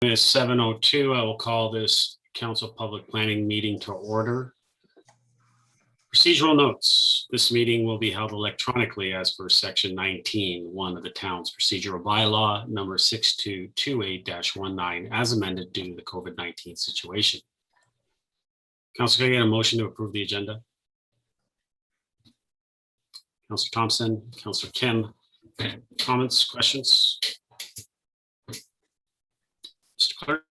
It's 7:02. I will call this council public planning meeting to order. Procedural notes. This meeting will be held electronically as per section 19(1) of the town's procedural bylaw number 6228-19 as amended due to the COVID-19 situation. Council, can I get a motion to approve the agenda? Councilor Thompson, Councilor Kim, comments, questions? Mr. Clerk.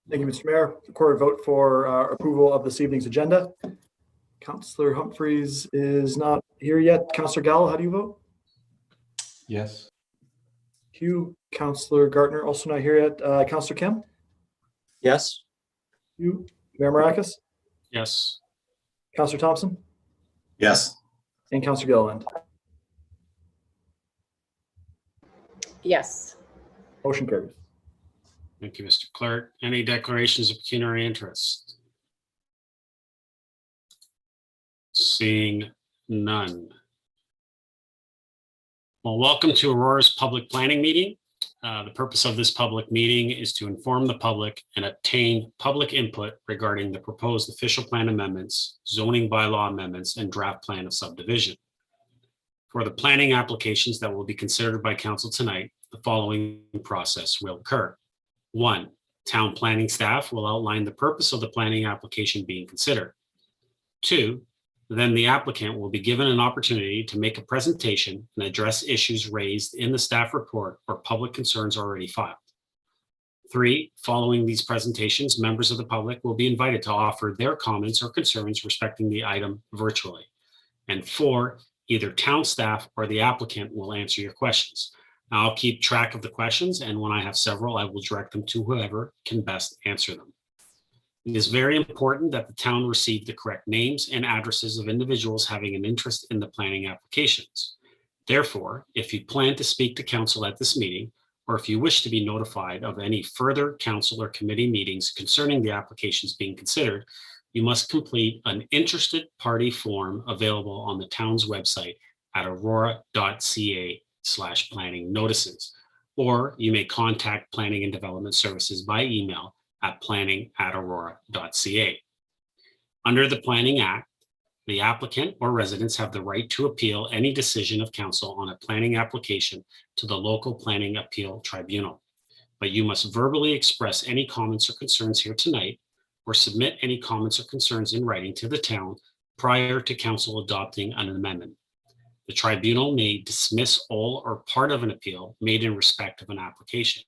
Thank you, Mr. Mayor. Recorded vote for approval of this evening's agenda. Councillor Humphreys is not here yet. Councillor Gallo, how do you vote? Yes. Hugh. Councillor Gartner also not here yet. Councillor Kim? Yes. Hugh. Mayor Maracus? Yes. Councillor Thompson? Yes. And Councillor Gilliland? Yes. Motion carries. Thank you, Mr. Clerk. Any declarations of pecuniary interest? Seeing none. Well, welcome to Aurora's public planning meeting. The purpose of this public meeting is to inform the public and obtain public input regarding the proposed official plan amendments, zoning bylaw amendments, and draft plan of subdivision. For the planning applications that will be considered by council tonight, the following process will occur. 1, town planning staff will outline the purpose of the planning application being considered. 2, then the applicant will be given an opportunity to make a presentation and address issues raised in the staff report or public concerns already filed. 3, following these presentations, members of the public will be invited to offer their comments or concerns respecting the item virtually. And 4, either town staff or the applicant will answer your questions. Now, I'll keep track of the questions, and when I have several, I will direct them to whoever can best answer them. It is very important that the town receive the correct names and addresses of individuals having an interest in the planning applications. Therefore, if you plan to speak to council at this meeting, or if you wish to be notified of any further council or committee meetings concerning the applications being considered, you must complete an interested party form available on the town's website at aurora.ca/planning notices, or you may contact Planning and Development Services by email at planning@aurora.ca. Under the Planning Act, the applicant or residents have the right to appeal any decision of council on a planning application to the local planning appeal tribunal. But you must verbally express any comments or concerns here tonight, or submit any comments or concerns in writing to the town prior to council adopting an amendment. The tribunal may dismiss all or part of an appeal made in respect of an application.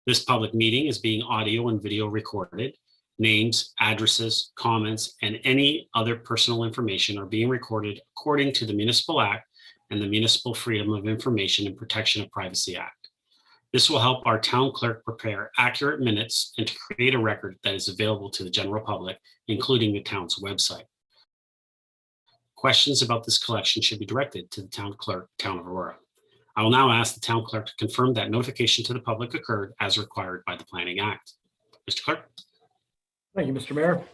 This public meeting is being audio and video recorded. Names, addresses, comments, and any other personal information are being recorded according to the Municipal Act and the Municipal Freedom of Information and Protection of Privacy Act. This will help our town clerk prepare accurate minutes and to create a record that is available to the general public, including the town's website. Questions about this collection should be directed to the town clerk, Town of Aurora. I will now ask the town clerk to confirm that notification to the public occurred as required by the Planning Act. Mr. Clerk. Thank you, Mr. Mayor.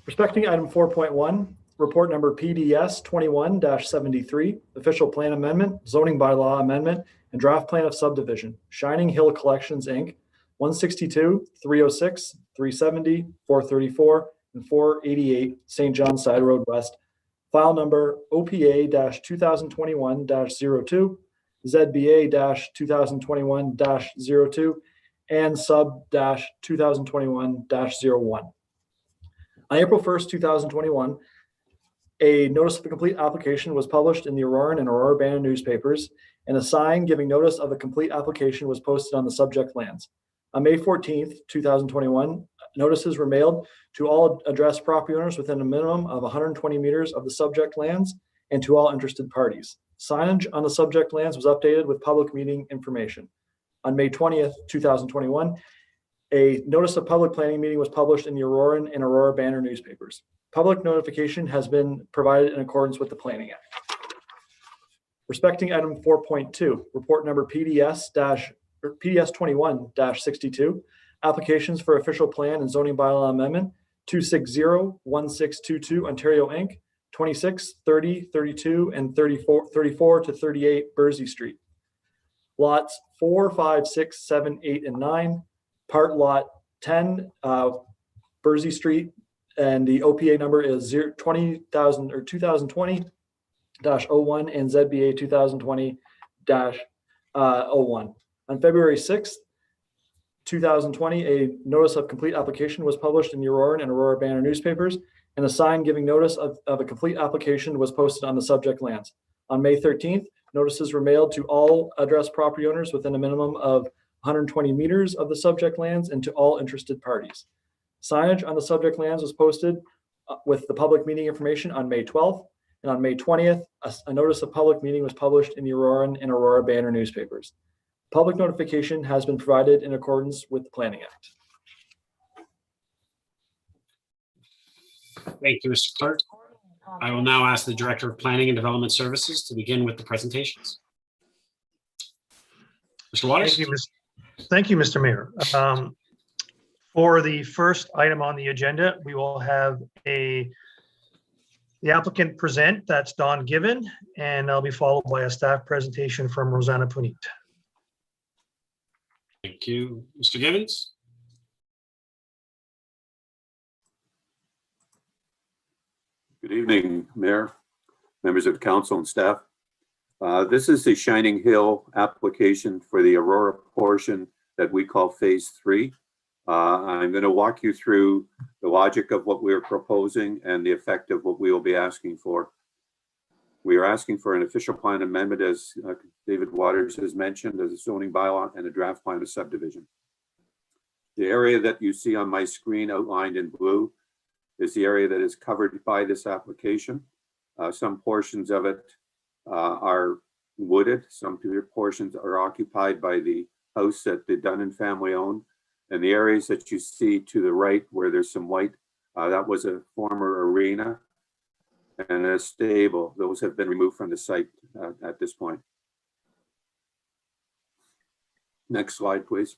Respecting item 4.1, report number PDS 21-73, official plan amendment, zoning bylaw amendment, and draft plan of subdivision, Shining Hill Collections, Inc., 162, 306, 370, 434, and 488 St. John Sideroad West, file number OPA-2021-02, ZBA-2021-02, and sub-2021-01. On April 1st, 2021, a notice of the complete application was published in the Auroran and Aurora Banner newspapers, and a sign giving notice of the complete application was posted on the subject lands. On May 14th, 2021, notices were mailed to all addressed property owners within a minimum of 120 meters of the subject lands and to all interested parties. Signage on the subject lands was updated with public meeting information. On May 20th, 2021, a notice of public planning meeting was published in the Auroran and Aurora Banner newspapers. Public notification has been provided in accordance with the Planning Act. Respecting item 4.2, report number PDS 21-62, applications for official plan and zoning bylaw amendment 260-1622 Ontario Inc., 26, 30, 32, and 34 to 38 Berczy Street. lots 4, 5, 6, 7, 8, and 9, part lot 10, Berczy Street, and the OPA number is 20,000 or 2020-01 and ZBA 2020-01. On February 6th, 2020, a notice of complete application was published in the Aurora and Aurora Banner newspapers, and a sign giving notice of a complete application was posted on the subject lands. On May 13th, notices were mailed to all addressed property owners within a minimum of 120 meters of the subject lands and to all interested parties. Signage on the subject lands was posted with the public meeting information on May 12th, and on May 20th, a notice of public meeting was published in the Aurora and Aurora Banner newspapers. Public notification has been provided in accordance with the Planning Act. Thank you, Mr. Clerk. I will now ask the Director of Planning and Development Services to begin with the presentations. Mr. Waters? Thank you, Mr. Mayor. For the first item on the agenda, we will have the applicant present, that's Don Given, and that'll be followed by a staff presentation from Rosanna Puneet. Thank you. Mr. Givens? Good evening, Mayor, members of council and staff. This is the Shining Hill application for the Aurora portion that we call Phase 3. I'm going to walk you through the logic of what we're proposing and the effect of what we will be asking for. We are asking for an official plan amendment, as David Waters has mentioned, as a zoning bylaw and a draft plan of subdivision. The area that you see on my screen outlined in blue is the area that is covered by this application. Some portions of it are wooded. Some portions are occupied by the house that the Dunn family owned. And the areas that you see to the right where there's some white, that was a former arena and a stable. Those have been removed from the site at this point. Next slide, please.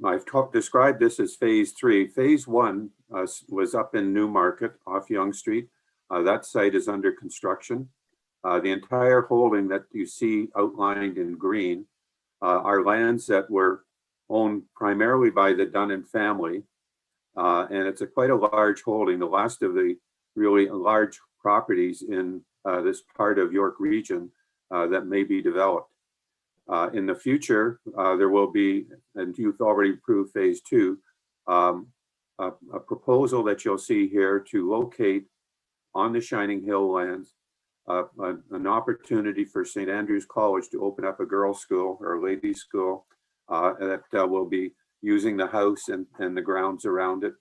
I've described this as Phase 3. Phase 1 was up in Newmarket off Yonge Street. That site is under construction. The entire holding that you see outlined in green are lands that were owned primarily by the Dunn family. And it's quite a large holding, the last of the really large properties in this part of York region that may be developed. In the future, there will be, and you've already approved Phase 2, a proposal that you'll see here to locate on the Shining Hill lands an opportunity for St. Andrew's College to open up a girls' school or a ladies' school that will be using the house and the grounds around it.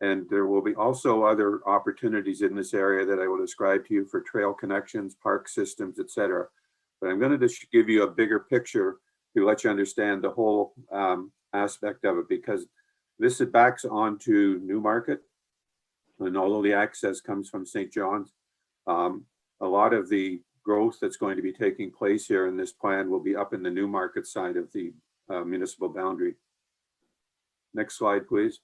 And there will be also other opportunities in this area that I will describe to you for trail connections, park systems, etc. But I'm going to just give you a bigger picture to let you understand the whole aspect of it, because this backs onto Newmarket. And although the access comes from St. John's, a lot of the growth that's going to be taking place here in this plan will be up in the Newmarket side of the municipal boundary. Next slide, please.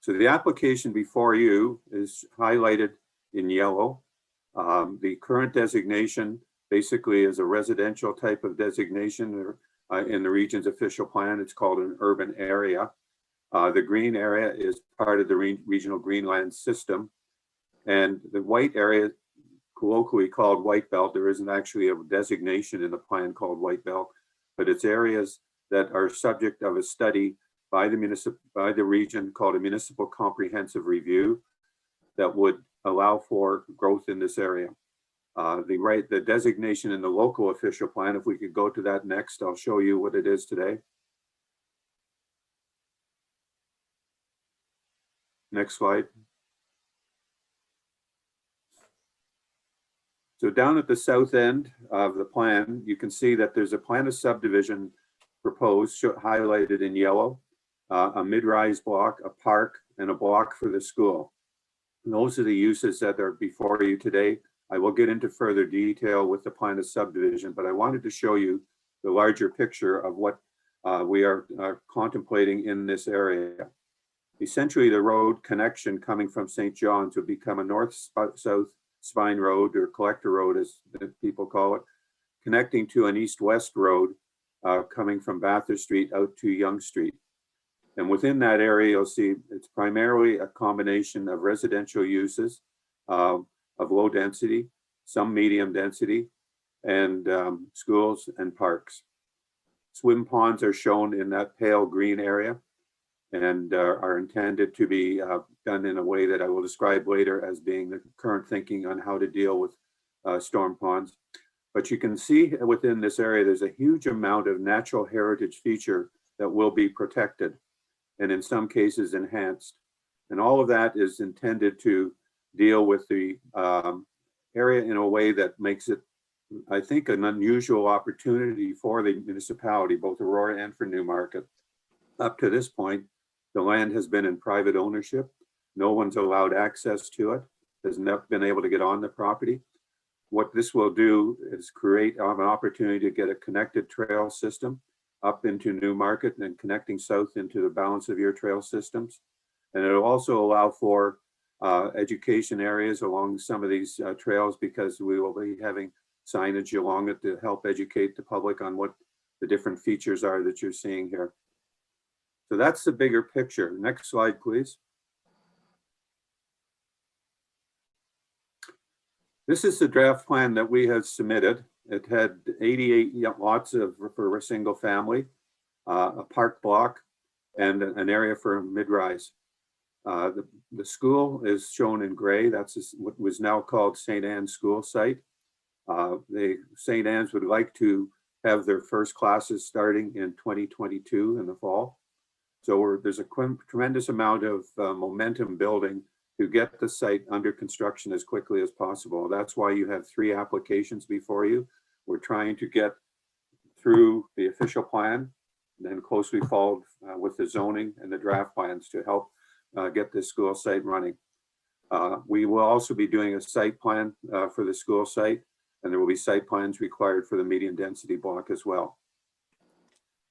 So the application before you is highlighted in yellow. The current designation basically is a residential type of designation in the region's official plan. It's called an urban area. The green area is part of the regional greenland system. And the white area, colloquially called white belt, there isn't actually a designation in the plan called white belt, but it's areas that are subject of a study by the region called a municipal comprehensive review that would allow for growth in this area. The designation in the local official plan, if we could go to that next, I'll show you what it is today. Next slide. So down at the south end of the plan, you can see that there's a plan of subdivision proposed, highlighted in yellow, a mid-rise block, a park, and a block for the school. And those are the uses that are before you today. I will get into further detail with the plan of subdivision, but I wanted to show you the larger picture of what we are contemplating in this area. Essentially, the road connection coming from St. John's would become a north-south spine road, or collector road as people call it, connecting to an east-west road coming from Bathurst Street out to Yonge Street. And within that area, you'll see it's primarily a combination of residential uses of low density, some medium density, and schools and parks. Swim ponds are shown in that pale green area and are intended to be done in a way that I will describe later as being the current thinking on how to deal with storm ponds. But you can see within this area, there's a huge amount of natural heritage feature that will be protected and in some cases enhanced. And all of that is intended to deal with the area in a way that makes it, I think, an unusual opportunity for the municipality, both Aurora and for Newmarket. Up to this point, the land has been in private ownership. No one's allowed access to it, has never been able to get on the property. What this will do is create an opportunity to get a connected trail system up into Newmarket and connecting south into the balance of your trail systems. And it'll also allow for education areas along some of these trails, because we will be having signage along it to help educate the public on what the different features are that you're seeing here. So that's the bigger picture. Next slide, please. This is the draft plan that we have submitted. It had 88 lots for a single family, a park block, and an area for mid-rise. The school is shown in gray. That's what was now called St. Anne's School Site. St. Anne's would like to have their first classes starting in 2022 in the fall. So there's a tremendous amount of momentum building to get the site under construction as quickly as possible. That's why you have 3 applications before you. We're trying to get through the official plan, then closely followed with the zoning and the draft plans to help get this school site running. We will also be doing a site plan for the school site, and there will be site plans required for the medium density block as well.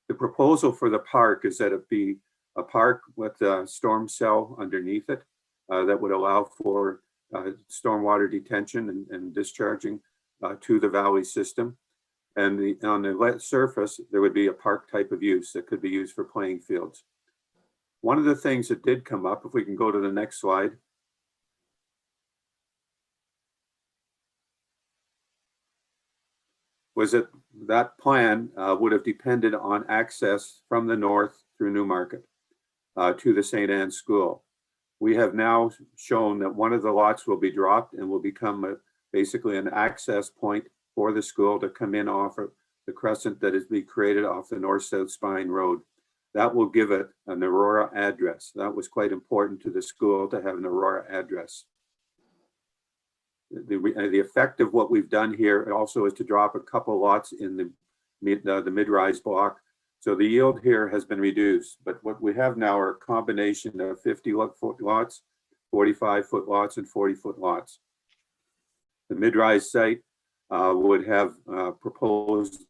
The proposal for the park is that it be a park with a storm cell underneath it that would allow for stormwater detention and discharging to the valley system. And on the surface, there would be a park type of use that could be used for playing fields. One of the things that did come up, if we can go to the next slide, was that that plan would have depended on access from the north through Newmarket to the St. Anne's School. We have now shown that one of the lots will be dropped and will become basically an access point for the school to come in off of the crescent that is being created off the north-south spine road. That will give it an Aurora address. That was quite important to the school to have an Aurora address. The effect of what we've done here also is to drop a couple lots in the mid-rise block. So the yield here has been reduced, but what we have now are a combination of 50-foot lots, 45-foot lots, and 40-foot lots. The mid-rise site would have proposed,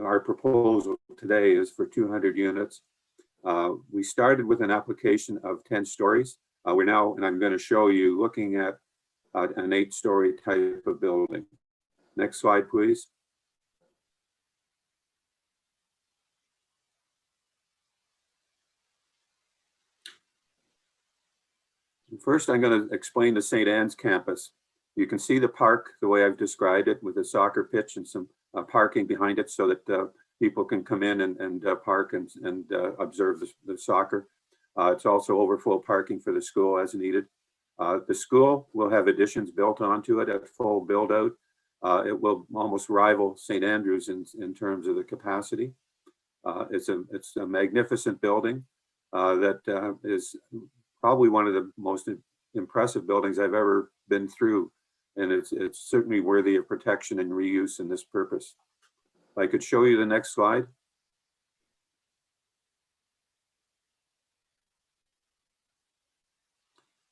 our proposal today is for 200 units. We started with an application of 10 stories. We're now, and I'm going to show you, looking at an 8-story type of building. Next slide, please. First, I'm going to explain the St. Anne's campus. You can see the park the way I've described it, with a soccer pitch and some parking behind it so that people can come in and park and observe the soccer. It's also overflow parking for the school as needed. The school will have additions built onto it at full build out. It will almost rival St. Andrews in terms of the capacity. It's a magnificent building that is probably one of the most impressive buildings I've ever been through. And it's certainly worthy of protection and reuse in this purpose. If I could show you the next slide.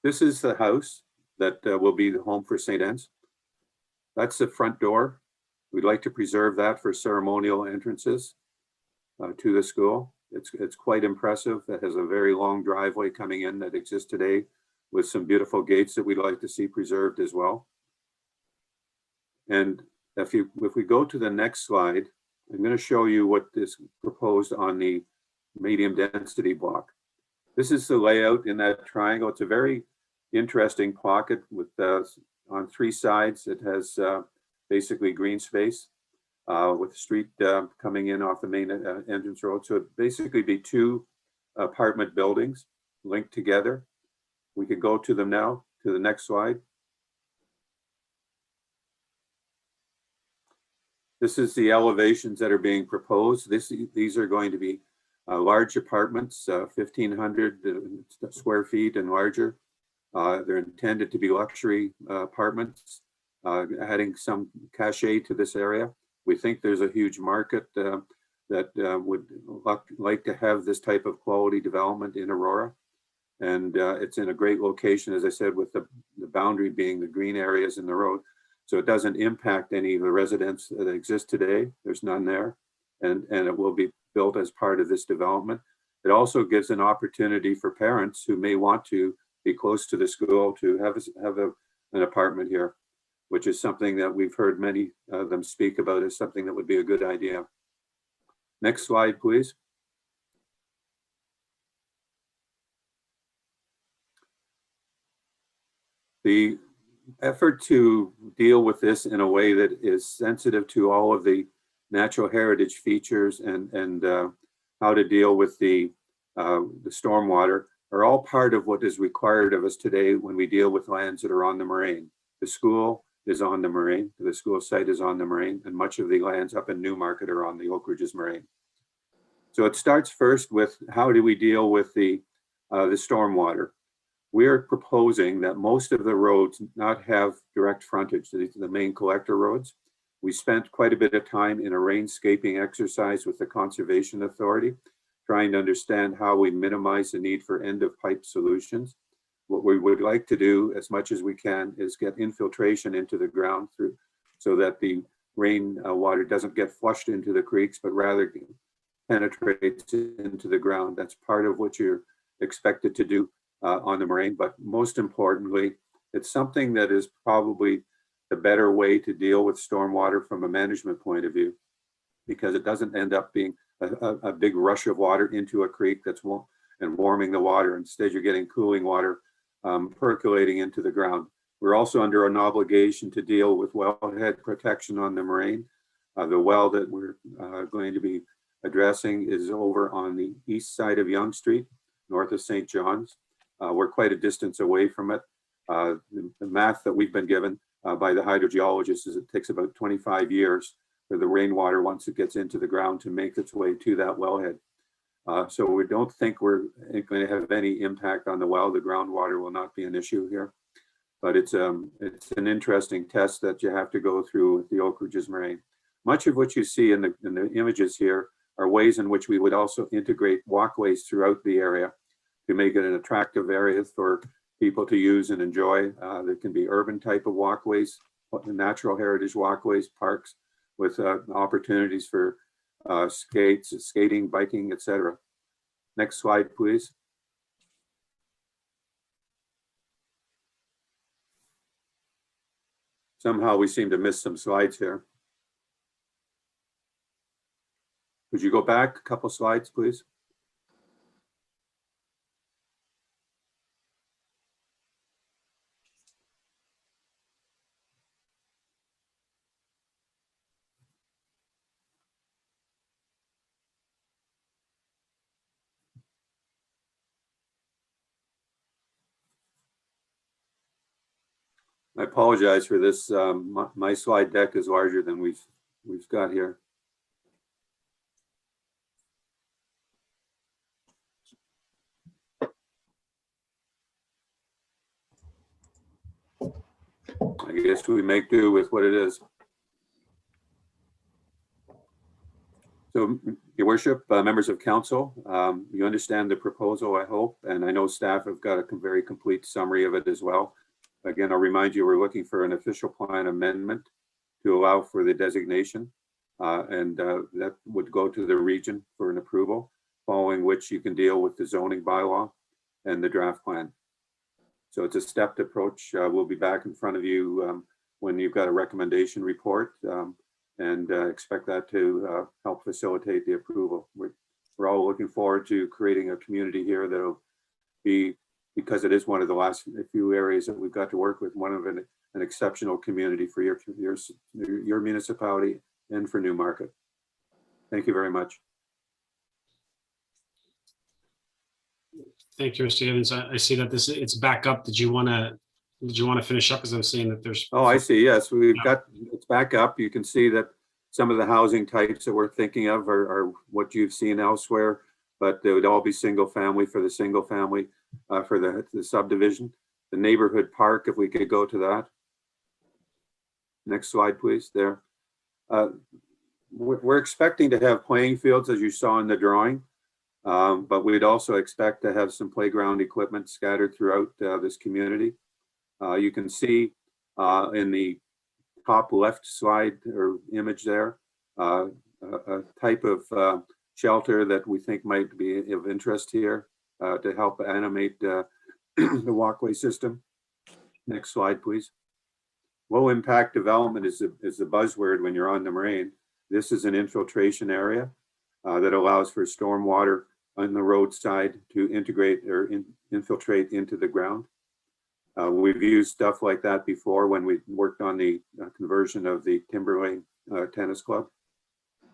This is the house that will be the home for St. Anne's. That's the front door. We'd like to preserve that for ceremonial entrances to the school. It's quite impressive. It has a very long driveway coming in that exists today with some beautiful gates that we'd like to see preserved as well. And if we go to the next slide, I'm going to show you what is proposed on the medium density block. This is the layout in that triangle. It's a very interesting pocket with on three sides. It has basically green space with the street coming in off the main entrance road. So it'd basically be two apartment buildings linked together. We could go to them now, to the next slide. This is the elevations that are being proposed. These are going to be large apartments, 1,500 square feet and larger. They're intended to be luxury apartments, adding some cachet to this area. We think there's a huge market that would like to have this type of quality development in Aurora. And it's in a great location, as I said, with the boundary being the green areas in the road. So it doesn't impact any of the residents that exist today. There's none there. And it will be built as part of this development. It also gives an opportunity for parents who may want to be close to the school to have an apartment here, which is something that we've heard many of them speak about as something that would be a good idea. Next slide, please. The effort to deal with this in a way that is sensitive to all of the natural heritage features and how to deal with the stormwater are all part of what is required of us today when we deal with lands that are on the moraine. The school is on the moraine, the school site is on the moraine, and much of the lands up in Newmarket are on the Oak Ridges moraine. So it starts first with how do we deal with the stormwater? We're proposing that most of the roads not have direct frontage to the main collector roads. We spent quite a bit of time in a rainscaping exercise with the Conservation Authority, trying to understand how we minimize the need for end of pipe solutions. What we would like to do as much as we can is get infiltration into the ground through so that the rain water doesn't get flushed into the creeks, but rather penetrates into the ground. That's part of what you're expected to do on the moraine, but most importantly, it's something that is probably the better way to deal with stormwater from a management point of view, because it doesn't end up being a big rush of water into a creek that's warming the water. Instead, you're getting cooling water percolating into the ground. We're also under an obligation to deal with wellhead protection on the moraine. The well that we're going to be addressing is over on the east side of Yonge Street, north of St. John's. We're quite a distance away from it. The math that we've been given by the hydrogeologist is it takes about 25 years for the rainwater, once it gets into the ground, to make its way to that wellhead. So we don't think we're going to have any impact on the well. The groundwater will not be an issue here, but it's an interesting test that you have to go through with the Oak Ridges moraine. Much of what you see in the images here are ways in which we would also integrate walkways throughout the area to make it an attractive area for people to use and enjoy. There can be urban type of walkways, natural heritage walkways, parks with opportunities for skating, biking, etc. Next slide, please. Somehow we seem to miss some slides here. Would you go back a couple slides, please? I apologize for this. My slide deck is larger than we've got here. I guess we make do with what it is. So, Your Worship, members of council, you understand the proposal, I hope, and I know staff have got a very complete summary of it as well. Again, I'll remind you, we're looking for an official plan amendment to allow for the designation, and that would go to the region for an approval. following which you can deal with the zoning bylaw and the draft plan. So it's a stepped approach. We'll be back in front of you when you've got a recommendation report, and expect that to help facilitate the approval. We're all looking forward to creating a community here that'll be, because it is one of the last few areas that we've got to work with, one of an exceptional community for your municipality and for Newmarket. Thank you very much. Thank you, Mr. Givens. I see that it's back up. Did you want to finish up? As I'm seeing that there's. Oh, I see. Yes, we've got, it's back up. You can see that some of the housing types that we're thinking of are what you've seen elsewhere, but they would all be single family for the single family for the subdivision. The neighborhood park, if we could go to that. Next slide, please. There. We're expecting to have playing fields, as you saw in the drawing, but we'd also expect to have some playground equipment scattered throughout this community. You can see in the top left slide or image there, a type of shelter that we think might be of interest here to help animate the walkway system. Next slide, please. Low impact development is the buzzword when you're on the Moraine. This is an infiltration area that allows for stormwater on the roadside to integrate or infiltrate into the ground. We've used stuff like that before when we worked on the conversion of the Timber Lane Tennis Club.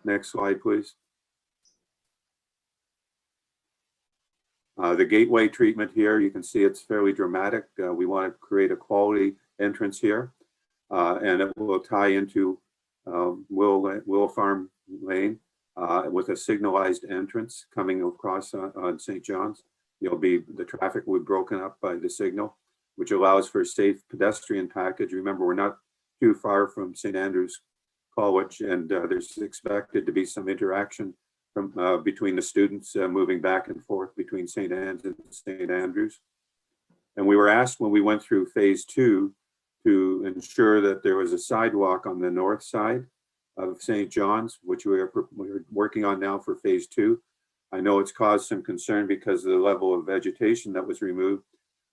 Next slide, please. The gateway treatment here, you can see it's fairly dramatic. We want to create a quality entrance here, and it will tie into Will Farm Lane with a signalized entrance coming across on St. John's. The traffic will be broken up by the signal, which allows for safe pedestrian package. Remember, we're not too far from St. Andrews College, and there's expected to be some interaction from between the students moving back and forth between St. Anne's and St. Andrews. And we were asked when we went through phase 2 to ensure that there was a sidewalk on the north side of St. John's, which we're working on now for phase 2. I know it's caused some concern because of the level of vegetation that was removed,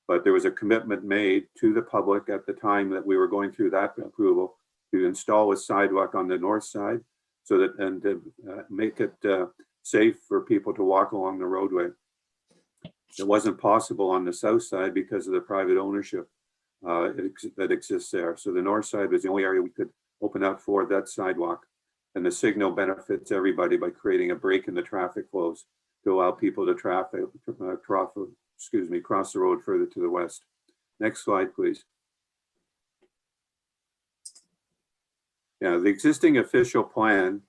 but there was a commitment made to the public at the time that we were going through that approval to install a sidewalk on the north side so that, and to make it safe for people to walk along the roadway. It wasn't possible on the south side because of the private ownership that exists there. So the north side was the only area we could open up for that sidewalk. And the signal benefits everybody by creating a break in the traffic flows to allow people to cross the road further to the west. Next slide, please. Yeah, the existing official plan,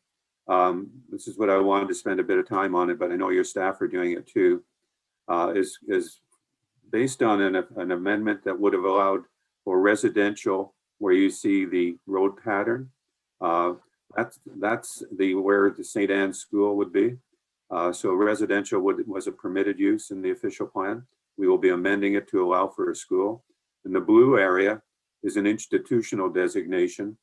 this is what I wanted to spend a bit of time on it, but I know your staff are doing it too, is based on an amendment that would have allowed for residential where you see the road pattern. That's where the St. Anne's School would be. So residential was a permitted use in the official plan. We will be amending it to allow for a school. And the blue area is an institutional designation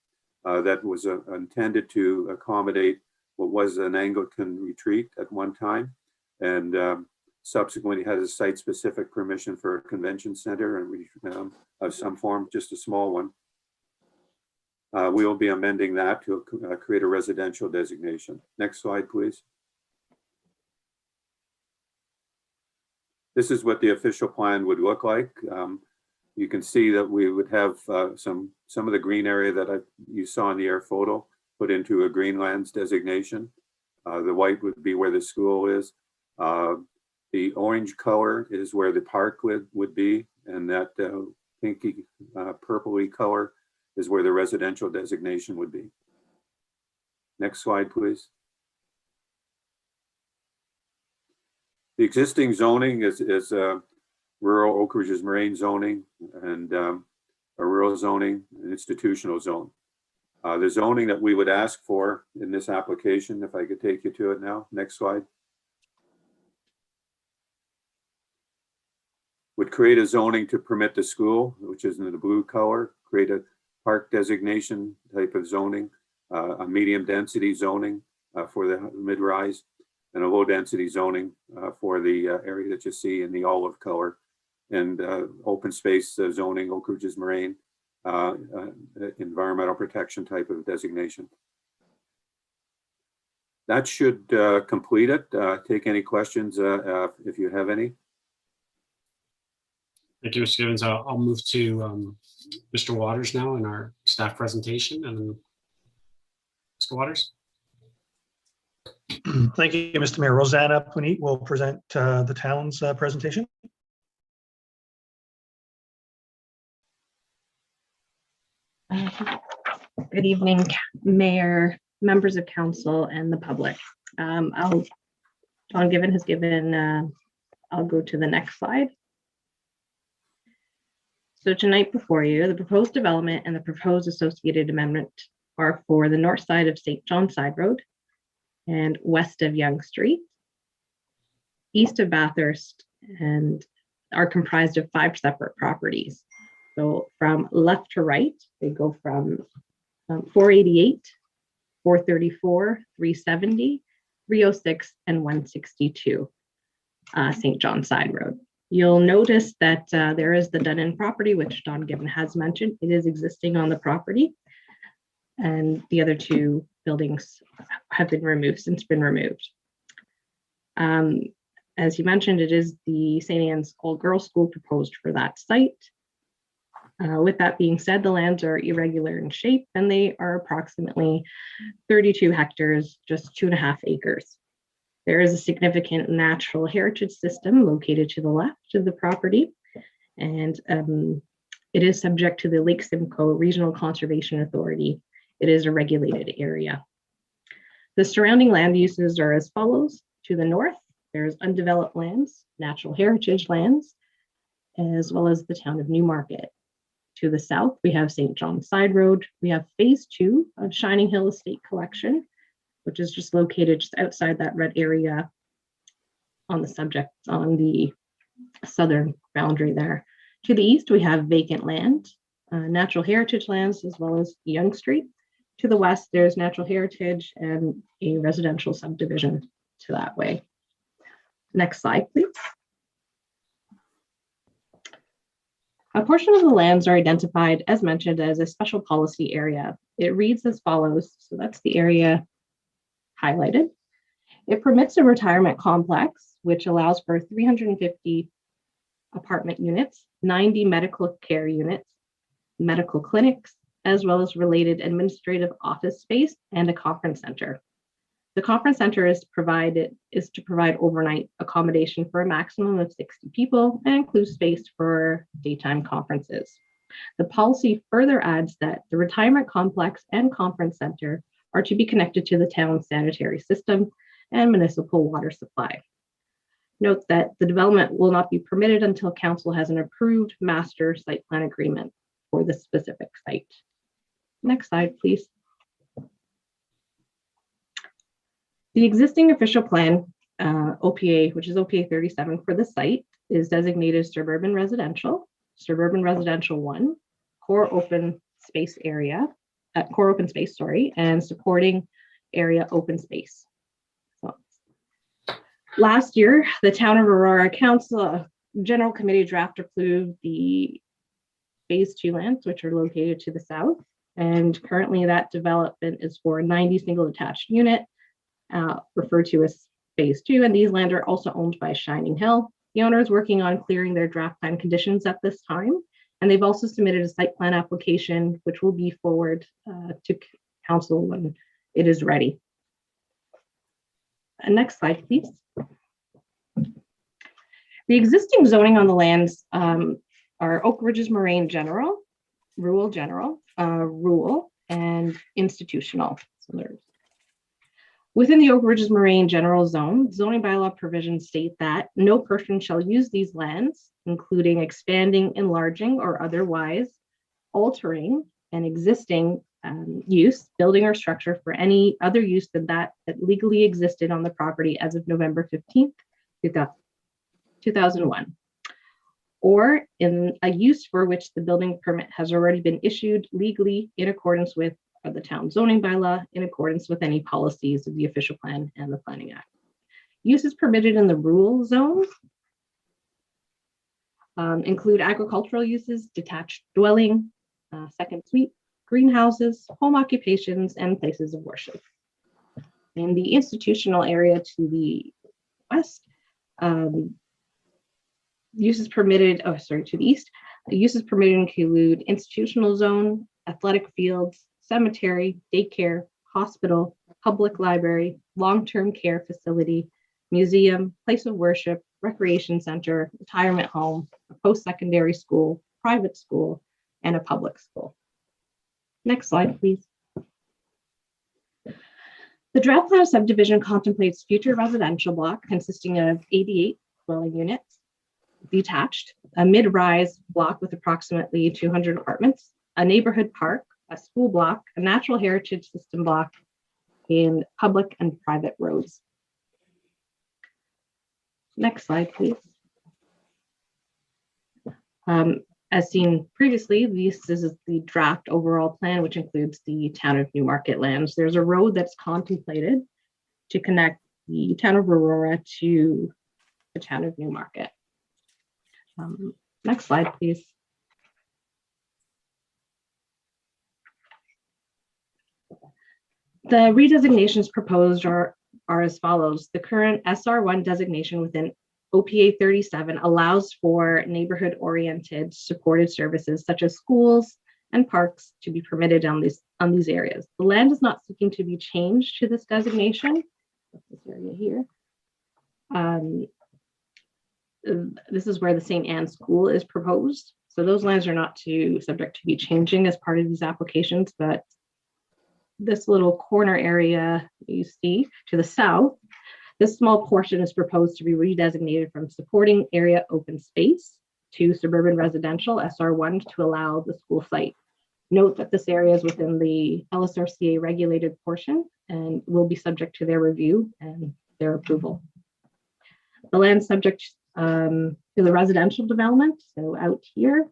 that was intended to accommodate what was an Anglican retreat at one time, and subsequently has a site-specific permission for a convention center and of some form, just a small one. We will be amending that to create a residential designation. Next slide, please. This is what the official plan would look like. You can see that we would have some of the green area that you saw in the air photo put into a Greenlands designation. The white would be where the school is. The orange color is where the park would be, and that pinky purpley color is where the residential designation would be. Next slide, please. The existing zoning is rural Oak Ridges Moraine zoning and a rural zoning, an institutional zone. The zoning that we would ask for in this application, if I could take you to it now, next slide, would create a zoning to permit the school, which is in the blue color, create a park designation type of zoning, a medium density zoning for the mid-rise, and a low density zoning for the area that you see in the olive color, and open space zoning, Oak Ridges Moraine, environmental protection type of designation. That should complete it. Take any questions if you have any. Thank you, Mr. Givens. I'll move to Mr. Waters now in our staff presentation, and then Mr. Waters. Thank you, Mr. Mayor. Rosanna Puneet will present the town's presentation. Good evening, Mayor, members of council, and the public. John Given has given, I'll go to the next slide. So tonight before you, the proposed development and the proposed associated amendment are for the north side of St. John Sideroad and west of Yonge Street, east of Bathurst, and are comprised of 5 separate properties. So from left to right, they go from 488, 434, 370, 306, and 162, St. John Sideroad. You'll notice that there is the done-in property, which Don Given has mentioned. It is existing on the property, and the other 2 buildings have been removed, since been removed. As you mentioned, it is the St. Anne's All-Girls School proposed for that site. With that being said, the lands are irregular in shape, and they are approximately 32 hectares, just 2.5 acres. There is a significant natural heritage system located to the left of the property, and it is subject to the Lake Simcoe Regional Conservation Authority. It is a regulated area. The surrounding land uses are as follows. To the north, there's undeveloped lands, natural heritage lands, as well as the town of Newmarket. To the south, we have St. John Sideroad. We have phase 2 of Shining Hill Estate Collection, which is just located just outside that red area on the southern boundary there. To the east, we have vacant land, natural heritage lands, as well as Yonge Street. To the west, there's natural heritage and a residential subdivision to that way. Next slide, please. A portion of the lands are identified, as mentioned, as a special policy area. It reads as follows. So that's the area highlighted. It permits a retirement complex, which allows for 350 apartment units, 90 medical care units, medical clinics, as well as related administrative office space and a conference center. The conference center is to provide overnight accommodation for a maximum of 60 people and includes space for daytime conferences. The policy further adds that the retirement complex and conference center are to be connected to the town's sanitary system and municipal water supply. Note that the development will not be permitted until council has an approved master site plan agreement for the specific site. Next slide, please. The existing official plan, OPA, which is OPA 37 for the site, is designated Suburban Residential 1, core open space, and supporting area open space. So, last year, the Town of Aurora Council General Committee draft approved the phase 2 lands, which are located to the south. And currently that development is for a 90 single attached unit, referred to as phase 2. And these lands are also owned by Shining Hill. The owner is working on clearing their draft plan conditions at this time. And they've also submitted a site plan application, which will be forward to council when it is ready. Next slide, please. The existing zoning on the lands are Oak Ridges Moraine General, Rural General, Rural, and Institutional. So there's within the Oak Ridges Moraine General Zone, zoning bylaw provisions state that no person shall use these lands, including expanding, enlarging, or otherwise altering an existing use, building, or structure for any other use than that legally existed on the property as of November 15th, 2001, or in a use for which the building permit has already been issued legally in accordance with the town zoning bylaw, in accordance with any policies of the official plan and the Planning Act. Uses permitted in the rural zone include agricultural uses, detached dwelling, second suite, greenhouses, home occupations, and places of worship. In the institutional area to the west, uses permitted, to the east, uses permitted include institutional zone, athletic fields, cemetery, daycare, hospital, public library, long-term care facility, museum, place of worship, recreation center, retirement home, a post-secondary school, private school, and a public school. Next slide, please. The draft plan of subdivision contemplates future residential block consisting of 88 dwelling units, detached, a mid-rise block with approximately 200 apartments, a neighborhood park, a school block, a natural heritage system block, in public and private roads. Next slide, please. As seen previously, this is the draft overall plan, which includes the town of Newmarket lands. There's a road that's contemplated to connect the town of Aurora to the town of Newmarket. Next slide, please. The redesignations proposed are as follows. The current SR1 designation within OPA 37 allows for neighborhood-oriented supported services such as schools and parks to be permitted on these areas. The land is not seeking to be changed to this designation. This area here. This is where the St. Anne School is proposed. So those lands are not subject to be changing as part of these applications, but this little corner area you see to the south, this small portion is proposed to be redesignated from supporting area open space to suburban residential SR1 to allow the school site. Note that this area is within the LSRCA regulated portion and will be subject to their review and their approval. The land subject to the residential development, so out here,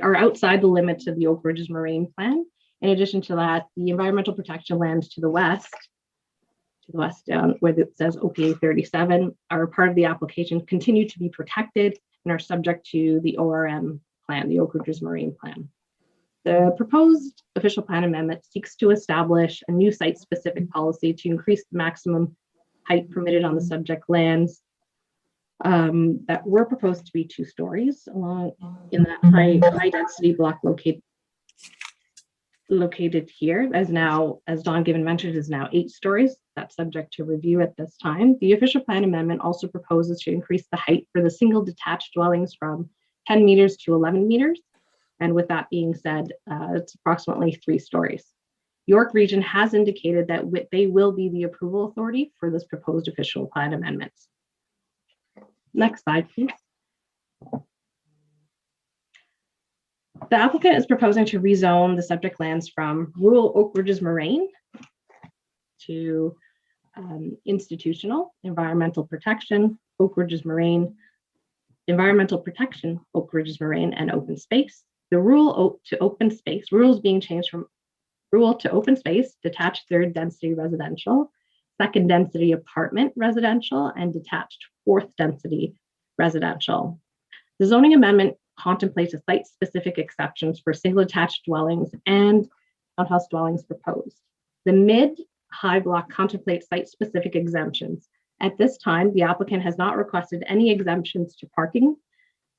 are outside the limits of the Oak Ridges Moraine Plan. In addition to that, the environmental protection lands to the west down where it says OPA 37 are part of the application, continue to be protected and are subject to the ORM plan, the Oak Ridges Moraine Plan. The proposed official plan amendment seeks to establish a new site-specific policy to increase the maximum height permitted on the subject lands that were proposed to be 2 stories along in that high density block located here, as Don Given mentioned, is now 8 stories. That's subject to review at this time. The official plan amendment also proposes to increase the height for the single detached dwellings from 10 meters to 11 meters. And with that being said, it's approximately 3 stories. York Region has indicated that they will be the approval authority for this proposed official plan amendments. Next slide, please. The applicant is proposing to rezone the subject lands from rural Oak Ridges Moraine to institutional, environmental protection, Oak Ridges Moraine, environmental protection, Oak Ridges Moraine, and open space. The rural to open space, rural is being changed from rural to open space, detached 3rd density residential, 2nd density apartment residential, and detached 4th density residential. The zoning amendment contemplates a site-specific exceptions for single attached dwellings and townhouse dwellings proposed. The mid-high block contemplates site-specific exemptions. At this time, the applicant has not requested any exemptions to parking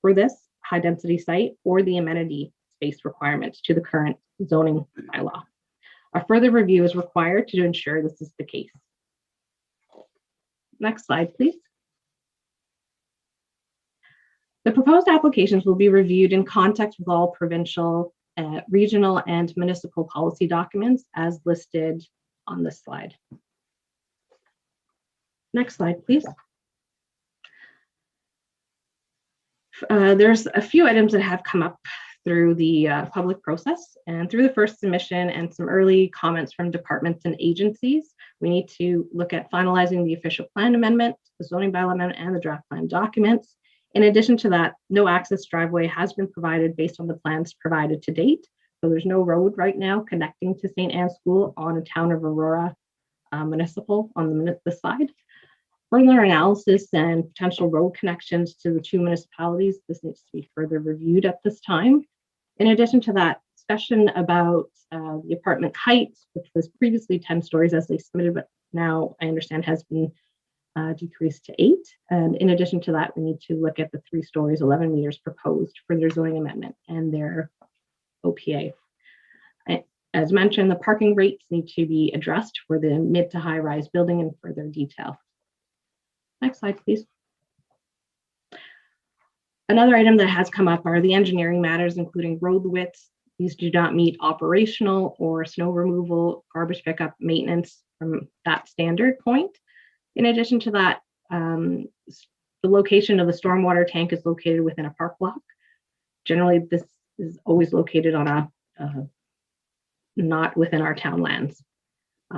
for this high-density site or the amenity space requirements to the current zoning bylaw. A further review is required to ensure this is the case. Next slide, please. The proposed applications will be reviewed in context with all provincial, regional, and municipal policy documents as listed on this slide. Next slide, please. There's a few items that have come up through the public process and through the first submission and some early comments from departments and agencies. We need to look at finalizing the official plan amendment, the zoning bylaw amendment, and the draft plan documents. In addition to that, no access driveway has been provided based on the plans provided to date. So there's no road right now connecting to St. Anne's School on a town of Aurora municipal on the side. Further analysis and potential road connections to the two municipalities. This needs to be further reviewed at this time. In addition to that, discussion about the apartment height, which was previously 10 stories as they submitted, but now I understand has been decreased to 8. And in addition to that, we need to look at the 3 stories, 11 meters proposed for their zoning amendment and their OPA. As mentioned, the parking rates need to be addressed for the mid to high rise building in further detail. Next slide, please. Another item that has come up are the engineering matters, including road widths. These do not meet operational or snow removal, garbage pickup, maintenance from that standard point. In addition to that, the location of the stormwater tank is located within a park block. Generally, this is always located on a not within our town lands.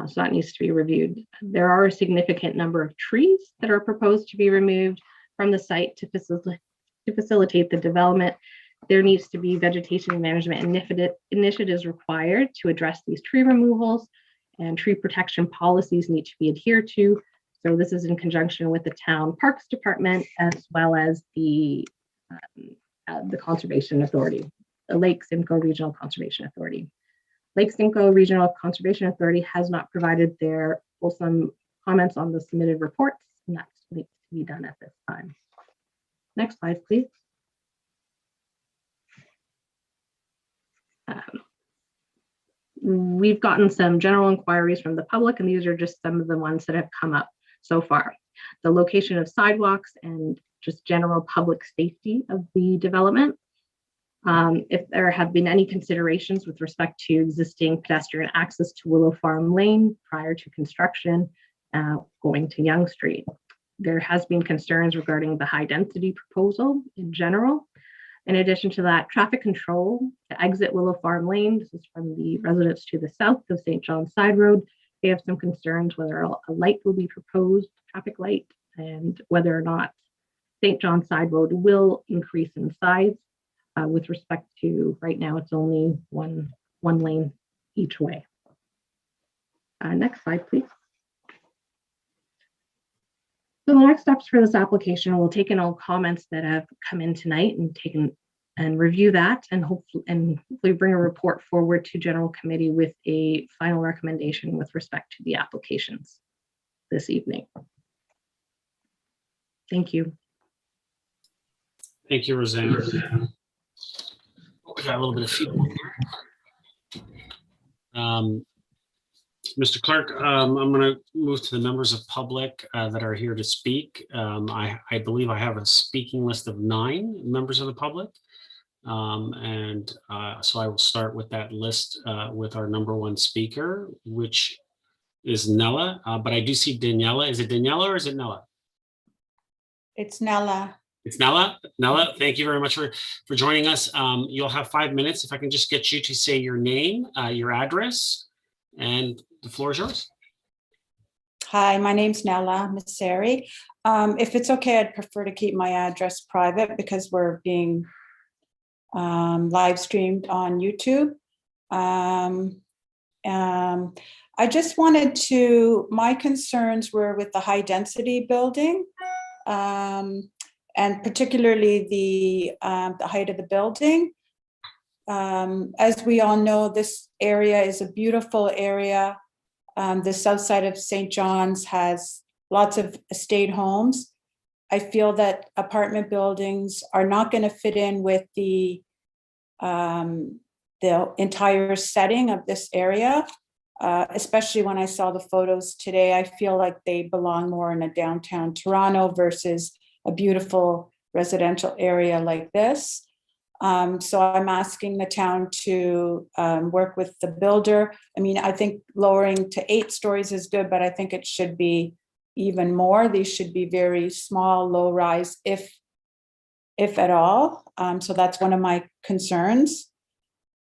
So that needs to be reviewed. There are a significant number of trees that are proposed to be removed from the site to facilitate the development. There needs to be vegetation management initiatives required to address these tree removals, and tree protection policies need to be adhered to. So this is in conjunction with the town parks department as well as the Conservation Authority, the Lake Simcoe Regional Conservation Authority. Lake Simcoe Regional Conservation Authority has not provided their fulsome comments on the submitted reports, and that needs to be done at this time. Next slide, please. We've gotten some general inquiries from the public, and these are just some of the ones that have come up so far. The location of sidewalks and just general public safety of the development. If there have been any considerations with respect to existing pedestrian access to Willow Farm Lane prior to construction going to Yonge Street. There has been concerns regarding the high density proposal in general. In addition to that, traffic control to exit Willow Farm Lane. This is from the residents to the south of St. John's Sideroad. They have some concerns whether a light will be proposed, traffic light, and whether or not St. John's Sideroad will increase in size. With respect to right now, it's only one lane each way. Next slide, please. So the next steps for this application, we'll take in all comments that have come in tonight and review that, and hopefully bring a report forward to General Committee with a final recommendation with respect to the applications this evening. Thank you. Thank you, Roseanne. We got a little bit of feedback here. Mr. Clerk, I'm going to move to the members of public that are here to speak. I believe I have a speaking list of 9 members of the public. So I will start with that list with our number 1 speaker, which is Nella. But I do see Daniela. Is it Daniela or is it Nella? It's Nella. It's Nella. Nella, thank you very much for joining us. You'll have 5 minutes. If I can just get you to say your name, your address, and the floor is yours. Hi, my name's Nella Misseri. If it's okay, I'd prefer to keep my address private because we're being live streamed on YouTube. I just wanted to, my concerns were with the high density building. And particularly the height of the building. As we all know, this area is a beautiful area. The south side of St. John's has lots of estate homes. I feel that apartment buildings are not going to fit in with the entire setting of this area, especially when I saw the photos today. I feel like they belong more in a downtown Toronto versus a beautiful residential area like this. So I'm asking the town to work with the builder. I mean, I think lowering to 8 stories is good, but I think it should be even more. These should be very small, low rise, if at all. So that's one of my concerns.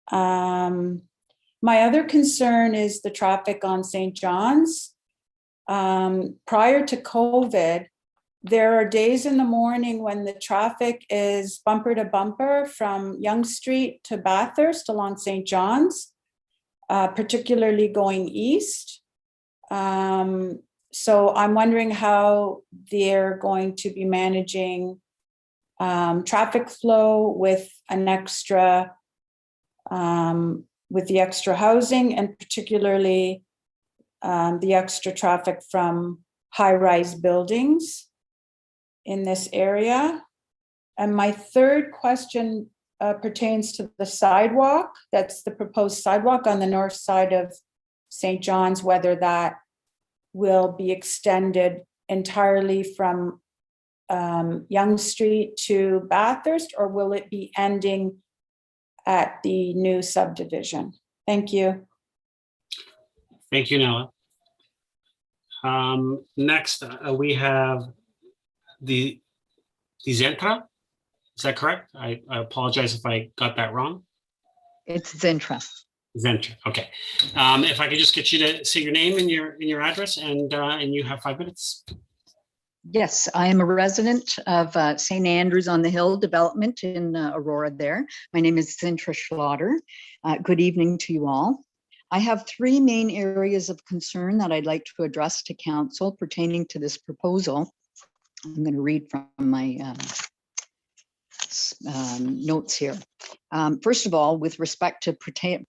My other concern is the traffic on St. John's. Prior to COVID, there are days in the morning when the traffic is bumper to bumper from Yonge Street to Bathurst along St. John's, particularly going east. So I'm wondering how they're going to be managing traffic flow with an extra, with the extra housing, and particularly the extra traffic from high-rise buildings in this area. And my third question pertains to the sidewalk. That's the proposed sidewalk on the north side of St. John's, whether that will be extended entirely from Yonge Street to Bathurst, or will it be ending at the new subdivision? Thank you. Thank you, Nella. Next, we have the Zentra. Is that correct? I apologize if I got that wrong. It's Zentra. Zentra. Okay. If I could just get you to say your name and your address, and you have 5 minutes. Yes, I am a resident of St. Andrews on the Hill development in Aurora there. My name is Zentra Schlatter. Good evening to you all. I have 3 main areas of concern that I'd like to address to council pertaining to this proposal. I'm going to read from my notes here. First of all, with respect to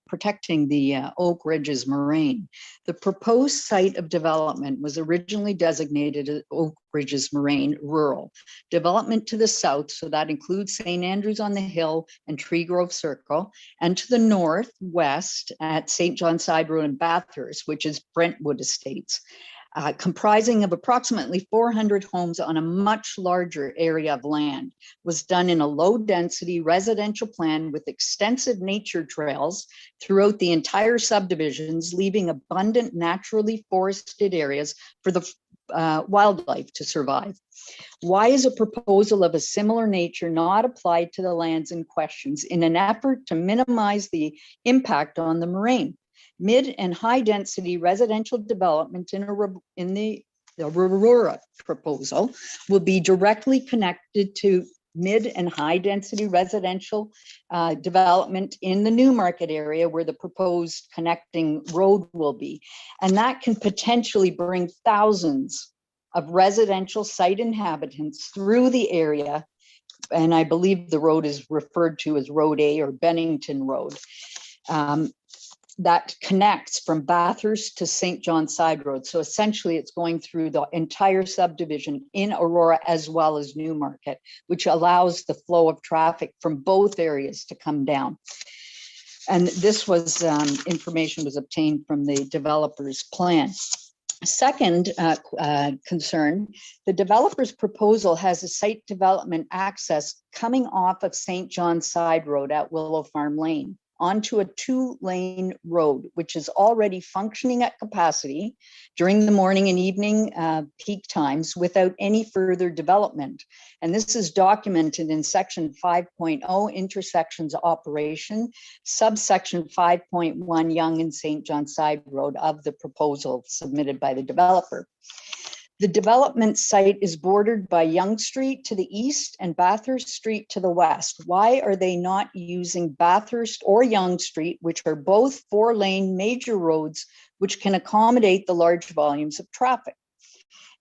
protecting the Oak Ridges Moraine, the proposed site of development was originally designated as Oak Ridges Moraine Rural. Development to the south, so that includes St. Andrews on the Hill and Tree Grove Circle, and to the northwest at St. John Side Road and Bathurst, which is Brentwood Estates. Comprising of approximately 400 homes on a much larger area of land, was done in a low-density residential plan with extensive nature trails throughout the entire subdivisions, leaving abundant naturally forested areas for the wildlife to survive. Why is a proposal of a similar nature not applied to the lands in questions in an effort to minimize the impact on the moraine? Mid and high density residential development in the Aurora proposal will be directly connected to mid and high density residential development in the Newmarket area where the proposed connecting road will be. And that can potentially bring thousands of residential site inhabitants through the area. And I believe the road is referred to as Road A or Bennington Road. That connects from Bathurst to St. John Side Road. So essentially it's going through the entire subdivision in Aurora as well as Newmarket, which allows the flow of traffic from both areas to come down. And this was information was obtained from the developer's plan. Second concern, the developer's proposal has a site development access coming off of St. John Side Road at Willow Farm Lane onto a 2-lane road, which is already functioning at capacity during the morning and evening peak times without any further development. And this is documented in section 5.0 intersections operation, subsection 5.1 Yonge and St. John Side Road of the proposal submitted by the developer. The development site is bordered by Yonge Street to the east and Bathurst Street to the west. Why are they not using Bathurst or Yonge Street, which are both 4-lane major roads, which can accommodate the large volumes of traffic?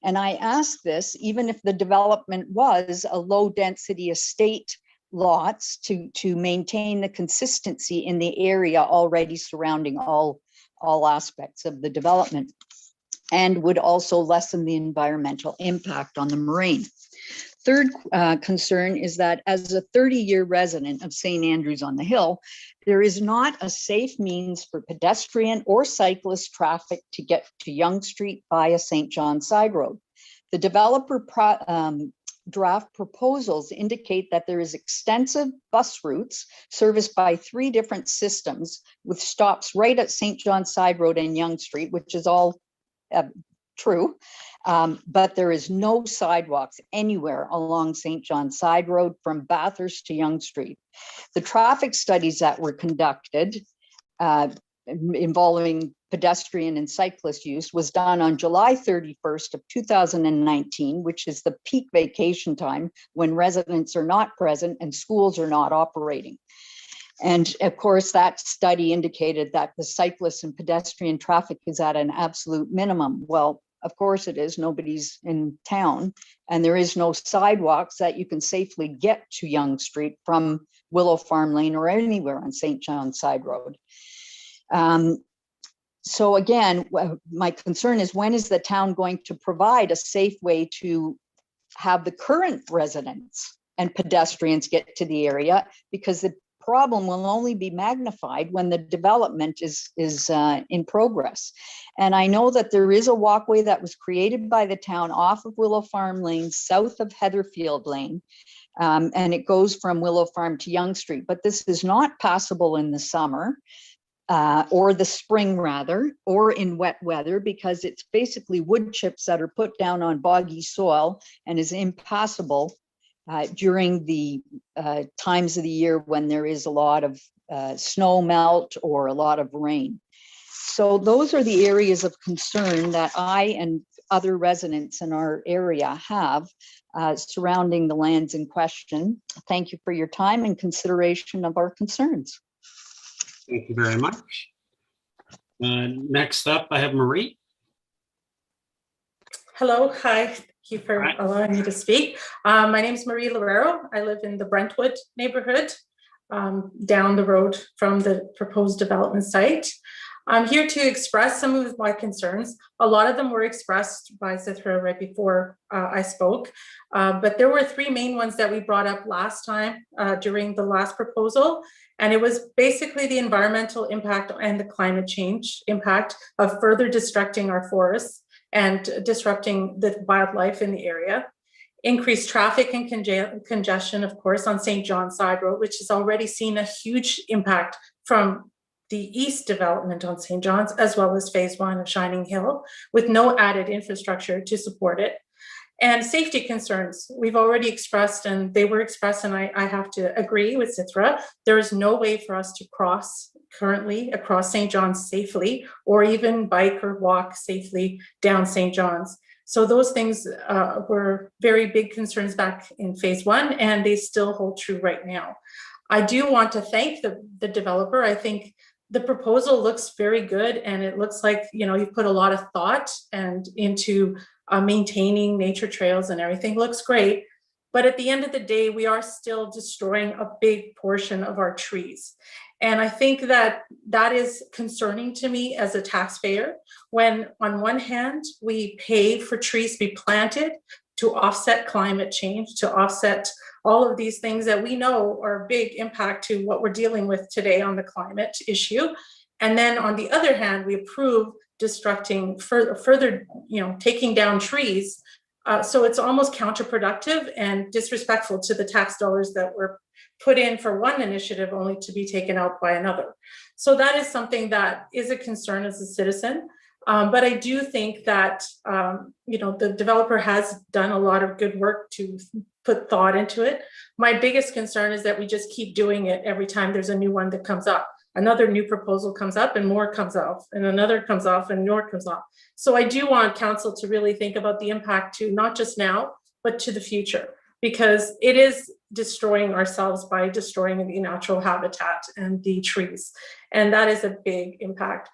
And I ask this, even if the development was a low density estate lots to maintain the consistency in the area already surrounding all aspects of the development, and would also lessen the environmental impact on the moraine. Third concern is that as a 30-year resident of St. Andrews on the Hill, there is not a safe means for pedestrian or cyclist traffic to get to Yonge Street via St. John Side Road. The developer draft proposals indicate that there is extensive bus routes serviced by 3 different systems with stops right at St. John Side Road and Yonge Street, which is all true, but there is no sidewalks anywhere along St. John Side Road from Bathurst to Yonge Street. The traffic studies that were conducted involving pedestrian and cyclist use was done on July 31st of 2019, which is the peak vacation time when residents are not present and schools are not operating. And of course, that study indicated that the cyclist and pedestrian traffic is at an absolute minimum. Well, of course it is. Nobody's in town, and there is no sidewalks that you can safely get to Yonge Street from Willow Farm Lane or anywhere on St. John's Side Road. So again, my concern is, when is the town going to provide a safe way to have the current residents and pedestrians get to the area? Because the problem will only be magnified when the development is in progress. And I know that there is a walkway that was created by the town off of Willow Farm Lane, south of Heatherfield Lane, and it goes from Willow Farm to Yonge Street. But this is not possible in the summer, or the spring rather, or in wet weather, because it's basically wood chips that are put down on boggy soil and is impassable during the times of the year when there is a lot of snow melt or a lot of rain. So those are the areas of concern that I and other residents in our area have surrounding the lands in question. Thank you for your time and consideration of our concerns. Thank you very much. Next up, I have Marie. Hello, hi. Thank you for Hi. allowing me to speak. My name is Marie Lorero. I live in the Brentwood neighborhood, down the road from the proposed development site. I'm here to express some of my concerns. A lot of them were expressed by Zithra right before I spoke, but there were three main ones that we brought up last time during the last proposal. And it was basically the environmental impact and the climate change impact of further destructing our forests and disrupting the wildlife in the area. Increased traffic and congestion, of course, on St. John's Side Road, which has already seen a huge impact from the east development on St. John's, as well as phase one of Shining Hill, with no added infrastructure to support it. And safety concerns, we've already expressed, and they were expressed, and I have to agree with Zithra. There is no way for us to cross currently across St. John's safely, or even bike or walk safely down St. John's. So those things were very big concerns back in phase one, and they still hold true right now. I do want to thank the developer. I think the proposal looks very good, and it looks like, you know, you put a lot of thought and into maintaining nature trails and everything. Looks great. But at the end of the day, we are still destroying a big portion of our trees. And I think that that is concerning to me as a taxpayer, when on one hand, we pay for trees to be planted to offset climate change, to offset all of these things that we know are a big impact to what we're dealing with today on the climate issue. And then on the other hand, we approve destructing further, you know, taking down trees. So it's almost counterproductive and disrespectful to the tax dollars that were put in for one initiative only to be taken out by another. So that is something that is a concern as a citizen. But I do think that, you know, the developer has done a lot of good work to put thought into it. My biggest concern is that we just keep doing it every time there's a new one that comes up. Another new proposal comes up and more comes off, and another comes off and more comes off. So I do want council to really think about the impact to not just now, but to the future, because it is destroying ourselves by destroying the natural habitat and the trees. And that is a big impact.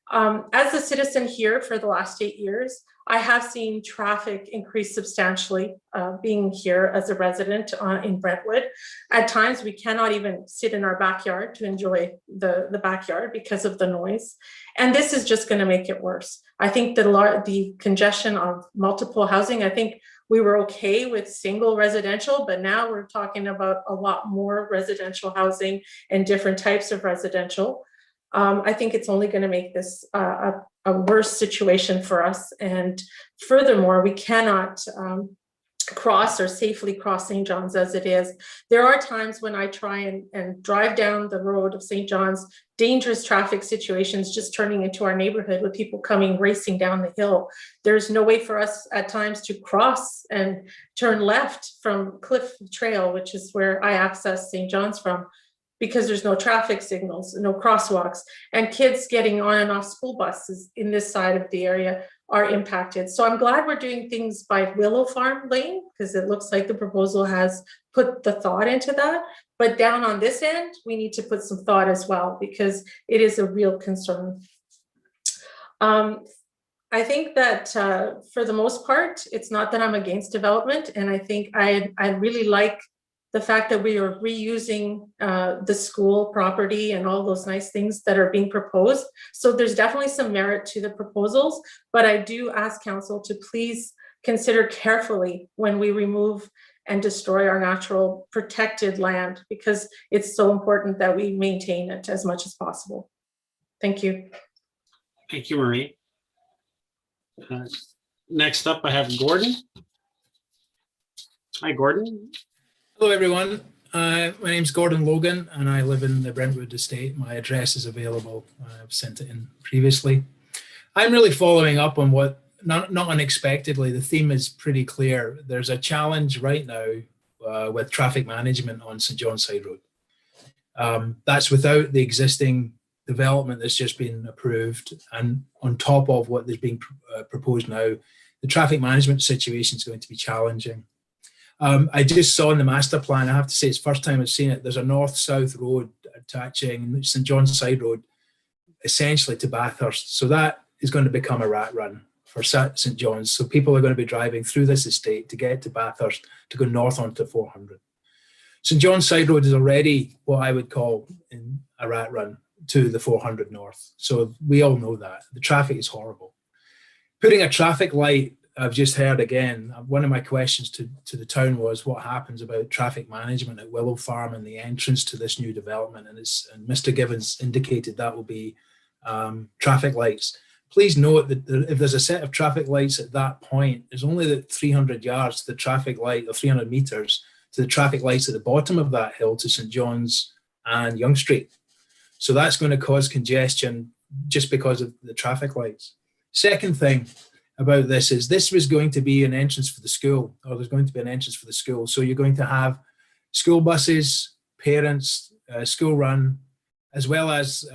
As a citizen here for the last 8 years, I have seen traffic increase substantially being here as a resident in Brentwood. At times, we cannot even sit in our backyard to enjoy the backyard because of the noise. And this is just going to make it worse. I think the congestion of multiple housing, I think we were okay with single residential, but now we're talking about a lot more residential housing and different types of residential. I think it's only going to make this a worse situation for us. And furthermore, we cannot cross or safely cross St. John's as it is. There are times when I try and drive down the road of St. John's, dangerous traffic situations just turning into our neighborhood with people coming racing down the hill. There's no way for us at times to cross and turn left from Cliff Trail, which is where I access St. John's from, because there's no traffic signals, no crosswalks, and kids getting on and off school buses in this side of the area are impacted. So I'm glad we're doing things by Willow Farm Lane, because it looks like the proposal has put the thought into that. But down on this end, we need to put some thought as well, because it is a real concern. I think that for the most part, it's not that I'm against development. And I think I really like the fact that we are reusing the school property and all those nice things that are being proposed. So there's definitely some merit to the proposals, but I do ask council to please consider carefully when we remove and destroy our natural protected land, because it's so important that we maintain it as much as possible. Thank you. Thank you, Marie. Next up, I have Gordon. Hi, Gordon. Hello, everyone. My name's Gordon Logan, and I live in the Brentwood estate. My address is available. I've sent it in previously. I'm really following up on what, not unexpectedly, the theme is pretty clear. There's a challenge right now with traffic management on St. John's Sideroad. That's without the existing development that's just been approved, and on top of what is being proposed now, the traffic management situation is going to be challenging. I just saw in the master plan, I have to say it's the first time I've seen it, there's a north-south road attaching St. John's Sideroad essentially to Bathurst. So that is going to become a rat run for St. John's. So people are going to be driving through this estate to get to Bathurst to go north onto 400. St. John's Sideroad is already what I would call a rat run to the 400 north. So we all know that. The traffic is horrible. Putting a traffic light, I've just heard again, one of my questions to the town was what happens about traffic management at Willow Farm and the entrance to this new development. And Mr. Givens indicated that will be traffic lights. Please note that if there's a set of traffic lights at that point, there's only the 300 yards to the traffic light, or 300 meters to the traffic lights at the bottom of that hill to St. John's and Yonge Street. So that's going to cause congestion just because of the traffic lights. Second thing about this is this was going to be an entrance for the school, or there's going to be an entrance for the school. So you're going to have school buses, parents, school run, as well as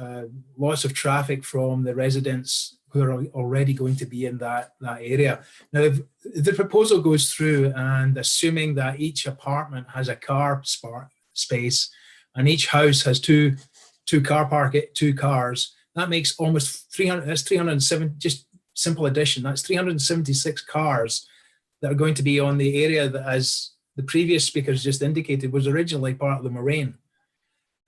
lots of traffic from the residents who are already going to be in that area. Now, if the proposal goes through, and assuming that each apartment has a car space and each house has two cars, that makes almost 300, that's 307, just simple addition, that's 376 cars that are going to be on the area that, as the previous speakers just indicated, was originally part of the moraine.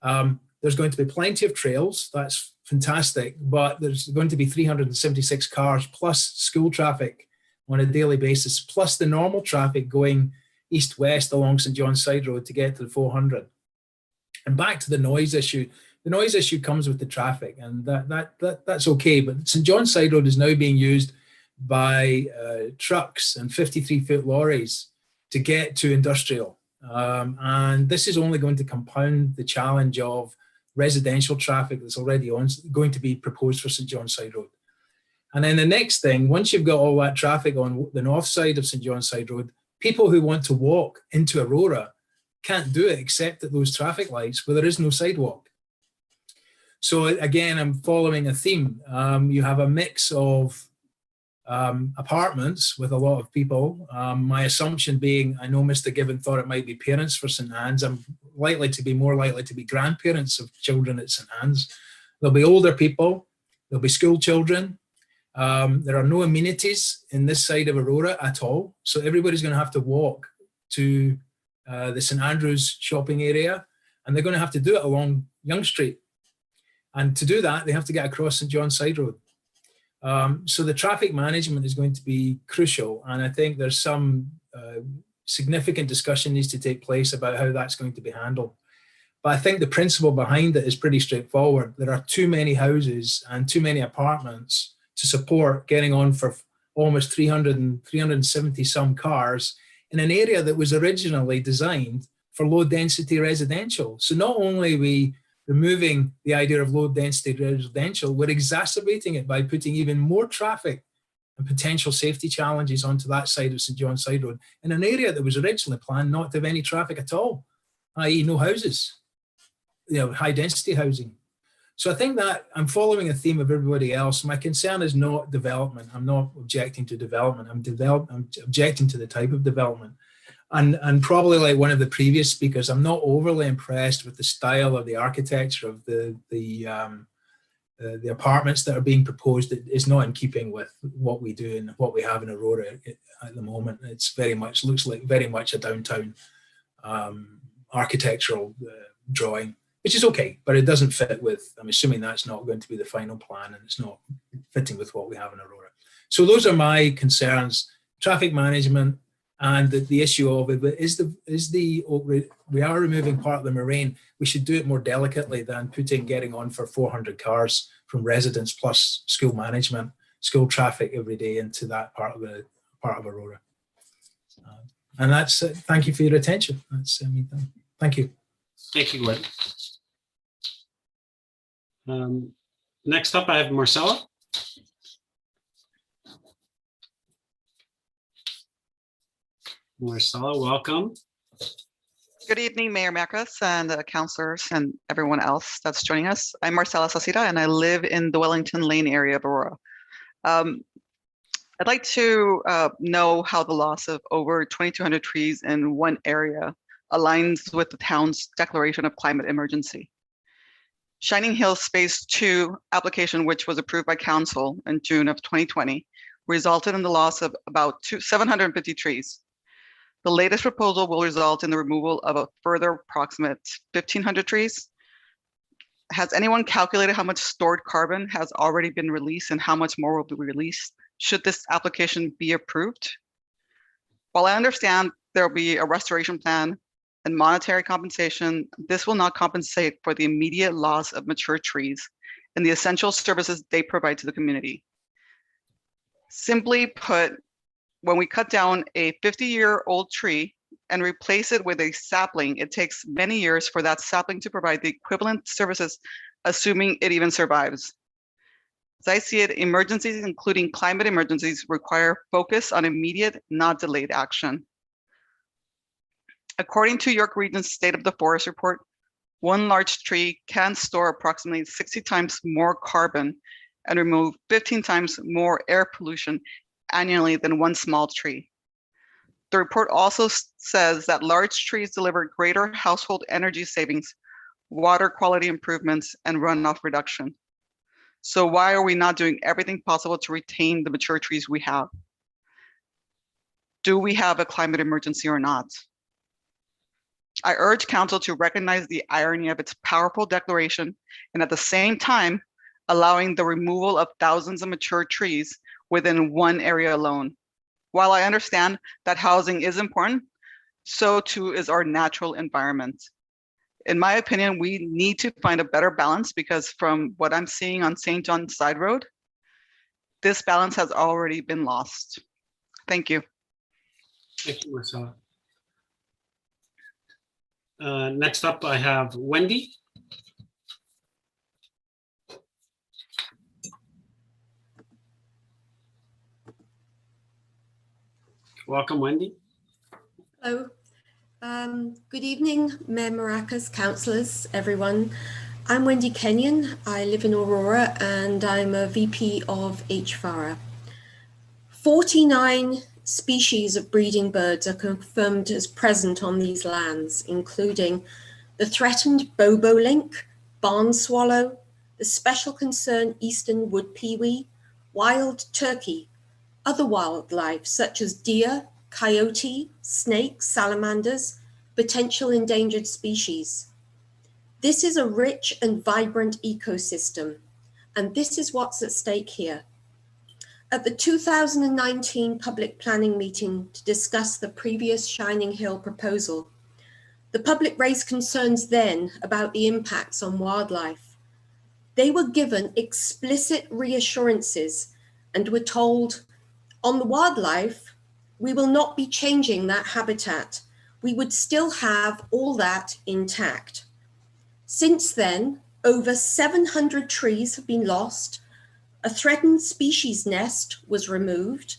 There's going to be plenty of trails, that's fantastic, but there's going to be 376 cars plus school traffic on a daily basis, plus the normal traffic going east-west along St. John's Sideroad to get to the 400. And back to the noise issue. The noise issue comes with the traffic, and that's okay. But St. John's Sideroad is now being used by trucks and 53-foot lorries to get to industrial. And this is only going to compound the challenge of residential traffic that's already going to be proposed for St. John's Sideroad. And then the next thing, once you've got all that traffic on the north side of St. John's Sideroad, people who want to walk into Aurora can't do it except at those traffic lights where there is no sidewalk. So again, I'm following a theme. You have a mix of apartments with a lot of people. My assumption being, I know Mr. Given thought it might be parents for St. Anne's. I'm more likely to be grandparents of children at St. Anne's. There'll be older people. There'll be school children. There are no amenities in this side of Aurora at all. So everybody's going to have to walk to the St. Andrews shopping area, and they're going to have to do it along Yonge Street. And to do that, they have to get across St. John's Sideroad. So the traffic management is going to be crucial. And I think there's some significant discussion needs to take place about how that's going to be handled. But I think the principle behind it is pretty straightforward. There are too many houses and too many apartments to support getting on for almost 370 some cars in an area that was originally designed for low density residential. So not only are we removing the idea of low density residential, we're exacerbating it by putting even more traffic and potential safety challenges onto that side of St. John's Sideroad in an area that was originally planned not to have any traffic at all, i.e. no houses. high density housing. So I think that I'm following a theme of everybody else. My concern is not development. I'm not objecting to development. I'm objecting to the type of development. And probably like one of the previous speakers, I'm not overly impressed with the style of the architecture of the apartments that are being proposed. It is not in keeping with what we do and what we have in Aurora at the moment. It's looks like very much a downtown architectural drawing, which is okay, but it doesn't fit with, I'm assuming that's not going to be the final plan, and it's not fitting with what we have in Aurora. So those are my concerns: traffic management, and the issue of it we are removing part of the moraine. We should do it more delicately than getting on for 400 cars from residents plus school management, school traffic every day into that part of Aurora. And that's it. Thank you for your attention. That's me done. Thank you. Thank you, Gwen. Next up, I have Marcella. Marcella, welcome. Good evening, Mayor Marcus and councillors and everyone else that's joining us. I'm Marcella Sacida, and I live in the Wellington Lane area of Aurora. I'd like to know how the loss of over 2,200 trees in one area aligns with the town's declaration of climate emergency. Shining Hills Phase 2 application, which was approved by council in June of 2020, resulted in the loss of about 750 trees. The latest proposal will result in the removal of a further approximate 1,500 trees. Has anyone calculated how much stored carbon has already been released and how much more will be released should this application be approved? While I understand there will be a restoration plan and monetary compensation, this will not compensate for the immediate loss of mature trees and the essential services they provide to the community. Simply put, when we cut down a 50-year-old tree and replace it with a sapling, it takes many years for that sapling to provide the equivalent services, assuming it even survives. As I see it, emergencies, including climate emergencies, require focus on immediate, not delayed action. According to York Region's State of the Forest report, one large tree can store approximately 60 times more carbon and remove 15 times more air pollution annually than one small tree. The report also says that large trees deliver greater household energy savings, water quality improvements, and runoff reduction. So why are we not doing everything possible to retain the mature trees we have? Do we have a climate emergency or not? I urge council to recognize the irony of its powerful declaration and at the same time allowing the removal of thousands of mature trees within one area alone. While I understand that housing is important, so too is our natural environment. In my opinion, we need to find a better balance because from what I'm seeing on St. John Sideroad, this balance has already been lost. Thank you. Thank you, Marcella. Next up, I have Wendy. Welcome, Wendy. Hello. Good evening, Mayor Maracas, councillors, everyone. I'm Wendy Kenyon. I live in Aurora and I'm a VP of HFARA. 49 species of breeding birds are confirmed as present on these lands, including the threatened bobolink, barn swallow, the special concern eastern wood pewee, wild turkey, other wildlife such as deer, coyote, snakes, salamanders, potential endangered species. This is a rich and vibrant ecosystem, and this is what's at stake here. At the 2019 public planning meeting to discuss the previous Shining Hill proposal, the public raised concerns then about the impacts on wildlife. They were given explicit reassurances and were told, on the wildlife, we will not be changing that habitat. We would still have all that intact. Since then, over 700 trees have been lost. A threatened species nest was removed.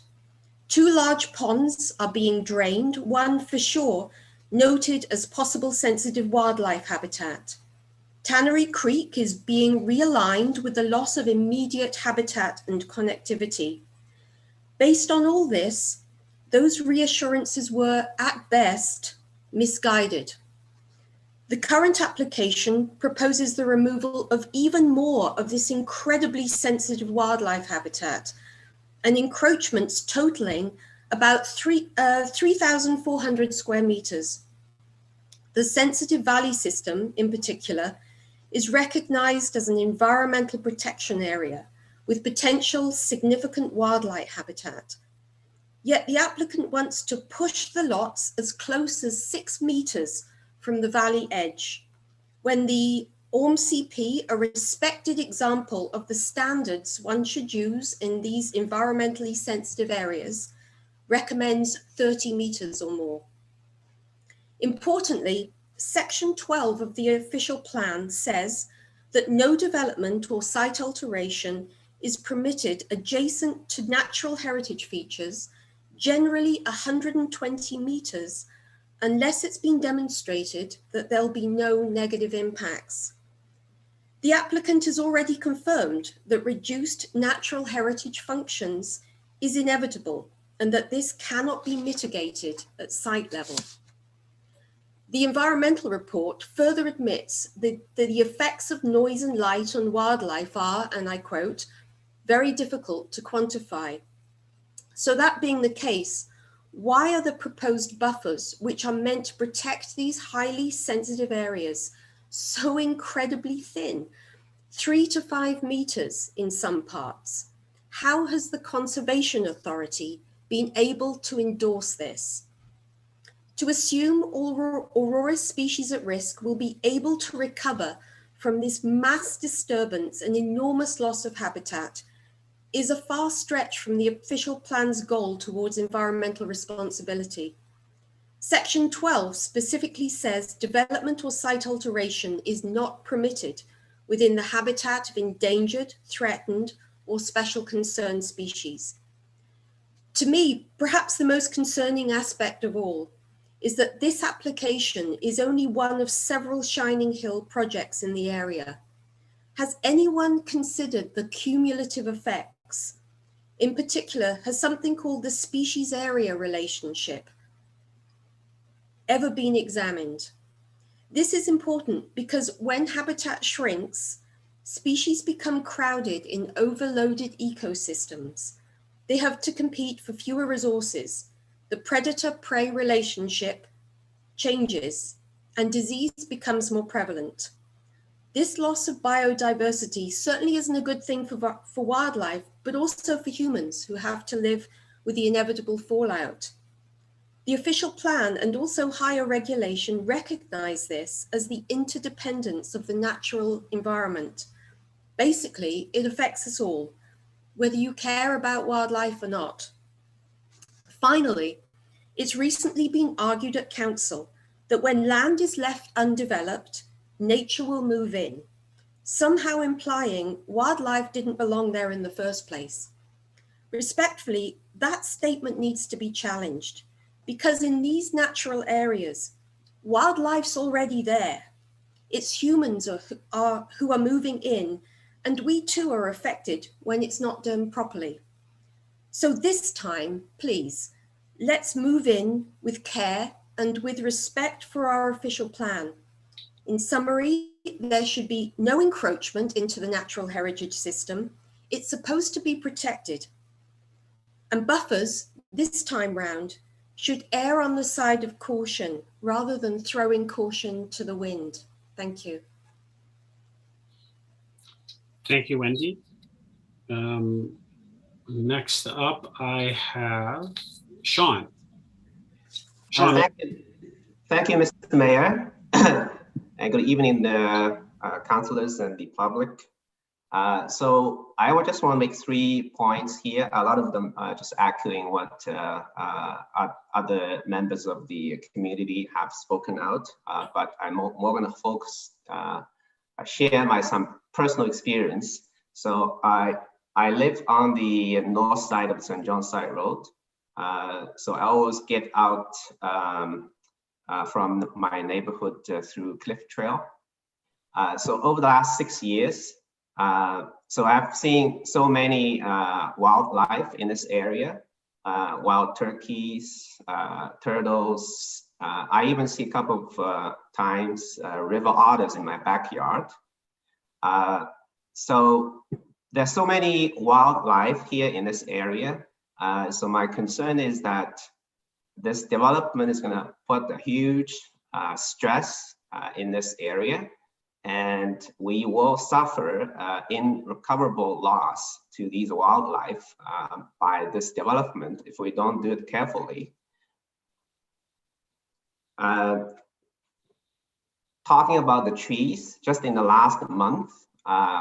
2 large ponds are being drained, one for sure noted as possible sensitive wildlife habitat. Tannery Creek is being realigned with the loss of immediate habitat and connectivity. Based on all this, those reassurances were, at best, misguided. The current application proposes the removal of even more of this incredibly sensitive wildlife habitat, and encroachments totaling about 3,400 square meters. The sensitive valley system, in particular, is recognized as an environmental protection area with potential significant wildlife habitat. Yet the applicant wants to push the lots as close as 6 meters from the valley edge, when the ORMCP, a respected example of the standards one should use in these environmentally sensitive areas, recommends 30 meters or more. Importantly, Section 12 of the official plan says that no development or site alteration is permitted adjacent to natural heritage features, generally 120 meters, unless it's been demonstrated that there'll be no negative impacts. The applicant has already confirmed that reduced natural heritage functions is inevitable and that this cannot be mitigated at site level. The environmental report further admits that the effects of noise and light on wildlife are, and I quote, very difficult to quantify. So that being the case, why are the proposed buffers, which are meant to protect these highly sensitive areas, so incredibly thin, 3 to 5 meters in some parts? How has the Conservation Authority been able to endorse this? To assume all aurora species at risk will be able to recover from this mass disturbance and enormous loss of habitat is a far stretch from the official plan's goal towards environmental responsibility. Section 12 specifically says development or site alteration is not permitted within the habitat of endangered, threatened, or special concern species. To me, perhaps the most concerning aspect of all is that this application is only one of several Shining Hill projects in the area. Has anyone considered the cumulative effects? In particular, has something called the species area relationship ever been examined? This is important because when habitat shrinks, species become crowded in overloaded ecosystems. They have to compete for fewer resources. The predator-prey relationship changes and disease becomes more prevalent. This loss of biodiversity certainly isn't a good thing for wildlife, but also for humans who have to live with the inevitable fallout. The official plan and also higher regulation recognize this as the interdependence of the natural environment. Basically, it affects us all, whether you care about wildlife or not. Finally, it's recently been argued at council that when land is left undeveloped, nature will move in, somehow implying wildlife didn't belong there in the first place. Respectfully, that statement needs to be challenged because in these natural areas, wildlife's already there. It's humans who are moving in, and we too are affected when it's not done properly. So this time, please, let's move in with care and with respect for our official plan. In summary, there should be no encroachment into the natural heritage system. It's supposed to be protected. And buffers, this time round, should err on the side of caution rather than throwing caution to the wind. Thank you. Thank you, Wendy. Next up, I have Sean. Sean, Thank you, Mr. Mayor. And good evening, councillors and the public. So I would just want to make 3 points here. A lot of them are just echoing what other members of the community have spoken out, but I'm more going to focus, share some personal experience. So I live on the north side of St. John Sideroad. So I always get out from my neighborhood through Cliff Trail. So over the last 6 years, so I've seen so many wildlife in this area, wild turkeys, turtles. I even see a couple of times river otters in my backyard. So there's so many wildlife here in this area. So my concern is that this development is going to put a huge stress in this area, and we will suffer irrecoverable loss to these wildlife by this development if we don't do it carefully. Talking about the trees, just in the last month,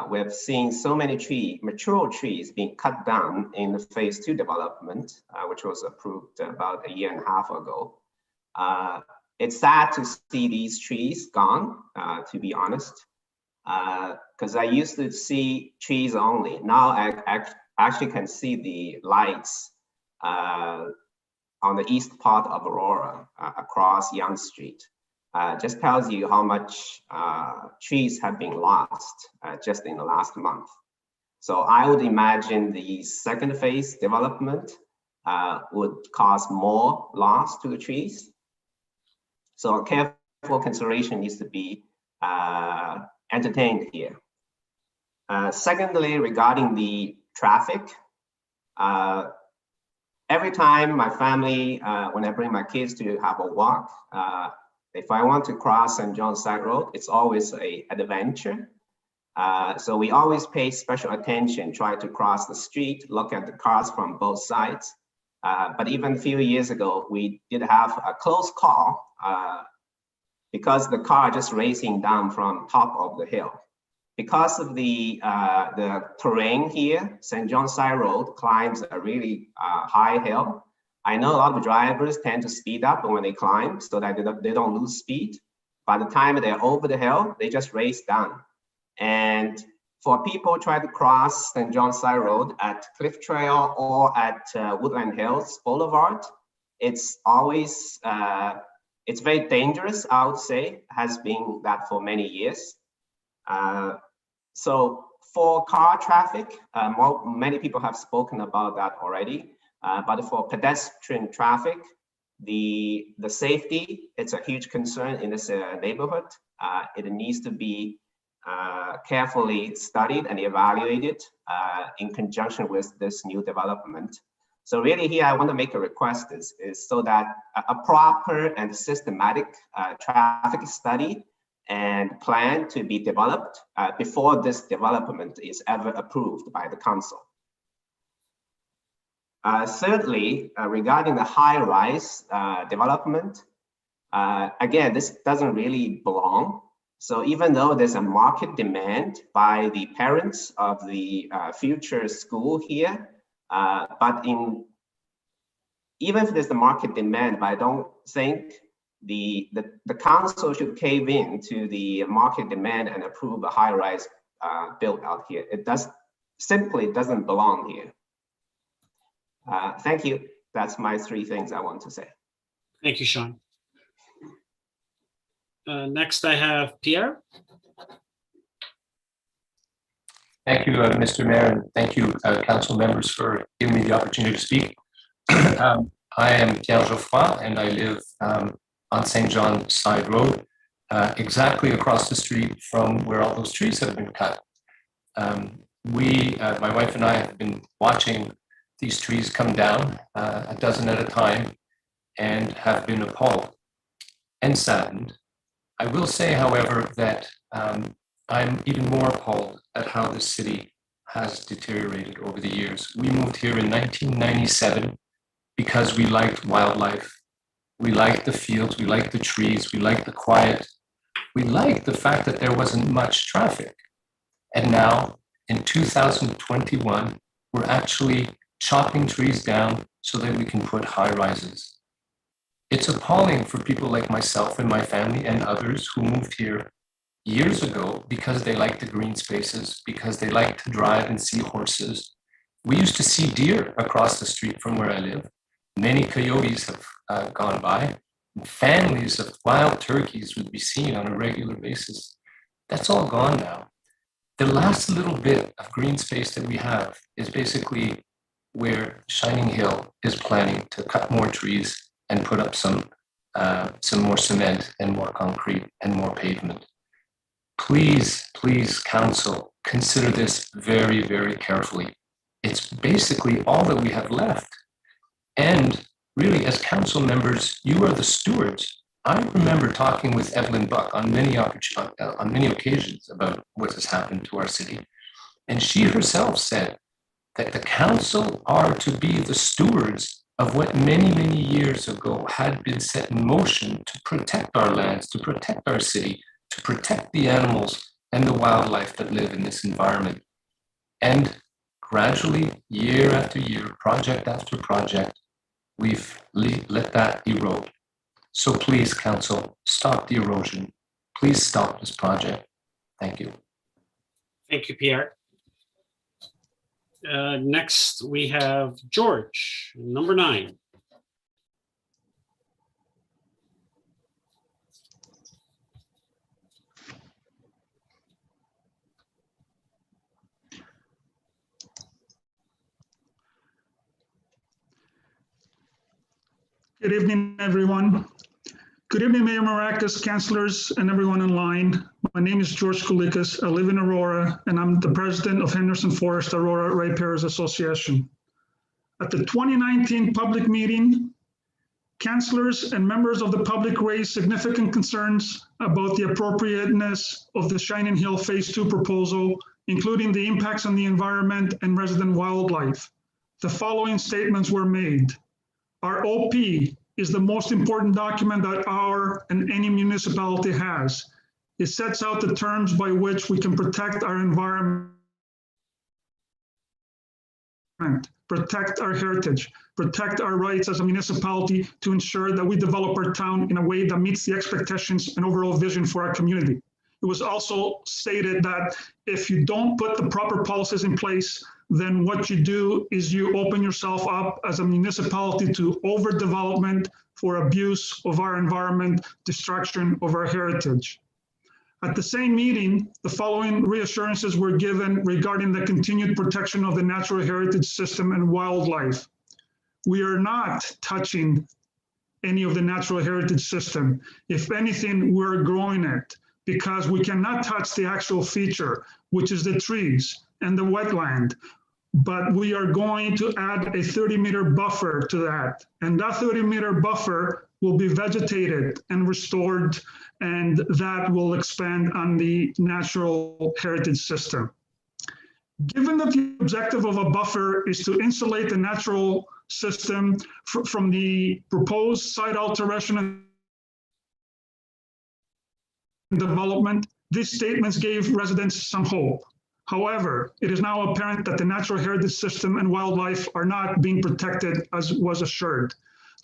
we've seen so many mature trees being cut down in the phase 2 development, which was approved about a year and a half ago. It's sad to see these trees gone, to be honest, because I used to see trees only. Now I actually can see the lights on the east part of Aurora across Yonge Street. Just tells you how much trees have been lost just in the last month. So I would imagine the second phase development would cause more loss to the trees. So careful consideration needs to be entertained here. Secondly, regarding the traffic, every time my family, when I bring my kids to have a walk, if I want to cross St. John's Side Road, it's always an adventure. So we always pay special attention, try to cross the street, look at the cars from both sides. But even a few years ago, we did have a close call because the car just racing down from top of the hill. Because of the terrain here, St. John's Side Road climbs a really high hill. I know a lot of drivers tend to speed up when they climb so that they don't lose speed. By the time they're over the hill, they just race down. And for people trying to cross St. John's Side Road at Cliff Trail or at Woodland Hills Boulevard, it's always, it's very dangerous, I would say, has been that for many years. So for car traffic, many people have spoken about that already. But for pedestrian traffic, the safety, it's a huge concern in this neighborhood. It needs to be carefully studied and evaluated in conjunction with this new development. So really here, I want to make a request is so that a proper and systematic traffic study and plan to be developed before this development is ever approved by the council. Thirdly, regarding the high-rise development, again, this doesn't really belong. So even though there's a market demand by the parents of the future school here, but even if there's the market demand, but I don't think the council should cave in to the market demand and approve a high-rise build out here. It simply doesn't belong here. Thank you. That's my 3 things I want to say. Thank you, Sean. Next, I have Pierre. Thank you, Mr. Mayor, and thank you, council members, for giving me the opportunity to speak. I am Pierre Geoffroy, and I live on St. John Side Road, exactly across the street from where all those trees have been cut. My wife and I have been watching these trees come down a dozen at a time and have been appalled and saddened. I will say, however, that I'm even more appalled at how the city has deteriorated over the years. We moved here in 1997 because we liked wildlife. We liked the fields, we liked the trees, we liked the quiet. We liked the fact that there wasn't much traffic. And now, in 2021, we're actually chopping trees down so that we can put high rises. It's appalling for people like myself and my family and others who moved here years ago because they like the green spaces, because they like to drive and see horses. We used to see deer across the street from where I live. Many coyotes have gone by. Families of wild turkeys would be seen on a regular basis. That's all gone now. The last little bit of green space that we have is basically where Shining Hill is planning to cut more trees and put up some more cement and more concrete and more pavement. Please, please, council, consider this very, very carefully. It's basically all that we have left. And really, as council members, you are the stewards. I remember talking with Evelyn Buck on many occasions about what has happened to our city. And she herself said that the council are to be the stewards of what many, many years ago had been set in motion to protect our lands, to protect our city, to protect the animals and the wildlife that live in this environment. And gradually, year after year, project after project, we've let that erode. So please, council, stop the erosion. Please stop this project. Thank you. Thank you, Pierre. Next, we have George, number 9. Good evening, everyone. Good evening, Mayor Maracas, councilors, and everyone online. My name is George Koulikas. I live in Aurora, and I'm the president of Henderson Forest Aurora Ratepayers Association. At the 2019 public meeting, councilors and members of the public raised significant concerns about the appropriateness of the Shining Hill Phase 2 proposal, including the impacts on the environment and resident wildlife. The following statements were made. Our OP is the most important document that our and any municipality has. It sets out the terms by which we can protect our environment, protect our heritage, protect our rights as a municipality to ensure that we develop our town in a way that meets the expectations and overall vision for our community. It was also stated that if you don't put the proper policies in place, then what you do is you open yourself up as a municipality to overdevelopment, for abuse of our environment, destruction of our heritage. At the same meeting, the following reassurances were given regarding the continued protection of the natural heritage system and wildlife. We are not touching any of the natural heritage system. If anything, we're growing it because we cannot touch the actual feature, which is the trees and the wetland. But we are going to add a 30-meter buffer to that. And that 30-meter buffer will be vegetated and restored, and that will expand on the natural heritage system. Given that the objective of a buffer is to insulate the natural system from the proposed site alteration and development, these statements gave residents some hope. However, it is now apparent that the natural heritage system and wildlife are not being protected as was assured.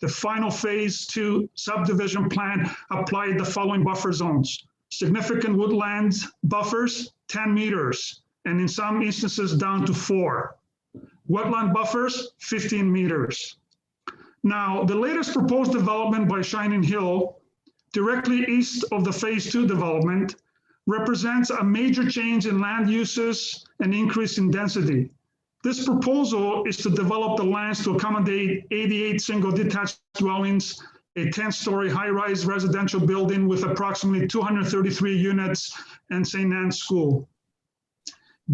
The final Phase 2 subdivision plan applied the following buffer zones. Significant woodlands buffers, 10 meters, and in some instances down to 4. Wetland buffers, 15 meters. Now, the latest proposed development by Shining Hill, directly east of the Phase 2 development, represents a major change in land uses and increase in density. This proposal is to develop the lands to accommodate 88 single detached dwellings, a 10-story high-rise residential building with approximately 233 units, and St. Anne's School.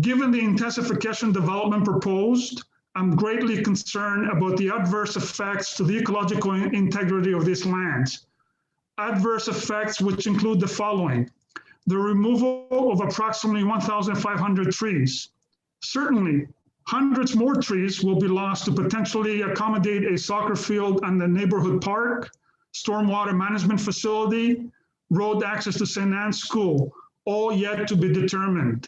Given the intensification development proposed, I'm greatly concerned about the adverse effects to the ecological integrity of these lands. Adverse effects which include the following. The removal of approximately 1,500 trees. Certainly, hundreds more trees will be lost to potentially accommodate a soccer field and the neighborhood park, stormwater management facility, road access to St. Anne's School, all yet to be determined.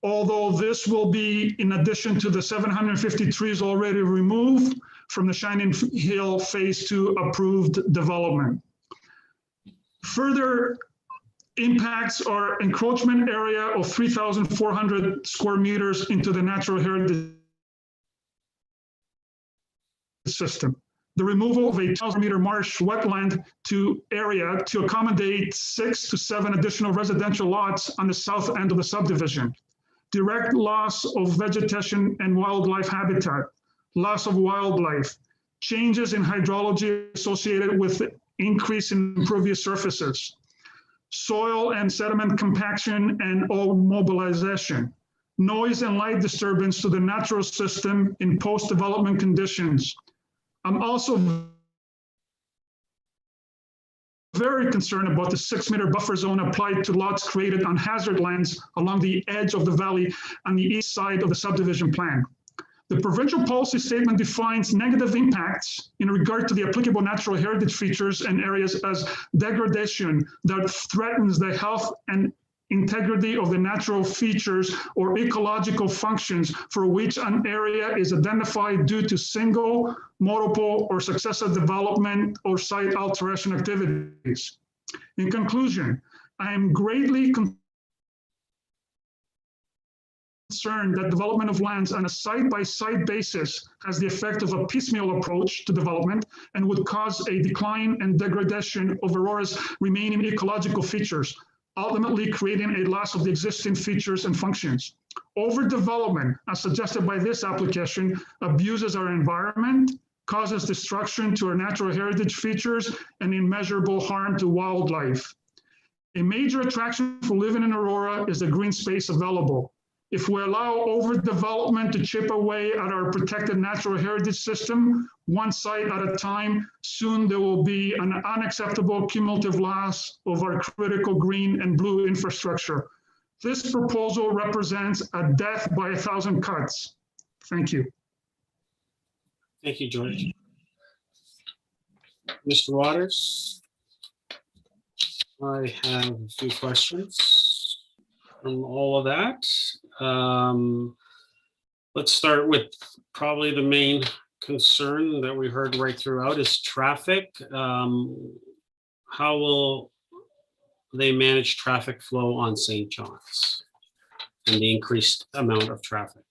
Although this will be in addition to the 750 trees already removed from the Shining Hill Phase 2 approved development. Further impacts are encroachment area of 3,400 square meters into the natural heritage system. the removal of a 1,000-meter marsh wetland to area to accommodate 6 to 7 additional residential lots on the south end of the subdivision. Direct loss of vegetation and wildlife habitat, loss of wildlife, changes in hydrology associated with increase in impervious surfaces, soil and sediment compaction and mobilization, noise and light disturbance to the natural system in post-development conditions. I'm also very concerned about the 6-meter buffer zone applied to lots created on hazard lands along the edge of the valley on the east side of the subdivision plan. The provincial policy statement defines negative impacts in regard to the applicable natural heritage features and areas as degradation that threatens the health and integrity of the natural features or ecological functions for which an area is identified due to single, multiple, or successive development or site alteration activities. In conclusion, I am greatly concerned that development of lands on a site-by-site basis has the effect of a piecemeal approach to development and would cause a decline and degradation of Aurora's remaining ecological features, ultimately creating a loss of the existing features and functions. Overdevelopment, as suggested by this application, abuses our environment, causes destruction to our natural heritage features, and immeasurable harm to wildlife. A major attraction for living in Aurora is the green space available. If we allow overdevelopment to chip away at our protected natural heritage system, one site at a time, soon there will be an unacceptable cumulative loss of our critical green and blue infrastructure. This proposal represents a death by 1,000 cuts. Thank you. Thank you, George. Mr. Waters, I have a few questions from all of that. Let's start with probably the main concern that we heard right throughout is traffic. How will they manage traffic flow on St. John's and the increased amount of traffic?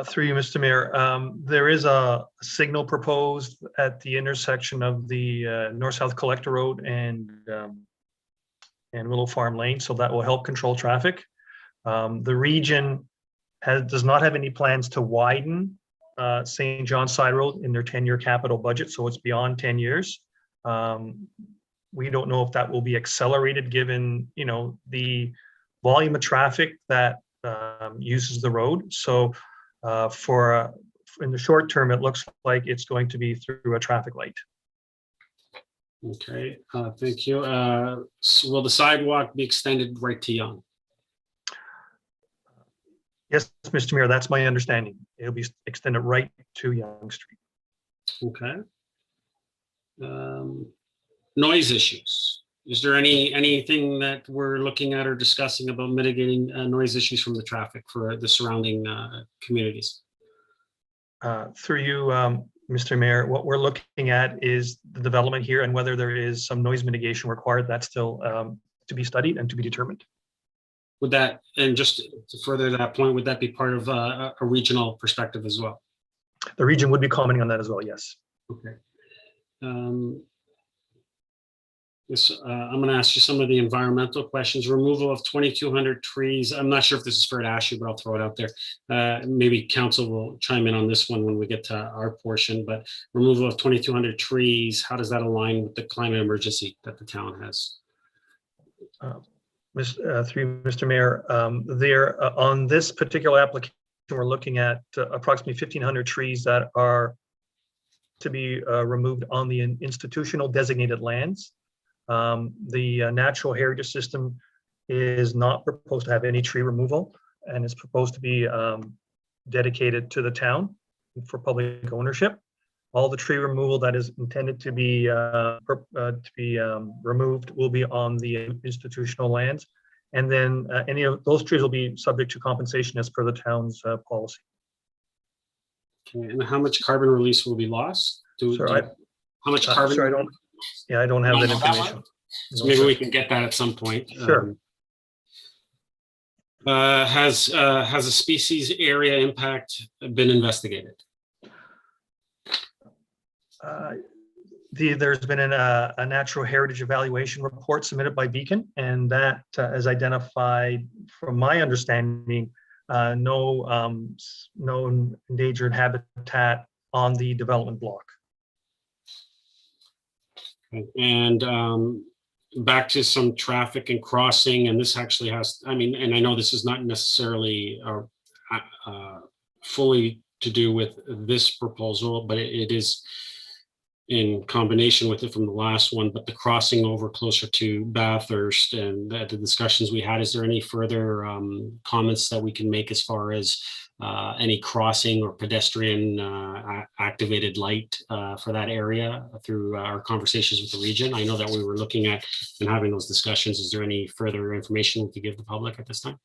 Through you, Mr. Mayor, there is a signal proposed at the intersection of the North-South Collector Road and Willow Farm Lane, so that will help control traffic. The region does not have any plans to widen St. John's Side Road in their 10-year capital budget, so it's beyond 10 years. We don't know if that will be accelerated given, the volume of traffic that uses the road. So in the short term, it looks like it's going to be through a traffic light. Okay, thank you. So will the sidewalk be extended right to Yonge? Yes, Mr. Mayor, that's my understanding. It'll be extended right to Yonge Street. Okay. Noise issues. Is there anything that we're looking at or discussing about mitigating noise issues from the traffic for the surrounding communities? Through you, Mr. Mayor, what we're looking at is the development here and whether there is some noise mitigation required. That's still to be studied and to be determined. Would that, and just to further that point, would that be part of a regional perspective as well? The region would be commenting on that as well, yes. Okay. I'm going to ask you some of the environmental questions. Removal of 2,200 trees. I'm not sure if this is fair to ask you, but I'll throw it out there. Maybe council will chime in on this one when we get to our portion, but removal of 2,200 trees, how does that align with the climate emergency that the town has? Through Mr. Mayor, on this particular application, we're looking at approximately 1,500 trees that are to be removed on the institutional designated lands. The natural heritage system is not proposed to have any tree removal and is proposed to be dedicated to the town for public ownership. All the tree removal that is intended to be removed will be on the institutional lands. And then any of those trees will be subject to compensation as per the town's policy. Okay, and how much carbon release will be lost? How much carbon? Sorry, I don't have that information. So maybe we can get that at some point. Sure. Has a species area impact been investigated? there's been a natural heritage evaluation report submitted by Beacon, and that has identified, from my understanding, no endangered habitat on the development block. And back to some traffic and crossing, and this actually has, I mean, and I know this is not necessarily fully to do with this proposal, but it is in combination with it from the last one, but the crossing over closer to Bathurst and the discussions we had, is there any further comments that we can make as far as any crossing or pedestrian activated light for that area through our conversations with the region? I know that we were looking at and having those discussions. Is there any further information we could give the public at this time?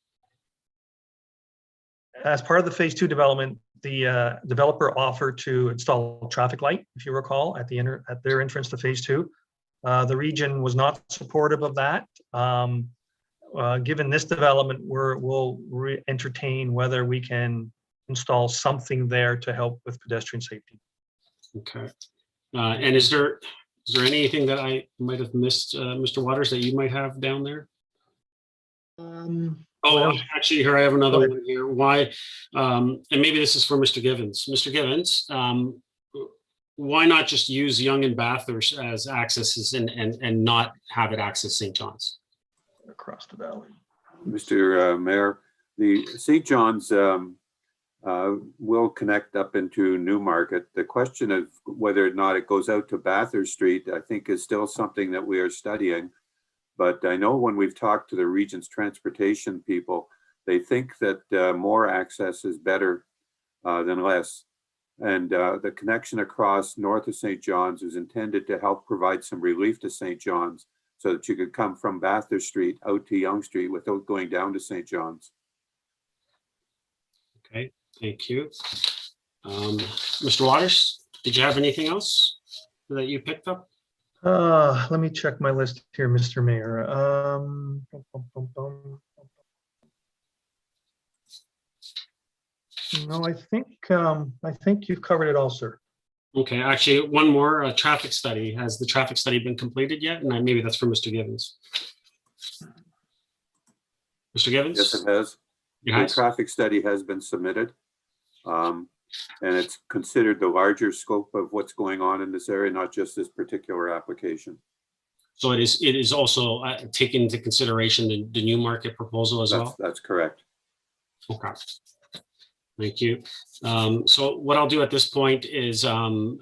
As part of the phase 2 development, the developer offered to install a traffic light, if you recall, at their entrance to phase 2. The region was not supportive of that. Given this development, we'll entertain whether we can install something there to help with pedestrian safety. Okay. And is there anything that I might have missed, Mr. Waters, that you might have down there? Oh, actually, here I have another one here. Why? And maybe this is for Mr. Givens. Mr. Givens, why not just use Yonge and Bathurst as accesses and not have it access St. John's? Across the valley. Mr. Mayor, the St. John's will connect up into Newmarket. The question of whether or not it goes out to Bathurst Street, I think, is still something that we are studying. But I know when we've talked to the region's transportation people, they think that more access is better than less. And the connection across north of St. John's is intended to help provide some relief to St. John's so that you could come from Bathurst Street out to Yonge Street without going down to St. John's. Okay, thank you. Mr. Waters, did you have anything else that you picked up? Let me check my list here, Mr. Mayor. No, I think you've covered it all, sir. Okay, actually, one more traffic study. Has the traffic study been completed yet? And maybe that's for Mr. Givens. Mr. Givens? Yes, it has. The traffic study has been submitted. And it's considered the larger scope of what's going on in this area, not just this particular application. So it is also taken into consideration the Newmarket proposal as well? That's correct. Okay. Thank you. So what I'll do at this point is I'll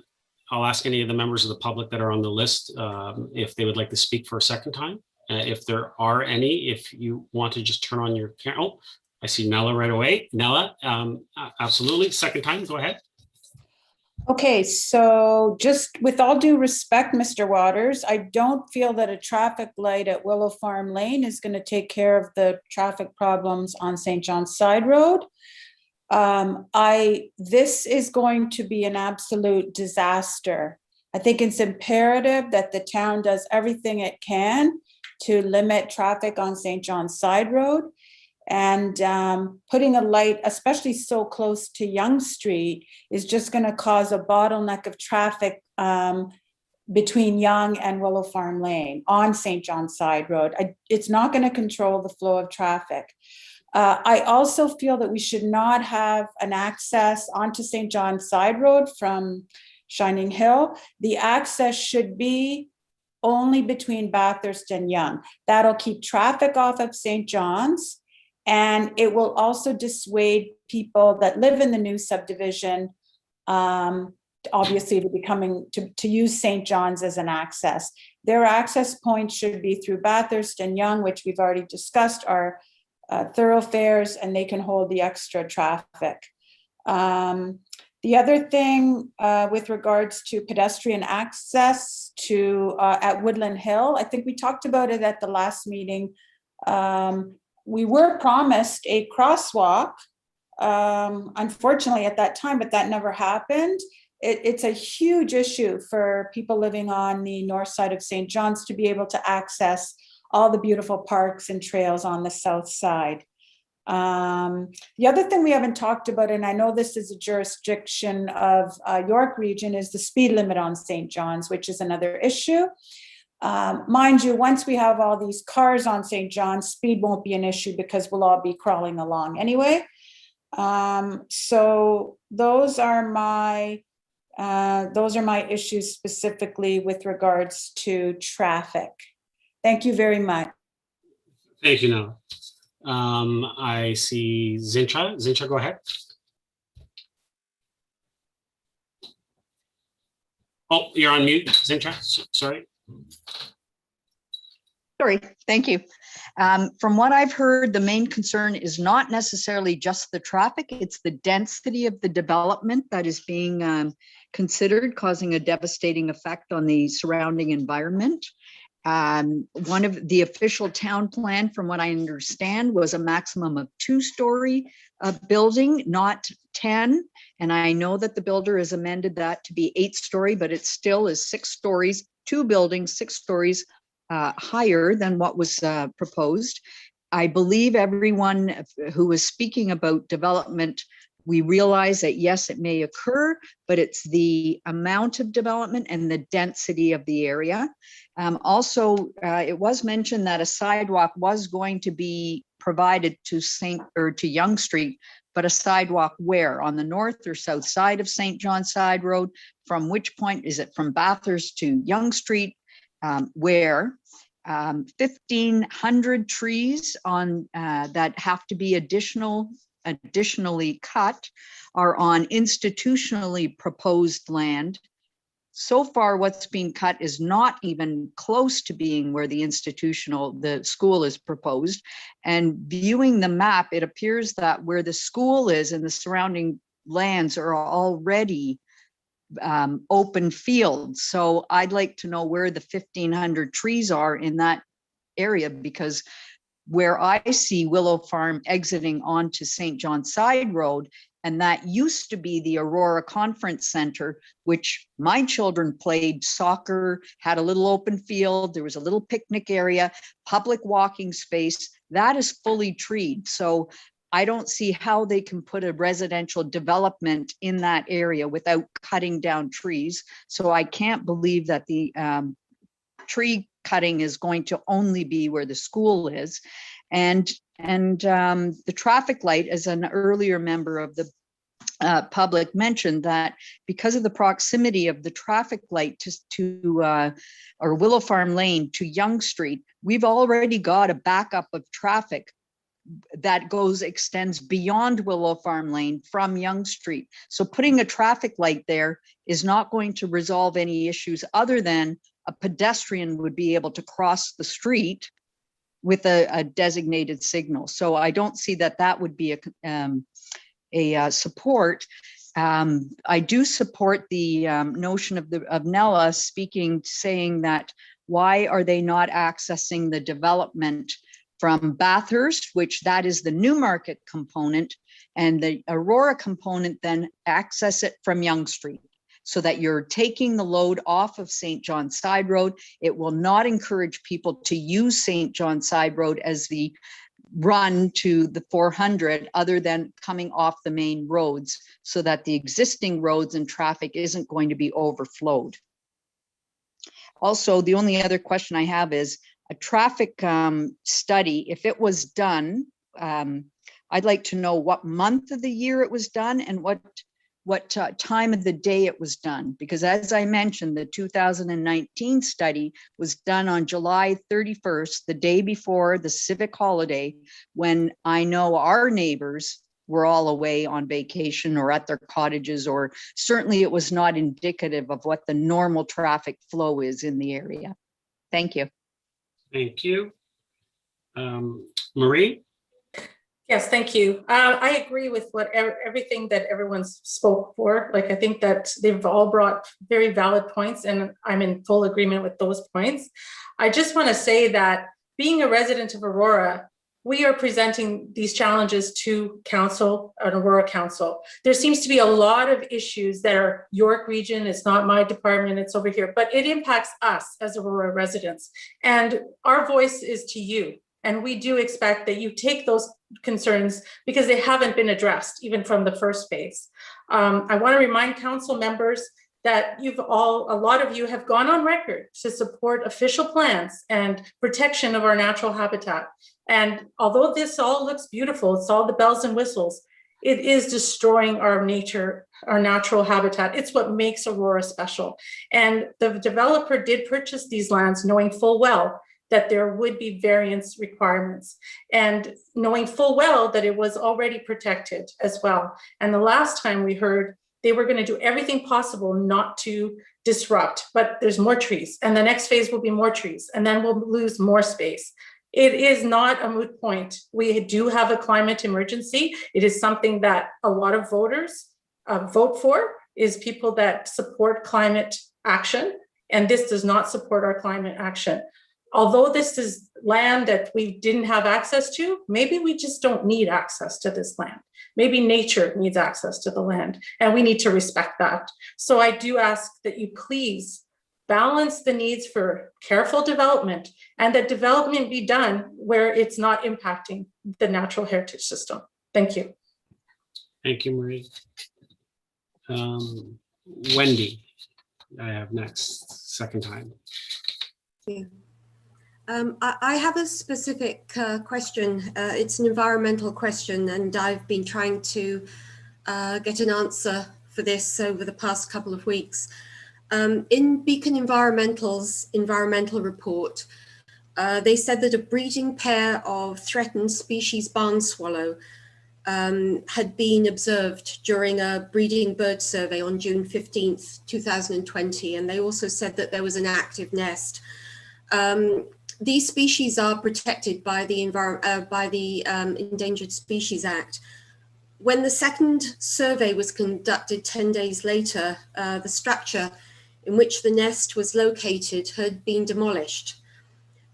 ask any of the members of the public that are on the list if they would like to speak for a second time. If there are any, if you want to just turn on your camera. Oh, I see Nella right away. Nella, absolutely. Second time, go ahead. Okay, so just with all due respect, Mr. Waters, I don't feel that a traffic light at Willow Farm Lane is going to take care of the traffic problems on St. John's Sideroad. This is going to be an absolute disaster. I think it's imperative that the town does everything it can to limit traffic on St. John's Sideroad. And putting a light, especially so close to Yonge Street, is just going to cause a bottleneck of traffic between Yonge and Willow Farm Lane on St. John's Sideroad. It's not going to control the flow of traffic. I also feel that we should not have an access onto St. John's Sideroad from Shining Hill. The access should be only between Bathurst and Yonge. That'll keep traffic off of St. John's. And it will also dissuade people that live in the new subdivision, obviously, to use St. John's as an access. Their access points should be through Bathurst and Yonge, which we've already discussed are thoroughfares, and they can hold the extra traffic. The other thing with regards to pedestrian access to at Woodland Hill, I think we talked about it at the last meeting. We were promised a crosswalk, unfortunately at that time, but that never happened. It's a huge issue for people living on the north side of St. John's to be able to access all the beautiful parks and trails on the south side. The other thing we haven't talked about, and I know this is a jurisdiction of York Region, is the speed limit on St. John's, which is another issue. Mind you, once we have all these cars on St. John's, speed won't be an issue because we'll all be crawling along anyway. So those are my issues specifically with regards to traffic. Thank you very much. Thank you, Noah. I see Zincha. Zincha, go ahead. Oh, you're on mute, Zincha. Sorry. Sorry, thank you. From what I've heard, the main concern is not necessarily just the traffic, it's the density of the development that is being considered, causing a devastating effect on the surrounding environment. One of the official town plan, from what I understand, was a maximum of 2-story building, not 10. And I know that the builder has amended that to be 8-story, but it still is 6 stories, 2 buildings, 6 stories higher than what was proposed. I believe everyone who was speaking about development, we realize that yes, it may occur, but it's the amount of development and the density of the area. Also, it was mentioned that a sidewalk was going to be provided to Yonge Street, but a sidewalk where? On the north or south side of St. John Side Road? From which point? Is it from Bathurst to Yonge Street? Where 1,500 trees on that have to be additionally cut are on institutionally proposed land. So far, what's being cut is not even close to being where the school is proposed. And viewing the map, it appears that where the school is and the surrounding lands are already open fields. So I'd like to know where the 1,500 trees are in that area, because where I see Willow Farm exiting onto St. John Side Road, and that used to be the Aurora Conference Center, which my children played soccer, had a little open field, there was a little picnic area, public walking space, that is fully treed. So I don't see how they can put a residential development in that area without cutting down trees. So I can't believe that the tree cutting is going to only be where the school is. And the traffic light, as an earlier member of the public mentioned, that because of the proximity of the traffic light to Willow Farm Lane to Yonge Street, we've already got a backup of traffic that extends beyond Willow Farm Lane from Yonge Street. So putting a traffic light there is not going to resolve any issues other than a pedestrian would be able to cross the street with a designated signal. So I don't see that would be a support. I do support the notion of Nella saying that why are they not accessing the development from Bathurst, which that is the Newmarket component, and the Aurora component then access it from Yonge Street, so that you're taking the load off of St. John Side Road. It will not encourage people to use St. John Side Road as the run to the 400 other than coming off the main roads, so that the existing roads and traffic isn't going to be overflowed. Also, the only other question I have is a traffic study. If it was done, I'd like to know what month of the year it was done and what time of the day it was done. Because as I mentioned, the 2019 study was done on July 31st, the day before the civic holiday, when I know our neighbors were all away on vacation or at their cottages, or certainly it was not indicative of what the normal traffic flow is in the area. Thank you. Thank you. Marie? Yes, thank you. I agree with everything that everyone's spoke for. Like, I think that they've all brought very valid points, and I'm in full agreement with those points. I just want to say that being a resident of Aurora, we are presenting these challenges to council, an Aurora council. There seems to be a lot of issues that are York Region. It's not my department, it's over here, but it impacts us as Aurora residents. And our voice is to you. And we do expect that you take those concerns because they haven't been addressed even from the first phase. I want to remind council members that a lot of you have gone on record to support official plans and protection of our natural habitat. And although this all looks beautiful, it's all the bells and whistles, it is destroying our nature, our natural habitat. It's what makes Aurora special. And the developer did purchase these lands knowing full well that there would be variance requirements and knowing full well that it was already protected as well. And the last time we heard they were going to do everything possible not to disrupt, but there's more trees. And the next phase will be more trees, and then we'll lose more space. It is not a moot point. We do have a climate emergency. It is something that a lot of voters vote for, is people that support climate action. And this does not support our climate action. Although this is land that we didn't have access to, maybe we just don't need access to this land. Maybe nature needs access to the land, and we need to respect that. So I do ask that you please balance the needs for careful development, and that development be done where it's not impacting the natural heritage system. Thank you. Thank you, Marie. Wendy, I have next, second time. Thank you. I have a specific question. It's an environmental question, and I've been trying to get an answer for this over the past couple of weeks. In Beacon Environmental's environmental report, they said that a breeding pair of threatened species barn swallow had been observed during a breeding bird survey on June 15th, 2020. And they also said that there was an active nest. These species are protected by the Endangered Species Act. When the second survey was conducted 10 days later, the structure in which the nest was located had been demolished.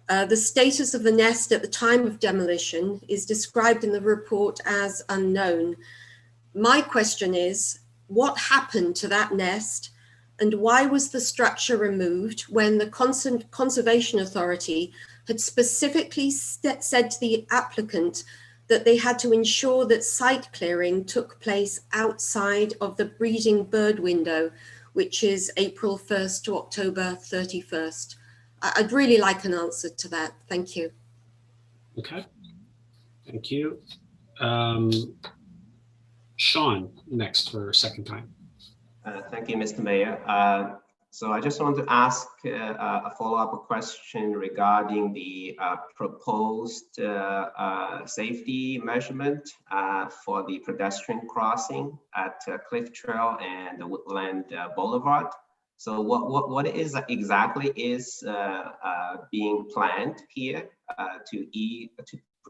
The status of the nest at the time of demolition is described in the report as unknown. My question is, what happened to that nest? And why was the structure removed when the Conservation Authority had specifically said to the applicant that they had to ensure that site clearing took place outside of the breeding bird window, which is April 1st to October 31st? I'd really like an answer to that. Thank you. Okay, thank you. Sean, next for a second time. Thank you, Mr. Mayor. So I just want to ask a follow-up question regarding the proposed safety measurement for the pedestrian crossing at Cliff Trail and the Woodland Boulevard. So what is exactly is being planned here to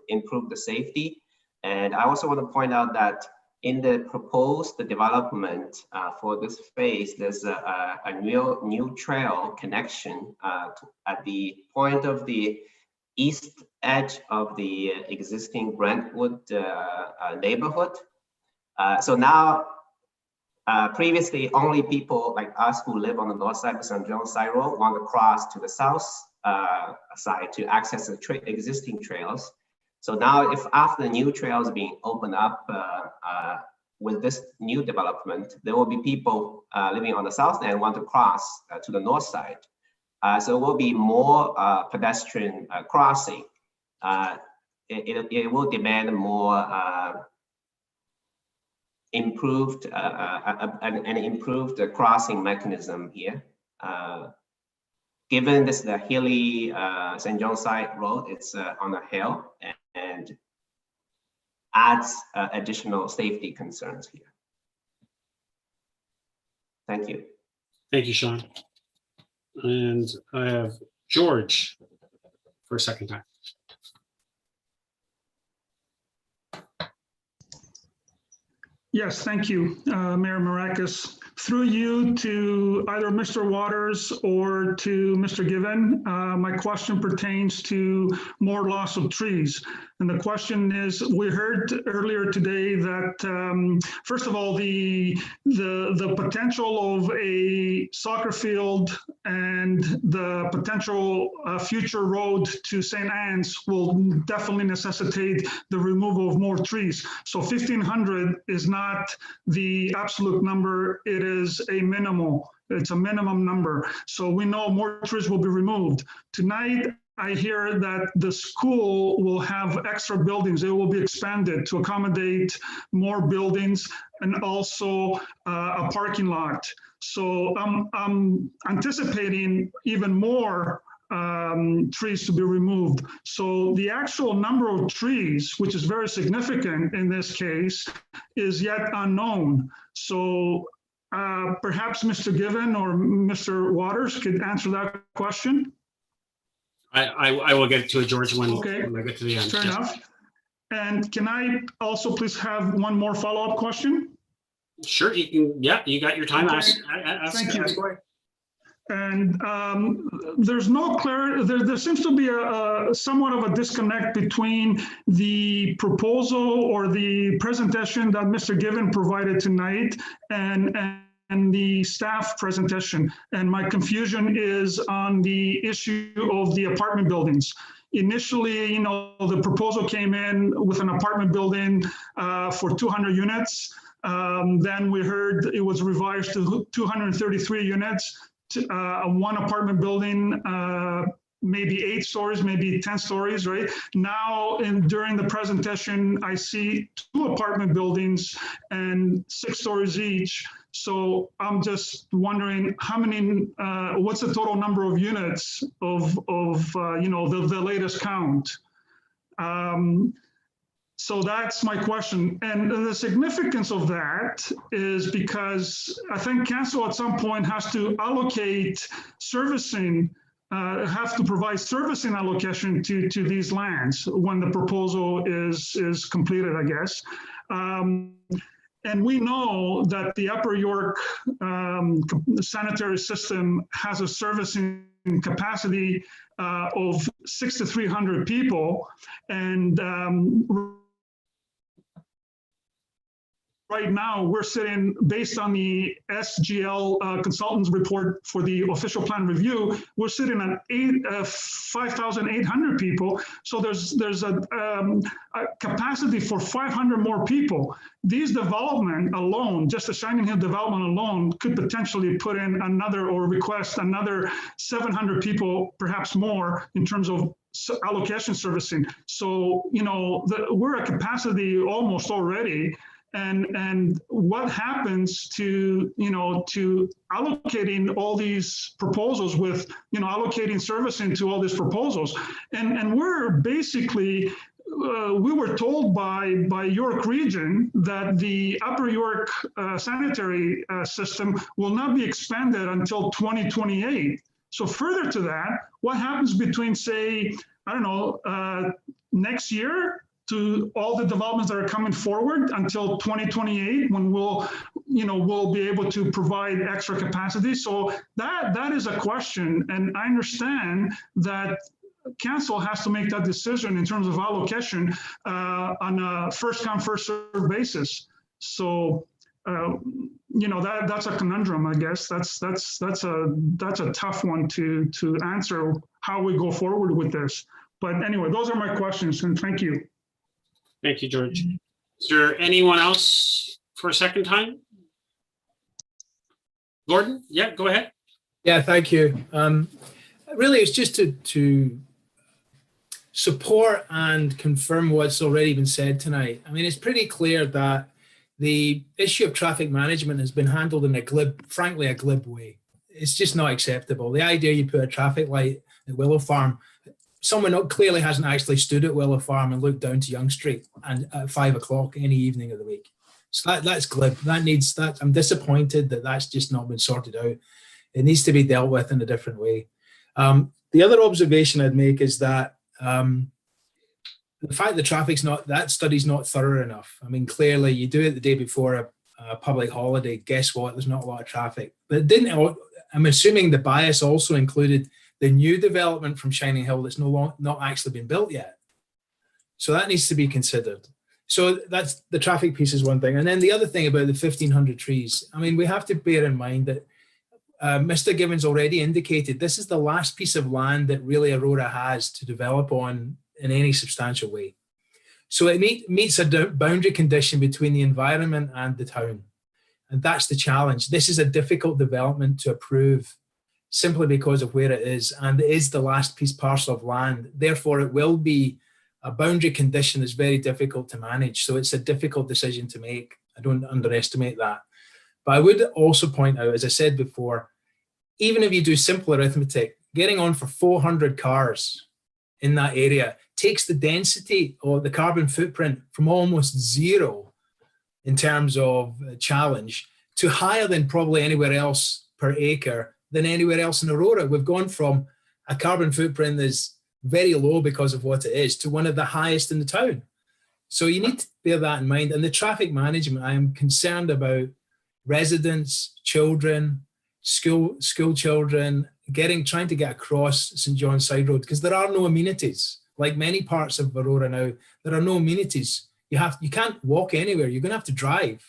improve the safety? And I also want to point out that in the proposed development for this phase, there's a new trail connection at the point of the east edge of the existing Brentwood neighborhood. So now, previously, only people like us who live on the north side of St. John's Sideroad want to cross to the south side to access the existing trails. So now, if after the new trails being opened up with this new development, there will be people living on the south end want to cross to the north side. So it will be more pedestrian crossing. It will demand more improved an improved crossing mechanism here. Given this the hilly St. John's Side Road, it's on a hill and adds additional safety concerns here. Thank you. Thank you, Sean. And I have George for a second time. Yes, thank you, Mayor Marakis. Through you to either Mr. Waters or to Mr. Given, my question pertains to more loss of trees. And the question is, we heard earlier today that, first of all, the potential of a soccer field and the potential future road to St. Anne's will definitely necessitate the removal of more trees. So 1,500 is not the absolute number, it is a minimal. It's a minimum number. So we know more trees will be removed. Tonight, I hear that the school will have extra buildings. They will be expanded to accommodate more buildings and also a parking lot. So I'm anticipating even more trees to be removed. So the actual number of trees, which is very significant in this case, is yet unknown. So perhaps Mr. Given or Mr. Waters could answer that question. I will get to it, George, when Okay, I get to the end. fair Yes. enough. And can I also please have one more follow-up question? Sure, you can. Yeah, you got your time. Okay. Thank Thank you. And there's no clarity, there seems to be a somewhat of a disconnect between the proposal or the presentation that Mr. Given provided tonight and the staff presentation. And my confusion is on the issue of the apartment buildings. Initially, you know, the proposal came in with an apartment building for 200 units. Then we heard it was revised to 233 units. One apartment building, maybe 8 stories, maybe 10 stories, right? Now, during the presentation, I see 2 apartment buildings and 6 stories each. So I'm just wondering how many, what's the total number of units of you know, the latest count? So that's my question. And the significance of that is because I think council at some point has to allocate servicing, have to provide servicing allocation to these lands when the proposal is completed, I guess. And we know that the Upper York sanitary system has a servicing capacity of 6,300 people. And right now, we're sitting, based on the SGL consultants report for the official plan review, we're sitting at 5,800 people. So there's a capacity for 500 more people. These development alone, just the Shining Hill development alone, could potentially put in another or request another 700 people, perhaps more, in terms of allocation servicing. So, you know, we're at capacity almost already. And what happens to, you know, to allocating all these proposals with, you know, allocating servicing to all these proposals. And we're basically, we were told by York Region that the Upper York sanitary system will not be expanded until 2028. So further to that, what happens between, say, I don't know, next year to all the developments that are coming forward until 2028, when we'll, you know, we'll be able to provide extra capacity. So that is a question. And I understand that council has to make that decision in terms of allocation on a first come, first served basis. So, you know, that's a conundrum, I guess. That's a tough one to answer how we go forward with this. But anyway, those are my questions, and thank you. Thank you, George. Is there anyone else for a second time? Gordon? Yeah, go ahead. Yeah, thank you. Really, it's just to support and confirm what's already been said tonight. I mean, it's pretty clear that the issue of traffic management has been handled in a glib, frankly, a glib way. It's just not acceptable. The idea you put a traffic light at Willow Farm, someone clearly hasn't actually stood at Willow Farm and looked down to Young Street and at 5 o'clock any evening of the week. So that's glib. That needs that. I'm disappointed that that's just not been sorted out. It needs to be dealt with in a different way. The other observation I'd make is that the fact that that study's not thorough enough. I mean, clearly you do it the day before a public holiday. Guess what? There's not a lot of traffic. But it didn't. I'm assuming the bias also included the new development from Shining Hill that's not actually been built yet. So that needs to be considered. So that's the traffic piece is one thing. And then the other thing about the 1,500 trees, I mean, we have to bear in mind that Mr. Givens already indicated this is the last piece of land that really Aurora has to develop on in any substantial way. So it meets a boundary condition between the environment and the town. And that's the challenge. This is a difficult development to approve simply because of where it is. And it is the last parcel of land. Therefore, it will be a boundary condition that's very difficult to manage. So it's a difficult decision to make. I don't underestimate that. But I would also point out, as I said before, even if you do simple arithmetic, getting on for 400 cars in that area takes the density or the carbon footprint from almost zero in terms of challenge to higher than probably anywhere else per acre than anywhere else in Aurora. We've gone from a carbon footprint that's very low because of what it is to one of the highest in the town. So you need to bear that in mind. And the traffic management, I am concerned about residents, children, school children trying to get across St. John's Sideroad because there are no amenities. Like many parts of Aurora now, there are no amenities. You can't walk anywhere. You're going to have to drive.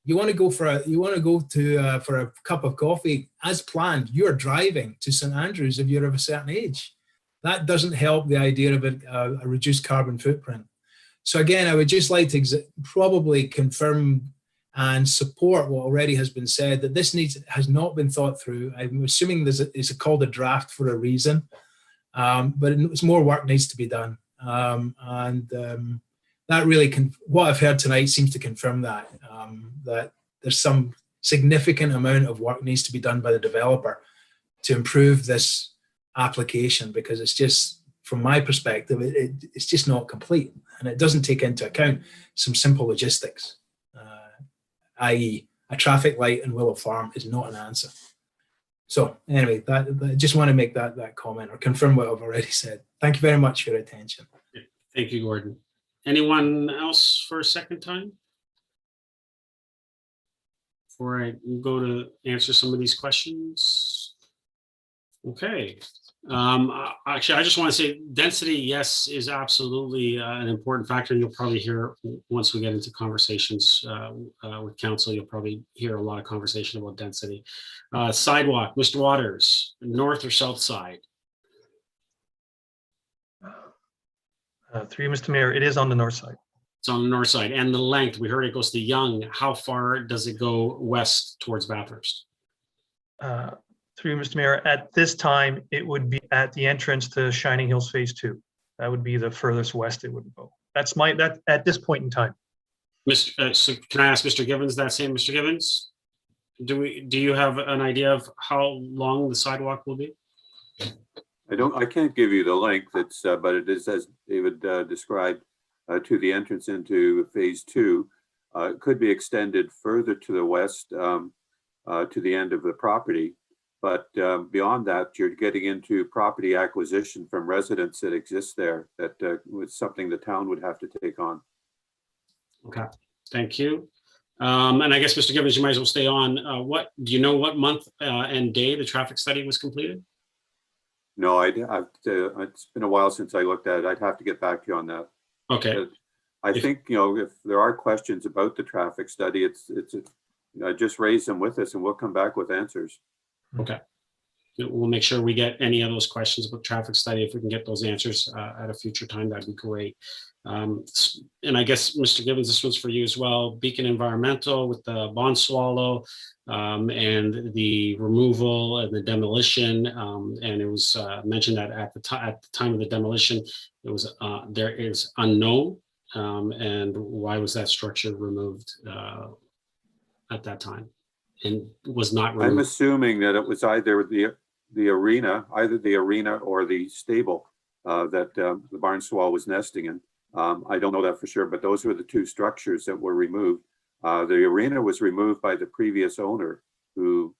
You want to go for a cup of coffee as planned. You're driving to St. Andrews if you're of a certain age. That doesn't help the idea of a reduced carbon footprint. So again, I would just like to probably confirm and support what already has been said, that this has not been thought through. I'm assuming it's called a draft for a reason, but more work needs to be done. That really, what I've heard tonight seems to confirm that, that there's some significant amount of work needs to be done by the developer to improve this application, because it's just, from my perspective, it's just not complete, and it doesn't take into account some simple logistics, i.e. a traffic light in Willow Farm is not an answer. So anyway, I just want to make that comment or confirm what I've already said. Thank you very much for your attention. Thank you, Gordon. Anyone else for a second time? Before I go to answer some of these questions. Okay. Actually, I just want to say density, yes, is absolutely an important factor. And you'll probably hear, once we get into conversations with council, you'll probably hear a lot of conversation about density. Sidewalk, Mr. Waters, north or south side? Through you, Mr. Mayor, it is on the north side. It's on the north side. And the length, we heard it goes to Young. How far does it go west towards Bathurst? Through you, Mr. Mayor, at this time, it would be at the entrance to Shining Hills Phase 2. That would be the furthest west it would go. That's at this point in time. So can I ask Mr. Givens that same? Mr. Givens, do you have an idea of how long the sidewalk will be? I can't give you the length, but it is, as David described, to the entrance into Phase 2. It could be extended further to the west to the end of the property. But beyond that, you're getting into property acquisition from residents that exist there. That was something the town would have to take on. Okay, thank you. And I guess, Mr. Givens, you might as well stay on. Do you know what month and day the traffic study was completed? No, it's been a while since I looked at it. I'd have to get back to you on that. Okay. I think, if there are questions about the traffic study, just raise them with us and we'll come back with answers. Okay. We'll make sure we get any of those questions about traffic study. If we can get those answers at a future time, that'd be great. And I guess, Mr. Givens, this one's for you as well. Beacon Environmental with the bond swallow and the removal and the demolition. And it was mentioned that at the time of the demolition, it was there is unknown. And why was that structure removed at that time? And was not removed? I'm assuming that it was either the arena or the stable that the barn swallow was nesting in. I don't know that for sure, but those were the two structures that were removed. The arena was removed by the previous owner, who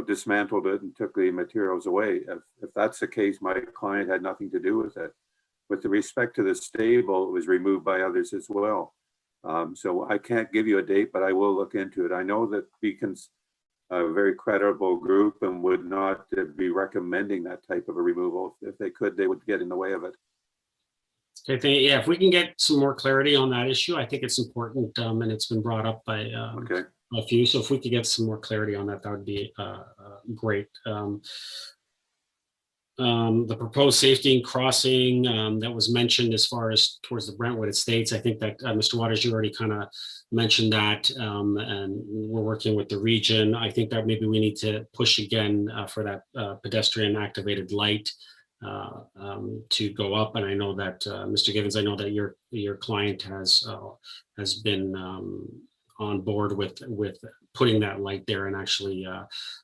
dismantled it and took the materials away. If that's the case, my client had nothing to do with it. With respect to the stable, it was removed by others as well. So I can't give you a date, but I will look into it. I know that Beacon's a very credible group and would not be recommending that type of a removal. If they could, they would get in the way of it. I think, yeah, if we can get some more clarity on that issue, I think it's important, and it's been brought up by Okay. a few. So if we could get some more clarity on that, that would be great. The proposed safety and crossing that was mentioned as far as towards the Brentwood Estates, I think that Mr. Waters, you already kind of mentioned that, and we're working with the region. I think that maybe we need to push again for that pedestrian activated light to go up. And I know that Mr. Givens, I know that your client has been on board with putting that light there and actually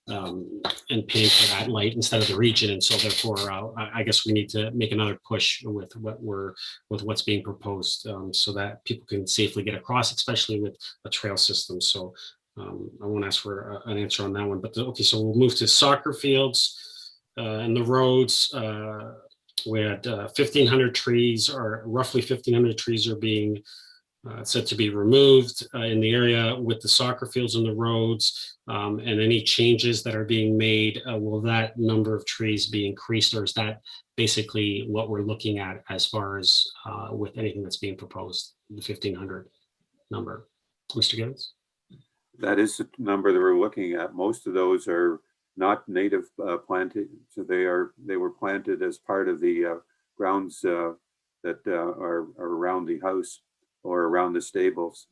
and paying for that light instead of the region. And so therefore, I guess we need to make another push with what's being proposed so that people can safely get across, especially with a trail system. So I won't ask for an answer on that one. But okay, so we'll move to soccer fields and the roads. We had 1,500 trees, or roughly 1,500 trees are being said to be removed in the area with the soccer fields and the roads, and any changes that are being made. Will that number of trees be increased, or is that basically what we're looking at as far as with anything that's being proposed, the 1,500 number? Mr. Gibbons? That is the number that we're looking at. Most of those are not native planted, so they were planted as part of the grounds that are around the house or around the stables.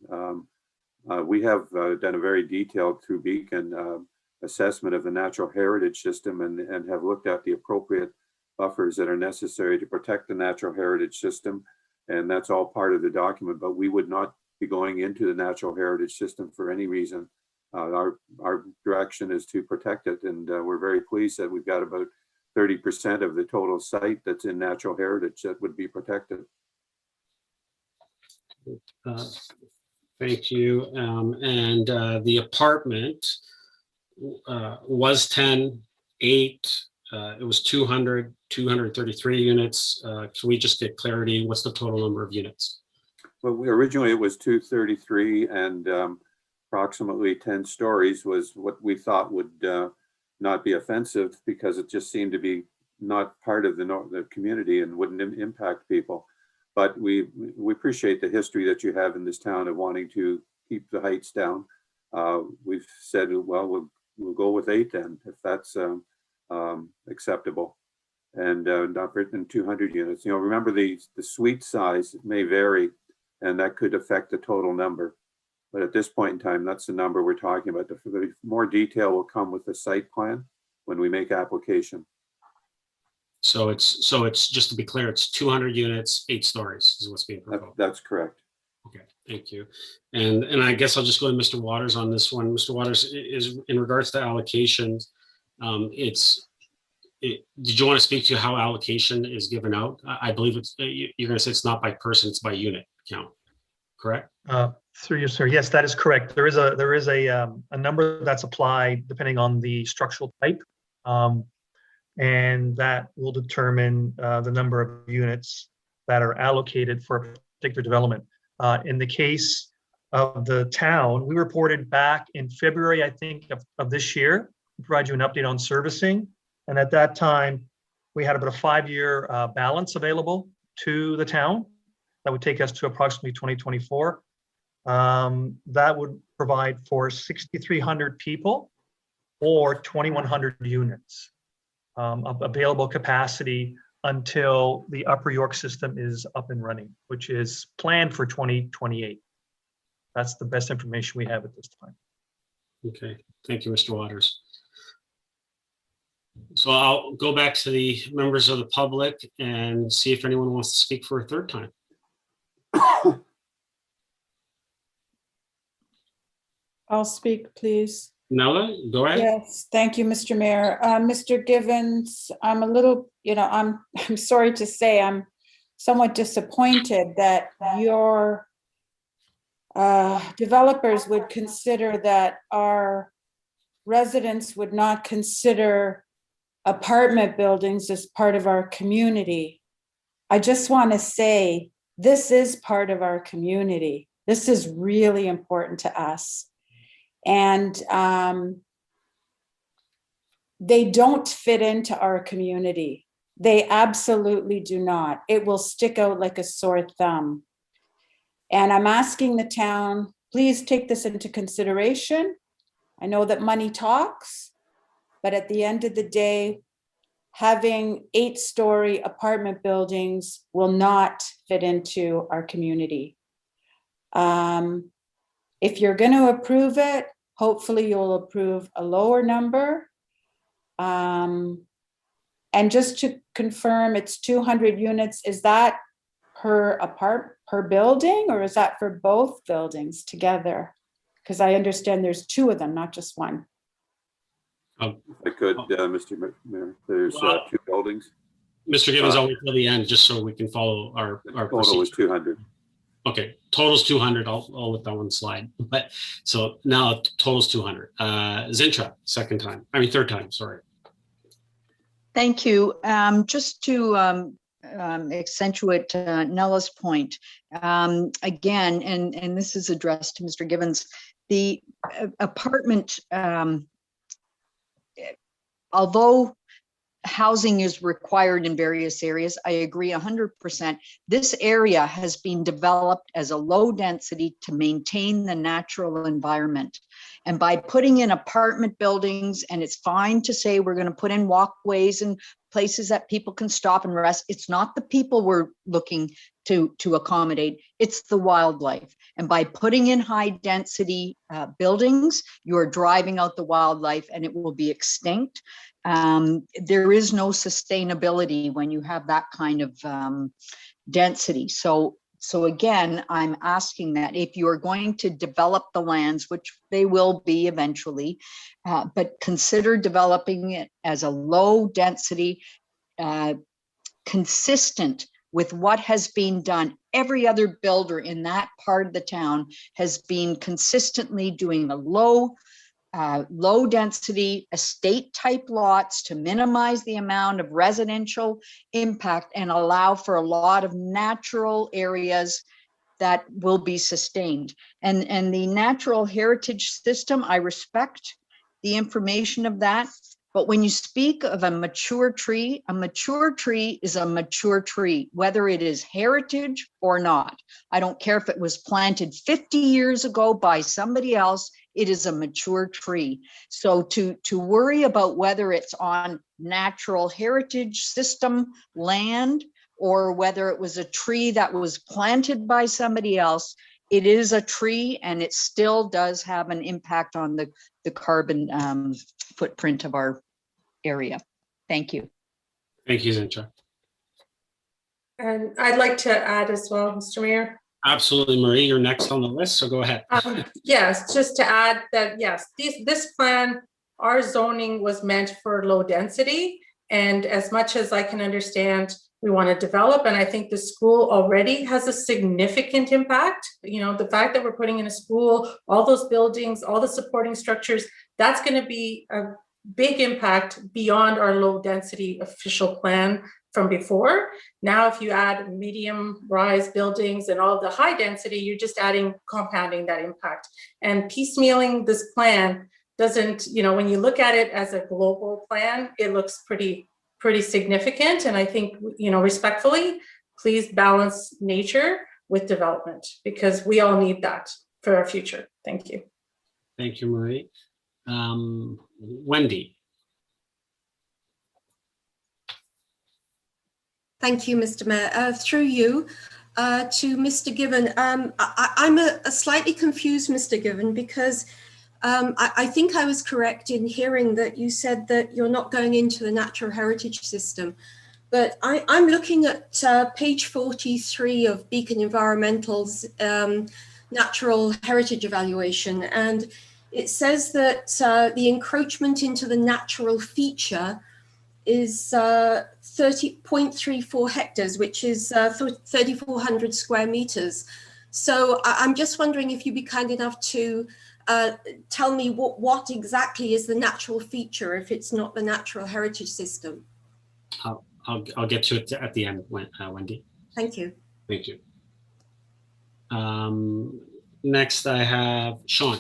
We have done a very detailed through Beacon assessment of the natural heritage system and have looked at the appropriate buffers that are necessary to protect the natural heritage system. And that's all part of the document, but we would not be going into the natural heritage system for any reason. Our direction is to protect it. And we're very pleased that we've got about 30% of the total site that's in natural heritage that would be protected. Thank you. And the apartment was 10, 8, it was 200, 233 units. Can we just get clarity? What's the total number of units? Well, originally it was 233 and approximately 10 stories was what we thought would not be offensive because it just seemed to be not part of the community and wouldn't impact people. But we appreciate the history that you have in this town of wanting to keep the heights down. We've said, well, we'll go with 8 then, if that's acceptable, and not written 200 units. You know, remember the suite size may vary, and that could affect the total number. But at this point in time, that's the number we're talking about. The more detail will come with the site plan when we make application. So it's just to be clear, it's 200 units, 8 stories is what's being proposed. That's correct. Okay, thank you. And I guess I'll just go to Mr. Waters on this one. Mr. Waters, is in regards to allocations, did you want to speak to how allocation is given out? I believe it's, you're going to say it's not by person, it's by unit count, correct? Through you, sir. Yes, that is correct. There is a number that's applied depending on the structural type. And that will determine the number of units that are allocated for a particular development. In the case of the town, we reported back in February, I think, of this year, to provide you an update on servicing. And at that time, we had about a 5-year balance available to the town. That would take us to approximately 2024. That would provide for 6,300 people or 2,100 units. Of available capacity until the Upper York system is up and running, which is planned for 2028. That's the best information we have at this time. Okay, thank you, Mr. Waters. So I'll go back to the members of the public and see if anyone wants to speak for a third time. I'll speak, please. Nella, go ahead. Yes, thank you, Mr. Mayor. Mr. Givens, I'm a little, I'm sorry to say, I'm somewhat disappointed that your developers would consider that our residents would not consider apartment buildings as part of our community. I just want to say, this is part of our community. This is really important to us. And they don't fit into our community. They absolutely do not. It will stick out like a sore thumb. And I'm asking the town, please take this into consideration. I know that money talks, but at the end of the day, having 8-story apartment buildings will not fit into our community. If you're going to approve it, hopefully you'll approve a lower number. And just to confirm, it's 200 units. Is that per building, or is that for both buildings together? Because I understand there's 2 of them, not just one. If I could, Mr. Mayor, there's 2 buildings. Mr. Gibbons, I'll wait till the end just so we can follow our Total is 200. Okay, total's 200. I'll let that one slide. But so now total's 200. Zintra, third time, sorry. Thank you. Just to accentuate Nella's point, again, and this is addressed to Mr. Gibbons, the apartment, although housing is required in various areas, I agree 100%. This area has been developed as a low density to maintain the natural environment. And by putting in apartment buildings, and it's fine to say we're going to put in walkways and places that people can stop and rest. It's not the people we're looking to accommodate, it's the wildlife. And by putting in high density buildings, you're driving out the wildlife and it will be extinct. There is no sustainability when you have that kind of density. So again, I'm asking that if you're going to develop the lands, which they will be eventually, but consider developing it as a low density, consistent with what has been done. Every other builder in that part of the town has been consistently doing a low density estate type lots to minimize the amount of residential impact and allow for a lot of natural areas that will be sustained. And the natural heritage system, I respect the information of that. But when you speak of a mature tree is a mature tree, whether it is heritage or not. I don't care if it was planted 50 years ago by somebody else, it is a mature tree. So to worry about whether it's on natural heritage system land or whether it was a tree that was planted by somebody else, it is a tree and it still does have an impact on the carbon footprint of our area. Thank you. Thank you, Zintra. And I'd like to add as well, Mr. Mayor. Absolutely, Marie, you're next on the list, so go ahead. Yes, just to add that, yes, this plan, our zoning was meant for low density. And as much as I can understand, we want to develop, and I think the school already has a significant impact. You know, the fact that we're putting in a school, all those buildings, all the supporting structures, that's going to be a big impact beyond our low density official plan from before. Now, if you add medium rise buildings and all the high density, you're just compounding that impact. And piecemealing this plan doesn't, you know, when you look at it as a global plan, it looks pretty significant. And I think, you know, respectfully, please balance nature with development, because we all need that for our future. Thank you. Thank you, Marie. Wendy. Thank you, Mr. Mayor. Through you to Mr. Given. I'm a slightly confused, Mr. Given, because I think I was correct in hearing that you said that you're not going into the natural heritage system. But I'm looking at page 43 of Beacon Environmental's natural heritage evaluation. And it says that the encroachment into the natural feature is 30.34 hectares, which is 3,400 square meters. So I'm just wondering if you'd be kind enough to tell me what exactly is the natural feature if it's not the natural heritage system. I'll get to it at the end, Wendy. Thank you. Thank you. Next, I have Sean.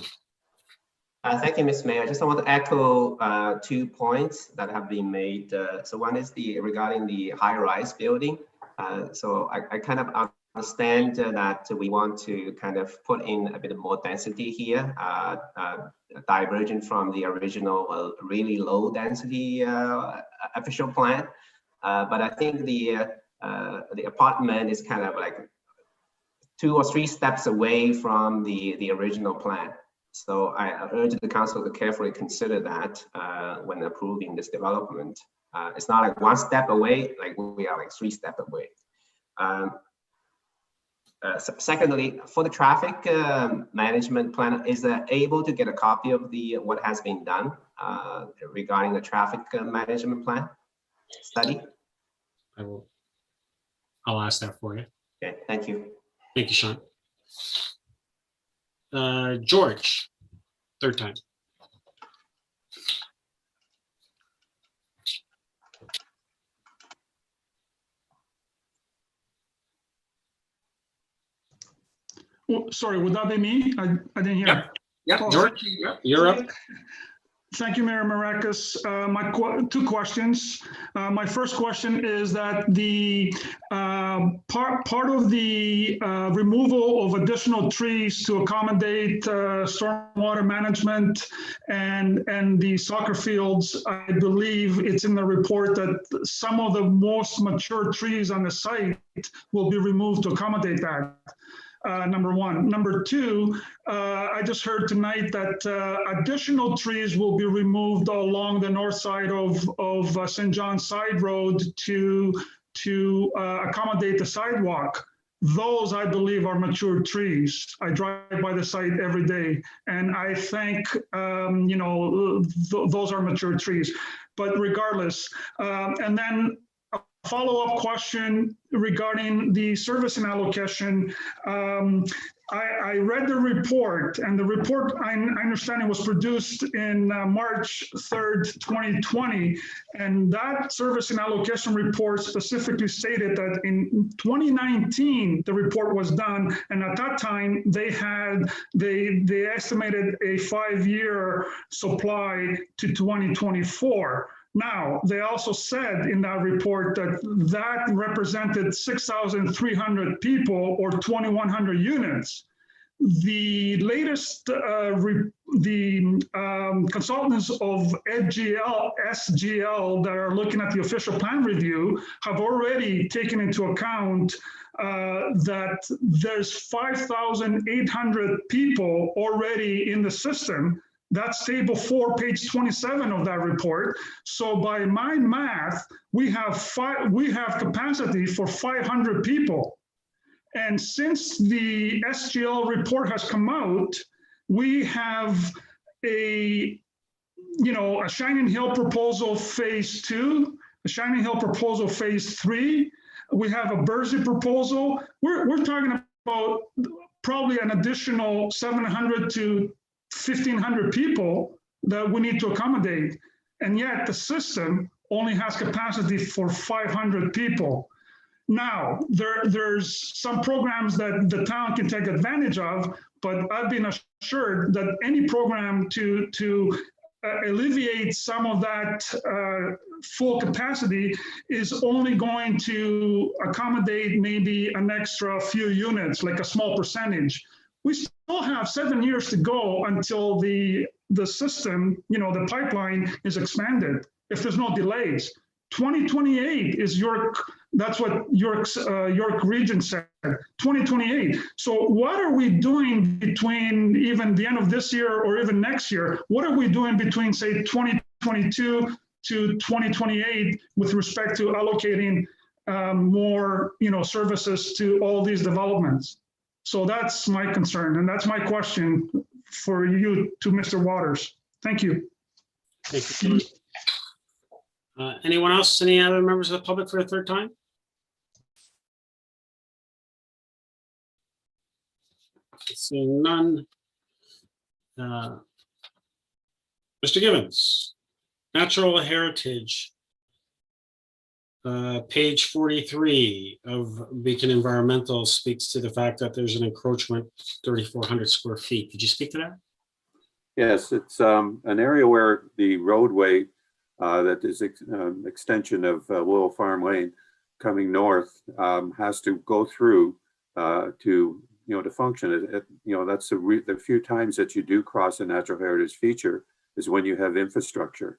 Thank you, Ms. Mayor. I just want to echo 2 points that have been made. So one is regarding the high-rise building. So I kind of understand that we want to kind of put in a bit more density here, divergent from the original really low density official plan. But I think the apartment is kind of like 2 or 3 steps away from the original plan. So I urge the council to carefully consider that when approving this development. It's not like 1 step away, like we are like 3 steps away. Secondly, for the traffic management plan, is able to get a copy of what has been done regarding the traffic management plan study? I'll ask that for you. Okay, thank you. Thank you, Sean. George, third time. Sorry, would that be me? I didn't hear. Yep, Oh, George, you're up. Thank you, Mayor Marakis. My 2 questions. My first question is that the part of the removal of additional trees to accommodate stormwater management and the soccer fields, I believe it's in the report that some of the most mature trees on the site will be removed to accommodate that. Number 1. Number 2, I just heard tonight that additional trees will be removed along the north side of St. John's Side Road to accommodate the sidewalk. Those, I believe, are mature trees. I drive by the site every day, and I think, you know, those are mature trees. But regardless, and then follow-up question regarding the servicing allocation. I read the report, and the report, I understand it was produced in March 3rd, 2020, and that servicing allocation report specifically stated that in 2019, the report was done, and at that time, they estimated a 5-year supply to 2024. Now, they also said in that report that represented 6,300 people or 2,100 units. The latest, consultants of SGL that are looking at the official plan review have already taken into account that there's 5,800 people already in the system. That's table 4, page 27 of that report. So by my math, we have capacity for 500 people. And since the SGL report has come out, we have a Shining Hill proposal phase 2, a Shining Hill proposal phase 3. We have a Berczy proposal. We're talking about probably an additional 700 to 1,500 people that we need to accommodate. And yet the system only has capacity for 500 people. Now, there's some programs that the town can take advantage of, but I've been assured that any program to alleviate some of that full capacity is only going to accommodate maybe an extra few units, like a small percentage. We still have 7 years to go until the system, the pipeline is expanded, if there's no delays. 2028 is York, that's what York Region said, 2028. So what are we doing between even the end of this year or even next year? What are we doing between, say, 2022 to 2028 with respect to allocating more, services to all these developments? So that's my concern, and that's my question for you to Mr. Waters. Thank you. Thank you. Anyone else? Any other members of the public for the third time? Seeing none. Mr. Gibbons, Natural Heritage. Page 43 of Beacon Environmental speaks to the fact that there's an encroachment 3,400 square feet. Did you speak to that? Yes, it's an area where the roadway that is extension of Willow Farm Lane coming north has to go through to to function. That's the few times that you do cross a natural heritage feature is when you have infrastructure,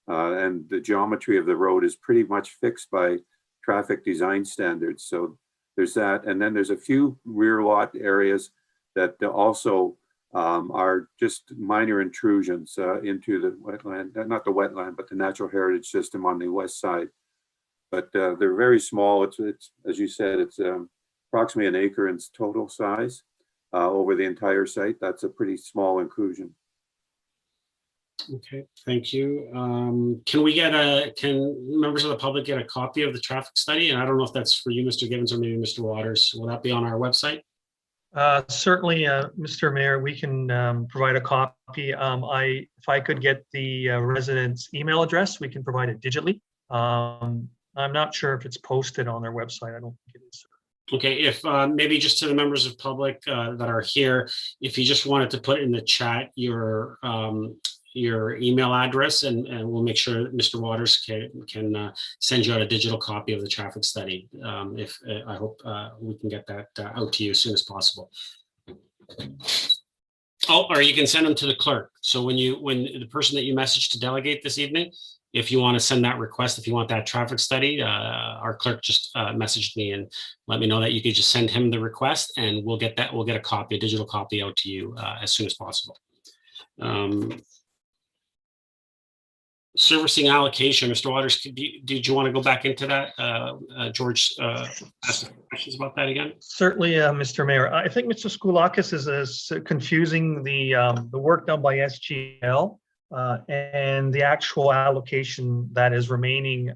and the geometry of the road is pretty much fixed by traffic design standards. So there's that, and then there's a few rear lot areas that also are just minor intrusions into the wetland, not the wetland, but the natural heritage system on the west side. But they're very small. It's as you said, it's approximately an acre in total size over the entire site. That's a pretty small inclusion. Okay, thank you. Can members of the public get a copy of the traffic study? And I don't know if that's for you, Mr. Givens, or maybe Mr. Waters. Will that be on our website? Certainly, Mr. Mayor, we can provide a copy. If I could get the resident's email address, we can provide it digitally. I'm not sure if it's posted on their website. I don't think it is. Okay, if maybe just to the members of public that are here, if you just wanted to put in the chat your email address, and we'll make sure that Mr. Waters can send you out a digital copy of the traffic study. I hope we can get that out to you as soon as possible. Oh, or you can send them to the clerk. So when the person that you messaged to delegate this evening, if you want to send that request, if you want that traffic study, our clerk just messaged me and let me know that you could just send him the request, and we'll get a copy, a digital copy out to you as soon as possible. Servicing allocation, Mr. Waters, did you want to go back into that? George asked questions about that again. Certainly, Mr. Mayor. I think Mr. Skoulakis is confusing the work done by SGL and the actual allocation that is remaining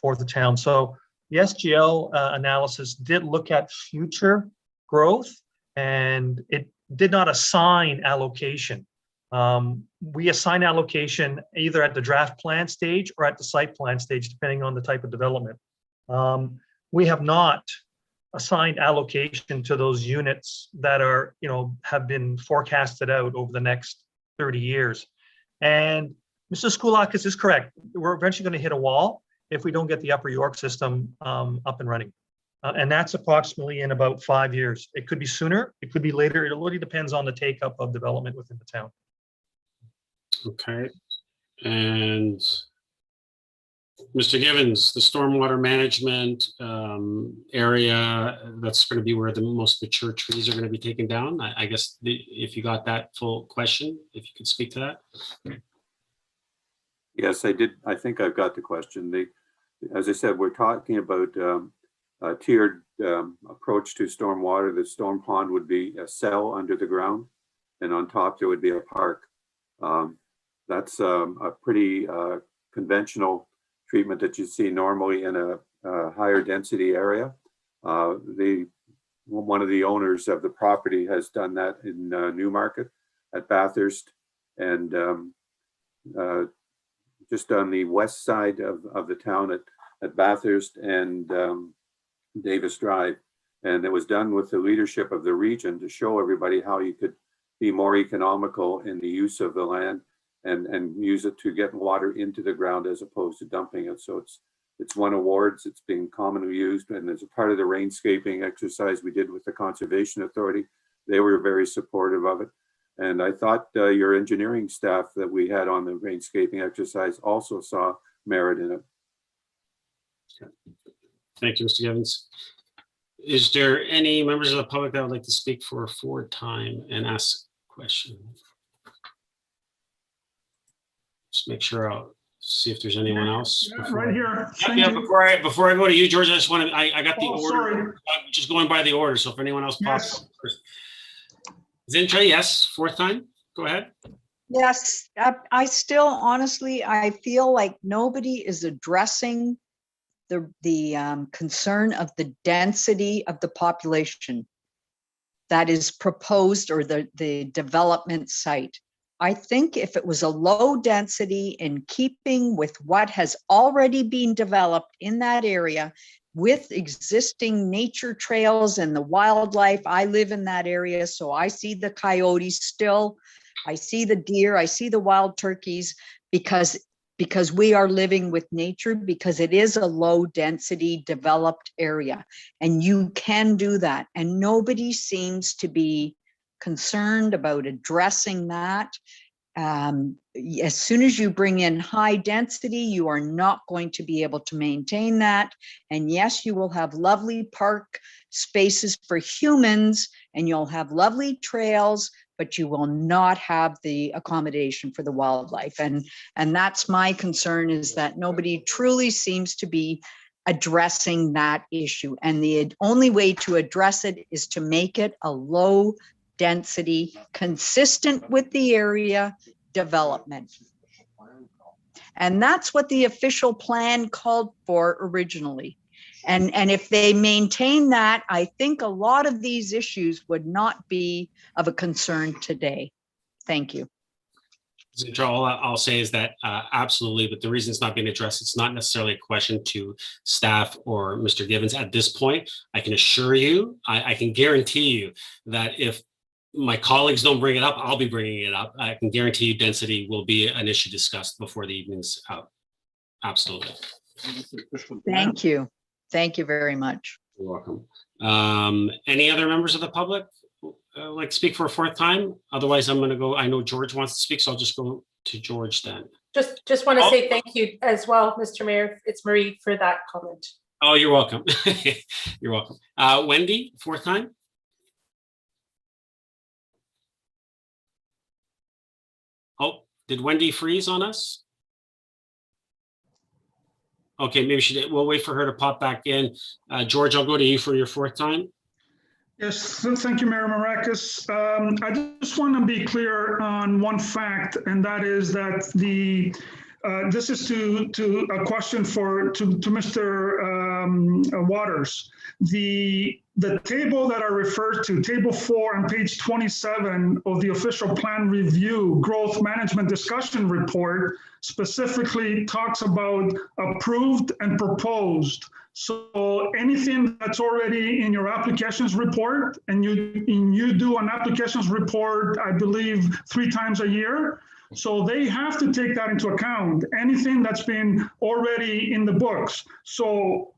for the town. So the SGL analysis did look at future growth, and it did not assign allocation. We assign allocation either at the draft plan stage or at the site plan stage, depending on the type of development. We have not assigned allocation to those units that are, have been forecasted out over the next 30 years. And Mr. Skoulakis is correct. We're eventually going to hit a wall if we don't get the Upper York system up and running. And that's approximately in about 5 years. It could be sooner, it could be later. It really depends on the take up of development within the town. Okay, and Mr. Givens, the stormwater management area, that's going to be where the most mature trees are going to be taken down. I guess if you got that full question, if you could speak to that. Yes, I did. I think I've got the question. As I said, we're talking about a tiered approach to stormwater. The storm pond would be a cell under the ground, and on top there would be a park. That's a pretty conventional treatment that you see normally in a higher density area. One of the owners of the property has done that in Newmarket at Bathurst, and just on the west side of the town at Bathurst and Davis Drive. And it was done with the leadership of the region to show everybody how you could be more economical in the use of the land and use it to get water into the ground as opposed to dumping it. So it's won awards, it's being commonly used, and as a part of the rainscaping exercise we did with the Conservation Authority, they were very supportive of it. And I thought your engineering staff that we had on the rainscaping exercise also saw merit in it. Thank you, Mr. Givens. Is there any members of the public that would like to speak for a forward time and ask a question? Just make sure I'll see if there's anyone else. Right here. Yeah, before I go to you, George, I just want to, I got the order. Sorry. I'm just going by the order. So if anyone else pops Yes. up first. Zintra, yes, fourth time, go ahead. Yes, I still honestly, I feel like nobody is addressing the concern of the density of the population that is proposed, or the development site. I think if it was a low density in keeping with what has already been developed in that area with existing nature trails and the wildlife, I live in that area, so I see the coyotes still I see the deer, I see the wild turkeys, because we are living with nature, because it is a low density developed area, and you can do that. And nobody seems to be concerned about addressing that. As soon as you bring in high density, you are not going to be able to maintain that. And yes, you will have lovely park spaces for humans, and you'll have lovely trails, but you will not have the accommodation for the wildlife. And that's my concern, is that nobody truly seems to be addressing that issue. And the only way to address it is to make it a low density, consistent with the area development. And that's what the official plan called for originally. And if they maintain that, I think a lot of these issues would not be of a concern today. Thank you. All I'll say is that absolutely, but the reason it's not being addressed, it's not necessarily a question to staff or Mr. Givens at this point. I can assure you, I can guarantee you that if my colleagues don't bring it up, I'll be bringing it up. I can guarantee you density will be an issue discussed before the evening's out. Absolutely. Thank you. Thank you very much. You're welcome. Any other members of the public like to speak for a fourth time? Otherwise, I'm going to go. I know George wants to speak, so I'll just go to George then. Just want to say thank you as well, Mr. Mayor. It's Marie for that comment. Oh, you're welcome. You're welcome. Wendy, fourth time. Oh, did Wendy freeze on us? Okay, maybe she did. We'll wait for her to pop back in. George, I'll go to you for your fourth time. Yes, thank you, Mayor Marakis. I just want to be clear on one fact, and that is that this is to a question to Mr. Waters. The table that I referred to, table 4 on page 27 of the official plan review growth management discussion report, specifically talks about approved and proposed. So anything that's already in your applications report, and you do an applications report, I believe 3 times a year. So they have to take that into account, anything that's been already in the books. So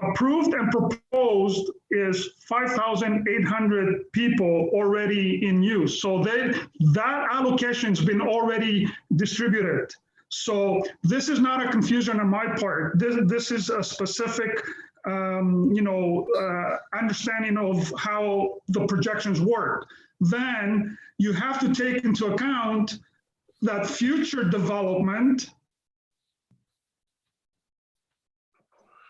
approved and proposed is 5,800 people already in use. So that allocation's been already distributed. So this is not a confusion on my part. This is a specific understanding of how the projections work. Then you have to take into account that future development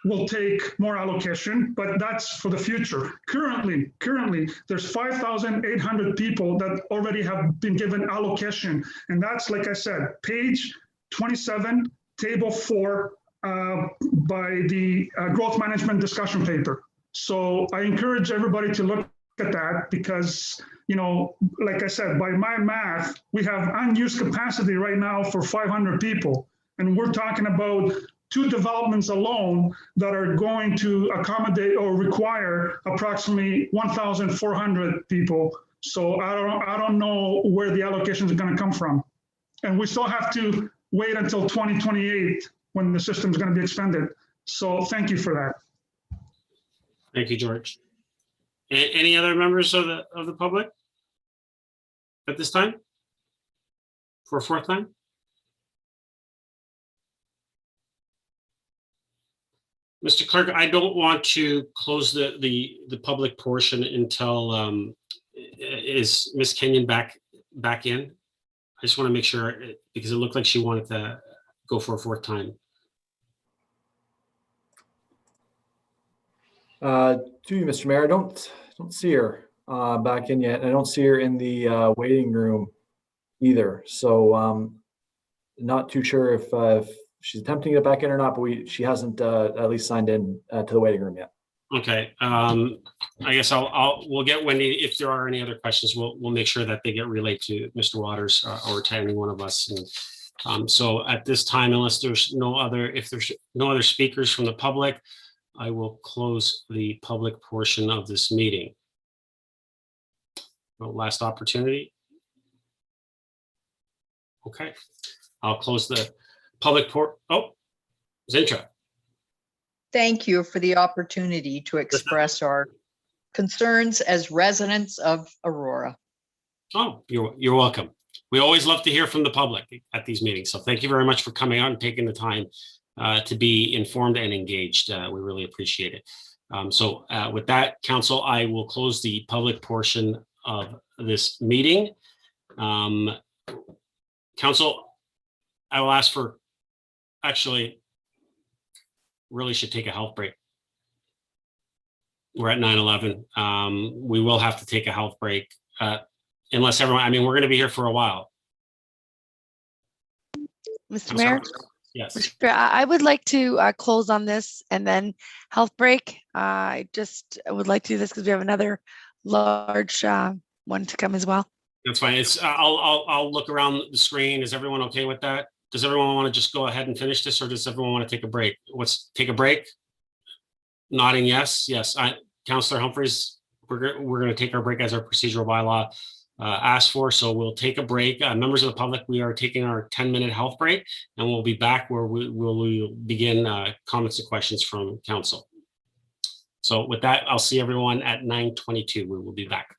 will take more allocation, but that's for the future. Currently, there's 5,800 people that already have been given allocation. And that's, like I said, page 27, table 4 by the growth management discussion paper. So I encourage everybody to look at that, because like I said, by my math, we have unused capacity right now for 500 people. And we're talking about 2 developments alone that are going to accommodate or require approximately 1,400 people. So I don't know where the allocations are going to come from. And we still have to wait until 2028 when the system is going to be expanded. So thank you for that. Thank you, George. Any other members of the public at this time for a fourth time? Mr. Clerk, I don't want to close the public portion until is Ms. Kenyon back in? I just want to make sure, because it looked like she wanted to go for a fourth time. To you, Mr. Mayor, I don't see her back in yet. I don't see her in the waiting room either. So not too sure if she's attempting to get back in or not, but she hasn't at least signed in to the waiting room yet. Okay, I guess we'll get Wendy. If there are any other questions, we'll make sure that they get relayed to Mr. Waters or to any one of us. And so at this time, unless there's if there's no other speakers from the public, I will close the public portion of this meeting. Last opportunity. Okay, I'll close the public Zintra. Thank you for the opportunity to express our concerns as residents of Aurora. Oh, you're welcome. We always love to hear from the public at these meetings. So thank you very much for coming out and taking the time to be informed and engaged. We really appreciate it. So with that, council, I will close the public portion of this meeting. Council, I will ask for, actually, really should take a health break. We're at 9:11. We will have to take a health break unless everyone, I mean, we're going to be here for a while. Mr. Mayor, Yes. I would like to close on this and then health break. I would like to do this because we have another large one to come as well. That's fine. It's I'll look around the screen. Is everyone okay with that? Does everyone want to just go ahead and finish this, or does everyone want to take a break? Let's take a break. Nodding yes. Yes. Councillor Humphreys, we're going to take our break as our procedural bylaw asked for. So we'll take a break. Members of the public, we are taking our 10-minute health break, and we'll be back where we'll begin comments and questions from council. So with that, I'll see everyone at 9:22. We will be back.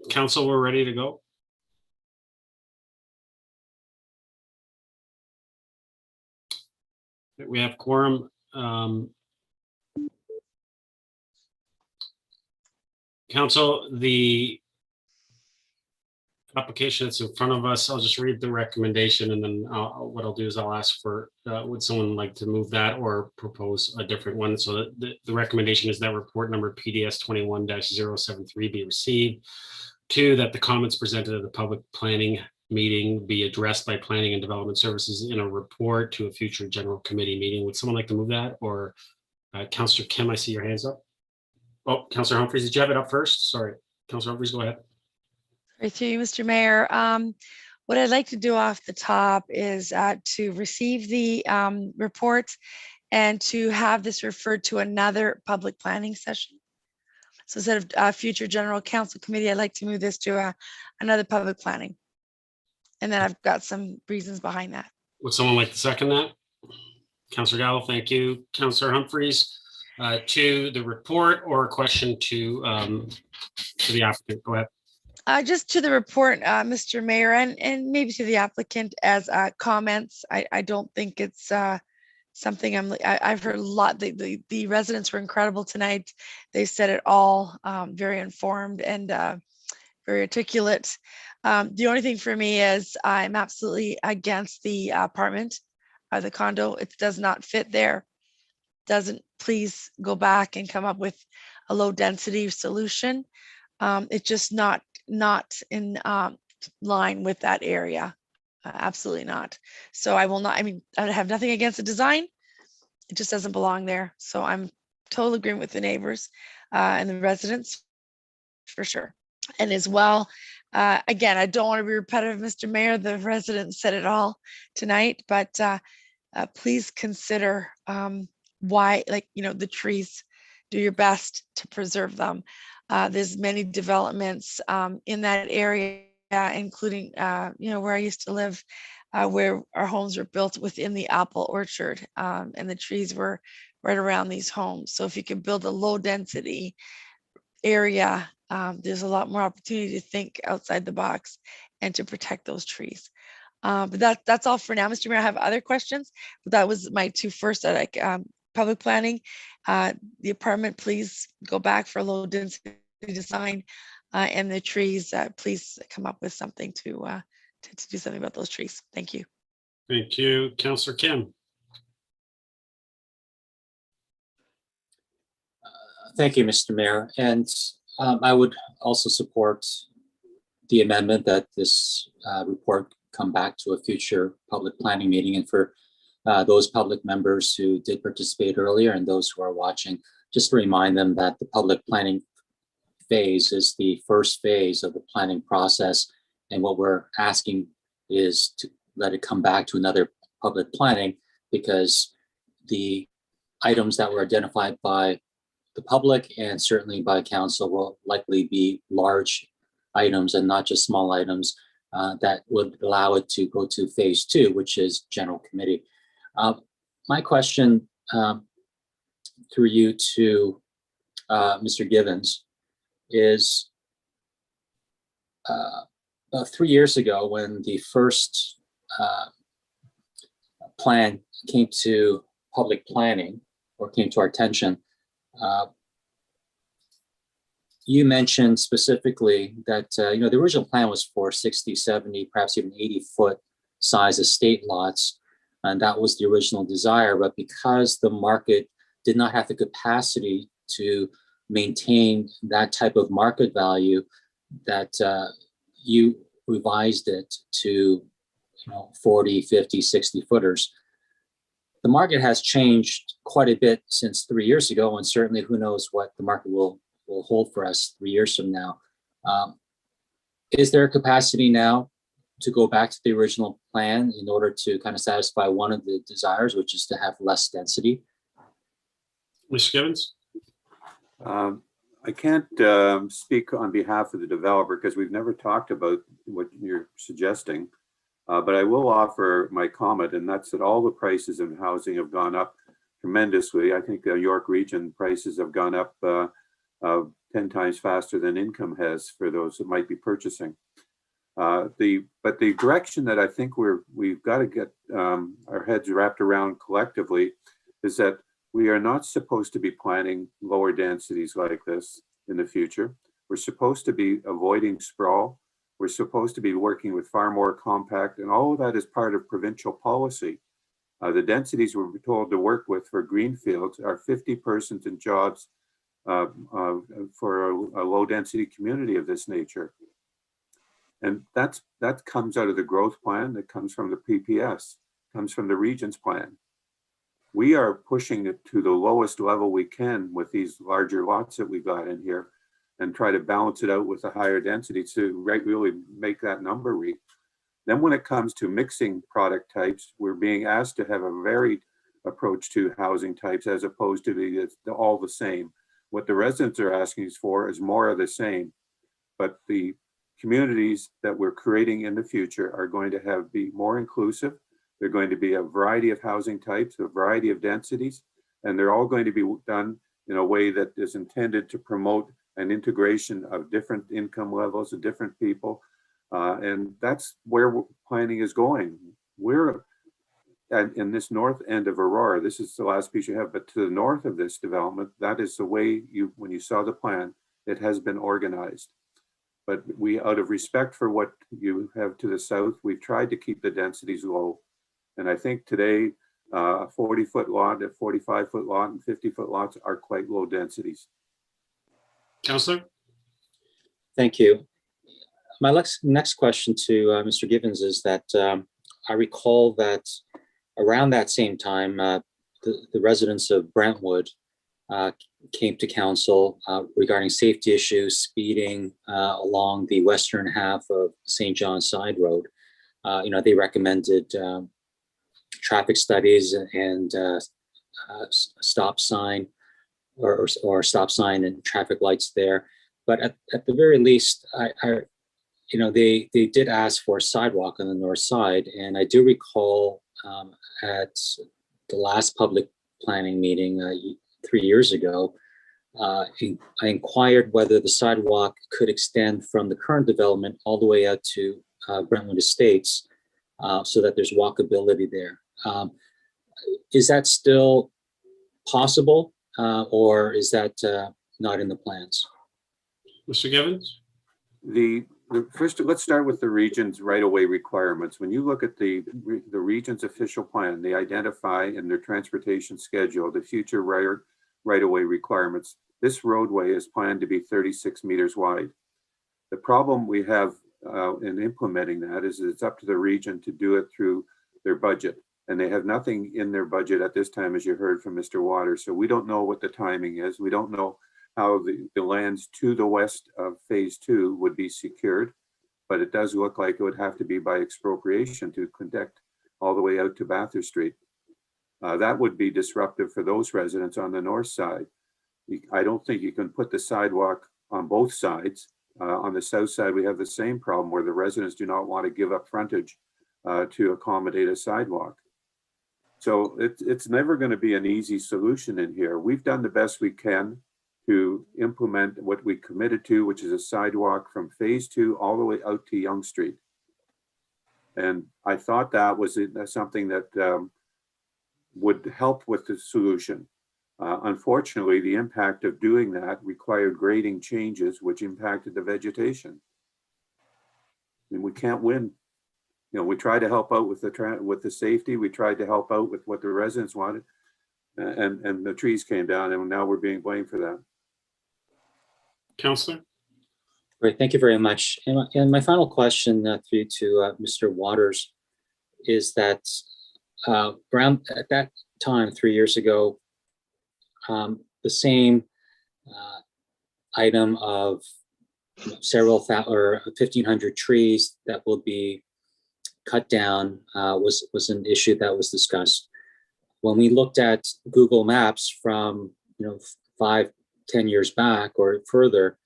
Council, we're ready to go. We have quorum. Council, the application that's in front of us, I'll just read the recommendation, and then what I'll do is I'll ask for, would someone like to move that or propose a different one? So the recommendation is that report number PDS 21-073 be received. 2, that the comments presented at the public planning meeting be addressed by Planning and Development Services in a report to a future general committee meeting. Would someone like to move that? Or Councillor Kim, I see your hands up. Oh, Councillor Humphries, did you have it up first? Sorry, Councillor Humphries, go ahead. Right to you, Mr. Mayor. What I'd like to do off the top is to receive the report and to have this referred to another public planning session. So instead of future general council committee, I'd like to move this to another public planning. And then I've got some reasons behind that. Would someone like to second that? Councillor Gallo, thank you. Councillor Humphries, to the report or a question to the applicant? Go ahead. Just to the report, Mr. Mayor, and maybe to the applicant as comments. I don't think it's something I've heard a lot. The residents were incredible tonight. They said it all, very informed and very articulate. The only thing for me is I'm absolutely against the apartment, the condo. It does not fit there. Please go back and come up with a low density solution. It's just not in line with that area. Absolutely not. So I will not, I have nothing against the design. It just doesn't belong there. So I'm total agreement with the neighbors and the residents for sure. And as well, again, I don't want to be repetitive, Mr. Mayor, the residents said it all tonight, but please consider why, the trees, do your best to preserve them. There's many developments in that area, including, where I used to live, where our homes were built within the apple orchard, and the trees were right around these homes. So if you can build a low density area, there's a lot more opportunity to think outside the box and to protect those trees. But that's all for now, Mr. Mayor. I have other questions, but that was my 2 first. Public planning, the apartment, please go back for low density design, and the trees, please come up with something to do something about those trees. Thank you. Thank you, Councillor Kim. Thank you, Mr. Mayor. And I would also support the amendment that this report come back to a future public planning meeting. And for those public members who did participate earlier and those who are watching, just to remind them that the public planning phase is the first phase of the planning process. And what we're asking is to let it come back to another public planning, because the items that were identified by the public and certainly by council will likely be large items and not just small items that would allow it to go to phase 2, which is general committee. My question through you to Mr. Givens is about 3 years ago, when the first plan came to public planning or came to our attention, you mentioned specifically that the original plan was for 60, 70, perhaps even 80-foot size estate lots. And that was the original desire. But because the market did not have the capacity to maintain that type of market value, that you revised it to 40, 50, 60 footers. The market has changed quite a bit since 3 years ago, and certainly who knows what the market will hold for us 3 years from now. Is there a capacity now to go back to the original plan in order to kind of satisfy one of the desires, which is to have less density? Mr. Givens? I can't speak on behalf of the developer because we've never talked about what you're suggesting, but I will offer my comment, and that's that all the prices in housing have gone up tremendously. I think the York region prices have gone up 10 times faster than income has for those that might be purchasing. But the direction that I think we've got to get our heads wrapped around collectively is that we are not supposed to be planning lower densities like this in the future. We're supposed to be avoiding sprawl. We're supposed to be working with far more compact, and all of that is part of provincial policy. The densities we're told to work with for greenfields are 50 persons and jobs for a low density community of this nature. And that comes out of the growth plan, that comes from the PPS, comes from the region's plan. We are pushing it to the lowest level we can with these larger lots that we got in here and try to balance it out with a higher density to really make that number read. Then when it comes to mixing product types, we're being asked to have a varied approach to housing types as opposed to all the same. What the residents are asking us for is more of the same, but the communities that we're creating in the future are going to be more inclusive. They're going to be a variety of housing types, a variety of densities, and they're all going to be done in a way that is intended to promote an integration of different income levels of different people. And that's where planning is going. We're in this north end of Aurora. This is the last piece you have, but to the north of this development, that is the way when you saw the plan, it has been organized. But we, out of respect for what you have to the south, we've tried to keep the densities low. And I think today, a 40-foot lot, a 45-foot lot, and 50-foot lots are quite low densities. Councillor? Thank you. My next question to Mr. Givens is that I recall that around that same time, the residents of Brentwood came to council regarding safety issues, speeding along the western half of St. John Sideroad. They recommended traffic studies and stop sign or stop sign and traffic lights there. But at the very least, they did ask for a sidewalk on the north side. And I do recall at the last public planning meeting 3 years ago, I inquired whether the sidewalk could extend from the current development all the way out to Brentwood Estates so that there's walkability there. Is that still possible or is that not in the plans? Mr. Givens? First, let's start with the region's right-of-way requirements. When you look at the region's official plan, they identify in their transportation schedule the future right-of-way requirements. This roadway is planned to be 36 meters wide. The problem we have in implementing that is it's up to the region to do it through their budget. And they have nothing in their budget at this time, as you heard from Mr. Waters. So we don't know what the timing is. We don't know how the lands to the west of phase 2 would be secured, but it does look like it would have to be by expropriation to connect all the way out to Bathurst Street. That would be disruptive for those residents on the north side. I don't think you can put the sidewalk on both sides. On the south side, we have the same problem where the residents do not want to give up frontage to accommodate a sidewalk. So it's never going to be an easy solution in here. We've done the best we can to implement what we committed to, which is a sidewalk from phase 2 all the way out to Yonge Street. And I thought that was something that would help with the solution. Unfortunately, the impact of doing that required grading changes, which impacted the vegetation. And we can't win. We tried to help out with the safety. We tried to help out with what the residents wanted, and the trees came down, and now we're being blamed for that. Councillor? Great, thank you very much. And my final question through to Mr. Waters is that around at that time, 3 years ago, the same item of several 1,500 trees that will be cut down was an issue that was discussed. When we looked at Google Maps from 5-10 years back or further,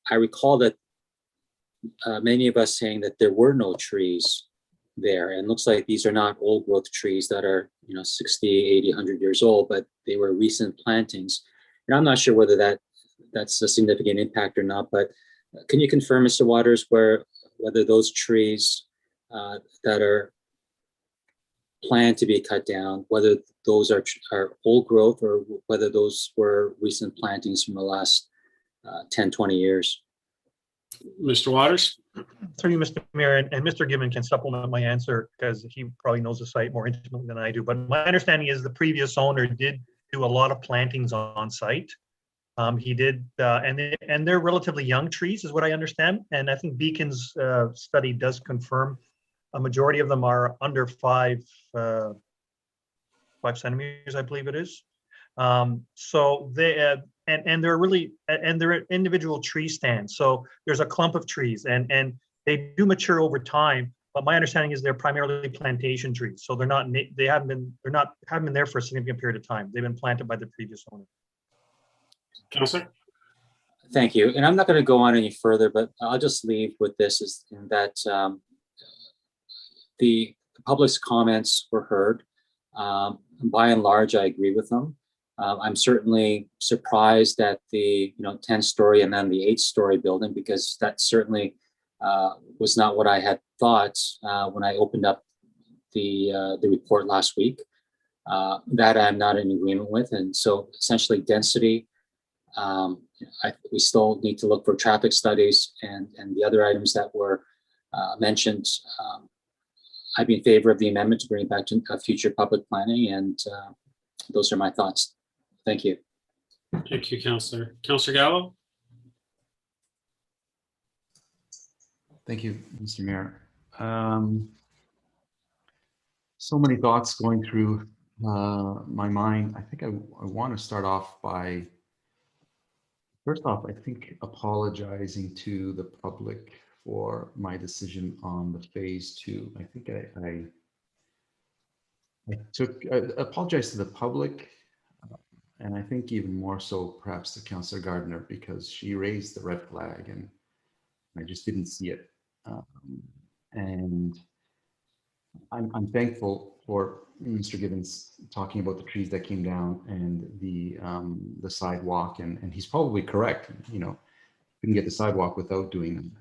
I recall that many of us saying that there were no trees there, and it looks like these are not old growth trees that are 60, 80, 100 years old, but they were recent plantings. And I'm not sure whether that that's a significant impact or not, but can you confirm, Mr. Waters, whether those trees that are planned to be cut down, whether those are old growth or whether those were recent plantings from the last 10, 20 years? Mr. Waters? Through you, Mr. Mayor, and Mr. Gibbon can supplement my answer because he probably knows the site more intimately than I do. But my understanding is the previous owner did do a lot of plantings on site. He did, and they're relatively young trees, is what I understand. And I think Beacon's study does confirm a majority of them are under 5 centimeters, I believe it is. So they and they're really they're individual tree stands. So there's a clump of trees, and they do mature over time. But my understanding is they're primarily plantation trees. So they haven't been there for a significant period of time. They've been planted by the previous owner. Councillor? Thank you. And I'm not going to go on any further, but I'll just leave with this, is in that the public's comments were heard. By and large, I agree with them. I'm certainly surprised at the 10-story and then the 8-story building, because that certainly was not what I had thought when I opened up the report last week. That I'm not in agreement with, and so essentially density. We still need to look for traffic studies and the other items that were mentioned. I'd be in favor of the amendment to bring it back to future public planning, and those are my thoughts. Thank you. Thank you, Councillor. Councillor Gallo? Thank you, Mr. Mayor. So many thoughts going through my mind. I think I want to start off by, first off, I think apologizing to the public for my decision on the phase 2. I think I apologize to the public, and I think even more so perhaps to Councillor Gardner, because she raised the red flag and I just didn't see it. And I'm thankful for Mr. Gibbons talking about the trees that came down and the sidewalk, and he's probably correct. You can get the sidewalk without doing them.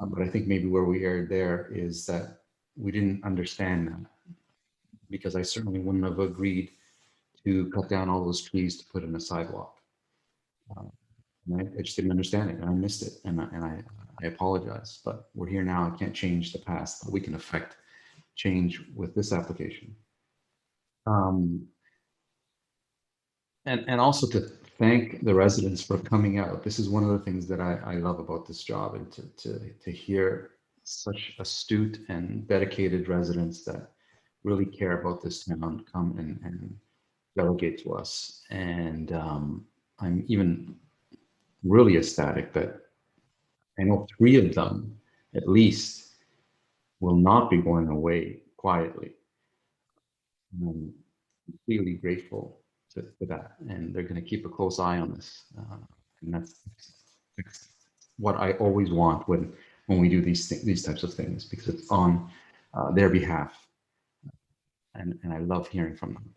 But I think maybe where we erred there is that we didn't understand that, because I certainly wouldn't have agreed to cut down all those trees to put in a sidewalk. And I just didn't understand it, and I missed it, and I apologize. But we're here now. I can't change the past, but we can affect change with this application. And also to thank the residents for coming out. This is one of the things that I love about this job, and to hear such astute and dedicated residents that really care about this town come and delegate to us. And I'm even really ecstatic that I know 3 of them at least will not be going away quietly. I'm completely grateful to that, and they're going to keep a close eye on this, and that's what I always want when we do these types of things, because it's on their behalf, and I love hearing from them.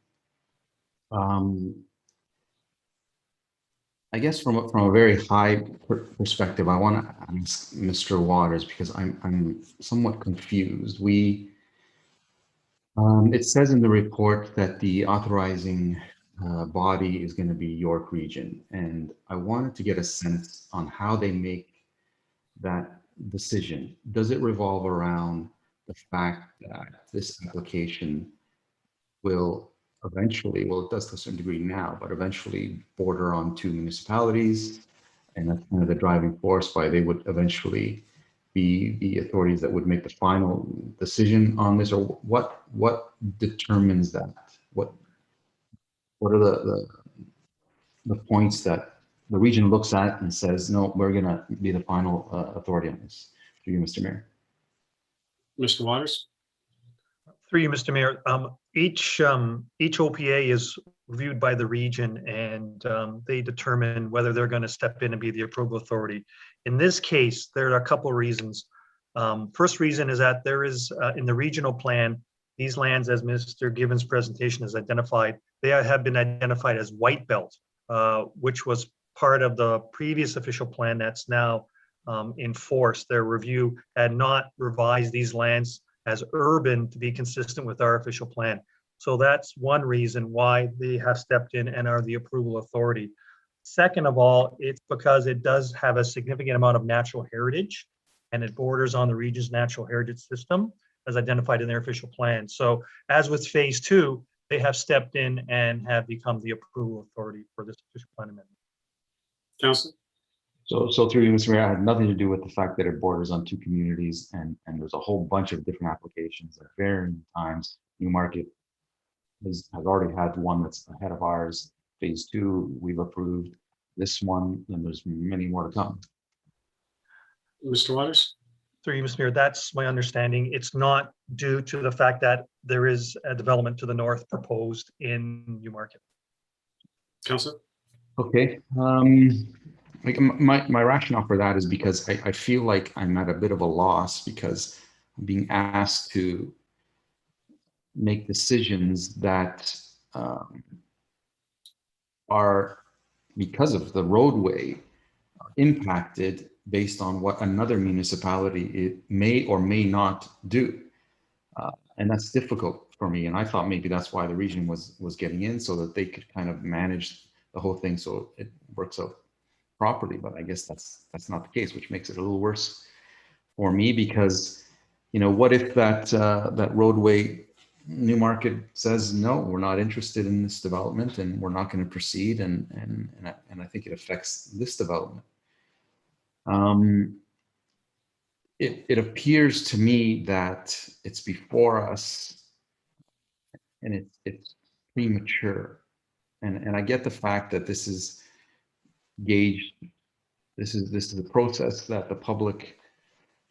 I guess from a very high perspective, I want to ask Mr. Waters, because I'm somewhat confused. It says in the report that the authorizing body is going to be York Region, and I wanted to get a sense on how they make that decision. Does it revolve around the fact that this application will eventually, well, it does to a certain degree now, but eventually border on 2 municipalities, and that's kind of the driving force why they would eventually be the authorities that would make the final decision on this? Or what determines that? What are the points that the region looks at and says, no, we're going to be the final authority on this? Through you, Mr. Mayor. Mr. Waters? Through you, Mr. Mayor. Each OPA is reviewed by the region, and they determine whether they're going to step in and be the approval authority. In this case, there are a couple of reasons. First reason is that there is, in the regional plan, these lands, as Mr. Gibbons' presentation has identified, they have been identified as white belt, which was part of the previous official plan that's now in force. Their review had not revised these lands as urban to be consistent with our official plan. So that's one reason why they have stepped in and are the approval authority. Second of all, it's because it does have a significant amount of natural heritage, and it borders on the region's natural heritage system as identified in their official plan. So as with phase 2, they have stepped in and have become the approval authority for this official plan amendment. Council. So through you, Mr. Mayor, I had nothing to do with the fact that it borders on 2 communities, and there's a whole bunch of different applications at varying times. Newmarket has already had one that's ahead of ours. Phase 2, we've approved this one, and there's many more to come. Mr. Waters. Through you, Mr. Mayor, that's my understanding. It's not due to the fact that there is a development to the north proposed in Newmarket. Council. Okay. Like my rationale for that is because I feel like I'm at a bit of a loss because I'm being asked to make decisions that are, because of the roadway, impacted based on what another municipality it may or may not do. And that's difficult for me. And I thought maybe that's why the region was getting in, so that they could kind of manage the whole thing so it works out properly. But I guess that's not the case, which makes it a little worse for me, because, you know, what if that roadway, Newmarket says, no, we're not interested in this development and we're not going to proceed, and I think it affects this development. It appears to me that it's before us and it's premature. And I get the fact that this is gauged. This is a process that the public,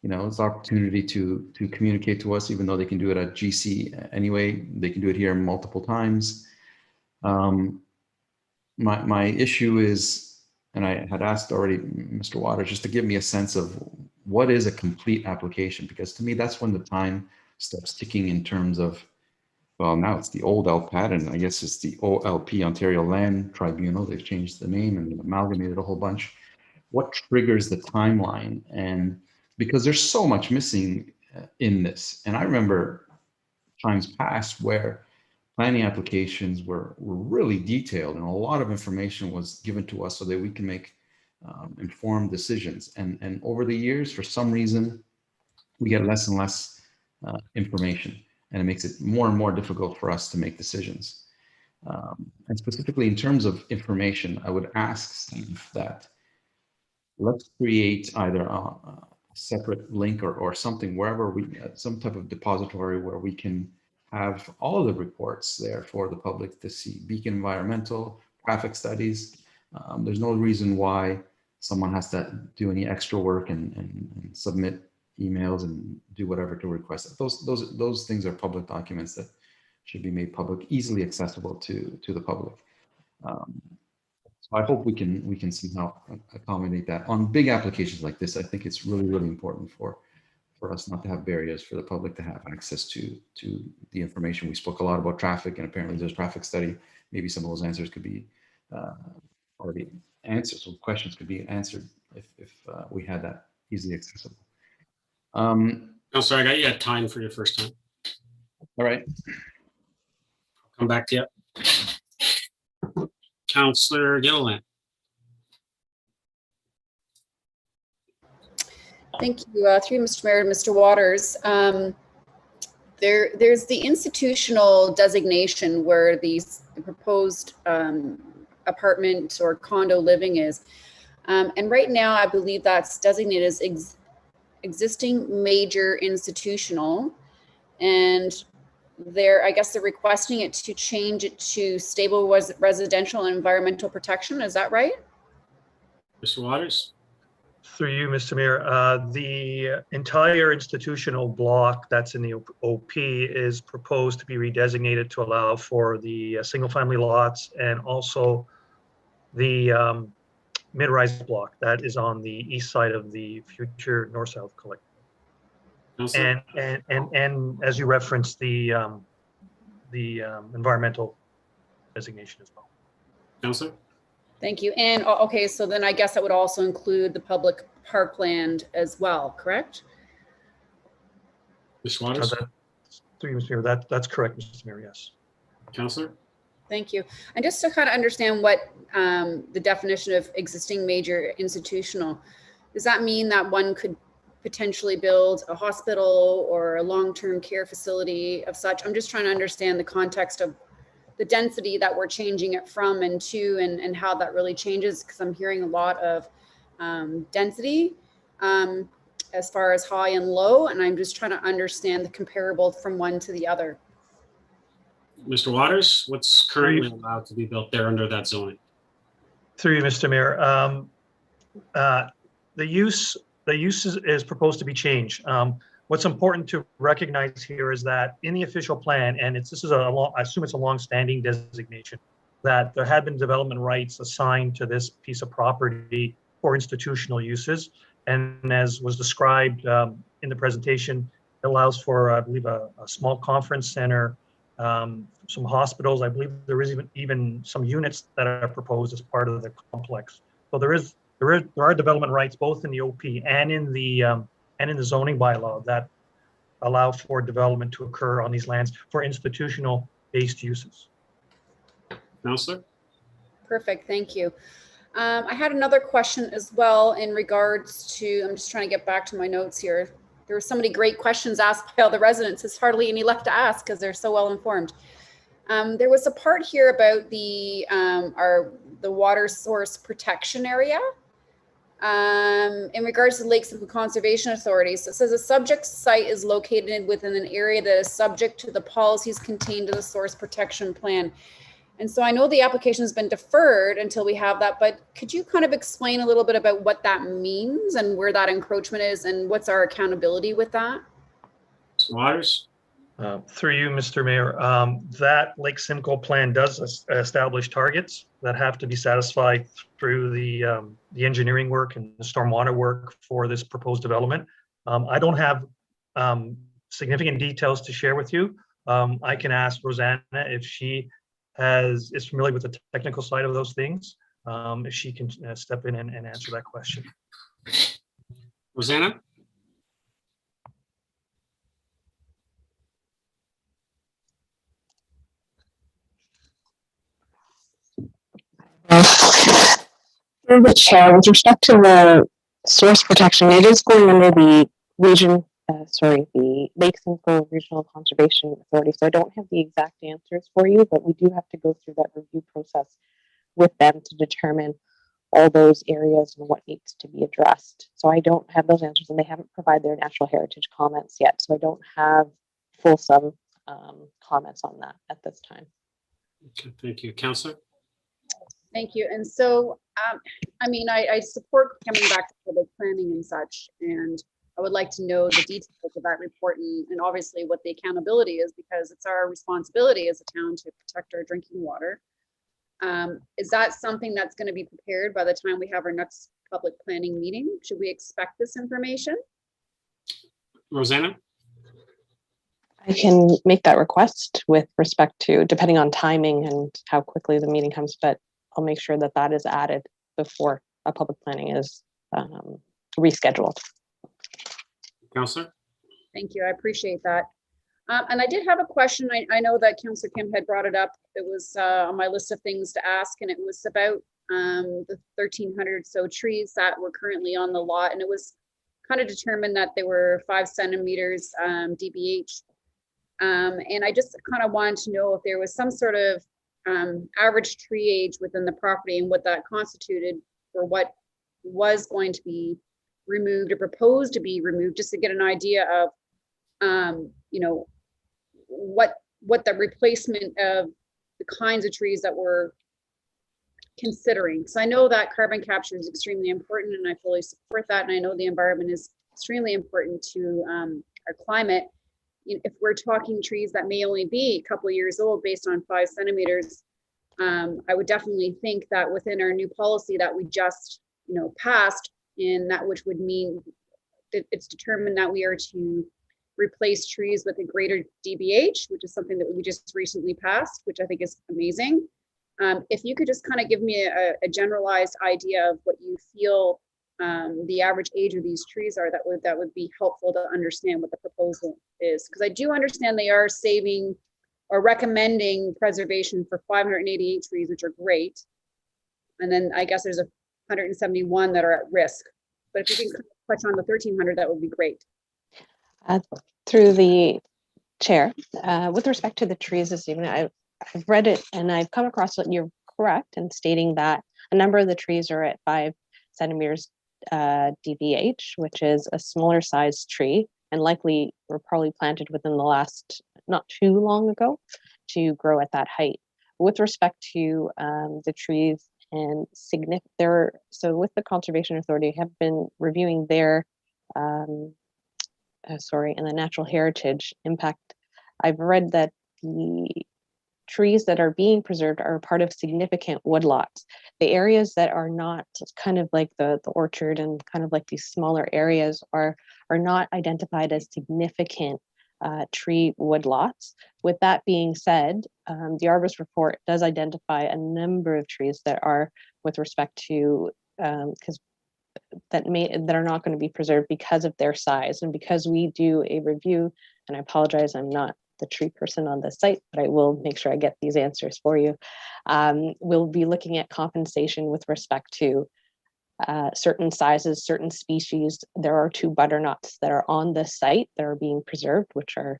you know, it's an opportunity to communicate to us, even though they can do it at GC anyway. They can do it here multiple times. My issue is, and I had asked already Mr. Waters just to give me a sense of what is a complete application, because to me that's when the time stops ticking in terms of, well, now it's the old LPAT, and I guess it's the OLP, Ontario Land Tribunal. They've changed the name and amalgamated a whole bunch. What triggers the timeline? And because there's so much missing in this. And I remember times past where planning applications were really detailed and a lot of information was given to us so that we can make informed decisions. And over the years, for some reason, we get less and less information, and it makes it more and more difficult for us to make decisions. And specifically in terms of information, I would ask Steve that let's create either a separate link or something, wherever we, some type of depository where we can have all of the reports there for the public to see. Beacon Environmental, traffic studies. There's no reason why someone has to do any extra work and submit emails and do whatever to request it. Those things are public documents that should be made public, easily accessible to the public. So I hope we can somehow accommodate that. On big applications like this, I think it's really, really important for us not to have barriers for the public to have access to the information. We spoke a lot about traffic, and apparently there's a traffic study. Maybe some of those answers could be already answered. So questions could be answered if we had that easily accessible. I'm sorry, I got you at time for your first time. All right. I'll come back to you. Councillor Gilliland. Thank you. Through Mr. Mayor, Mr. Waters. There's the institutional designation where the proposed apartment or condo living is. And right now, I believe that's designated as existing major institutional. And I guess they're requesting it to change it to stable residential and environmental protection. Is that right? Mr. Waters. Through you, Mr. Mayor, the entire institutional block that's in the OP is proposed to be redesignated to allow for the single-family lots and also the mid-rise block that is on the east side of the future north-south collector. And as you referenced, the environmental designation as well. Councillor? Thank you. And okay, so then I guess that would also include the public parkland as well, correct? Ms. Waters? Through you, Mr. Mayor, that's correct, Mr. Mayor, yes. Counselor? Thank you. And just to kind of understand what the definition of existing major institutional, does that mean that one could potentially build a hospital or a long-term care facility of such? I'm just trying to understand the context of the density that we're changing it from and to, and how that really changes, because I'm hearing a lot of density as far as high and low, and I'm just trying to understand the comparable from one to the other. Mr. Waters, what's currently allowed to be built there under that zoning? Through you, Mr. Mayor. The use is proposed to be changed. What's important to recognize here is that in the official plan, and I assume it's a long-standing designation, that there had been development rights assigned to this piece of property for institutional uses. And as was described in the presentation, it allows for, I believe, a small conference center, some hospitals. I believe there is even some units that are proposed as part of the complex. So there are development rights both in the OP and in the zoning bylaw that allow for development to occur on these lands for institutional based uses. Counselor? Perfect, thank you. I had another question as well in regards to, I'm just trying to get back to my notes here. There were so many great questions asked by all the residents. There's hardly any left to ask because they're so well informed. There was a part here about the water source protection area. In regards to the Lakes and Conservation Authority, so it says a subject site is located within an area that is subject to the policies contained in the source protection plan. And so I know the application has been deferred until we have that, but could you kind of explain a little bit about what that means and where that encroachment is and what's our accountability with that? Waters? Through you, Mr. Mayor, that Lake Simcoe plan does establish targets that have to be satisfied through the engineering work and the stormwater work for this proposed development. I don't have significant details to share with you. I can ask Rosanna if she is familiar with the technical side of those things, if she can step in and answer that question. Rosanna? Through the chair, with respect to the source protection, it is going under the the Lake Simcoe Regional Conservation Authority. So I don't have the exact answers for you, but we do have to go through that review process with them to determine all those areas and what needs to be addressed. So I don't have those answers, and they haven't provided their natural heritage comments yet. So I don't have fulsome comments on that at this time. Okay, thank you. Counselor? Thank you. And so, I mean, I support coming back to public planning and such, and I would like to know the details of that report and obviously what the accountability is, because it's our responsibility as a town to protect our drinking water. Is that something that's going to be prepared by the time we have our next public planning meeting? Should we expect this information? Rosanna? I can make that request with respect to, depending on timing and how quickly the meeting comes, but I'll make sure that that is added before a public planning is rescheduled. Counselor? Thank you. I appreciate that. And I did have a question. I know that Councillor Kim had brought it up. It was on my list of things to ask, and it was about the 1,300 so trees that were currently on the lot. And it was kind of determined that they were 5 centimeters DBH. And I just kind of wanted to know if there was some sort of average tree age within the property and what that constituted for what was going to be removed or proposed to be removed, just to get an idea of, you know, what the replacement of the kinds of trees that we're considering. So I know that carbon capture is extremely important, and I fully support that. And I know the environment is extremely important to our climate. If we're talking trees that may only be a couple of years old based on 5 centimeters, I would definitely think that within our new policy that we just, you know, passed, in that which would mean that it's determined that we are to replace trees with a greater DBH, which is something that we just recently passed, which I think is amazing. If you could just kind of give me a generalized idea of what you feel the average age of these trees are, that would be helpful to understand what the proposal is. Because I do understand they are saving or recommending preservation for 588 trees, which are great. And then I guess there's 171 that are at risk. But if you can touch on the 1,300, that would be great. Through the chair, with respect to the trees this evening, I've read it and I've come across what you're correct in stating that a number of the trees are at 5 centimeters DBH, which is a smaller size tree, and likely were probably planted within the last not too long ago to grow at that height. With respect to the trees and so with the Conservation Authority, have been reviewing their and the natural heritage impact. I've read that the trees that are being preserved are part of significant woodlots. The areas that are not, kind of like the orchard and kind of like these smaller areas, are not identified as significant tree woodlots. With that being said, the Arborist report does identify a number of trees that are, with respect to that are not going to be preserved because of their size, and because we do a review. And I apologize, I'm not the tree person on the site, but I will make sure I get these answers for you. We'll be looking at compensation with respect to certain sizes, certain species. There are 2 butternuts that are on the site that are being preserved, which are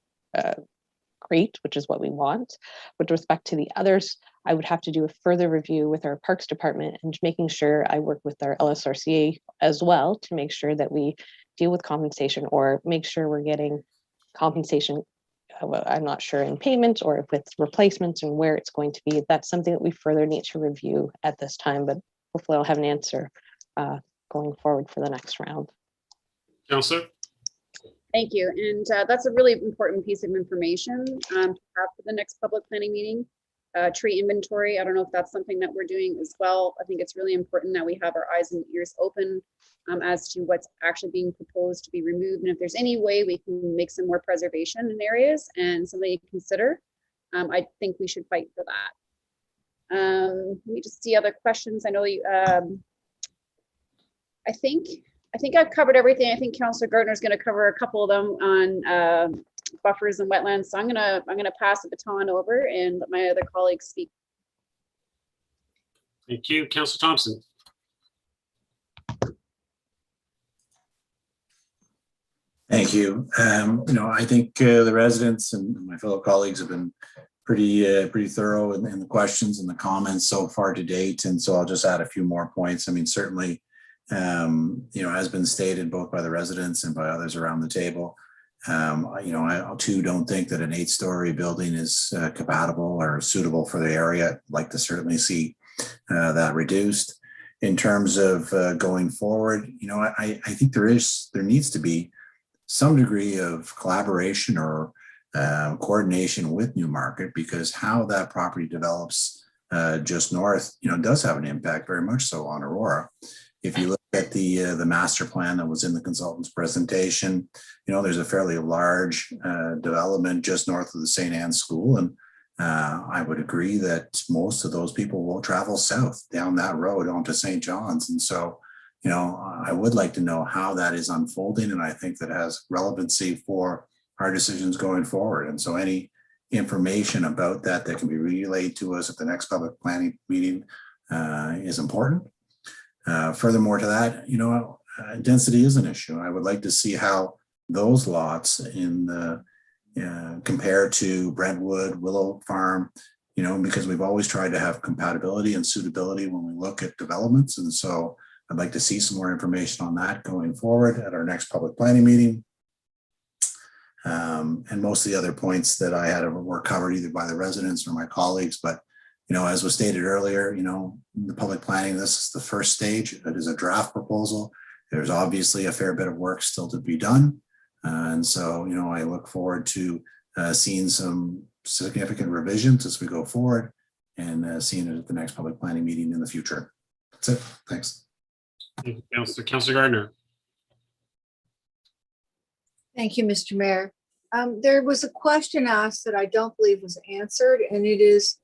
great, which is what we want. With respect to the others, I would have to do a further review with our Parks Department and making sure I work with our LSRCA as well to make sure that we deal with compensation, or make sure we're getting compensation. Well, I'm not sure in payments or if it's replacements and where it's going to be. That's something that we further need to review at this time, but hopefully I'll have an answer going forward for the next round. Councillor? Thank you. And that's a really important piece of information to have for the next public planning meeting. Tree inventory, I don't know if that's something that we're doing as well. I think it's really important that we have our eyes and ears open as to what's actually being proposed to be removed. And if there's any way we can make some more preservation in areas and something to consider, I think we should fight for that. Let me just see other questions. I know you, I think I've covered everything. I think Councillor Gardner is going to cover a couple of them on buffers and wetlands. So I'm gonna pass the baton over and let my other colleagues speak. Thank you, Councillor Thompson. Thank you. I think the residents and my fellow colleagues have been pretty thorough in the questions and the comments so far to date, and so I'll just add a few more points. I mean, certainly, has been stated both by the residents and by others around the table. I too don't think that an 8-story building is compatible or suitable for the area. I'd like to certainly see that reduced. In terms of going forward, I think there needs to be some degree of collaboration or coordination with Newmarket, because how that property develops just north, does have an impact very much so on Aurora. If you look at the master plan that was in the consultant's presentation, there's a fairly large development just north of the St. Anne's School. And I would agree that most of those people will travel south down that road onto St. John's. And so, I would like to know how that is unfolding. And I think that has relevancy for our decisions going forward. And so any information about that can be relayed to us at the next public planning meeting is important. Furthermore to that, density is an issue. I would like to see how those lots in the compare to Brentwood, Willow Farm, because we've always tried to have compatibility and suitability when we look at developments. And so I'd like to see some more information on that going forward at our next public planning meeting. And most of the other points that I had were covered either by the residents or my colleagues, but as was stated earlier, the public planning, this is the first stage. It is a draft proposal. There's obviously a fair bit of work still to be done. And so, I look forward to seeing some significant revisions as we go forward and seeing it at the next public planning meeting in the future. That's it. Thanks. Thank you, Councillor Gardner. Thank you, Mr. Mayor. There was a question asked that I don't believe was answered, and it is,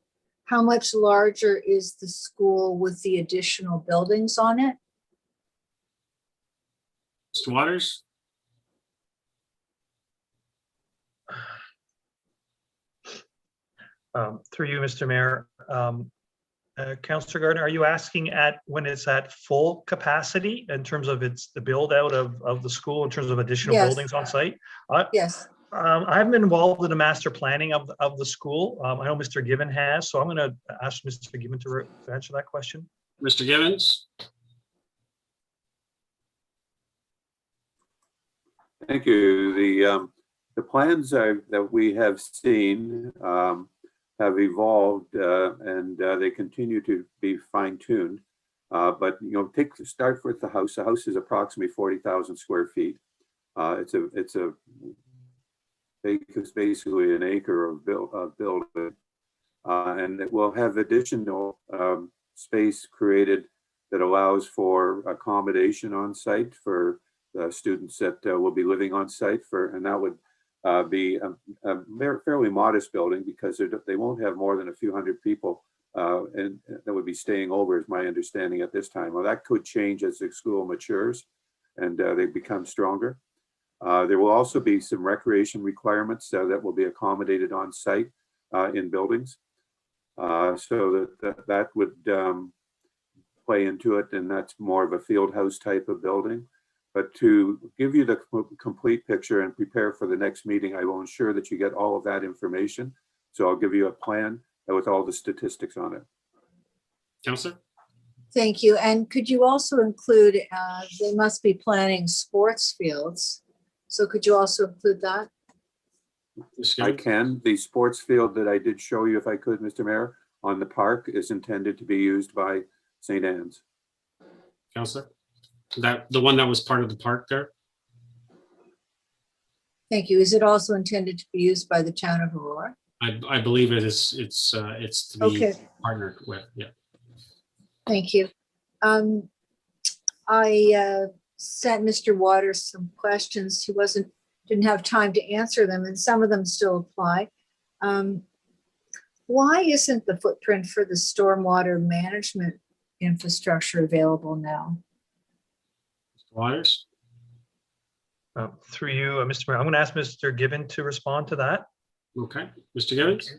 How much larger is the school with the additional buildings on it? Mr. Waters? Through you, Mr. Mayor. Councillor Gardner, are you asking at when it's at full capacity in terms of the build out of the school in terms of additional Yes. buildings on site? Yes. I haven't been involved in the master planning of the school. I know Mr. Given has, so I'm going to ask Mr. Given to answer that question. Mr. Givens? Thank you. The plans that we have seen have evolved and they continue to be fine-tuned. But start with the house. The house is approximately 40,000 square feet. It's basically an acre of building, and it will have additional space created that allows for accommodation on site for the students that will be living on site and that would be a fairly modest building because they won't have more than a few hundred people and that would be staying over, is my understanding at this time. Well, that could change as the school matures and they become stronger. There will also be some recreation requirements that will be accommodated on site in buildings. So that would play into it, and that's more of a field house type of building. But to give you the complete picture and prepare for the next meeting, I will ensure that you get all of that information. So I'll give you a plan with all the statistics on it. Councillor? Thank you. And could you also include, they must be planning sports fields. So could you also include that? I can. The sports field that I did show you, if I could, Mr. Mayor, on the park is intended to be used by St. Anne's. Councillor? The one that was part of the park there? Thank you. Is it also intended to be used by the town of Aurora? I believe it is. It's to be Okay. partnered with. Yeah. Thank you. I sent Mr. Waters some questions. He didn't have time to answer them, and some of them still apply. Why isn't the footprint for the stormwater management infrastructure available now? Mr. Waters? Through you, Mr. Mayor, I'm going to ask Mr. Given to respond to that. Okay, Mr. Givens?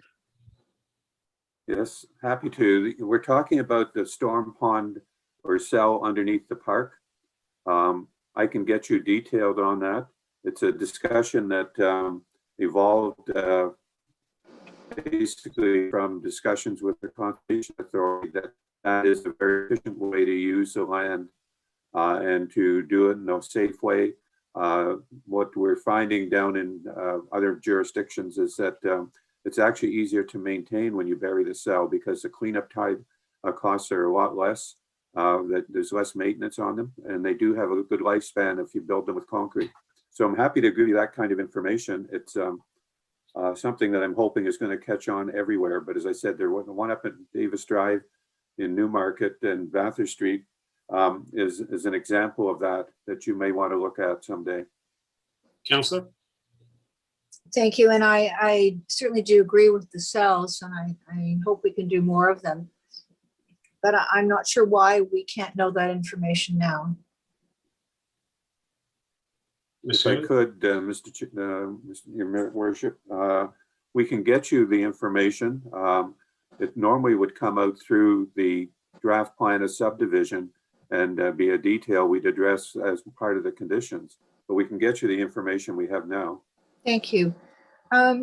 Yes, happy to. We're talking about the storm pond or cell underneath the park. I can get you detailed on that. It's a discussion that evolved basically from discussions with the Conservation Authority that is a very efficient way to use the land and to do it in a safe way. What we're finding down in other jurisdictions is that it's actually easier to maintain when you bury the cell because the cleanup time costs are a lot less. That there's less maintenance on them, and they do have a good lifespan if you build them with concrete. So I'm happy to give you that kind of information. It's something that I'm hoping is going to catch on everywhere. But as I said, there was one up at Davis Drive in Newmarket and Bathurst Street is an example of that you may want to look at someday. Councillor? Thank you. And I certainly do agree with the cells, and I hope we can do more of them. But I'm not sure why we can't know that information now. If I could, Your Worship, we can get you the information. It normally would come out through the draft plan of subdivision and be a detail we'd address as part of the conditions. But we can get you the information we have now. Thank you. I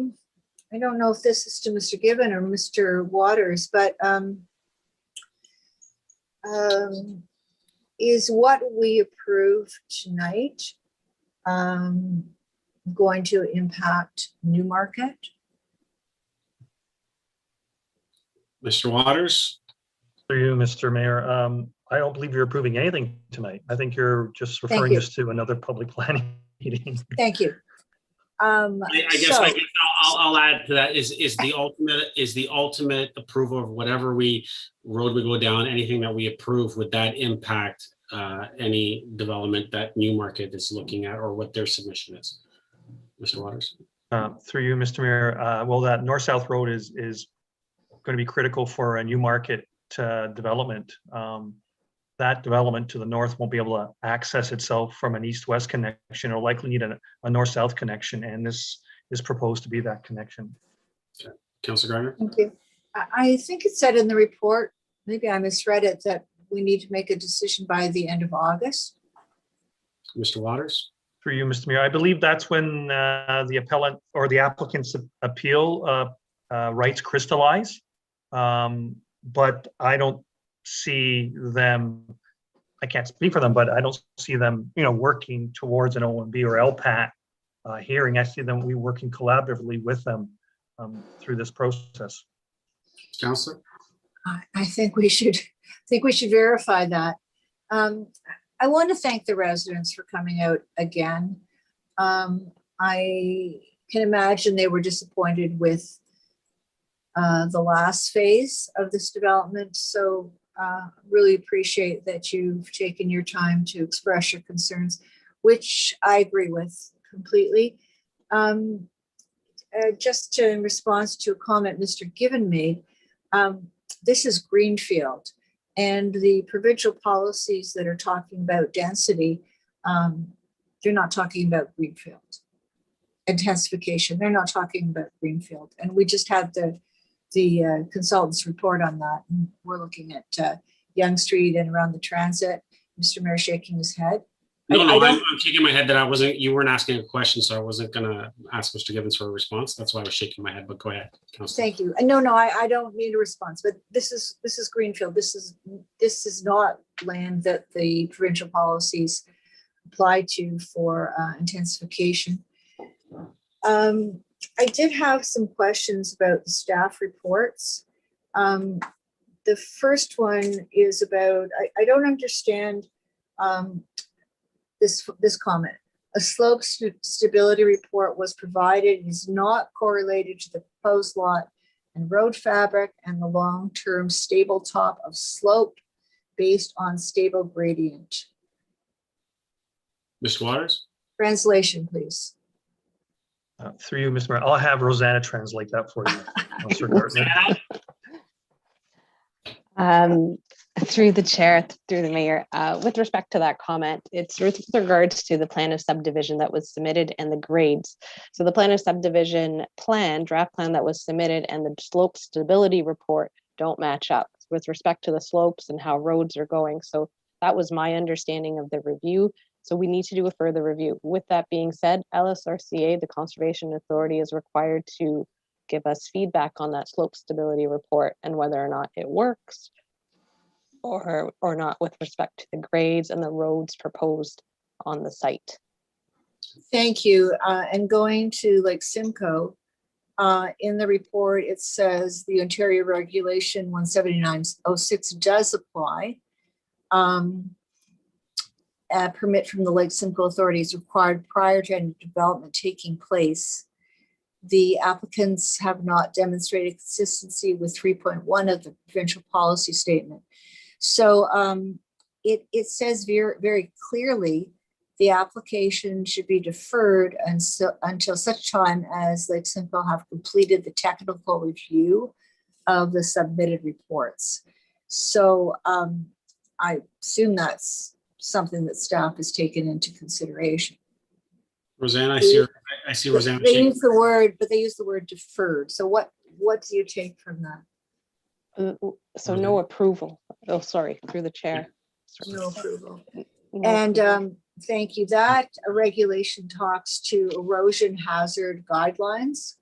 don't know if this is to Mr. Given or Mr. Waters, but is what we approve tonight going to impact Newmarket? Mr. Waters? Through you, Mr. Mayor. I don't believe you're approving anything tonight. I think you're just referring this to another public planning meeting. Thank you. I guess I'll add to that is the ultimate approval of whatever road we go down, anything that we approve, would that impact any development that Newmarket is looking at or what their submission is? Mr. Waters? Through you, Mr. Mayor. Well, that north-south road is going to be critical for a new market development. That development to the north won't be able to access itself from an east-west connection. It'll likely need a north-south connection, and this is proposed to be that connection. Okay. Councilor Gardner? Thank you. I think it said in the report, maybe I misread it, that we need to make a decision by the end of August. Mr. Waters? Through you, Mr. Mayor, I believe that's when the appellant or the applicant's appeal rights crystallize. But I don't see them, I can't speak for them, but I don't see them, working towards an OMB or LPAT hearing. I see them working collaboratively with them through this process. Councilor? I think we should verify that. I want to thank the residents for coming out again. I can imagine they were disappointed with the last phase of this development. So really appreciate that you've taken your time to express your concerns, which I agree with completely. Just in response to a comment Mr. Given made, this is Greenfield, and the provincial policies that are talking about density, they're not talking about Greenfield. Intensification, they're not talking about Greenfield. And we just had the consultant's report on that. And we're looking at Yonge Street and around the transit. Mr. Mayor shaking his head. I'm shaking my head that you weren't asking a question, so I wasn't gonna ask Mr. Gibbons for a response. That's why I was shaking my head, but go ahead, Councilor. Thank you. No, I don't need a response, but this is Greenfield. This is not land that the provincial policies apply to for intensification. I did have some questions about the staff reports. The first one is about, I don't understand this comment. A slope stability report was provided and is not correlated to the proposed lot and road fabric and the long-term stable top of slope based on stable gradient. Mr. Waters? Translation, please. Through you, Mr. Mayor, I'll have Rosanna translate that for you. Councilor Gardner. Through the chair, through the mayor, with respect to that comment, it's with regards to the plan of subdivision that was submitted and the grades. So the plan of subdivision draft plan that was submitted and the slope stability report don't match up with respect to the slopes and how roads are going. So that was my understanding of the review. So we need to do a further review. With that being said, LSRCA, the Conservation Authority, is required to give us feedback on that slope stability report and whether or not it works or not with respect to the grades and the roads proposed on the site. Thank you. And going to Lake Simcoe, in the report, it says the Ontario Regulation 17906 does apply. A permit from the Lake Simcoe Authority is required prior to any development taking place. The applicants have not demonstrated consistency with 3.1 of the provincial policy statement. So it says very clearly the application should be deferred until such time as Lake Simcoe have completed the technical review of the submitted reports. So I assume that's something that staff has taken into consideration. Rosanna, I see Rosanna. They use the word, but they use the word deferred. So what do you take from that? So no approval. Oh, sorry, through the chair. No approval. No And approval. thank you. That regulation talks to erosion hazard guidelines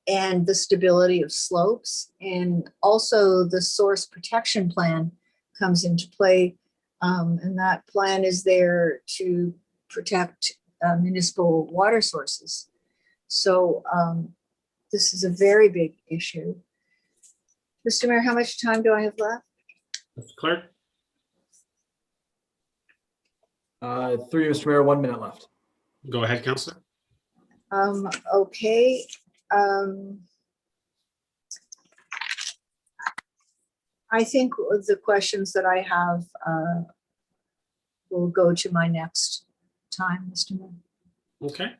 and the stability of slopes, and also the source protection plan comes into play. And that plan is there to protect municipal water sources. So this is a very big issue. Mr. Mayor, how much time do I have left? Mr. Clerk? Through you, Mr. Mayor, 1 minute left. Go ahead, Councilor. Okay. I think the questions that I have will go to my next time, Mr. Mayor. Okay.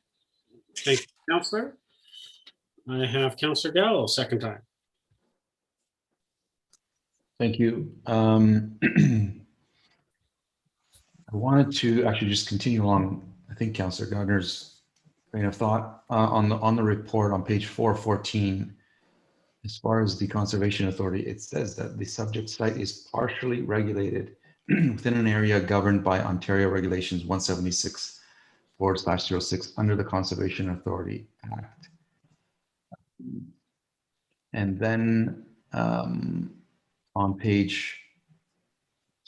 Thank you, Councilor. I have Councilor Gallo, second time. Thank you. I wanted to actually just continue on, I think, Councillor Gardner's train of thought on the report on page 414. As far as the Conservation Authority, it says that the subject site is partially regulated within an area governed by Ontario Regulations 176/06 under the Conservation Authority Act. And then on page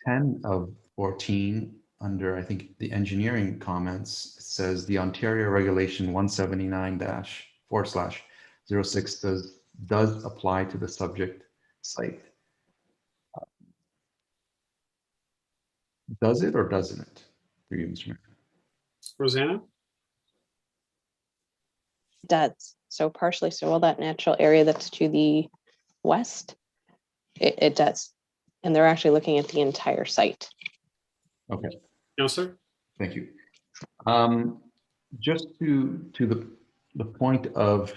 10 of 14, under, I think, the engineering comments, it says the Ontario Regulation 179-4/06 does apply to the subject site. Does it or doesn't it? For you, Mr. Mayor. Rosanna? It does. So partially, so all that natural area that's to the west, it does. And they're actually looking at the entire site. Okay. No, sir. Thank you. Just to the point of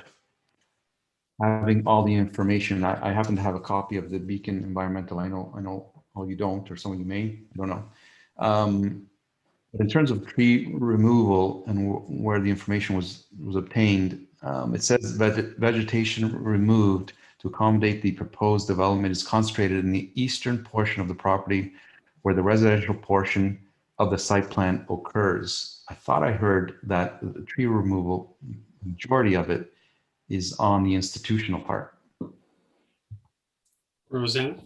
having all the information, I happen to have a copy of the Beacon Environmental. I know all you don't, or some of you may, I don't know. But in terms of tree removal and where the information was obtained, it says vegetation removed to accommodate the proposed development is concentrated in the eastern portion of the property where the residential portion of the site plan occurs. I thought I heard that the tree removal, majority of it, is on the institutional part. Rosanna?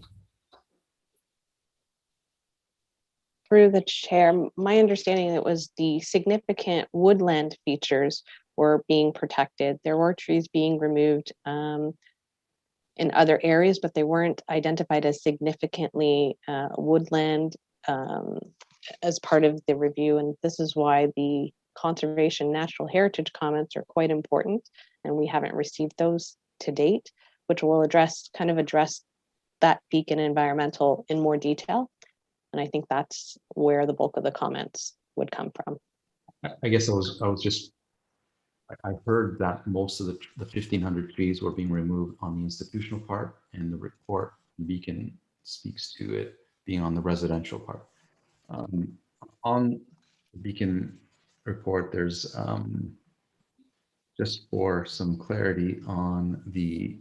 Through the chair, my understanding it was the significant woodland features were being protected. There were trees being removed in other areas, but they weren't identified as significantly woodland as part of the review. And this is why the conservation natural heritage comments are quite important. And we haven't received those to date, which will address that Beacon environmental in more detail. And I think that's where the bulk of the comments would come from. I guess I heard that most of the 1,500 trees were being removed on the institutional part, and the report Beacon speaks to it being on the residential part. On the Beacon report, there's just for some clarity on the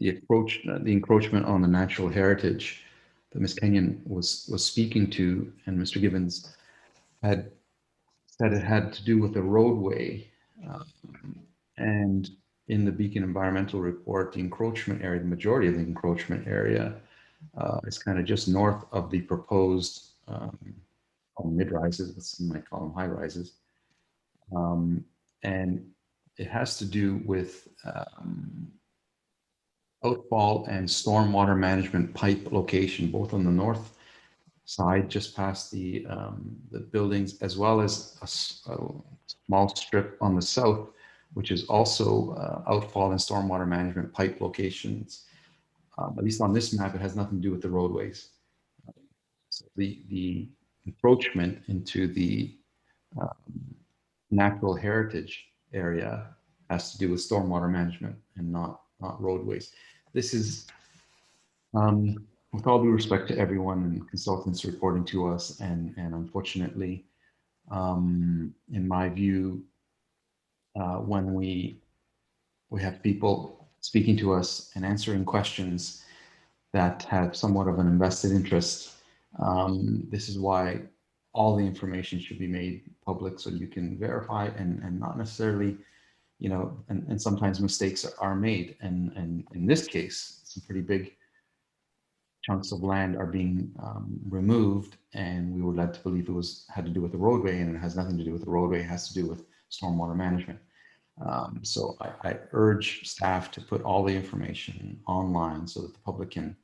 encroachment on the natural heritage that Ms. Kenyon was speaking to, and Mr. Gibbons had said it had to do with the roadway. And in the Beacon environmental report, the encroachment area, the majority of the encroachment area is kind of just north of the proposed mid-rises, but some might call them high rises. And it has to do with outfall and stormwater management pipe location, both on the north side, just past the buildings, as well as a small strip on the south, which is also outfall and stormwater management pipe locations. At least on this map, it has nothing to do with the roadways. So the encroachment into the natural heritage area has to do with stormwater management and not roadways. This is, with all due respect to everyone and consultants reporting to us, and unfortunately, in my view, when we have people speaking to us and answering questions that have somewhat of an invested interest, this is why all the information should be made public so you can verify and not necessarily, you know, and sometimes mistakes are made. And in this case, some pretty big chunks of land are being removed, and we were led to believe it had to do with the roadway, and it has nothing to do with the roadway. It has to do with stormwater management. So I urge staff to put all the information online so that the public can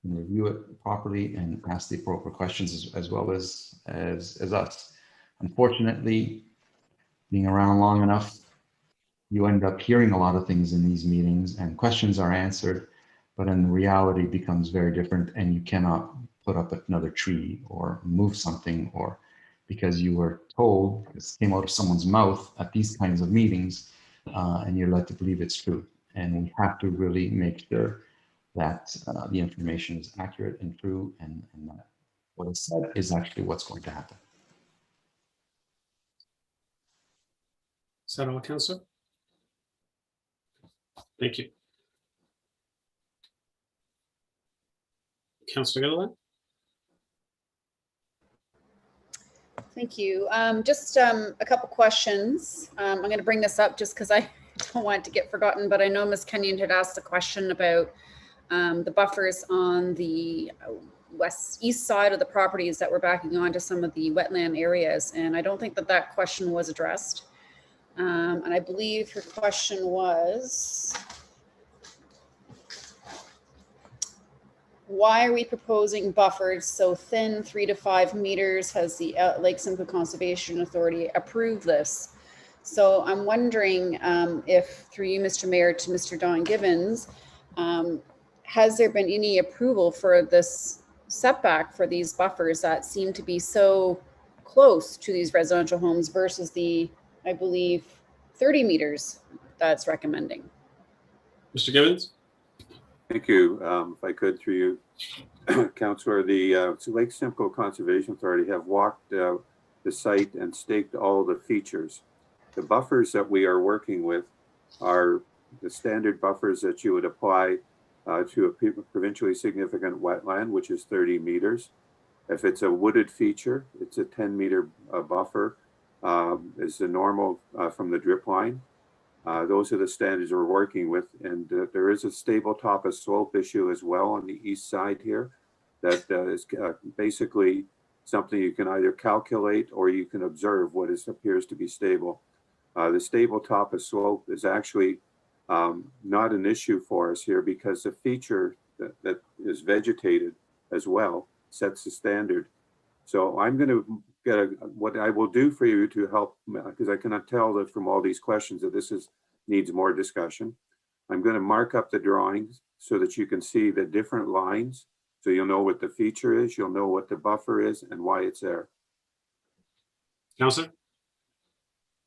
review it properly and ask the appropriate questions as well as us. Unfortunately, being around long enough, you end up hearing a lot of things in these meetings and questions are answered, but in reality becomes very different, and you cannot put up another tree or move something, or because you were told, this came out of someone's mouth at these kinds of meetings, and you're led to believe it's true. And we have to really make sure that the information is accurate and true, and that what is said is actually what's going to happen. Is that all, Councillor? Thank you. Councillor Gilliland? Thank you. Just a couple questions. I'm going to bring this up just because I don't want it to get forgotten, but I know Ms. Kenyon had asked a question about the buffers on the east side of the properties that were backing onto some of the wetland areas, and I don't think that that question was addressed. And I believe her question was, why are we proposing buffers so thin, 3 to 5 meters? Has the Lake Simcoe Conservation Authority approved this? So I'm wondering if, through you, Mr. Mayor, to Mr. Don Givens, has there been any approval for this setback for these buffers that seem to be so close to these residential homes versus the, I believe, 30 meters that's recommending? Mr. Givens? Thank you. If I could, through you, Councillor, the Lake Simcoe Conservation Authority have walked the site and staked all the features. The buffers that we are working with are the standard buffers that you would apply to a provincially significant wetland, which is 30 meters. If it's a wooded feature, it's a 10-meter buffer, is the normal from the drip line. Those are the standards we're working with, and there is a stable top of slope issue as well on the east side here that is basically something you can either calculate or you can observe what appears to be stable. The stable top of slope is actually not an issue for us here because the feature that is vegetated as well sets the standard. So I'm going to get what I will do for you to help, because I cannot tell that from all these questions that this needs more discussion. I'm going to mark up the drawings so that you can see the different lines. So you'll know what the feature is, you'll know what the buffer is and why it's there. Councillor?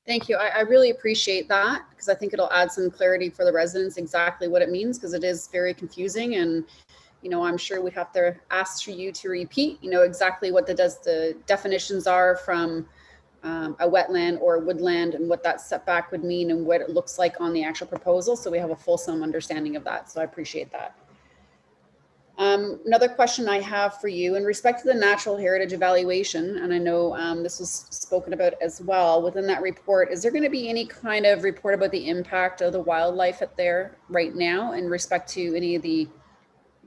Thank you. I really appreciate that because I think it'll add some clarity for the residents exactly what it means, because it is very confusing, and I'm sure we have to ask for you to repeat, exactly what the definitions are from a wetland or woodland and what that setback would mean and what it looks like on the actual proposal. So we have a fulsome understanding of that. So I appreciate that. Another question I have for you in respect to the natural heritage evaluation, and I know this was spoken about as well within that report, is there going to be any kind of report about the impact of the wildlife at there right now in respect to any of the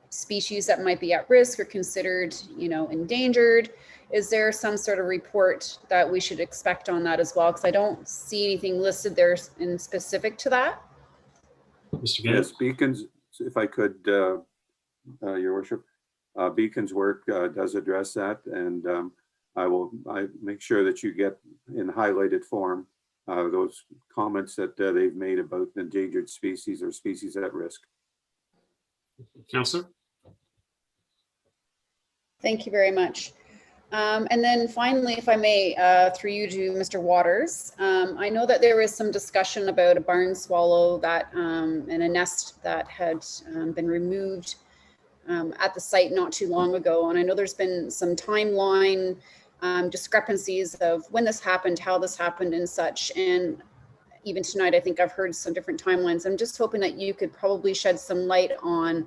species that might be at risk or considered, endangered? Is there some sort of report that we should expect on that as well? Because I don't see anything listed there in specific to that. Mr. Yes, Beacon's, if I could, Your Worship, Beacon's work does address that, and I make sure that you get in highlighted form those comments that they've made about endangered species or species at risk. Councillor? Thank you very much. And then finally, if I may, through you to Mr. Waters, I know that there was some discussion about a barn swallow that and a nest that had been removed at the site not too long ago. And I know there's been some timeline discrepancies of when this happened, how this happened and such. And even tonight, I think I've heard some different timelines. I'm just hoping that you could probably shed some light on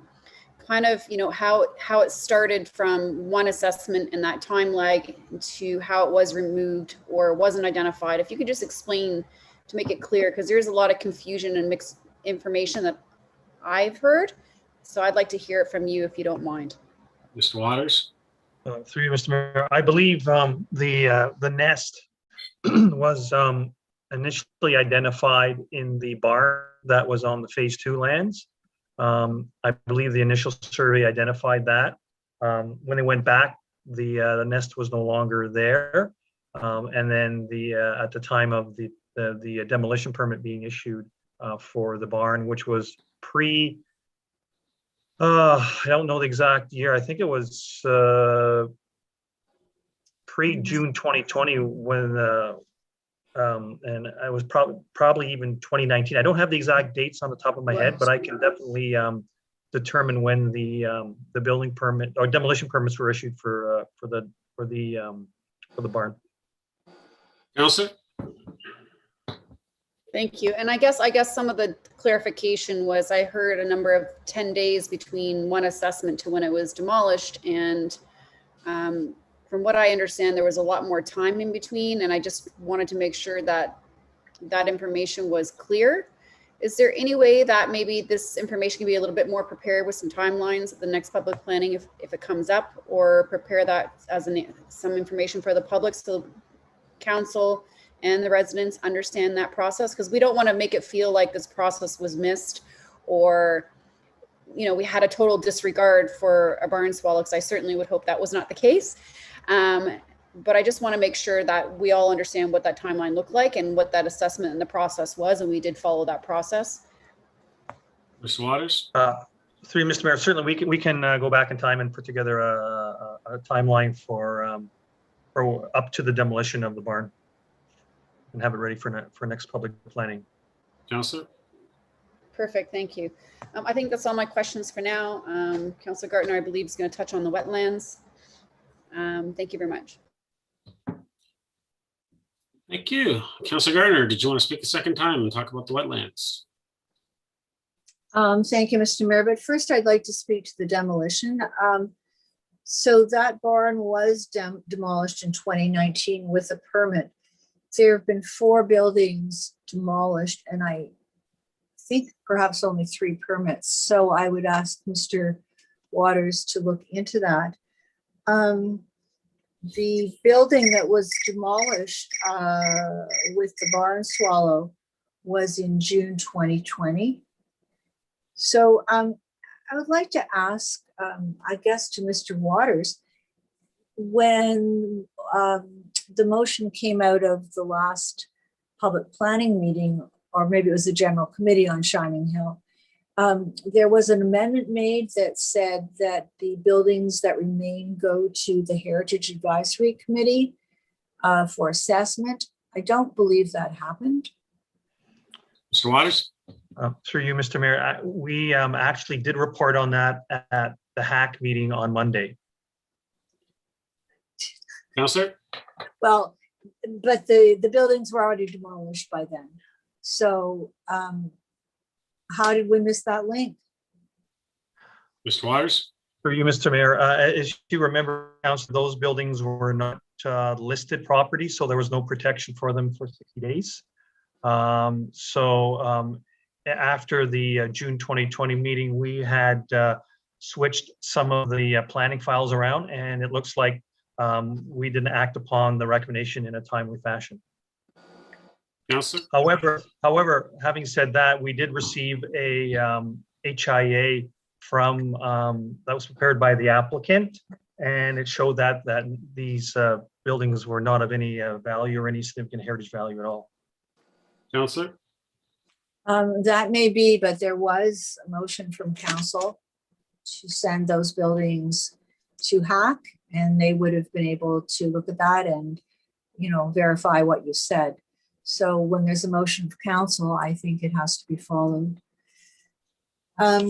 kind of, how it started from one assessment and that time lag to how it was removed or wasn't identified. If you could just explain to make it clear, because there's a lot of confusion and mixed information that I've heard. So I'd like to hear it from you if you don't mind. Mr. Waters? Through you, Mr. Mayor, I believe the nest was initially identified in the barn that was on the phase 2 lands. I believe the initial survey identified that. When they went back, the nest was no longer there. And then at the time of the demolition permit being issued for the barn, which was I don't know the exact year. I think it was pre-June 2020 when and I was probably even 2019. I don't have the exact dates on the top of my head, but I can definitely determine when the building permit or demolition permits were issued for the barn. Counselor? Thank you. And I guess some of the clarification was I heard a number of 10 days between one assessment to when it was demolished. And from what I understand, there was a lot more time in between. And I just wanted to make sure that that information was clear. Is there any way that maybe this information can be a little bit more prepared with some timelines at the next public planning if it comes up, or prepare that as some information for the public so council and the residents understand that process? Because we don't want to make it feel like this process was missed, or we had a total disregard for a barn swallow, because I certainly would hope that was not the case. But I just want to make sure that we all understand what that timeline looked like and what that assessment and the process was, and we did follow that process. Mr. Waters? Through you, Mr. Mayor, certainly we can go back in time and put together a timeline for up to the demolition of the barn and have it ready for next public planning. Councilor? Perfect, thank you. I think that's all my questions for now. Councilor Gartner, I believe, is going to touch on the wetlands. Thank you very much. Thank you. Councilor Gardner, did you want to speak a second time and talk about the wetlands? Thank you, Mr. Mayor. But first, I'd like to speak to the demolition. So that barn was demolished in 2019 with a permit. There have been 4 buildings demolished, and I think perhaps only 3 permits. So I would ask Mr. Waters to look into that. The building that was demolished with the barn swallow was in June 2020. So I would like to ask, I guess, to Mr. Waters, when the motion came out of the last public planning meeting, or maybe it was the general committee on Shining Hill, there was an amendment made that said that the buildings that remain go to the Heritage Advisory Committee for assessment. I don't believe that happened. Mr. Waters? Through you, Mr. Mayor, we actually did report on that at the HAC meeting on Monday. Councilor? Well, but the buildings were already demolished by then. So how did we miss that link? Mr. Waters? Through you, Mr. Mayor, as you remember, Council, those buildings were not listed property, so there was no protection for them for 60 days. After the June 2020 meeting, we had switched some of the planning files around, and it looks like we didn't act upon the recommendation in a timely fashion. Councilor? However, having said that, we did receive a HIA from that was prepared by the applicant, and it showed that these buildings were not of any value or any significant heritage value at all. Councilor? That may be, but there was a motion from council to send those buildings to HAC, and they would have been able to look at that and, verify what you said. So when there's a motion of council, I think it has to be followed. I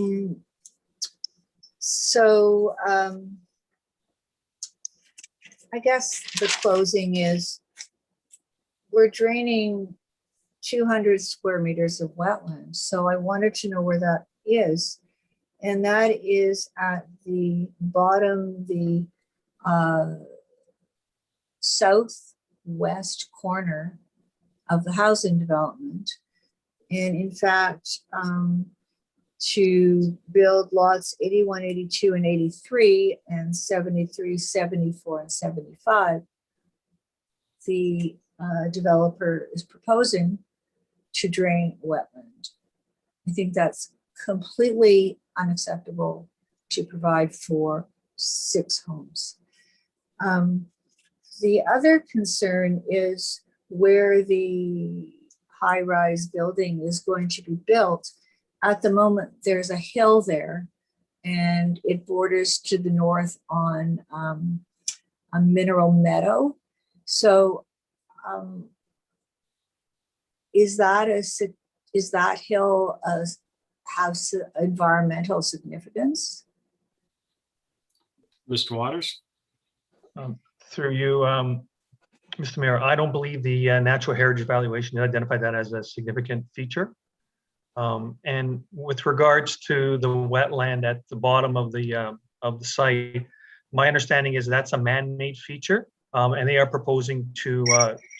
guess the closing is we're draining 200 square meters of wetlands. So I wanted to know where that is. And that is at the bottom, the southwest corner of the housing development. And in fact, to build lots 81, 82, and 83, and 73, 74, and 75, the developer is proposing to drain wetland. I think that's completely unacceptable to provide for 6 homes. The other concern is where the high-rise building is going to be built. At the moment, there's a hill there, and it borders to the north on a mineral meadow. So is that hill have environmental significance? Mr. Waters? Through you, Mr. Mayor, I don't believe the natural heritage evaluation identified that as a significant feature. And with regards to the wetland at the bottom of the site, my understanding is that's a man-made feature, and they are proposing to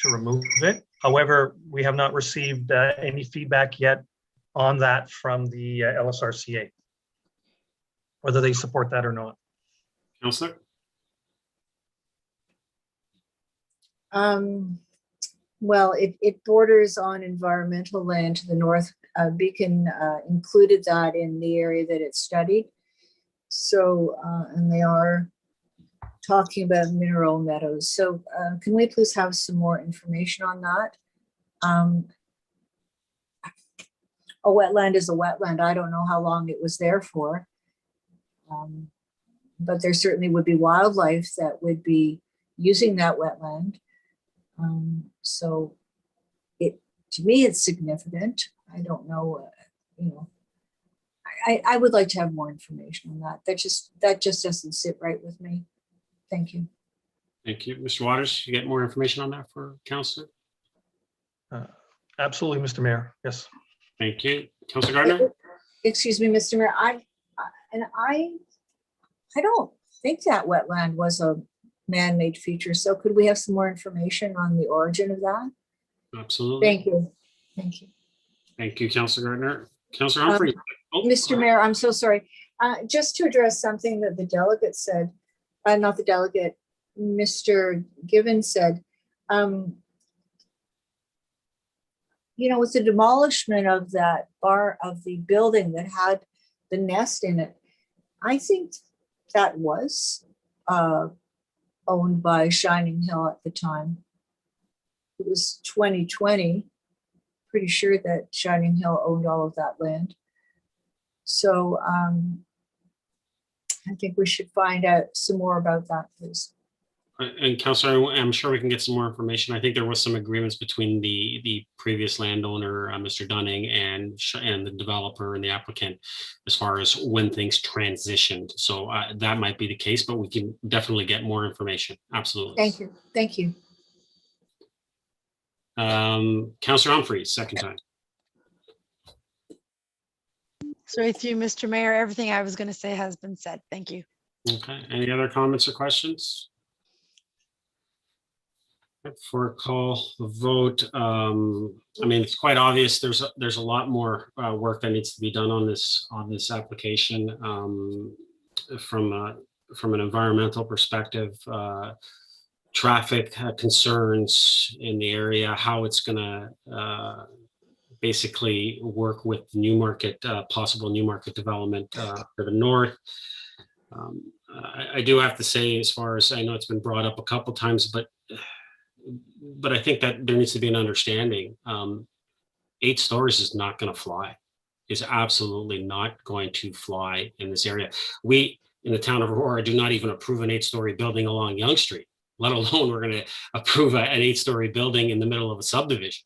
remove it. However, we have not received any feedback yet on that from the LSRCA, whether they support that or not. Councillor? Well, it borders on environmental land to the north. Beacon included that in the area that it studied. So, and they are talking about mineral meadows. So can we please have some more information on that? A wetland is a wetland. I don't know how long it was there for. But there certainly would be wildlife that would be using that wetland. So to me, it's significant. I don't know, you know, I would like to have more information on that. That just doesn't sit right with me. Thank you. Thank you. Mr. Waters, you get more information on that for Councillor? Absolutely, Mr. Mayor. Yes. Thank you. Councillor Gardner? Excuse me, Mr. Mayor. I don't think that wetland was a man-made feature. So could we have some more information on the origin of that? Absolutely. Thank you. Thank you. Thank you, Councillor Gardner. Councillor Humphrey? Mr. Mayor, I'm so sorry. Just to address something that the delegate said, not the delegate, Mr. Given said, you know, with the demolishment of that of the building that had the nest in it, I think that was owned by Shining Hill at the time. It was 2020. Pretty sure that Shining Hill owned all of that land. So I think we should find out some more about that, please. And Councillor, I'm sure we can get some more information. I think there was some agreements between the previous landowner, Mr. Dunning, and the developer and the applicant as far as when things transitioned. So that might be the case, but we can definitely get more information. Absolutely. Thank you. Thank you. Councillor Humphrey, second time. Sorry, through Mr. Mayor, everything I was going to say has been said. Thank you. Okay. Any other comments or questions? For a call, a vote. I mean, it's quite obvious. There's a lot more work that needs to be done on this application from an environmental perspective, traffic concerns in the area, how it's going to basically work with Newmarket, possible Newmarket development to the north. I do have to say, as far as I know, it's been brought up a couple times, but I think that there needs to be an understanding. 8 stories is not going to fly, is absolutely not going to fly in this area. We in the town of Aurora do not even approve an 8-story building along Yonge Street, let alone we're going to approve an 8-story building in the middle of a subdivision.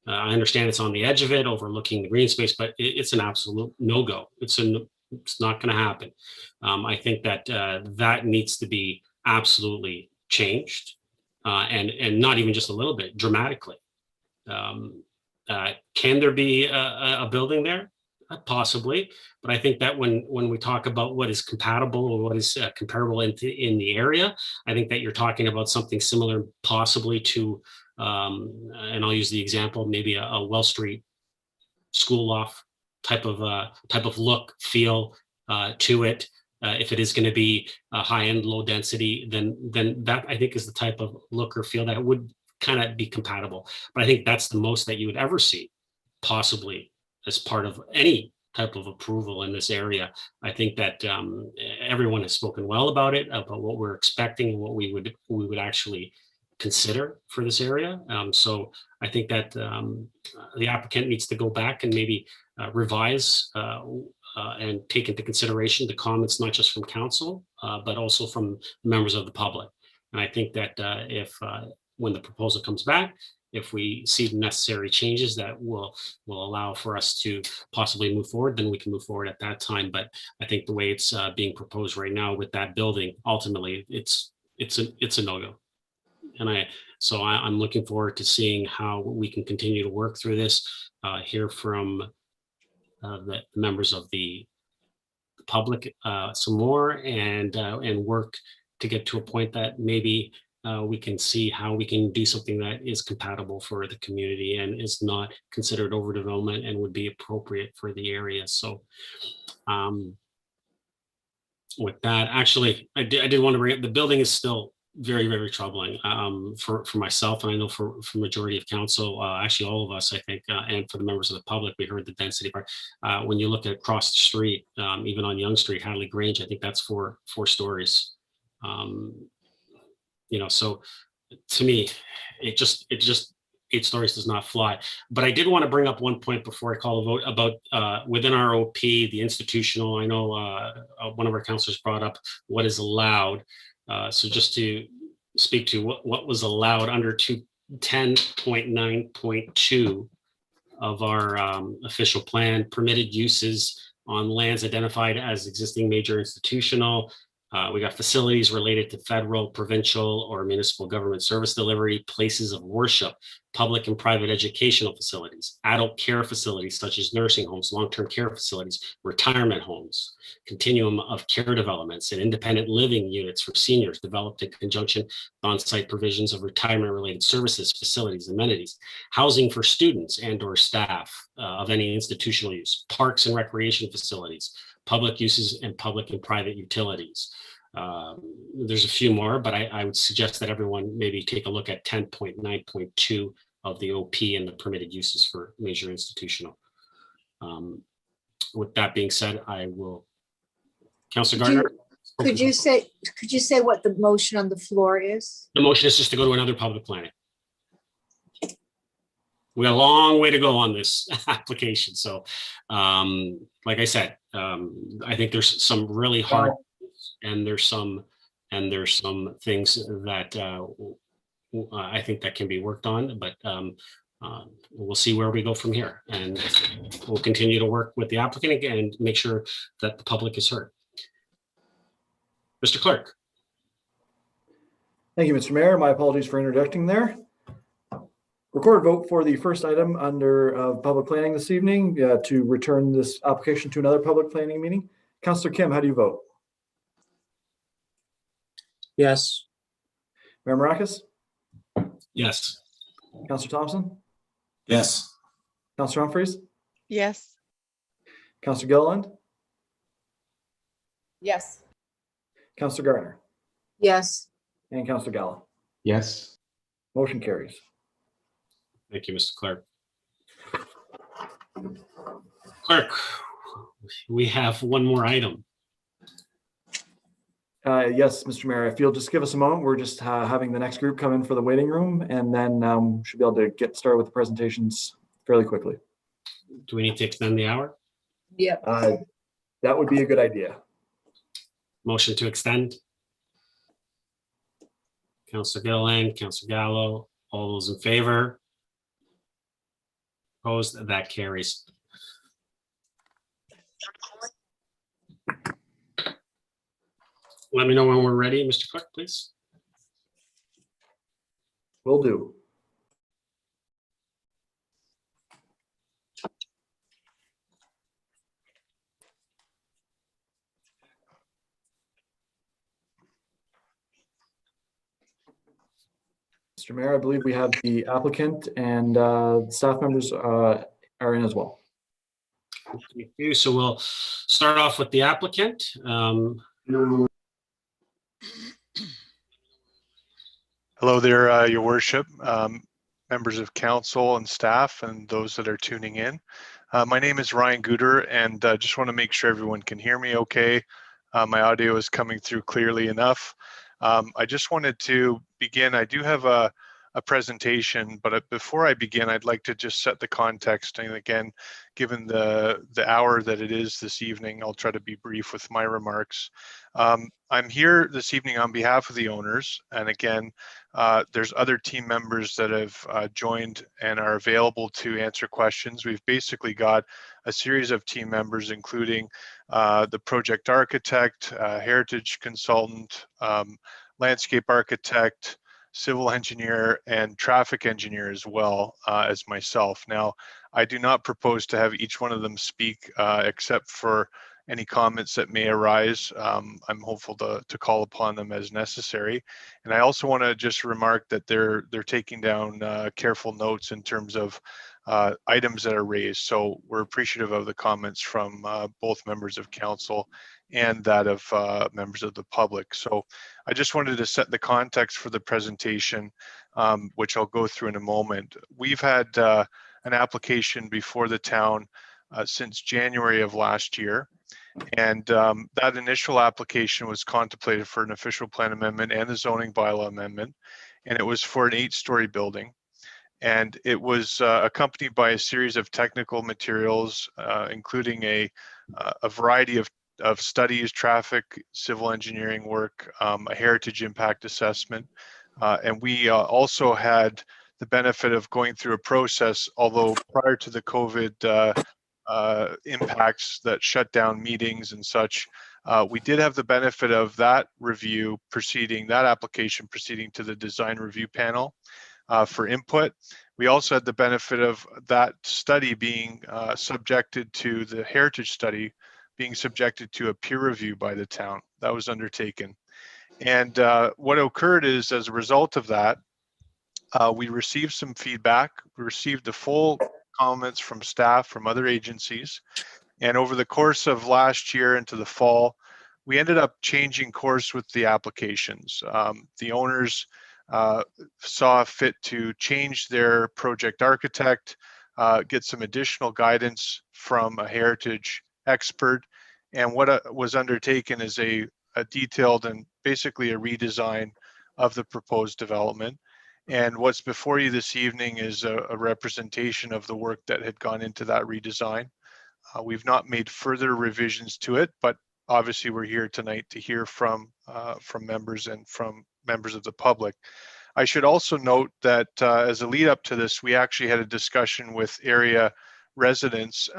I understand it's on the edge of it, overlooking the green space, but it's an absolute no-go. It's not going to happen. I think that that needs to be absolutely changed. And not even just a little bit, dramatically. Can there be a building there? Possibly, but I think that when we talk about what is compatible or what is comparable in the area, I think that you're talking about something similar, possibly to, and I'll use the example, maybe a Well Street school loft type of look, feel to it. If it is going to be a high-end, low density, then that I think is the type of look or feel that would kind of be compatible. But I think that's the most that you would ever see, possibly as part of any type of approval in this area. I think that everyone has spoken well about it, about what we're expecting and what we would actually consider for this area. So I think that the applicant needs to go back and maybe revise and take into consideration the comments, not just from council, but also from members of the public. And I think that if when the proposal comes back, if we see the necessary changes that will allow for us to possibly move forward, then we can move forward at that time. But I think the way it's being proposed right now with that building, ultimately, it's a no-go. And I'm looking forward to seeing how we can continue to work through this, hear from the members of the public some more, and work to get to a point that maybe we can see how we can do something that is compatible for the community and is not considered overdevelopment and would be appropriate for the area. So with that, actually, I did want to bring up, the building is still very, very troubling for myself, and I know for majority of council, actually all of us, I think, and for the members of the public. We heard the density part. When you look at across the street, even on Yonge Street, Hadley Grange, I think that's four stories. So to me, it just 8 stories does not fly. But I did want to bring up one point before I call a vote about within our OP, the institutional. I know one of our councilors brought up what is allowed. So just to speak to what was allowed under 10.9.2 of our official plan, permitted uses on lands identified as existing major institutional. We got facilities related to federal, provincial, or municipal government service delivery, places of worship, public and private educational facilities, adult care facilities such as nursing homes, long-term care facilities, retirement homes, continuum of care developments, and independent living units for seniors developed in conjunction with on-site provisions of retirement-related services, facilities, amenities, housing for students and or staff of any institutional use, parks and recreation facilities, public uses, and public and private utilities. There's a few more, but I would suggest that everyone maybe take a look at 10.9.2 of the OP and the permitted uses for major institutional. With that being said, I will, Councilor Gardner. Could you say what the motion on the floor is? The motion is just to go to another public planning. We got a long way to go on this application. So like I said, I think there's some really hard, and there's some things that I think that can be worked on, but we'll see where we go from here, and we'll continue to work with the applicant and make sure that the public is heard. Mr. Clerk. Thank you, Mr. Mayor. My apologies for interjecting there. Record vote for the first item under public planning this evening to return this application to another public planning meeting. Councillor Kim, how do you vote? Yes. Mayor Maracus? Yes. Councillor Thompson? Yes. Councillor Humphreys? Yes. Councillor Gilliland? Yes. Councillor Gardner? Yes. And Councillor Gallo? Yes. Motion carries. Thank you, Mr. Clerk. Clerk, we have one more item. Yes, Mr. Mayor, if you'll just give us a moment, we're just having the next group come in for the waiting room, and then should be able to get started with the presentations fairly quickly. Do we need to extend the hour? Yeah. That would be a good idea. Motion to extend. Councillor Gilliland, Councillor Gallo, all those in favor? Opposed? That carries. Let me know when we're ready, Mr. Clerk, please. Will do. Mr. Mayor, I believe we have the applicant and staff members are in as well. Thank you. So we'll start off with the applicant. Hello there, Your Worship, members of council and staff, and those that are tuning in. My name is Ryan Gooder, and just want to make sure everyone can hear me okay. My audio is coming through clearly enough. I just wanted to begin. I do have a a presentation, but before I begin, I'd like to just set the context. And again, given the hour that it is this evening, I'll try to be brief with my remarks. I'm here this evening on behalf of the owners, and again, there's other team members that have joined and are available to answer questions. We've basically got a series of team members, including the project architect, heritage consultant, landscape architect, civil engineer, and traffic engineer as well as myself. Now, I do not propose to have each one of them speak except for any comments that may arise. I'm hopeful to call upon them as necessary. And I also want to just remark that they're taking down careful notes in terms of items that are raised. So we're appreciative of the comments from both members of council and that of members of the public. So I just wanted to set the context for the presentation, which I'll go through in a moment. We've had an application before the town since January of last year. And that initial application was contemplated for an official plan amendment and a zoning bylaw amendment. And it was for an 8-story building. And it was accompanied by a series of technical materials, including a variety of studies, traffic, civil engineering work, a heritage impact assessment. And we also had the benefit of going through a process, although prior to the COVID impacts that shut down meetings and such, we did have the benefit of that review proceeding, that application proceeding to the design review panel for input. We also had the benefit of that study being subjected to the heritage study being subjected to a peer review by the town. That was undertaken. And what occurred is, as a result of that, we received some feedback. We received the full comments from staff from other agencies. And over the course of last year into the fall, we ended up changing course with the applications. The owners saw fit to change their project architect, get some additional guidance from a heritage expert. And what was undertaken is a detailed and basically a redesign of the proposed development. And what's before you this evening is a representation of the work that had gone into that redesign. We've not made further revisions to it, but obviously we're here tonight to hear from members and from members of the public. I should also note that as a lead up to this, we actually had a discussion with area residents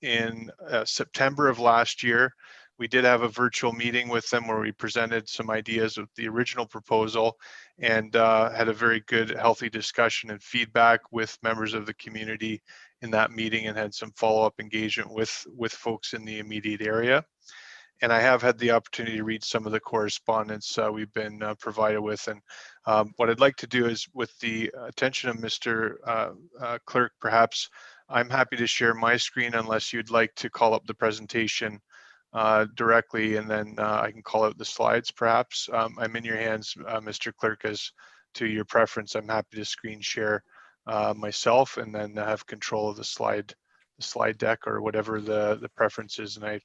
in September of last year. We did have a virtual meeting with them where we presented some ideas of the original proposal and had a very good, healthy discussion and feedback with members of the community in that meeting, and had some follow-up engagement with folks in the immediate area. And I have had the opportunity to read some of the correspondence we've been provided with. And what I'd like to do is, with the attention of Mr. Clerk, perhaps I'm happy to share my screen unless you'd like to call up the presentation directly, and then I can call out the slides perhaps. I'm in your hands, Mr. Clerk, as to your preference. I'm happy to screen share myself and then have control of the slide deck, or whatever the preference is. And I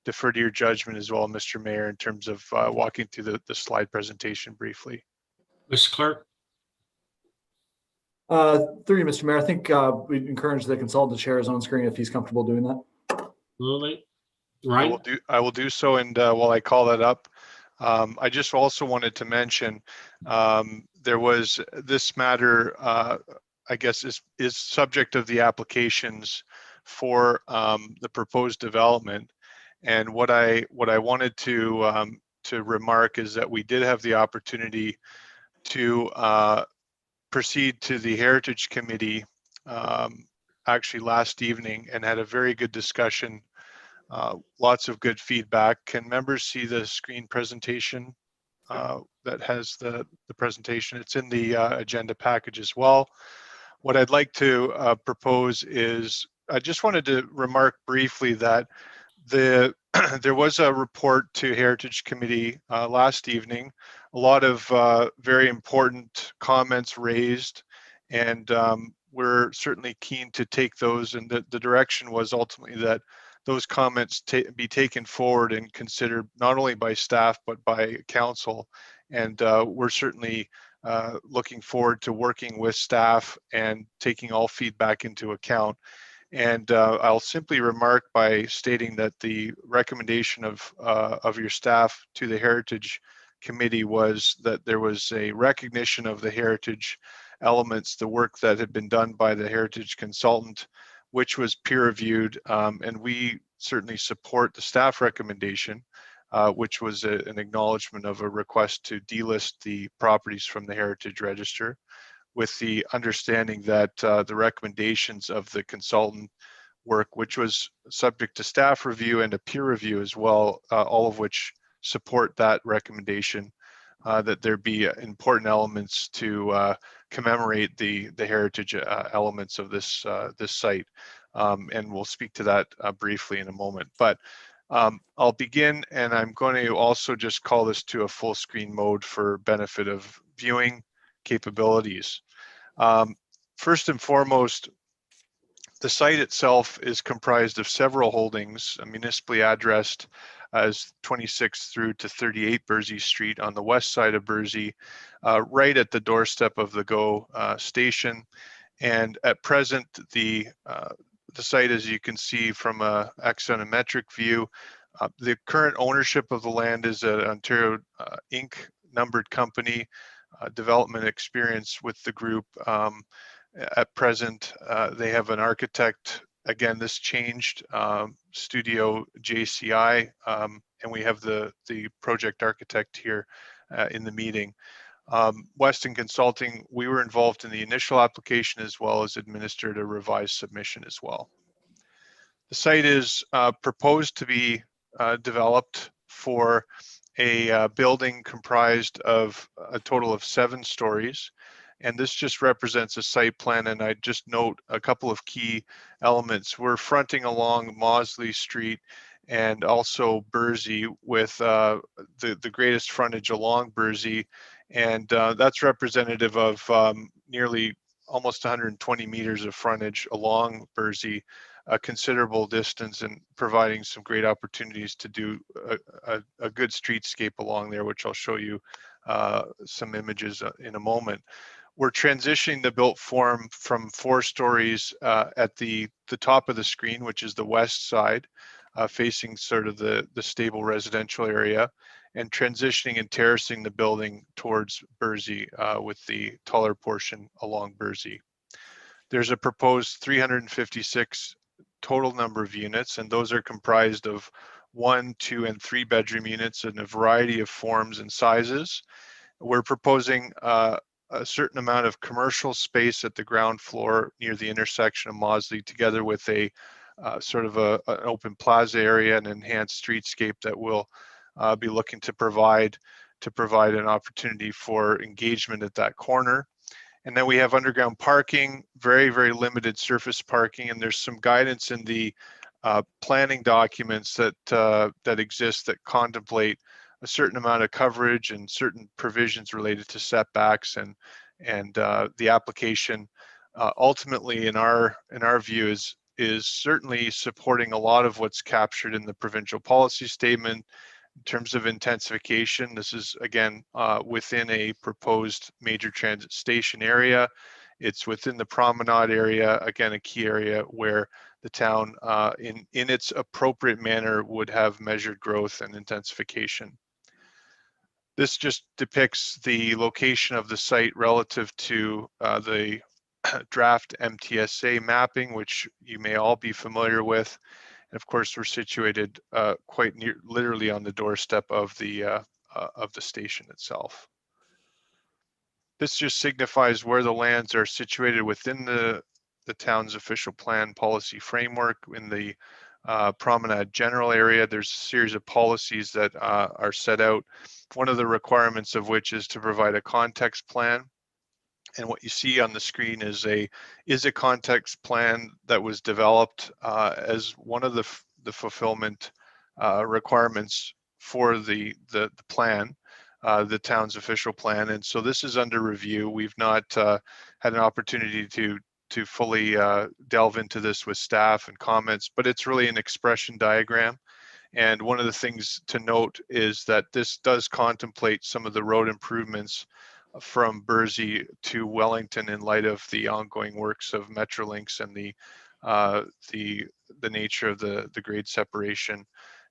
defer to your judgment as well, Mr. Mayor, in terms of walking through the slide presentation briefly. Mr. Clerk? Through you, Mr. Mayor, I think we'd encourage the consultant to share his own screen if he's comfortable doing that. Absolutely. Right. I will do so. And while I call that up, I just also wanted to mention there was this matter, I guess, is subject of the applications for the proposed development. And what I wanted to remark is that we did have the opportunity to proceed to the Heritage Committee actually last evening, and had a very good discussion. Lots of good feedback. Can members see the screen presentation that has the presentation? It's in the agenda package as well. What I'd like to propose is, I just wanted to remark briefly that there was a report to Heritage Committee last evening. A lot of very important comments raised, and we're certainly keen to take those, and the direction was ultimately that those comments be taken forward and considered not only by staff but by council. And we're certainly looking forward to working with staff and taking all feedback into account. And I'll simply remark by stating that the recommendation of your staff to the Heritage Committee was that there was a recognition of the heritage elements, the work that had been done by the heritage consultant, which was peer reviewed, and we certainly support the staff recommendation, which was an acknowledgement of a request to delist the properties from the heritage register, with the understanding that the recommendations of the consultant work, which was subject to staff review and a peer review as well, all of which support that recommendation, that there be important elements to commemorate the heritage elements of this this site. And we'll speak to that briefly in a moment. But I'll begin, and I'm going to also just call this to a full screen mode for benefit of viewing capabilities. First and foremost, the site itself is comprised of several holdings, municipally addressed as 26 through to 38 Berczy Street on the west side of Berczy, right at the doorstep of the GO station. And at present, the site, as you can see from a axonometric view, the current ownership of the land is an Ontario Inc. numbered company, development experience with the group. At present, they have an architect. Again, this changed, Studio JCI, and we have the project architect here in the meeting. Weston Consulting, we were involved in the initial application as well as administered a revised submission as well. The site is proposed to be developed for a building comprised of a total of 7 stories. And this just represents a site plan, and I just note a couple of key elements. We're fronting along Mawsley Street and also Berczy with the greatest frontage along Berczy, and that's representative of nearly almost 120 meters of frontage along Berczy, a considerable distance, and providing some great opportunities to do a good streetscape along there, which I'll show you some images in a moment. We're transitioning the built form from 4 stories at the top of the screen, which is the west side, facing sort of the stable residential area, and transitioning and terracing the building towards Berczy with the taller portion along Berczy. There's a proposed 356 total number of units, and those are comprised of 1, 2, and 3 bedroom units in a variety of forms and sizes. We're proposing a certain amount of commercial space at the ground floor near the intersection of Mawsley, together with a sort of an open plaza area and enhanced streetscape that we'll be looking to provide an opportunity for engagement at that corner. And then we have underground parking, very, very limited surface parking, and there's some guidance in the planning documents that exist that contemplate a certain amount of coverage and certain provisions related to setbacks, and the application ultimately in our view is certainly supporting a lot of what's captured in the provincial policy statement in terms of intensification. This is again within a proposed major transit station area. It's within the promenade area, again a key area where the town in its appropriate manner would have measured growth and intensification. This just depicts the location of the site relative to the draft MTSA mapping, which you may all be familiar with. And of course, we're situated quite near, literally on the doorstep of the station itself. This just signifies where the lands are situated within the town's official plan policy framework. In the promenade general area, there's a series of policies that are set out. One of the requirements of which is to provide a context plan. And what you see on the screen is a context plan that was developed as one of the fulfillment requirements for the plan, the town's official plan. And so this is under review. We've not had an opportunity to fully delve into this with staff and comments, but it's really an expression diagram. And one of the things to note is that this does contemplate some of the road improvements from Berczy to Wellington in light of the ongoing works of Metrolinx and the nature of the grade separation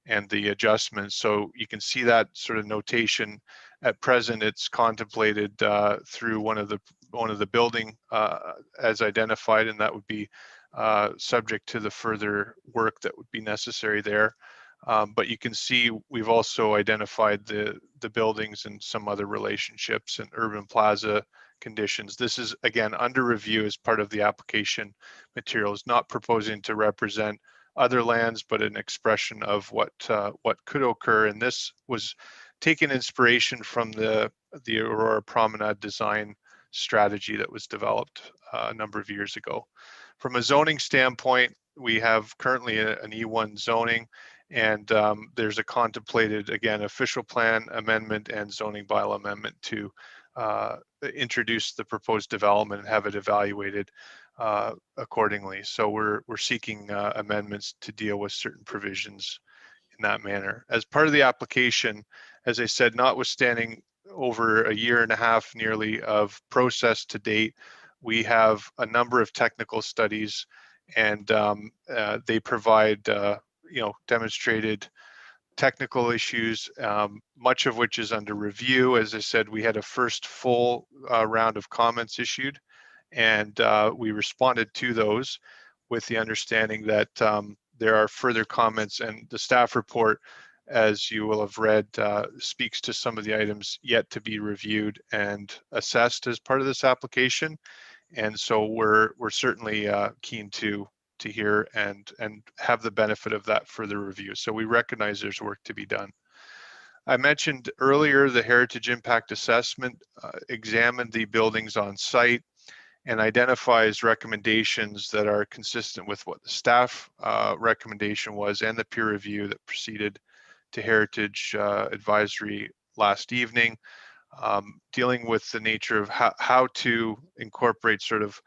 and the adjustments. So you can see that sort of notation. At present, it's contemplated through one of the building as identified, and that would be subject to the further work that would be necessary there. But you can see we've also identified the buildings and some other relationships and urban plaza conditions. This is again under review as part of the application materials, not proposing to represent other lands, but an expression of what could occur. And this was taking inspiration from the Aurora Promenade design strategy that was developed a number of years ago. From a zoning standpoint, we have currently an E1 zoning, and there's a contemplated, again, official plan amendment and zoning bylaw amendment to introduce the proposed development and have it evaluated accordingly. So we're seeking amendments to deal with certain provisions in that manner. As part of the application, as I said, notwithstanding over a year and a half nearly of process to date, we have a number of technical studies, and they provide demonstrated technical issues, much of which is under review. As I said, we had a first full round of comments issued, and we responded to those with the understanding that there are further comments, and the staff report, as you will have read, speaks to some of the items yet to be reviewed and assessed as part of this application. And so we're certainly keen to hear and have the benefit of that further review. So we recognize there's work to be done. I mentioned earlier the heritage impact assessment examined the buildings on site and identifies recommendations that are consistent with what the staff recommendation was and the peer review that proceeded to heritage advisory last evening, dealing with the nature of how to incorporate sort of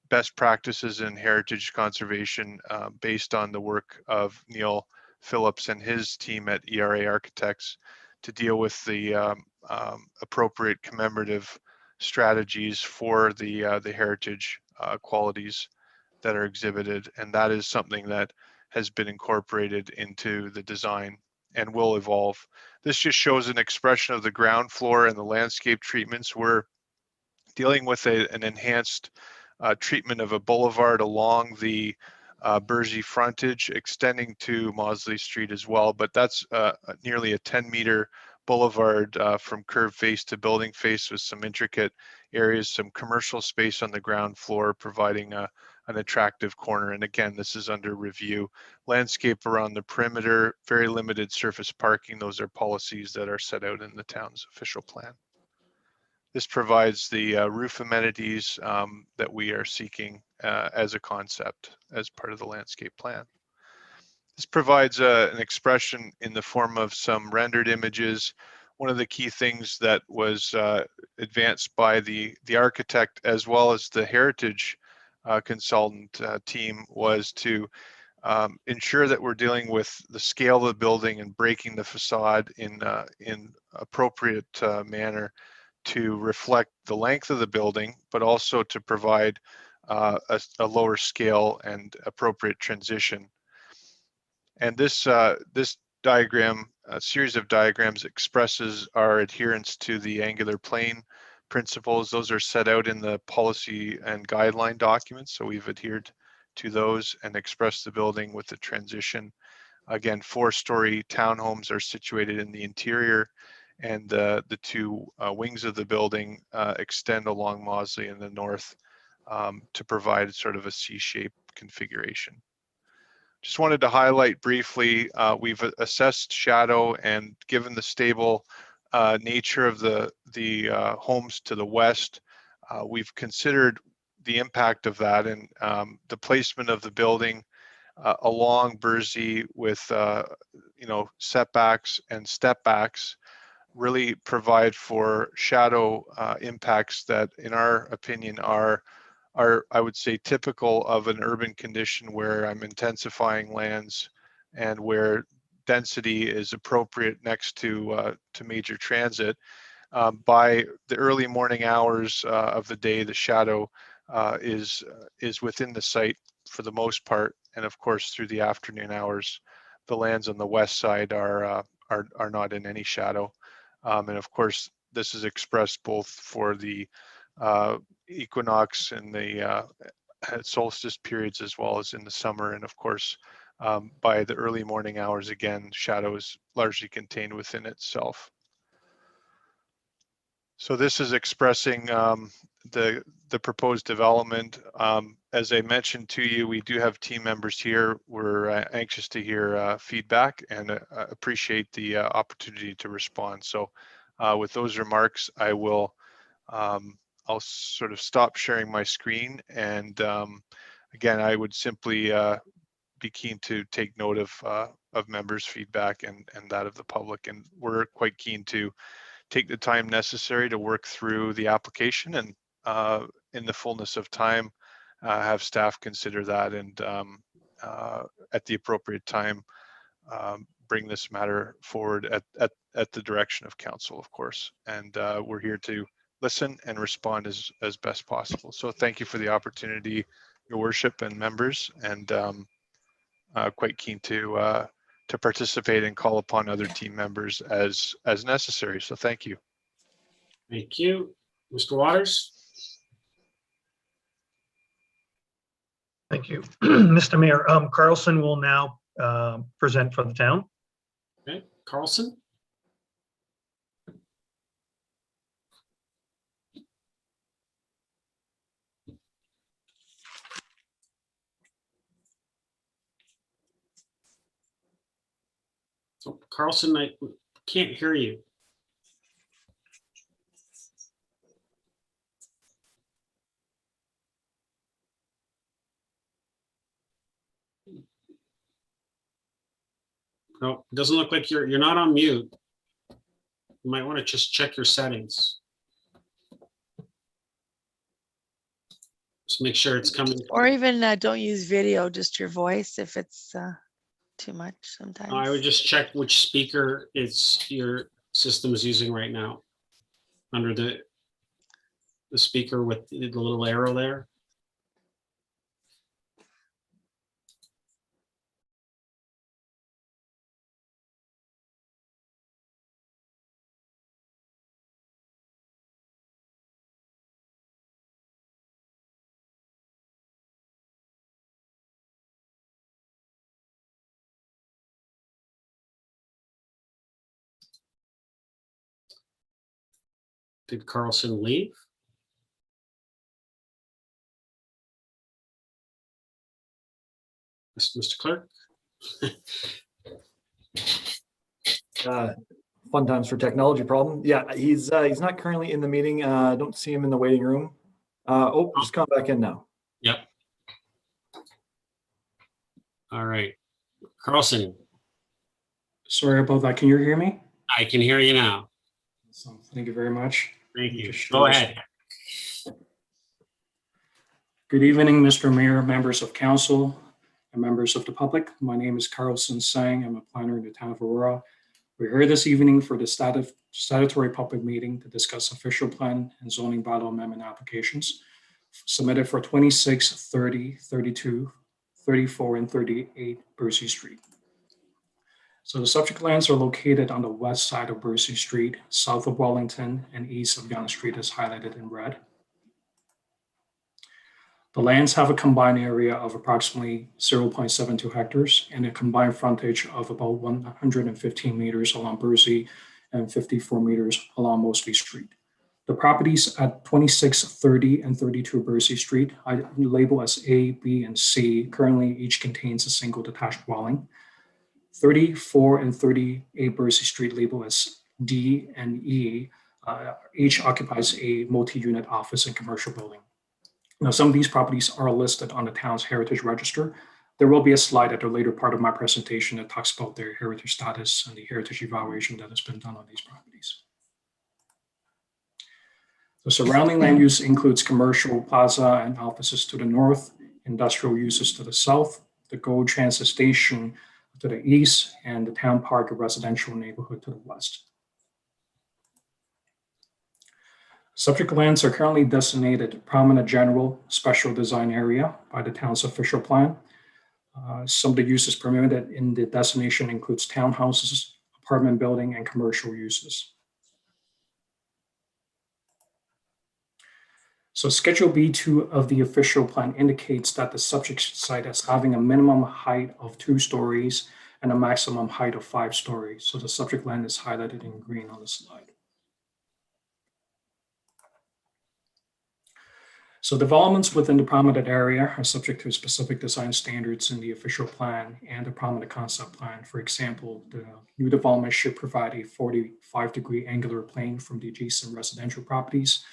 best practices in heritage conservation based on the work of Neil Phillips and his team at ERA Architects to deal with the appropriate commemorative strategies for the heritage qualities that are exhibited. And that is something that has been incorporated into the design and will evolve. This just shows an expression of the ground floor and the landscape treatments. We're dealing with an enhanced treatment of a boulevard along the Berczy frontage extending to Maudsley Street as well, but that's nearly a 10-meter boulevard from curb face to building face with some intricate areas, some commercial space on the ground floor, providing an attractive corner. And again, this is under review. Landscape around the perimeter, very limited surface parking. Those are policies that are set out in the town's official plan. This provides the roof amenities that we are seeking as a concept as part of the landscape plan. This provides an expression in the form of some rendered images. One of the key things that was advanced by the architect as well as the heritage consultant team was to ensure that we're dealing with the scale of the building and breaking the facade in appropriate manner to reflect the length of the building, but also to provide a lower scale and appropriate transition. And this diagram, a series of diagrams, expresses our adherence to the angular plane principles. Those are set out in the policy and guideline documents. So we've adhered to those and expressed the building with the transition. Again, 4-story townhomes are situated in the interior, and the two wings of the building extend along Maudsley in the north to provide sort of a C-shaped configuration. Just wanted to highlight briefly, we've assessed shadow, and given the stable nature of the homes to the west, we've considered the impact of that and the placement of the building along Berczy with setbacks and step backs really provide for shadow impacts that, in our opinion, are I would say typical of an urban condition where I'm intensifying lands and where density is appropriate next to major transit. By the early morning hours of the day, the shadow is within the site for the most part, and of course through the afternoon hours, the lands on the west side are not in any shadow, and of course this is expressed both for the equinox and the solstice periods as well as in the summer, and of course by the early morning hours again, shadow is largely contained within itself. So this is expressing the proposed development. As I mentioned to you, we do have team members here. We're anxious to hear feedback and appreciate the opportunity to respond. So with those remarks, I'll sort of stop sharing my screen. And again, I would simply be keen to take note of members' feedback and that of the public. And we're quite keen to take the time necessary to work through the application and in the fullness of time have staff consider that and at the appropriate time bring this matter forward at the direction of council, of course. And we're here to listen and respond as best possible. So thank you for the opportunity, Your Worship and members, and quite keen to participate and call upon other team members as necessary. So thank you. Thank you. Mr. Waters? Thank you. Mr. Mayor, Carlson will now present for the town. Okay, Carlson? So Carlson, I can't hear you. No, it doesn't look like you're not on mute. You might want to just check your settings. Just make sure it's coming. Or even don't use video, just your voice if it's too much sometimes. I would just check which speaker your system is using right now. Under the speaker with the little arrow there. Did Carlson leave? Mr. Clerk? Fun times for technology problem. Yeah, he's not currently in the meeting. I don't see him in the waiting room. Just come back in now. Yep. All right. Carlson. Sorry about that. Can you hear me? I can hear you now. So, thank you very much. Thank you. Go ahead. Good evening, Mr. Mayor, members of council, and members of the public. My name is Carlson Sang. I'm a planner in the town of Aurora. We're here this evening for the statutory public meeting to discuss official plan and zoning bylaw amendment applications submitted for 26, 30, 32, 34, and 38 Berczy Street. So the subject lands are located on the west side of Berczy Street, south of Wellington, and east of Yonge Street as highlighted in red. The lands have a combined area of approximately 0.72 hectares and a combined frontage of about 115 meters along Berczy and 54 meters along Mosley Street. The properties at 26, 30, and 32 Berczy Street I label as A, B, and C currently each contains a single detached dwelling. 34 and 38 Berczy Street label as D and E each occupies a multi-unit office and commercial building. Now, some of these properties are listed on the town's heritage register. There will be a slide at the later part of my presentation that talks about their heritage status and the heritage evaluation that has been done on these properties. The surrounding land use includes commercial plaza and offices to the north, industrial uses to the south, the GO transit station to the east, and the town park, a residential neighborhood to the west. Subject lands are currently designated prominent general special design area by the town's official plan. Some of the uses permitted in the designation includes townhouses, apartment building, and commercial uses. So Schedule B2 of the official plan indicates that the subject site is having a minimum height of 2 stories and a maximum height of 5 stories. So the subject land is highlighted in green on the slide. So developments within the prominent area are subject to specific design standards in the official plan and the prominent concept plan. For example, the new development should provide a 45-degree angular plane from the adjacent residential properties.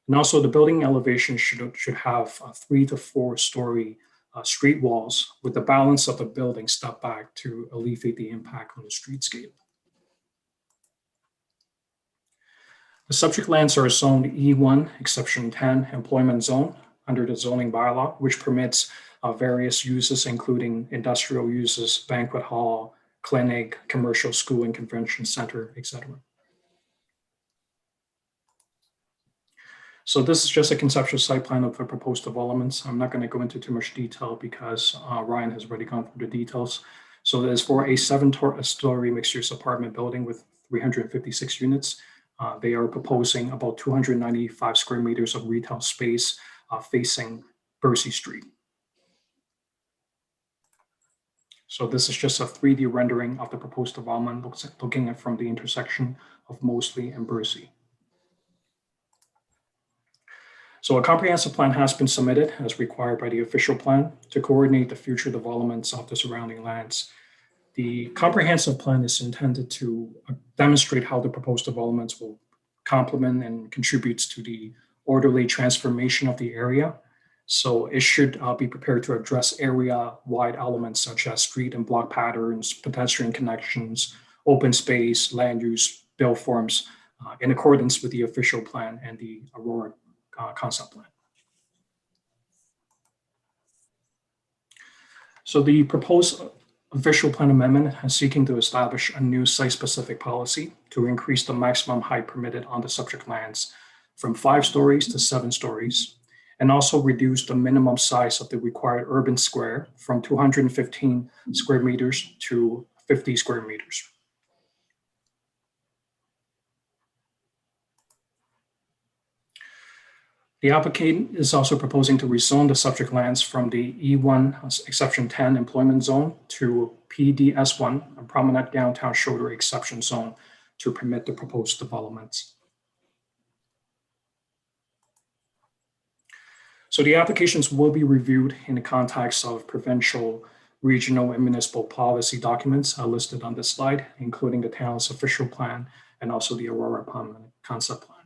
And also the building elevation should have 3 to 4 story street walls with the balance of the building step back to alleviate the impact on the streetscape. The subject lands are zoned E1, exception 10, employment zone under the zoning bylaw, which permits various uses, including industrial uses, banquet hall, clinic, commercial, school and convention center, etc. So this is just a conceptual site plan of the proposed developments. I'm not going to go into too much detail because Ryan has already gone through the details. So it is for a 7-story mixed-use apartment building with 356 units. They are proposing about 295 square meters of retail space facing Berczy Street. So this is just a 3D rendering of the proposed development, looking at from the intersection of Mosley and Berczy. So a comprehensive plan has been submitted as required by the official plan to coordinate the future developments of the surrounding lands. The comprehensive plan is intended to demonstrate how the proposed developments will complement and contributes to the orderly transformation of the area. So it should be prepared to address area-wide elements such as street and block patterns, pedestrian connections, open space, land use, build forms, in accordance with the official plan and the Aurora concept plan. So the proposed official plan amendment is seeking to establish a new site-specific policy to increase the maximum height permitted on the subject lands from 5 stories to 7 stories, and also reduce the minimum size of the required urban square from 215 square meters to 50 square meters. The applicant is also proposing to rezone the subject lands from the E1 exception 10 employment zone to PDS1, a prominent downtown shoulder exception zone, to permit the proposed developments. So the applications will be reviewed in the context of provincial, regional, and municipal policy documents listed on this slide, including the town's official plan and also the Aurora concept plan.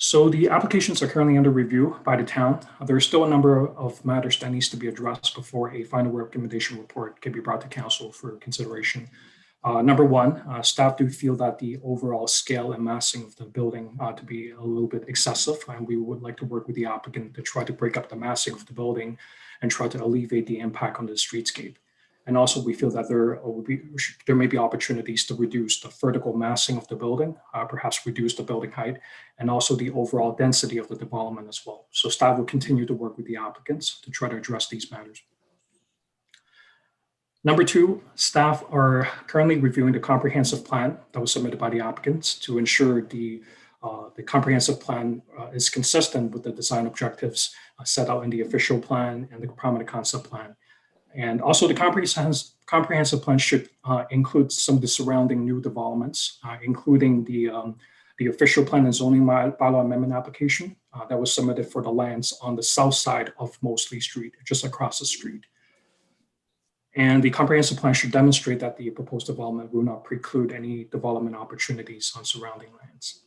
So the applications are currently under review by the town. There's still a number of matters that needs to be addressed before a final recommendation report can be brought to council for consideration. Number one, staff do feel that the overall scale and massing of the building to be a little bit excessive, and we would like to work with the applicant to try to break up the massing of the building and try to alleviate the impact on the streetscape. And also we feel that there may be opportunities to reduce the vertical massing of the building, perhaps reduce the building height, and also the overall density of the development as well. So staff will continue to work with the applicants to try to address these matters. Number two, staff are currently reviewing the comprehensive plan that was submitted by the applicants to ensure the comprehensive plan is consistent with the design objectives set out in the official plan and the prominent concept plan. And also the comprehensive plan should include some of the surrounding new developments, including the official plan and zoning bylaw amendment application that was submitted for the lands on the south side of Mosley Street, just across the street. And the comprehensive plan should demonstrate that the proposed development will not preclude any development opportunities on surrounding lands.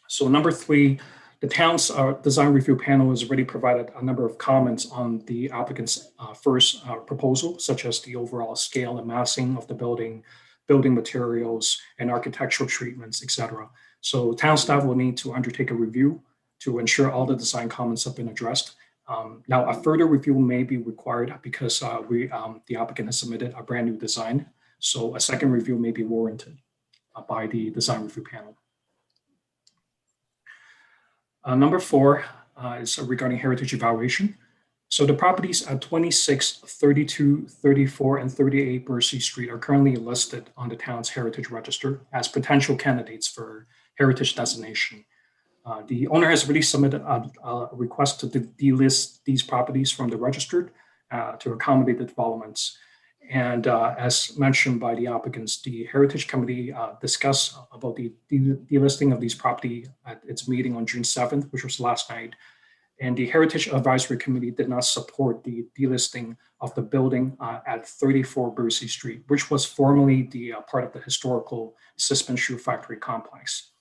So number three, the town's design review panel has already provided a number of comments on the applicant's first proposal, such as the overall scale and massing of the building, building materials, and architectural treatments, etc. So town staff will need to undertake a review to ensure all the design comments have been addressed. Now, a further review may be required because the applicant has submitted a brand new design. So a second review may be warranted. by the design review panel. Number 4 is regarding heritage evaluation. So the properties at 26, 32, 34, and 38 Berczy Street are currently listed on the town's heritage register as potential candidates for heritage designation. The owner has already submitted a request to delist these properties from the registered to accommodate the developments. And as mentioned by the applicants, the Heritage Committee discussed about the delisting of these property at its meeting on June 7th, which was last night. And the Heritage Advisory Committee did not support the delisting of the building at 34 Berczy Street, which was formerly the part of the historical Sisman Shoe Factory complex.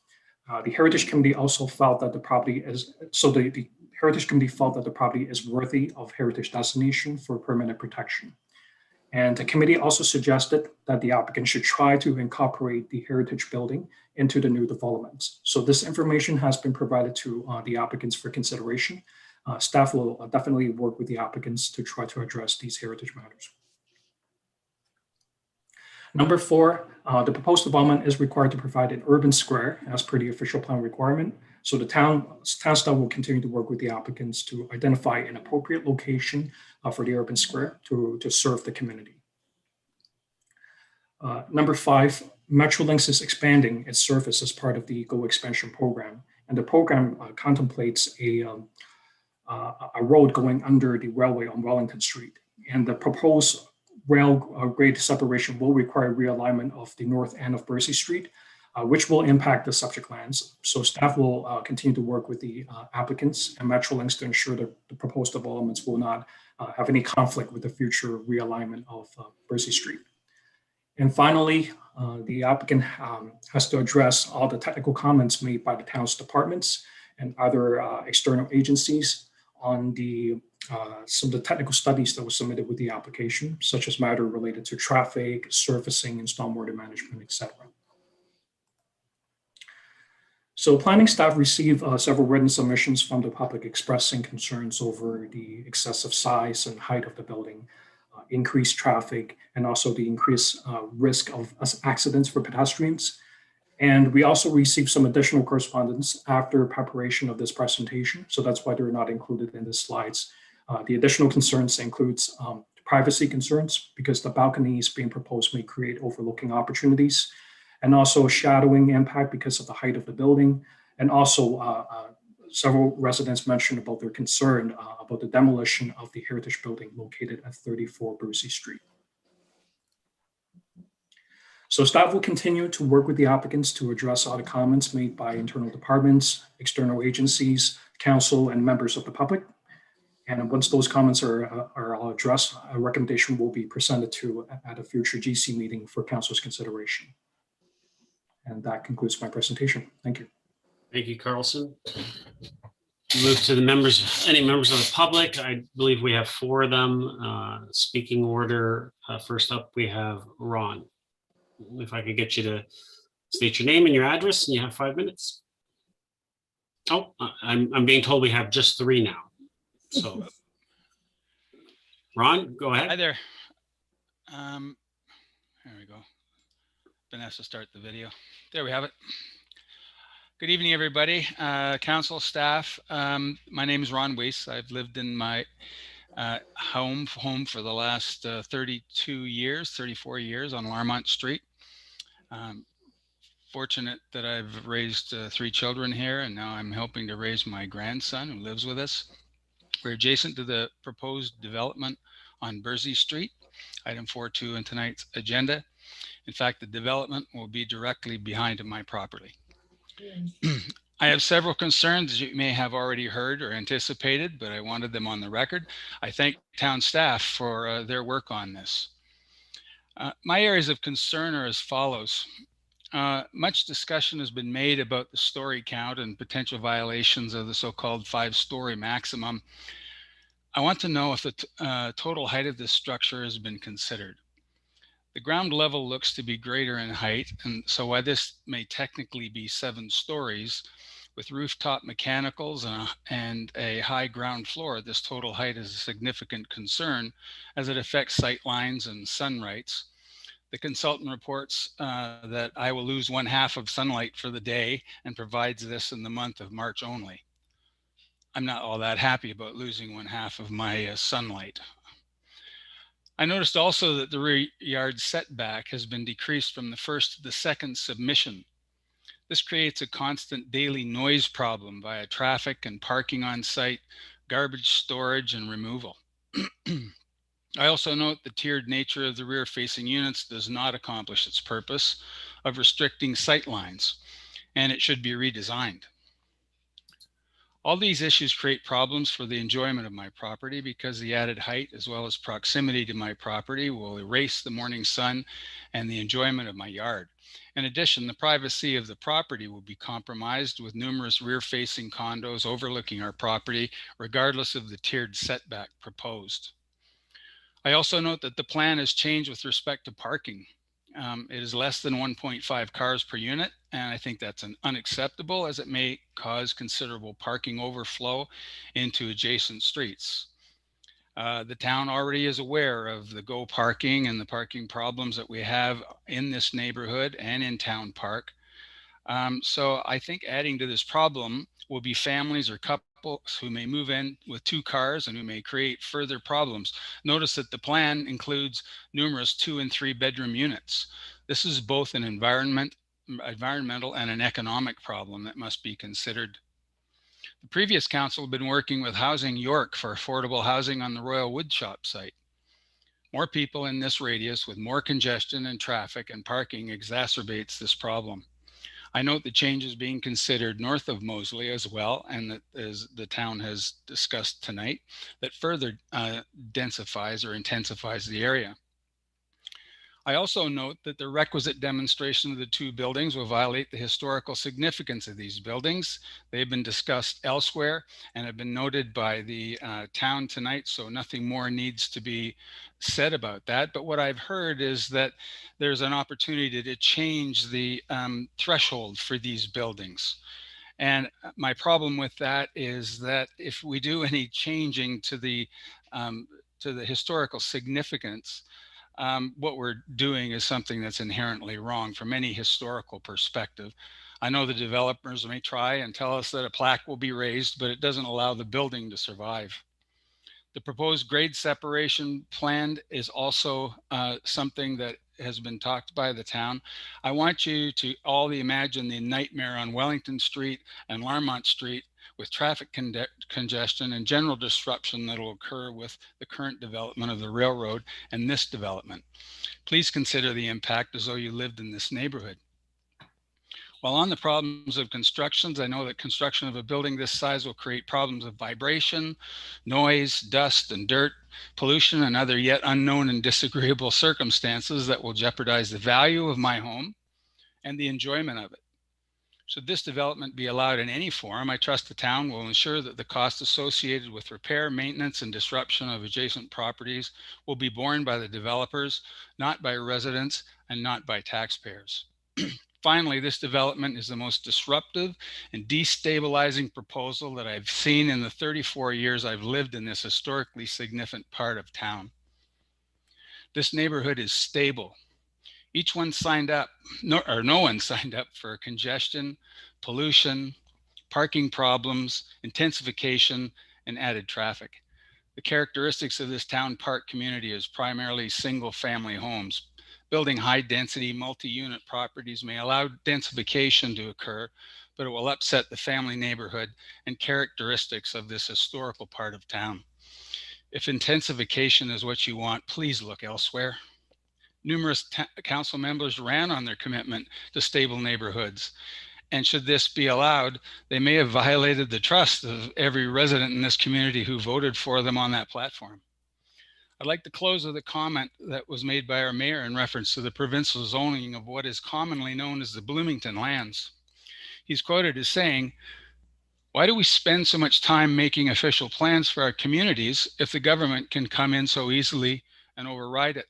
The Heritage Committee also felt that the property is, the Heritage Committee felt that the property is worthy of heritage designation for permanent protection. And the committee also suggested that the applicant should try to incorporate the heritage building into the new developments. So this information has been provided to the applicants for consideration. Staff will definitely work with the applicants to try to address these heritage matters. Number 4, the proposed development is required to provide an urban square as per the official plan requirement. So the town staff will continue to work with the applicants to identify an appropriate location for the urban square to serve the community. Number 5, Metrolinx is expanding its service as part of the GO expansion program. And the program contemplates a road going under the railway on Wellington Street. And the proposed rail grade separation will require realignment of the north end of Berczy Street, which will impact the subject lands. So staff will continue to work with the applicants and Metrolinx to ensure that the proposed developments will not have any conflict with the future realignment of Berczy Street. And finally, the applicant has to address all the technical comments made by the town's departments and other external agencies on some of the technical studies that were submitted with the application, such as matter related to traffic, surfacing, and stormwater management, etc. So planning staff received several written submissions from the public expressing concerns over the excessive size and height of the building, increased traffic, and also the increased risk of accidents for pedestrians. And we also received some additional correspondence after preparation of this presentation. So that's why they're not included in the slides. The additional concerns includes privacy concerns because the balconies being proposed may create overlooking opportunities, and also shadowing impact because of the height of the building. And also several residents mentioned about their concern about the demolition of the heritage building located at 34 Berczy Street. So staff will continue to work with the applicants to address all the comments made by internal departments, external agencies, council, and members of the public. And once those comments are all addressed, a recommendation will be presented at a future GC meeting for council's consideration. And that concludes my presentation. Thank you. Thank you, Carlson. Move to the members, any members of the public. I believe we have 4 of them. Speaking order. First up, we have Ron. If I could get you to state your name and your address, and you have 5 minutes. Oh, I'm being told we have just 3 now. So, Ron, go ahead. Hi there. There we go. Been asked to start the video. There we have it. Good evening, everybody. Council staff. My name is Ron Weiss. I've lived in my home for the last 34 years on Larmont Street. Fortunate that I've raised 3 children here, and now I'm helping to raise my grandson who lives with us. We're adjacent to the proposed development on Berczy Street, item 4.2 in tonight's agenda. In fact, the development will be directly behind my property. I have several concerns as you may have already heard or anticipated, but I wanted them on the record. I thank town staff for their work on this. My areas of concern are as follows. Much discussion has been made about the story count and potential violations of the so-called 5-story maximum. I want to know if the total height of this structure has been considered. The ground level looks to be greater in height, and so while this may technically be 7 stories, with rooftop mechanicals and a high ground floor, this total height is a significant concern as it affects sight lines and sun rights. The consultant reports that I will lose 1/2 of sunlight for the day and provides this in the month of March only. I'm not all that happy about losing 1/2 of my sunlight. I noticed also that the rear yard setback has been decreased from the first to the second submission. This creates a constant daily noise problem via traffic and parking on site, garbage storage and removal. I also note the tiered nature of the rear facing units does not accomplish its purpose of restricting sight lines, and it should be redesigned. All these issues create problems for the enjoyment of my property because the added height as well as proximity to my property will erase the morning sun and the enjoyment of my yard. In addition, the privacy of the property will be compromised with numerous rear-facing condos overlooking our property, regardless of the tiered setback proposed. I also note that the plan has changed with respect to parking. It is less than 1.5 cars per unit, and I think that's unacceptable as it may cause considerable parking overflow into adjacent streets. The town already is aware of the GO parking and the parking problems that we have in this neighborhood and in Town Park. So I think adding to this problem will be families or couples who may move in with 2 cars and who may create further problems. Notice that the plan includes numerous 2 and 3 bedroom units. This is both an environmental and an economic problem that must be considered. The previous council had been working with Housing York for affordable housing on the Royal Woodshop site. More people in this radius with more congestion and traffic and parking exacerbates this problem. I note the changes being considered north of Moseley as well, and that as the town has discussed tonight, that further densifies or intensifies the area. I also note that the requisite demonstration of the 2 buildings will violate the historical significance of these buildings. They've been discussed elsewhere and have been noted by the town tonight, so nothing more needs to be said about that. But what I've heard is that there's an opportunity to change the threshold for these buildings. And my problem with that is that if we do any changing to the historical significance, what we're doing is something that's inherently wrong from any historical perspective. I know the developers may try and tell us that a plaque will be raised, but it doesn't allow the building to survive. The proposed grade separation plan is also something that has been talked by the town. I want you to all imagine the nightmare on Wellington Street and Larmont Street with traffic congestion and general disruption that will occur with the current development of the railroad and this development. Please consider the impact as though you lived in this neighborhood. While on the problems of constructions, I know that construction of a building this size will create problems of vibration, noise, dust and dirt, pollution, and other yet unknown and disagreeable circumstances that will jeopardize the value of my home and the enjoyment of it. Should this development be allowed in any form, I trust the town will ensure that the costs associated with repair, maintenance, and disruption of adjacent properties will be borne by the developers, not by residents and not by taxpayers. Finally, this development is the most disruptive and destabilizing proposal that I've seen in the 34 years I've lived in this historically significant part of town. This neighborhood is stable. Each one signed up, no one signed up for congestion, pollution, parking problems, intensification, and added traffic. The characteristics of this town park community is primarily single-family homes. Building high-density, multi-unit properties may allow densification to occur, but it will upset the family neighborhood and characteristics of this historical part of town. If intensification is what you want, please look elsewhere. Numerous council members ran on their commitment to stable neighborhoods. And should this be allowed, they may have violated the trust of every resident in this community who voted for them on that platform. I'd like to close with a comment that was made by our mayor in reference to the provincial zoning of what is commonly known as the Bloomington lands. He's quoted as saying, "Why do we spend so much time making official plans for our communities if the government can come in so easily and override it?"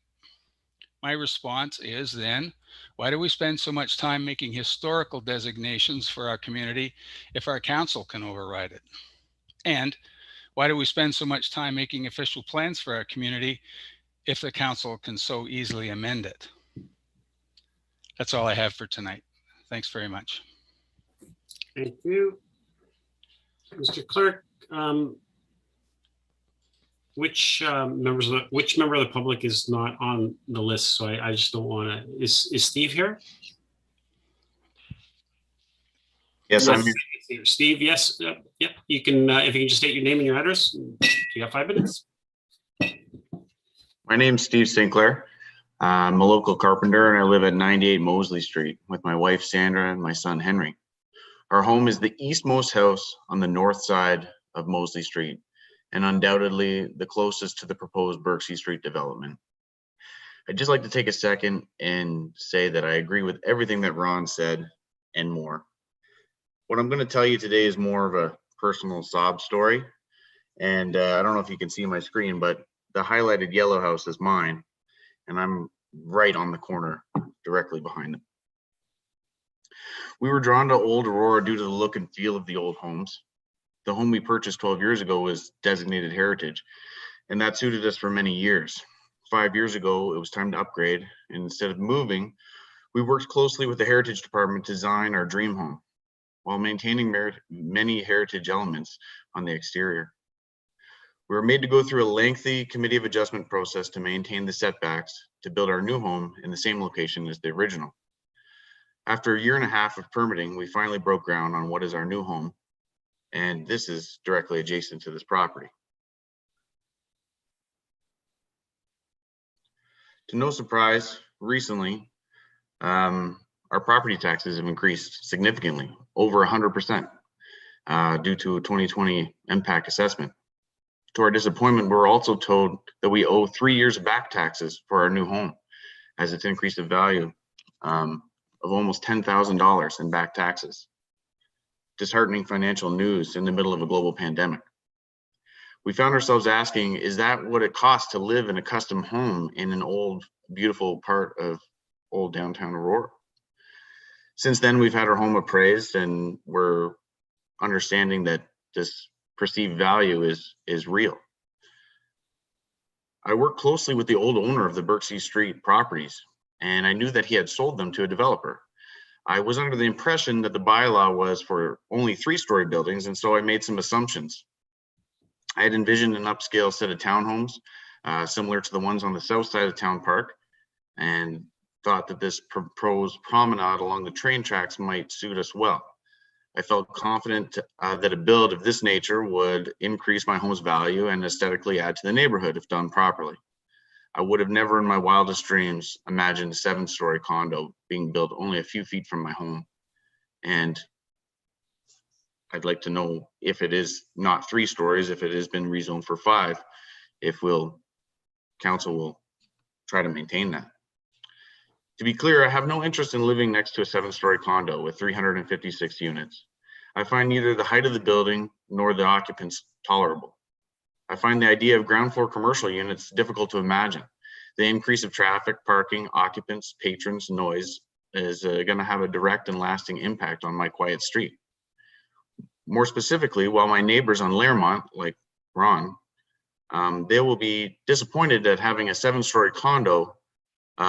My response is then, why do we spend so much time making historical designations for our community if our council can override it? And why do we spend so much time making official plans for our community if the council can so easily amend it? That's all I have for tonight. Thanks very much. Thank you. Mr. Clerk, which member of the public is not on the list? So I just don't want to, is Steve here? Yes, I'm here. Steve, yes. Yep. You can, if you can just state your name and your address. You got 5 minutes. My name's Steve Sinclair. I'm a local carpenter and I live at 98 Mosley Street with my wife Sandra and my son Henry. Our home is the eastmost house on the north side of Mosley Street and undoubtedly the closest to the proposed Berczy Street development. I'd just like to take a second and say that I agree with everything that Ron said and more. What I'm going to tell you today is more of a personal sob story. And I don't know if you can see my screen, but the highlighted yellow house is mine. And I'm right on the corner directly behind it. We were drawn to Old Aurora due to the look and feel of the old homes. The home we purchased 12 years ago was designated heritage, and that suited us for many years. 5 years ago, it was time to upgrade, and instead of moving, we worked closely with the Heritage Department to design our dream home, while maintaining many heritage elements on the exterior. We were made to go through a lengthy committee of adjustment process to maintain the setbacks to build our new home in the same location as the original. After a year and a half of permitting, we finally broke ground on what is our new home, and this is directly adjacent to this property. To no surprise, recently, our property taxes have increased significantly, over 100%, due to a 2020 impact assessment. To our disappointment, we're also told that we owe 3 years of back taxes for our new home, as it's increased in value of almost $10,000 in back taxes. Disheartening financial news in the middle of a global pandemic. We found ourselves asking, is that what it costs to live in a custom home in an old, beautiful part of old downtown Aurora? Since then, we've had our home appraised and we're understanding that this perceived value is real. I worked closely with the old owner of the Berczy Street properties, and I knew that he had sold them to a developer. I was under the impression that the bylaw was for only 3-story buildings, and so I made some assumptions. I had envisioned an upscale set of townhomes, similar to the ones on the south side of Town Park, and thought that this proposed promenade along the train tracks might suit us well. I felt confident that a build of this nature would increase my home's value and aesthetically add to the neighborhood if done properly. I would have never in my wildest dreams imagined a 7-story condo being built only a few feet from my home. And I'd like to know if it is not 3 stories, if it has been rezoned for 5, if council will try to maintain that. To be clear, I have no interest in living next to a 7-story condo with 356 units. I find neither the height of the building nor the occupants tolerable. I find the idea of ground floor commercial units difficult to imagine. The increase of traffic, parking, occupants, patrons, noise is going to have a direct and lasting impact on my quiet street. More specifically, while my neighbors on Laremont, like Ron, they will be disappointed at having a 7-story condo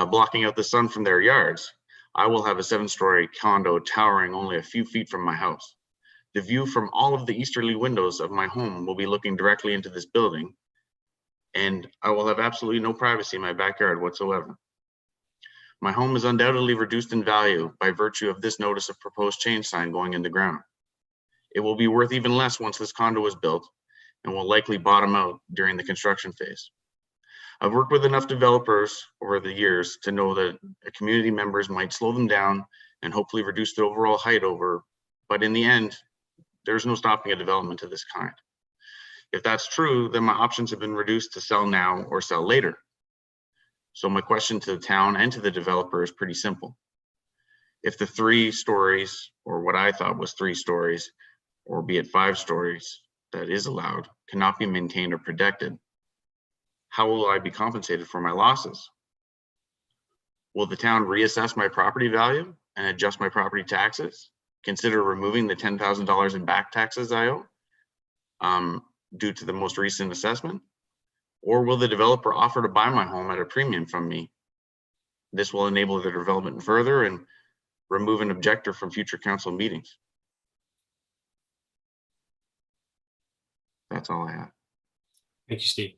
blocking out the sun from their yards. I will have a 7-story condo towering only a few feet from my house. The view from all of the easterly windows of my home will be looking directly into this building, and I will have absolutely no privacy in my backyard whatsoever. My home is undoubtedly reduced in value by virtue of this notice of proposed change sign going in the ground. It will be worth even less once this condo is built and will likely bottom out during the construction phase. I've worked with enough developers over the years to know that community members might slow them down and hopefully reduce the overall height but in the end, there's no stopping a development of this kind. If that's true, then my options have been reduced to sell now or sell later. So my question to the town and to the developer is pretty simple. If the 3 stories, or what I thought was 3 stories, or be it 5 stories that is allowed, cannot be maintained or protected, how will I be compensated for my losses? Will the town reassess my property value and adjust my property taxes? Consider removing the $10,000 in back taxes I owe due to the most recent assessment? Or will the developer offer to buy my home at a premium from me This will enable their development further and remove an objector from future council meetings. That's all I have. Thank you, Steve.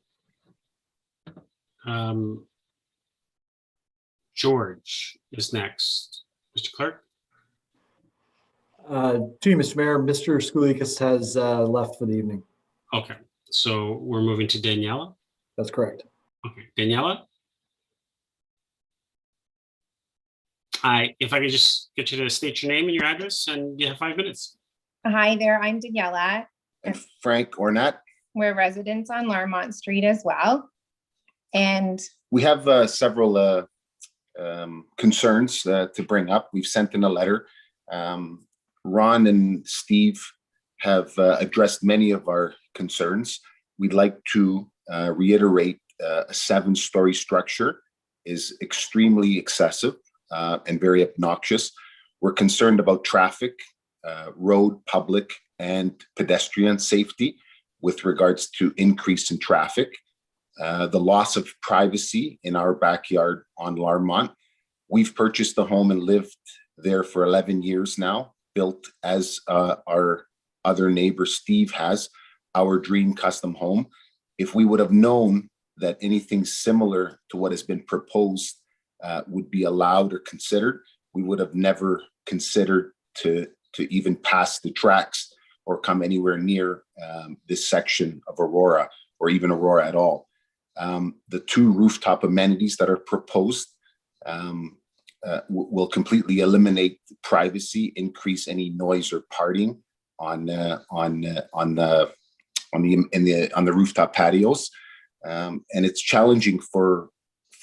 George is next. Mr. Clerk? To you, Mr. Mayor, Mr. Skoulikas has left for the evening. Okay, so we're moving to Daniela. That's correct. Okay, Daniela? If I could just get you to state your name and your address, and you have 5 minutes. Hi there, I'm Daniela. And Frank Ornett. We're residents on Larmont Street as well. And we have several concerns to bring up. We've sent in a letter. Ron and Steve have addressed many of our concerns. We'd like to reiterate a 7-story structure is extremely excessive and very obnoxious. We're concerned about traffic, road, public, and pedestrian safety with regards to increase in traffic, the loss of privacy in our backyard on Larmont. We've purchased a home and lived there for 11 years now, built as our other neighbor Steve has, our dream custom home. If we would have known that anything similar to what has been proposed would be allowed or considered, we would have never considered to even pass the tracks or come anywhere near this section of Aurora, or even Aurora at all. The 2 rooftop amenities that are proposed will completely eliminate privacy, increase any noise or partying on the rooftop patios, and it's challenging for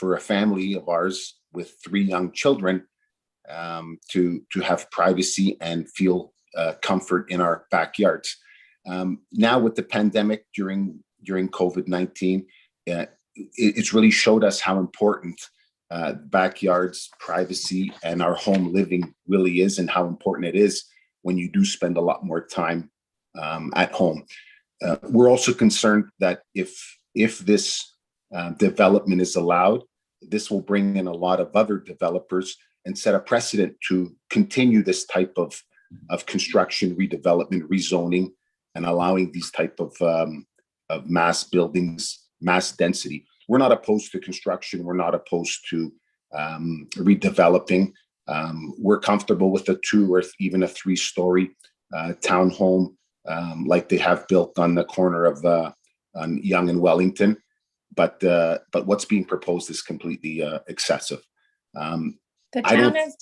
a family of ours with 3 young children to have privacy and feel comfort in our backyards. Now with the pandemic during COVID-19, it's really showed us how important backyards, privacy, and our home living really is, and how important it is when you do spend a lot more time at home. We're also concerned that if this development is allowed, this will bring in a lot of other developers and set a precedent to continue this type of construction, redevelopment, rezoning, and allowing these type of mass buildings, mass density. We're not opposed to construction. We're not opposed to redeveloping. We're comfortable with a 2 or even a 3-story townhome like they have built on the corner of on Yonge and Wellington. But what's being proposed is completely excessive. the town has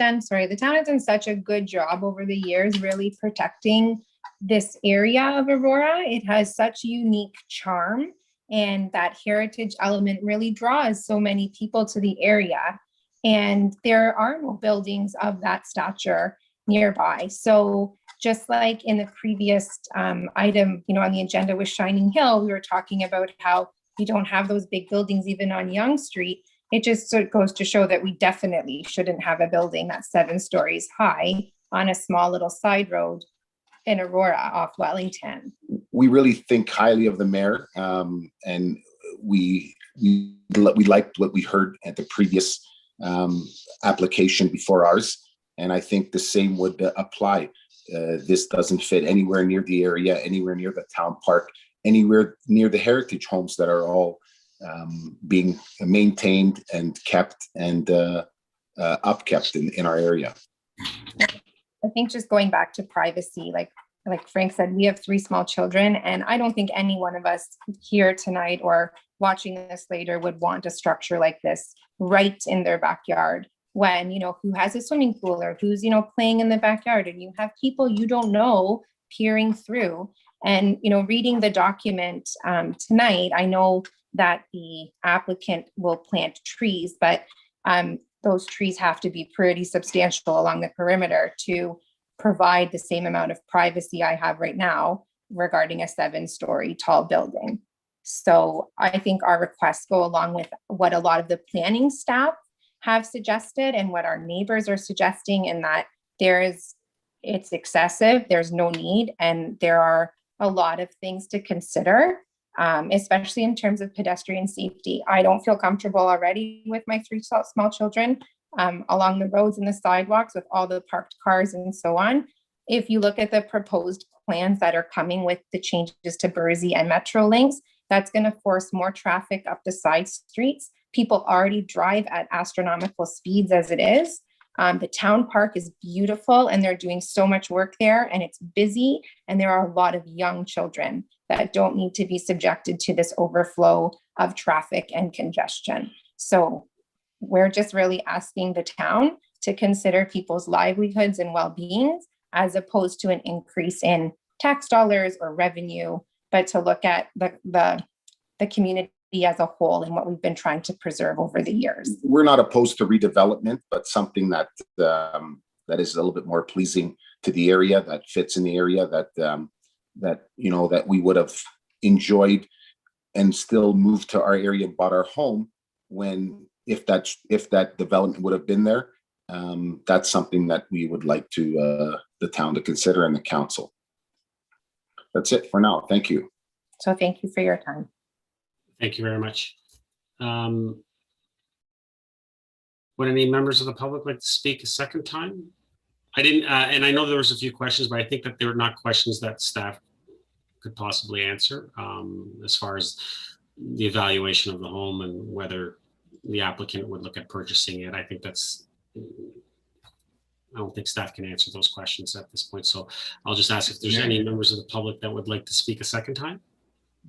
done such a good job over the years, really protecting this area of Aurora. It has such unique charm, and that heritage element really draws so many people to the area. And there are no buildings of that stature nearby. So just like in the previous item, on the agenda with Shining Hill, we were talking about how we don't have those big buildings even on Yonge Street. It just sort of goes to show that we definitely shouldn't have a building that's 7 stories high on a small little side road in Aurora off Wellington. We really think highly of the mayor, and we liked what we heard at the previous application before ours, and I think the same would apply. This doesn't fit anywhere near the area, anywhere near the town park, anywhere near the heritage homes that are all being maintained and kept and upkept in our area. I think just going back to privacy, like Frank said, we have 3 small children, and I don't think any one of us here tonight or watching this later would want a structure like this right in their backyard when, who has a swimming pool or who's, playing in the backyard, and you have people you don't know peering through. And, reading the document tonight, I know that the applicant will plant trees, but those trees have to be pretty substantial along the perimeter to provide the same amount of privacy I have right now regarding a 7-story tall building. So I think our requests go along with what a lot of the planning staff have suggested and what our neighbors are suggesting, in that it's excessive, there's no need, and there are a lot of things to consider, especially in terms of pedestrian safety. I don't feel comfortable already with my 3 small children along the roads and the sidewalks with all the parked cars and so on. If you look at the proposed plans that are coming with the changes to Berczy and Metro links, that's going to force more traffic up the side streets. People already drive at astronomical speeds as it is. The town park is beautiful and they're doing so much work there and it's busy. And there are a lot of young children that don't need to be subjected to this overflow of traffic and congestion. So we're just really asking the town to consider people's livelihoods and well-being as opposed to an increase in tax dollars or revenue, but to look at the community as a whole and what we've been trying to preserve over the years. We're not opposed to redevelopment, but something that that is a little bit more pleasing to the area, that fits in the area, that you know, that we would have enjoyed and still moved to our area and bought our home when if that development would have been there. That's something that we would like to the town to consider and the council. That's it for now. Thank you. So thank you for your time. Thank you very much. Would any members of the public like to speak a second time? I didn't, and I know there was a few questions, but I think that they were not questions that staff could possibly answer as far as the evaluation of the home and whether the applicant would look at purchasing it. I think that's, I don't think staff can answer those questions at this point. So I'll just ask if there's any members of the public that would like to speak a second time.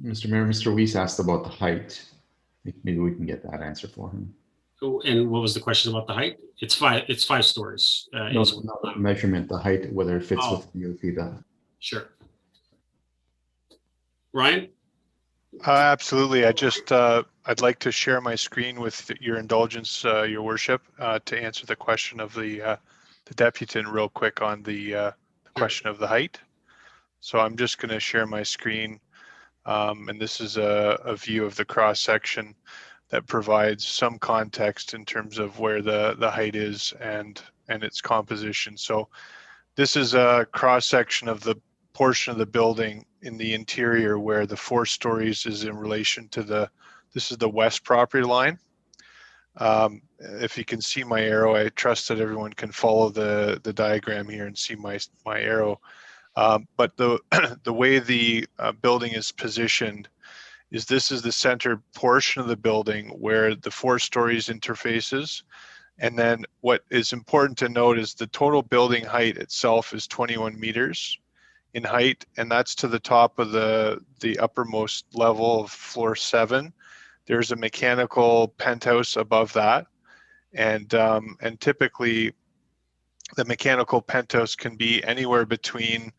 Mr. Mayor, Mr. Weiss asked about the height. Maybe we can get that answer for him. Oh, and what was the question about the height? It's five stories. No, not the measurement, the height, whether it fits with the DOT. Sure. Ryan? Absolutely. I'd like to share my screen with your indulgence, your worship, to answer the question of the deputant real quick on the question of the height. So I'm just going to share my screen. And this is a view of the cross section that provides some context in terms of where the height is and its composition. So this is a cross section of the portion of the building in the interior where the 4 stories is in relation to this is the west property line. If you can see my arrow, I trust that everyone can follow the diagram here and see my arrow. But the way the building is positioned is this is the center portion of the building where the 4 stories interfaces. And then what is important to note is the total building height itself is 21 meters in height, and that's to the top of the uppermost level of floor 7. There's a mechanical penthouse above that, and typically the mechanical penthouse can be anywhere between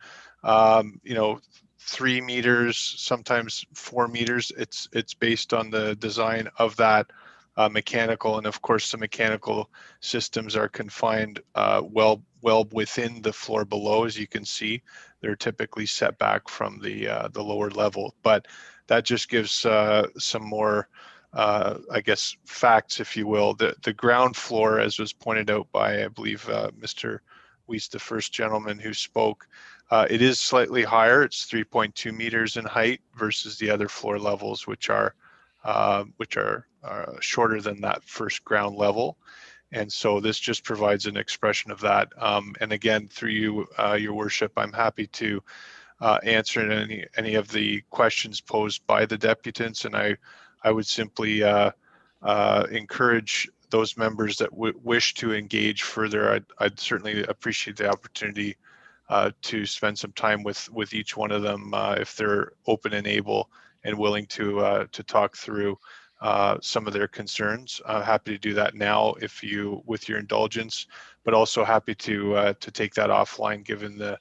3 meters, sometimes 4 meters. It's based on the design of that mechanical, and of course the mechanical systems are confined well within the floor below. As you can see, they're typically set back from the lower level, but that just gives some more I guess facts, if you will. The ground floor, as was pointed out by, I believe, Mr. Weiss, the first gentleman who spoke, it is slightly higher. It's 3.2 meters in height versus the other floor levels, which are shorter than that first ground level. And so this just provides an expression of that. And again, through you, your worship, I'm happy to answer any of the questions posed by the deputants. And I would simply encourage those members that wish to engage further. I'd certainly appreciate the opportunity to spend some time with each one of them if they're open and able and willing to talk through some of their concerns. Happy to do that now with your indulgence, but also happy to take that offline given the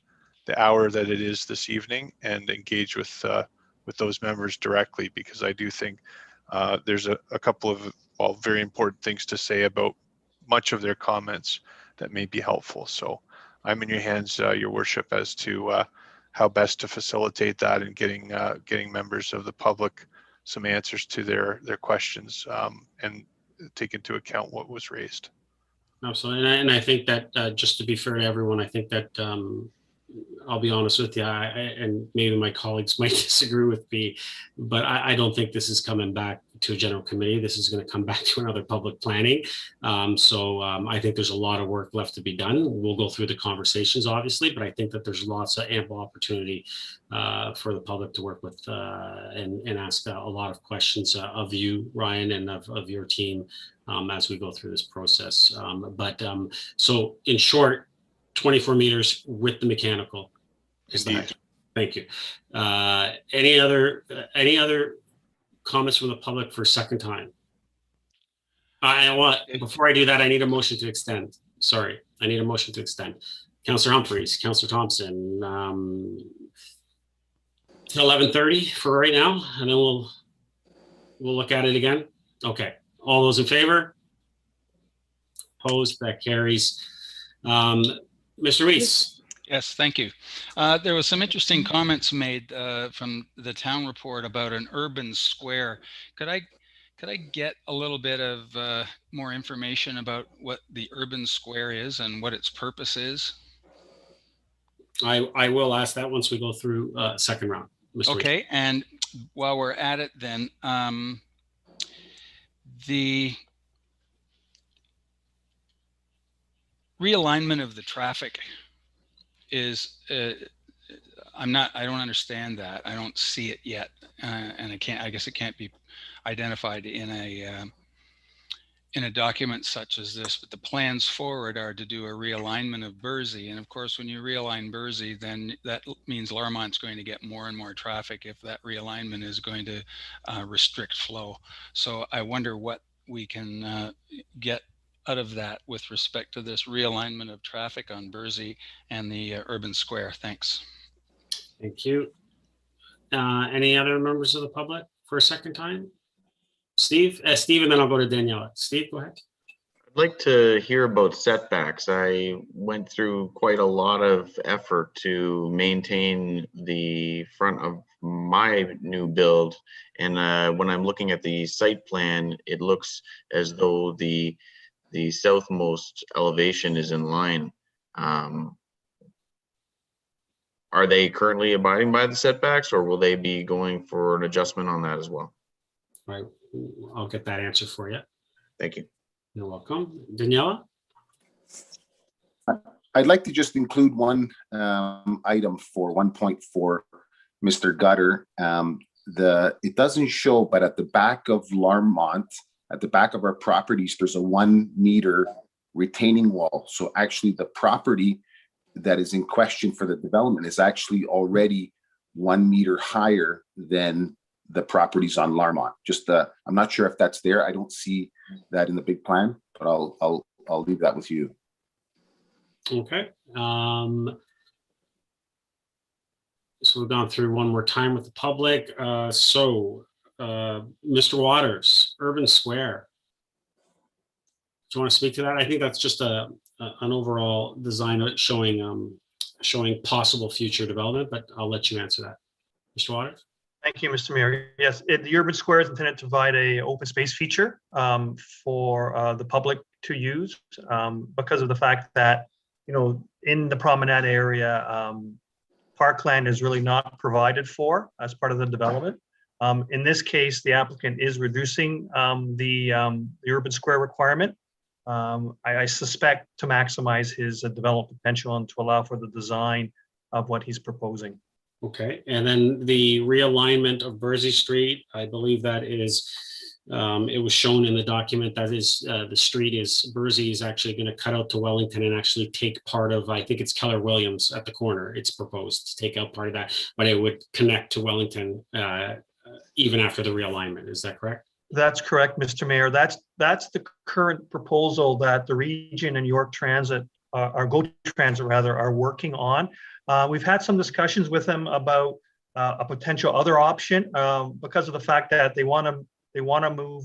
hour that it is this evening and engage with those members directly, because I do think there's a couple of very important things to say about much of their comments that may be helpful. So I'm in your hands, your worship, as to how best to facilitate that and getting members of the public some answers to their questions and take into account what was raised. Absolutely, and I think that just to be fair to everyone, I think that I'll be honest with you, and maybe my colleagues might disagree with me, but I don't think this is coming back to a general committee. This is going to come back to another public planning. I think there's a lot of work left to be done. We'll go through the conversations, obviously, but I think that there's lots of ample opportunity for the public to work with and ask a lot of questions of you, Ryan, and of your team as we go through this process. So in short, 24 meters with the mechanical is the height. Thank you. Any other comments from the public for a second time? Before I do that, I need a motion to extend. Sorry, I need a motion to extend. Councillor Humphreys, Councillor Thompson, till 11:30 for right now, and then we'll look at it again. Okay, all those in favor? Opposed? That carries. Mr. Reese. Yes, thank you. There was some interesting comments made from the town report about an urban square. Could I get a little bit of more information about what the urban square is and what its purpose is? I will ask that once we go through second round. Mr. Okay, Reese. and while we're at it then, the realignment of the traffic is I don't understand that. I don't see it yet, and I guess it can't be identified in a document such as this. But the plans forward are to do a realignment of Berczy, and of course, when you realign Berczy, then that means Larmont's going to get more and more traffic if that realignment is going to restrict flow. So I wonder what we can get out of that with respect to this realignment of traffic on Berczy and the urban square. Thanks. Thank you. Any other members of the public for a second time? Steve, and then I'll go to Daniela. Steve, go ahead. I'd like to hear about setbacks. I went through quite a lot of effort to maintain the front of my new build. And when I'm looking at the site plan, it looks as though the southmost elevation is in line. Are they currently abiding by the setbacks, or will they be going for an adjustment on that as well? All right, I'll get that answer for you. Thank you. You're welcome. Daniela? I'd like to just include one item for 1.4, Mr. Gutter. It doesn't show, but at the back of Larmont, at the back of our properties, there's a 1 meter retaining wall. So actually the property that is in question for the development is actually already 1 meter higher than the properties on Larmont. I'm not sure if that's there. I don't see that in the big plan, but I'll leave that with you. Okay. So we've gone through one more time with the public. Mr. Waters, Urban Square. Do you want to speak to that? I think that's just an overall design showing possible future development, but I'll let you answer that. Mr. Waters? Thank you, Mr. Mayor. Yes, the urban square is intended to provide a open space feature for the public to use because of the fact that, in the promenade area, parkland is really not provided for as part of the development. In this case, the applicant is reducing the urban square requirement. I suspect to maximize his development potential and to allow for the design of what he's proposing. Okay, and then the realignment of Berczy Street, I believe that is, it was shown in the document that is the street is, Berczy is actually going to cut out to Wellington and actually take part of, I think it's Keller Williams at the corner. It's proposed to take out part of that, but it would connect to Wellington even after the realignment. Is that correct? That's correct, Mr. Mayor. That's the current proposal that the region and York Transit, GO Transit rather, are working on. We've had some discussions with them about a potential other option because of the fact that they want to move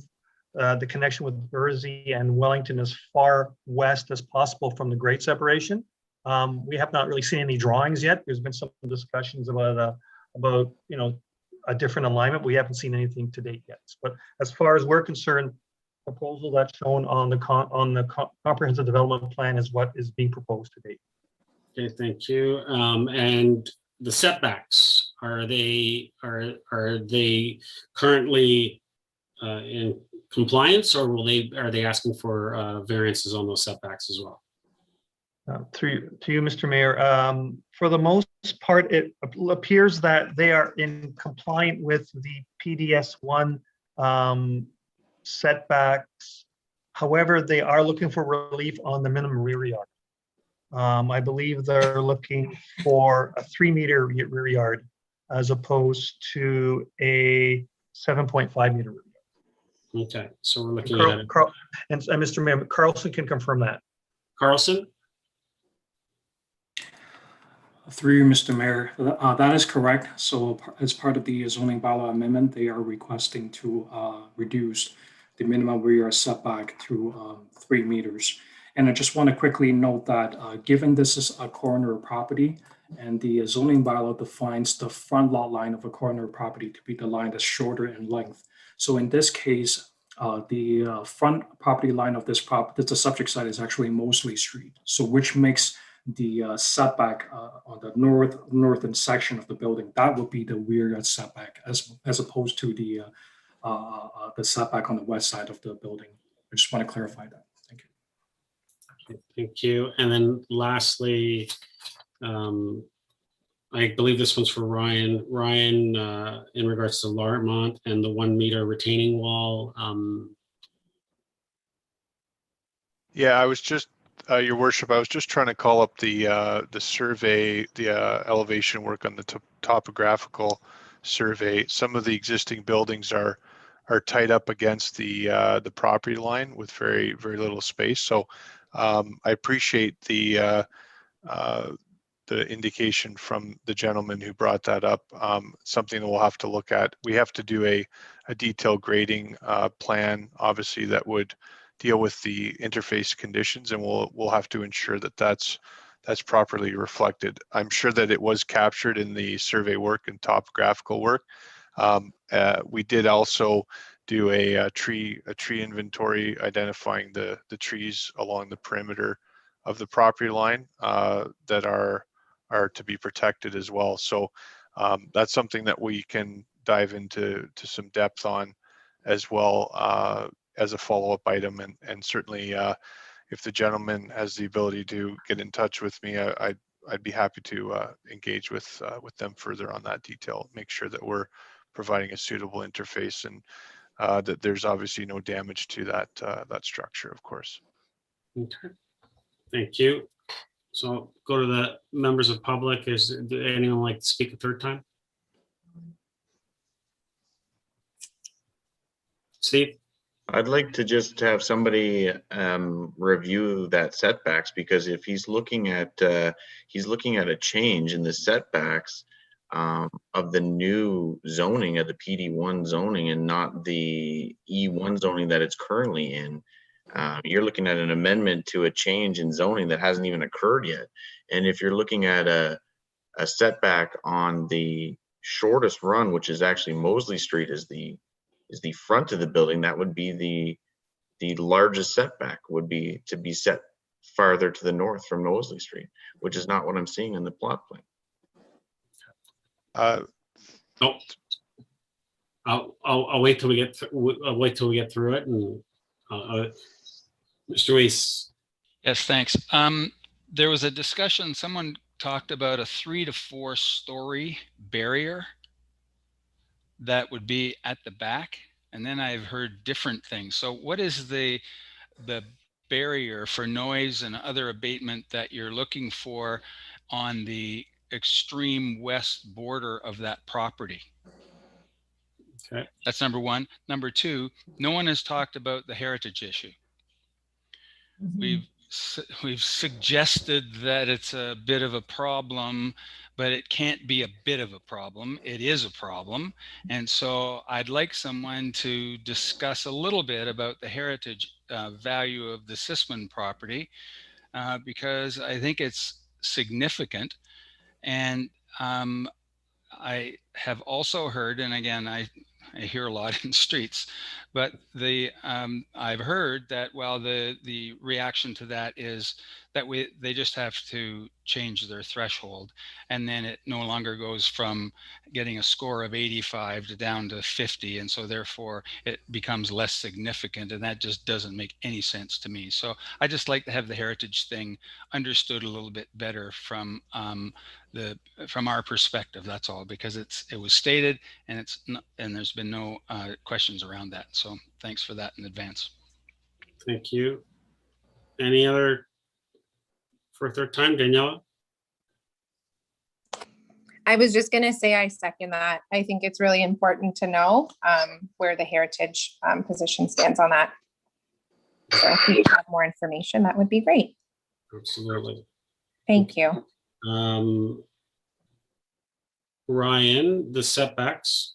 the connection with Berczy and Wellington as far west as possible from the grade separation. We have not really seen any drawings yet. There's been some discussions about a different alignment. We haven't seen anything to date yet. But as far as we're concerned, proposal that's shown on the comprehensive development plan is what is being proposed to date. Okay, thank you. And the setbacks, are they currently in compliance, or are they asking for variances on those setbacks as well? Through to you, Mr. Mayor. For the most part, it appears that they are in compliant with the PDS1 setbacks. However, they are looking for relief on the minimum rear yard. I believe they're looking for a 3-meter rear yard as opposed to a 7.5 meter rear yard. Okay, so we're looking Carl, at it. Carl, and Mr. Mayor, Carlson can confirm that. Carlson? Through you, Mr. Mayor, that is correct. So as part of the zoning bylaw amendment, they are requesting to reduce the minimum rear yard setback to 3 meters. And I just want to quickly note that given this is a corner property and the zoning bylaw defines the front lot line of a corner property to be the line that's shorter in length. So in this case, the front property line of this the subject site is actually Mosley Street. So which makes the setback on the northern section of the building, that would be the rear yard setback as opposed to the setback on the west side of the building. I just want to clarify that. Thank you. Thank you. And then lastly, I believe this one's for Ryan. Ryan, in regards to Larmont and the 1 meter retaining wall. Yeah, I was just, Your Worship, I was just trying to call up the survey, the elevation work on the topographical survey. Some of the existing buildings are tied up against the property line with very little space. So I appreciate the indication from the gentleman who brought that up. Something that we'll have to look at. We have to do a detailed grading plan, obviously, that would deal with the interface conditions, and we'll have to ensure that that's properly reflected. I'm sure that it was captured in the survey work and topographical work. We did also do a tree inventory identifying the trees along the perimeter of the property line that are to be protected as well. So that's something that we can dive into some depth on as well as a follow-up item, and certainly if the gentleman has the ability to get in touch with me, I'd be happy to engage with them further on that detail, make sure that we're providing a suitable interface and that there's obviously no damage to that structure, of course. Okay, thank you. So go to the members of public. Is anyone like to speak a third time? Steve? I'd like to just have somebody review that setbacks, because if he's looking at a change in the setbacks of the new zoning of the PD1 zoning and not the E1 zoning that it's currently in, you're looking at an amendment to a change in zoning that hasn't even occurred yet. And if you're looking at a setback on the shortest run, which is actually Mosley Street, is the front of the building, that would be the largest setback would be to be set farther to the north from Mosley Street, which is not what I'm seeing in the plot plan. No, I'll wait till we get through it. And Mr. Weiss. Yes, thanks. There was a discussion. Someone talked about a 3 to 4 story barrier that would be at the back, and then I've heard different things. So what is the barrier for noise and other abatement that you're looking for on the extreme west border of that property? Okay, that's number one. Number two, no one has talked about the heritage issue. We've suggested that it's a bit of a problem, but it can't be a bit of a problem. It is a problem. And so I'd like someone to discuss a little bit about the heritage value of the Sisman property, because I think it's significant. And I have also heard, and again, hear a lot in streets. But I've heard that, well, the reaction to that is that they just have to change their threshold, and then it no longer goes from getting a score of 85 to down to 50, and so therefore it becomes less significant, and that just doesn't make any sense to me. So I just like to have the heritage thing understood a little bit better from our perspective. That's all, because it was stated, and there's been no questions around that. So thanks for that in advance. Thank you. Any other for a third time, Daniela? I was just going to say I second that. I think it's really important to know where the heritage position stands on that. So if you have more information, that would be great. Absolutely. Thank you. Ryan, the setbacks.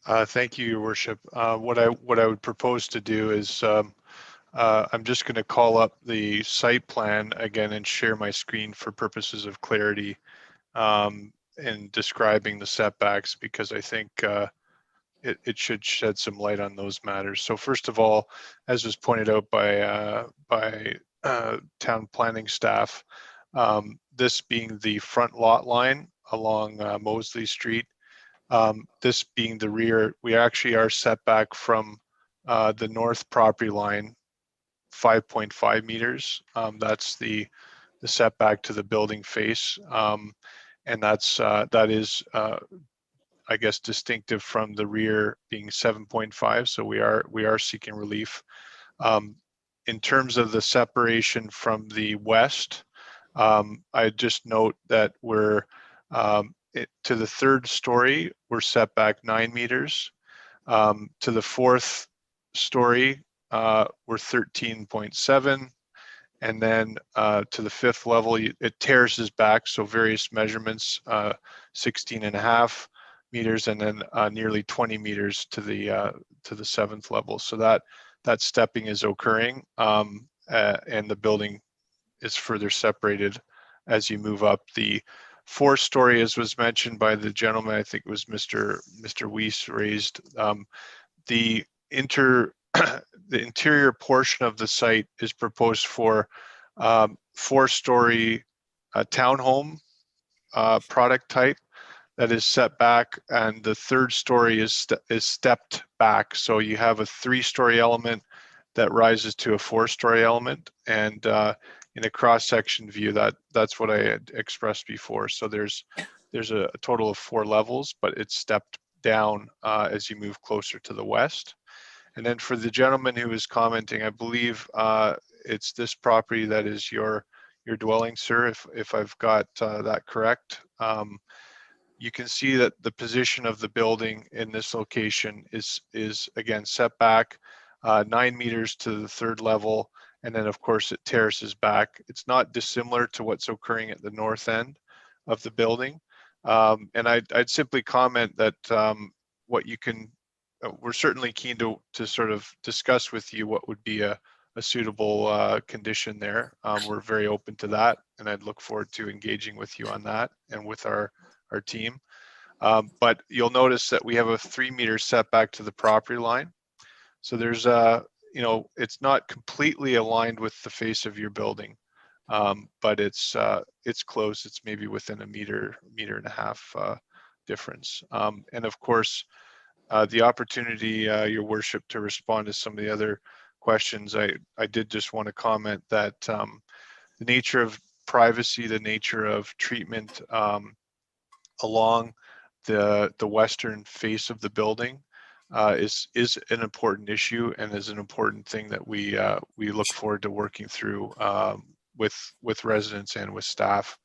Thank you, Your Worship. What I would propose to do is I'm just going to call up the site plan again and share my screen for purposes of clarity in describing the setbacks, because I think it should shed some light on those matters. So first of all, as was pointed out by town planning staff, this being the front lot line along Mosley Street, this being the rear, we actually are set back from the north property line 5.5 meters. That's the setback to the building face, and that is I guess distinctive from the rear being 7.5. So we are seeking relief. In terms of the separation from the west, I just note that we're to the third story, we're set back 9 meters. To the fourth story, we're 13.7. And then to the fifth level, it terraces back. So various measurements, 16.5 meters, and then nearly 20 meters to the seventh level. So that stepping is occurring, and the building is further separated as you move up. The fourth story, as was mentioned by the gentleman, I think it was Mr. Weiss raised, the interior portion of the site is proposed for 4-story townhome product type that is set back, and the third story is stepped back. So you have a 3-story element that rises to a 4-story element, and in a cross-section view, that's what I had expressed before. So there's a total of 4 levels, but it's stepped down as you move closer to the west. And then for the gentleman who was commenting, I believe it's this property that is your dwelling, sir, if I've got that correct. You can see that the position of the building in this location is again set back 9 meters to the third level, and then of course it terraces back. It's not dissimilar to what's occurring at the north end of the building. And I'd simply comment that we're certainly keen to sort of discuss with you what would be a suitable condition there. We're very open to that, and I'd look forward to engaging with you on that and with our team. But you'll notice that we have a 3-meter setback to the property line. So there's it's not completely aligned with the face of your building, but it's close. It's maybe within a meter and a half difference. And of course, the opportunity, Your Worship, to respond to some of the other questions, I did just want to comment that the nature of privacy, the nature of treatment along the western face of the building is an important issue, and is an important thing that we look forward to working through with residents and with staff.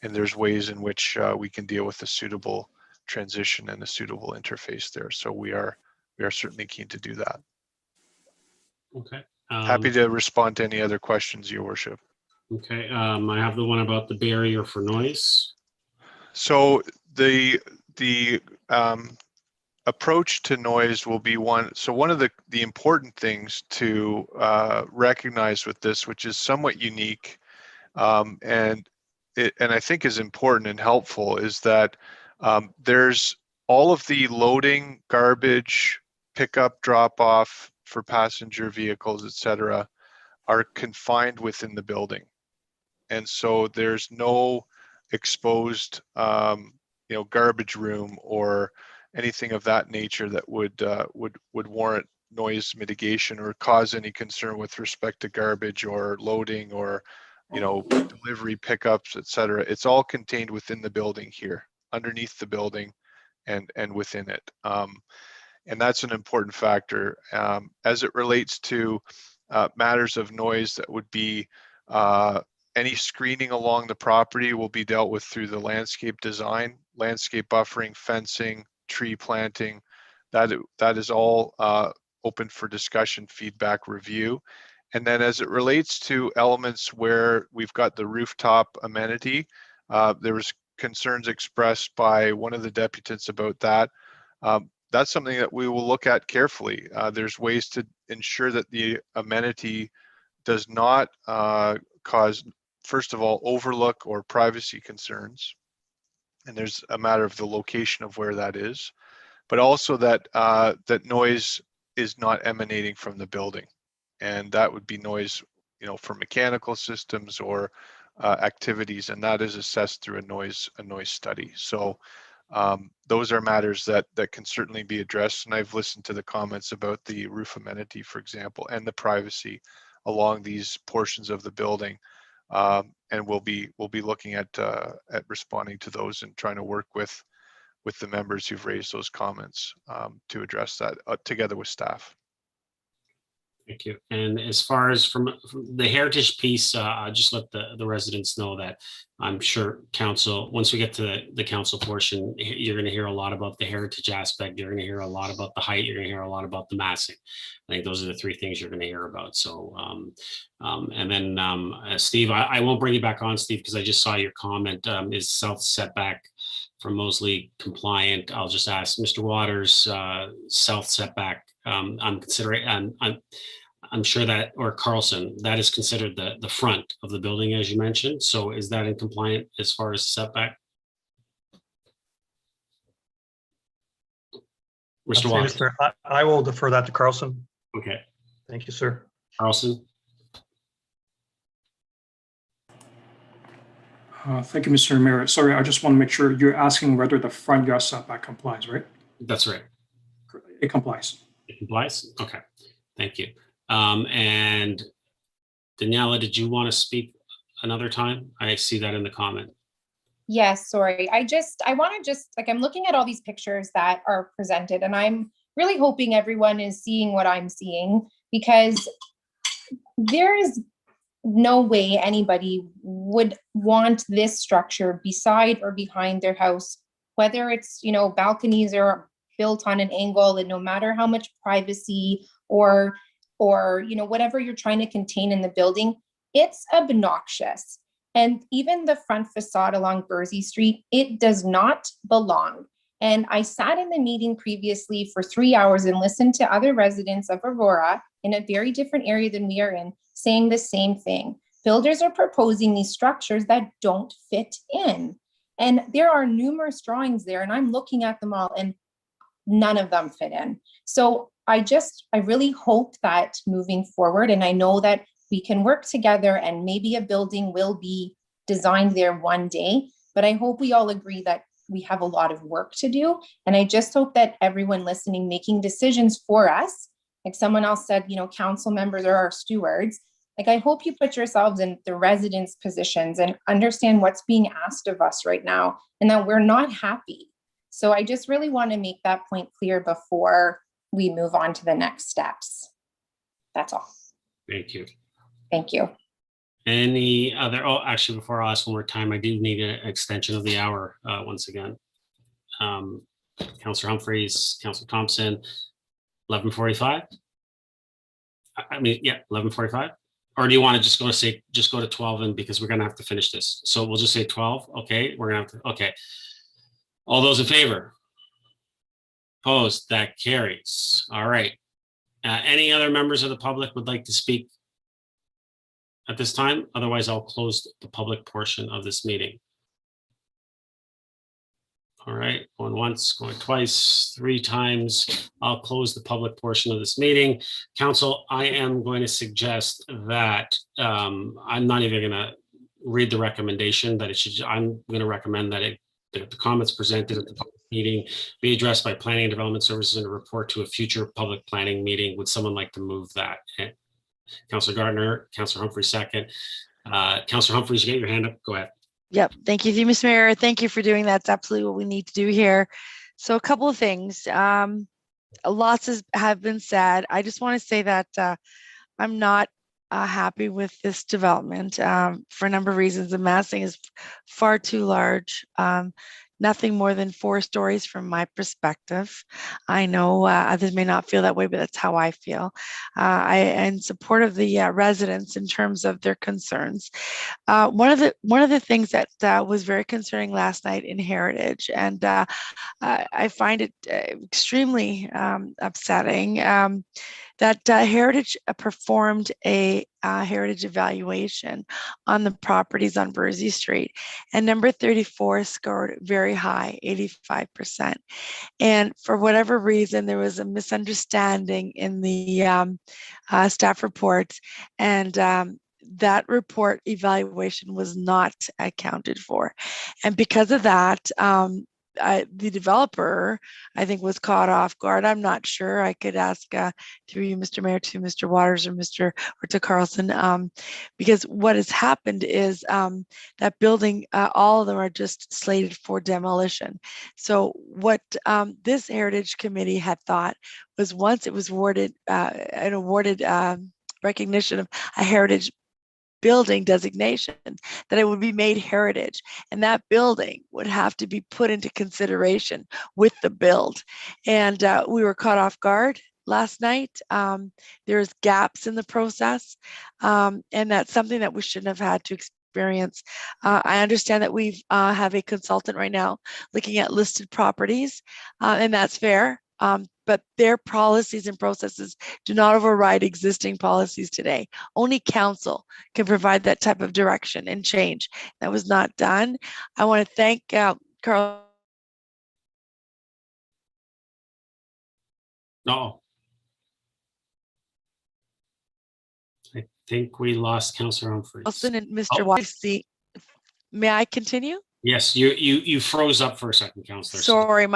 And there's ways in which we can deal with a suitable transition and a suitable interface there. So we are certainly keen to do that. Okay. Happy to respond to any other questions, Your Worship. Okay. I have the one about the barrier for noise. So the approach to noise will be one. So one of the important things to recognize with this, which is somewhat unique, and I think is important and helpful, is that there's all of the loading, garbage, pickup, drop off for passenger vehicles, etc., are confined within the building. And so there's no exposed, garbage room or anything of that nature that would warrant noise mitigation or cause any concern with respect to garbage or loading or, delivery pickups, etc. It's all contained within the building here, underneath the building and within it. And that's an important factor. As it relates to matters of noise that would be any screening along the property will be dealt with through the landscape design, landscape buffering, fencing, tree planting. That is all open for discussion, feedback, review. And then as it relates to elements where we've got the rooftop amenity, there was concerns expressed by one of the deputants about that. That's something that we will look at carefully. There's ways to ensure that the amenity does not cause, first of all, overlook or privacy concerns. And there's a matter of the location of where that is, but also that that noise is not emanating from the building. And that would be noise, for mechanical systems or activities, and that is assessed through a noise study. So those are matters that can certainly be addressed. And I've listened to the comments about the roof amenity, for example, and the privacy along these portions of the building. And we'll be looking at responding to those and trying to work with the members who've raised those comments to address that together with staff. Thank you. And as far as from the heritage piece, I'll just let the residents know that I'm sure council, once we get to the council portion, you're going to hear a lot about the heritage aspect. You're going to hear a lot about the height. You're going to hear a lot about the massing. I think those are the three things you're going to hear about. So, and then Steve, I won't bring you back on, Steve, because I just saw your comment. Is south setback from Mosley compliant? I'll just ask Mr. Waters, south setback. I'm considering, I'm sure that, or Carlson, that is considered the front of the building, as you mentioned. So is that in compliant as far as setback? Mr. Waters. I will defer that to Carlson. Okay. Thank you, sir. Carlson. Thank you, Mr. Mayor. Sorry, I just want to make sure you're asking whether the front yard setback complies, right? That's right. It complies. It complies? Okay, thank you. And Daniela, did you want to speak another time? I see that in the comment. Yes, sorry. I want to I'm looking at all these pictures that are presented, and I'm really hoping everyone is seeing what I'm seeing, because there is no way anybody would want this structure beside or behind their house, whether it's, balconies are built on an angle, and no matter how much privacy or whatever you're trying to contain in the building, it's obnoxious. And even the front facade along Berczy Street, it does not belong. And I sat in the meeting previously for 3 hours and listened to other residents of Aurora in a very different area than we are in, saying the same thing. Builders are proposing these structures that don't fit in. And there are numerous drawings there, and I'm looking at them all, and none of them fit in. So I really hope that moving forward, and I know that we can work together and maybe a building will be designed there one day, but I hope we all agree that we have a lot of work to do. And I just hope that everyone listening, making decisions for us, like someone else said, council members are our stewards. Like, I hope you put yourselves in the residents' positions and understand what's being asked of us right now, and that we're not happy. So I just really want to make that point clear before we move on to the next steps. That's all. Thank you. Thank you. Any other, actually, before I ask one more time, I do need an extension of the hour once again. Councillor Humphreys, Councillor Thompson, 11:45? I mean, yeah, 11:45? Or do you want to just go to 12, and because we're going to have to finish this. So we'll just say 12. Okay, we're going to have to, okay. All those in favor? Opposed? That carries. All right. Any other members of the public would like to speak at this time? Otherwise, I'll close the public portion of this meeting. All right, going once, going twice, 3 times. I'll close the public portion of this meeting. Council, I am going to suggest that I'm not even going to read the recommendation that it should, I'm going to recommend that that the comments presented at the public meeting be addressed by Planning and Development Services in a report to a future public planning meeting. Would someone like to move that? Councilor Gardner, Councilor Humphreys second. Councilor Humphreys, you get your hand up. Go ahead. Yep. Thank you, Mr. Mayor. Thank you for doing that. It's absolutely what we need to do here. So a couple of things. Lots have been said. I just want to say that I'm not happy with this development for a number of reasons. The massing is far too large. Nothing more than 4 stories from my perspective. I know others may not feel that way, but that's how I feel. I am in support of the residents in terms of their concerns. One of the things that was very concerning last night in Heritage, and I find it extremely upsetting, that Heritage performed a Heritage evaluation on the properties on Berczy Street, and number 34 scored very high, 85%. And for whatever reason, there was a misunderstanding in the staff reports, and that report evaluation was not accounted for. And because of that, the developer, I think, was caught off guard. I'm not sure. I could ask through you, Mr. Mayor, to Mr. Waters or to Carlson, because what has happened is that building, all of them are just slated for demolition. So what this Heritage Committee had thought was, once it was awarded recognition of a heritage building designation, that it would be made heritage, and that building would have to be put into consideration with the build. And we were caught off guard last night. There's gaps in the process, and that's something that we shouldn't have had to experience. I understand that we have a consultant right now looking at listed properties, and that's fair. But their policies and processes do not override existing policies today. Only council can provide that type of direction and change. That was not done. I want to thank Carl. No. I think we lost Councillor Humphreys. And Mr. Watts. May I continue? Yes, you froze up for a second, Councillor. Sorry,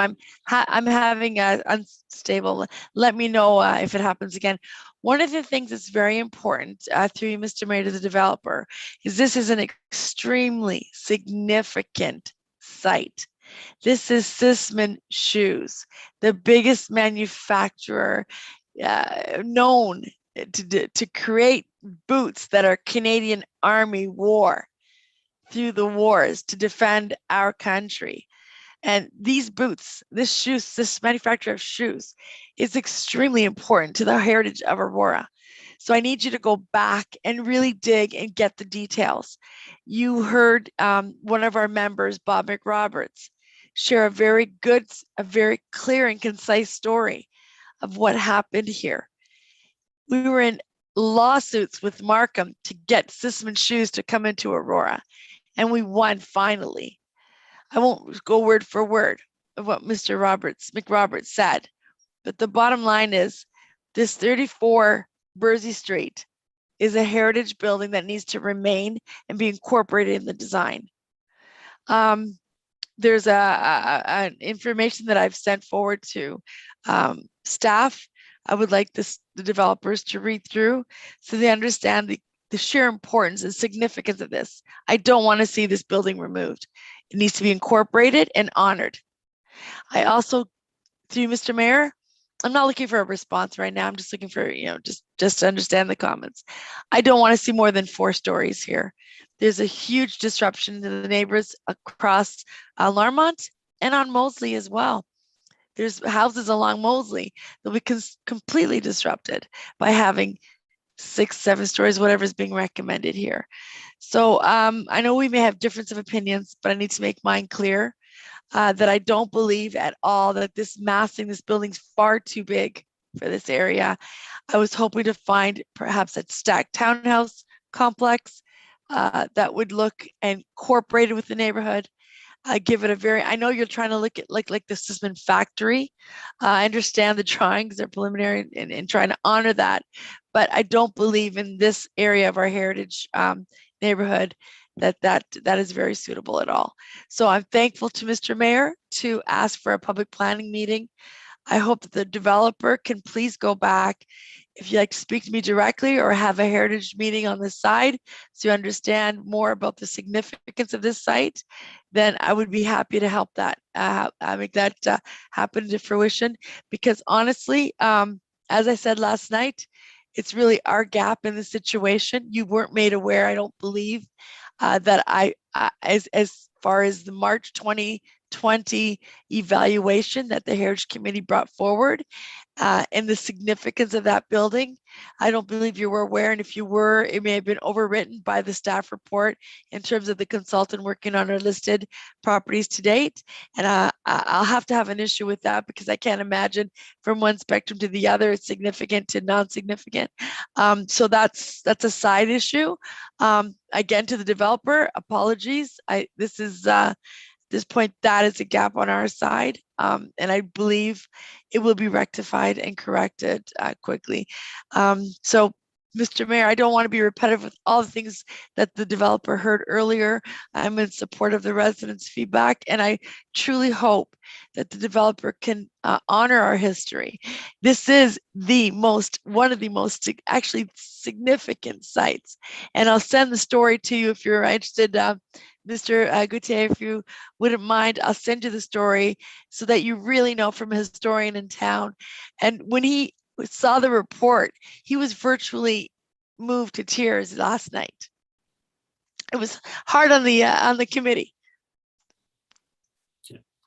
I'm having a unstable. Let me know if it happens again. One of the things that's very important through you, Mr. Mayor, to the developer, is this is an extremely significant site. This is Sisman Shoes, the biggest manufacturer known to create boots that are Canadian Army wore through the wars to defend our country. And these boots, this manufacturer of shoes is extremely important to the heritage of Aurora. So I need you to go back and really dig and get the details. You heard one of our members, Bob McRoberts, share a very clear and concise story of what happened here. We were in lawsuits with Markham to get Sisman Shoes to come into Aurora, and we won finally. I won't go word for word of what Mr. McRoberts said, but the bottom line is this 34 Berczy Street is a heritage building that needs to remain and be incorporated in the design. There's an information that I've sent forward to staff. I would like the developers to read through so they understand the sheer importance and significance of this. I don't want to see this building removed. It needs to be incorporated and honored. I also, through Mr. Mayor, I'm not looking for a response right now. I'm just looking for, just to understand the comments. I don't want to see more than 4 stories here. There's a huge disruption to the neighbors across Larmont and on Moseley as well. There's houses along Moseley that will be completely disrupted by having 6, 7 stories, whatever is being recommended here. So I know we may have difference of opinions, but I need to make mine clear that I don't believe at all that this building's far too big for this area. I was hoping to find perhaps a stacked townhouse complex that would look incorporated with the neighborhood. give it a very, I know you're trying to look at like this has been factory. I understand the drawings are preliminary and trying to honor that, but I don't believe in this area of our heritage neighborhood that is very suitable at all. So I'm thankful to Mr. Mayor to ask for a public planning meeting. I hope that the developer can please go back. If you'd like to speak to me directly or have a heritage meeting on the side so you understand more about the significance of this site, then I would be happy to help that, make that happen to fruition. Because honestly, as I said last night, it's really our gap in the situation. You weren't made aware, I don't believe, that as far as the March 2020 evaluation that the Heritage Committee brought forward, and the significance of that building. I don't believe you were aware, and if you were, it may have been overwritten by the staff report in terms of the consultant working on our listed properties to date. And I'll have to have an issue with that because I can't imagine from one spectrum to the other, it's significant to non-significant. So that's a side issue. Again, to the developer, apologies. This point, that is a gap on our side, and I believe it will be rectified and corrected quickly. So, Mr. Mayor, I don't want to be repetitive with all the things that the developer heard earlier. I'm in support of the residents' feedback, and I truly hope that the developer can honor our history. This is one of the most actually significant sites, and I'll send the story to you if you're interested. Mr. Gauthier, if you wouldn't mind, I'll send you the story so that you really know from a historian in town. And when he saw the report, he was virtually moved to tears last night. It was hard on the committee.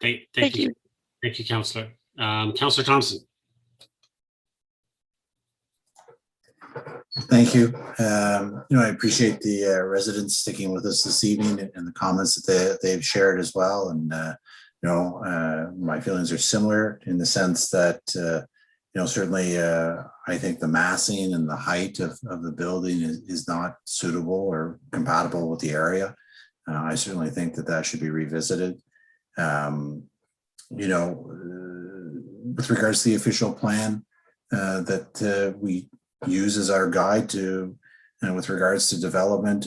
Thank you. Thank you, Councillor. Councillor Thompson. Thank you. I appreciate the residents sticking with us this evening and the comments that they've shared as well. And, my feelings are similar in the sense that, certainly I think the massing and the height of the building is not suitable or compatible with the area. I certainly think that should be revisited. With regards to the official plan that we use as our guide to, with regards to development,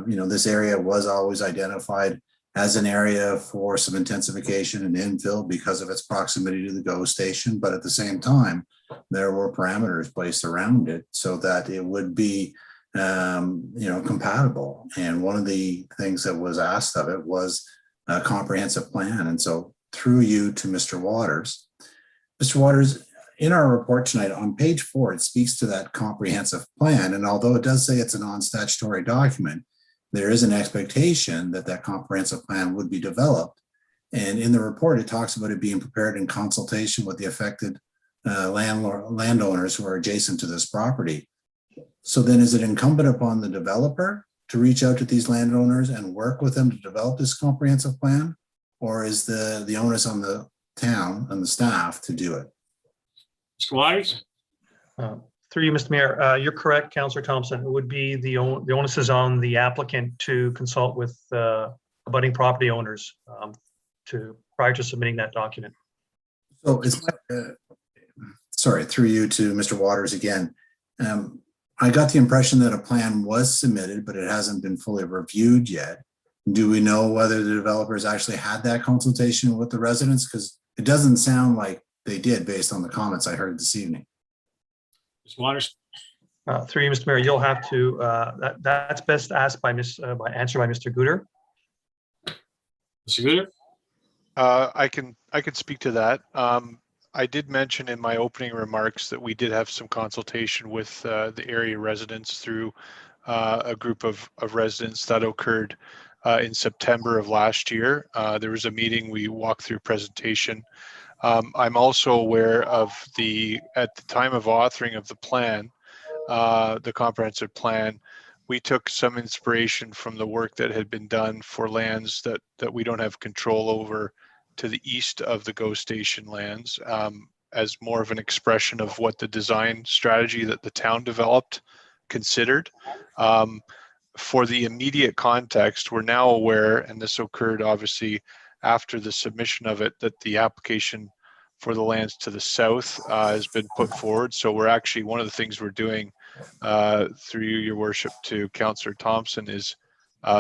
this area was always identified as an area for some intensification and infill because of its proximity to the GO station. But at the same time, there were parameters placed around it so that it would be, compatible. And one of the things that was asked of it was a comprehensive plan. And so through you to Mr. Waters, in our report tonight on page 4, it speaks to that comprehensive plan. And although it does say it's a non-statutory document, there is an expectation that comprehensive plan would be developed. And in the report, it talks about it being prepared in consultation with the affected landowners who are adjacent to this property. So then is it incumbent upon the developer to reach out to these landowners and work with them to develop this comprehensive plan? Or is the onus on the town and the staff to do it? Mr. Waters? Through you, Mr. Mayor, you're correct, Councillor Thompson. It would be the onus is on the applicant to consult with abutting property owners prior to submitting that document. So it's sorry, through you to Mr. Waters again. I got the impression that a plan was submitted, but it hasn't been fully reviewed yet. Do we know whether the developers actually had that consultation with the residents? Because it doesn't sound like they did based on the comments I heard this evening. Mr. Waters? Through you, Mr. Mayor, you'll have to, that's best asked by answered by Mr. Gooder. Mr. Gooder? I can speak to that. I did mention in my opening remarks that we did have some consultation with the area residents through a group of residents that occurred in September of last year. There was a meeting, we walked through presentation. I'm also aware of at the time of authoring of the plan, the comprehensive plan, we took some inspiration from the work that had been done for lands that we don't have control over to the east of the GO station lands, as more of an expression of what the design strategy that the town developed considered. for the immediate context, we're now aware, and this occurred obviously after the submission of it, that the application for the lands to the south has been put forward. So we're actually, one of the things we're doing through you, your worship, to Councillor Thompson is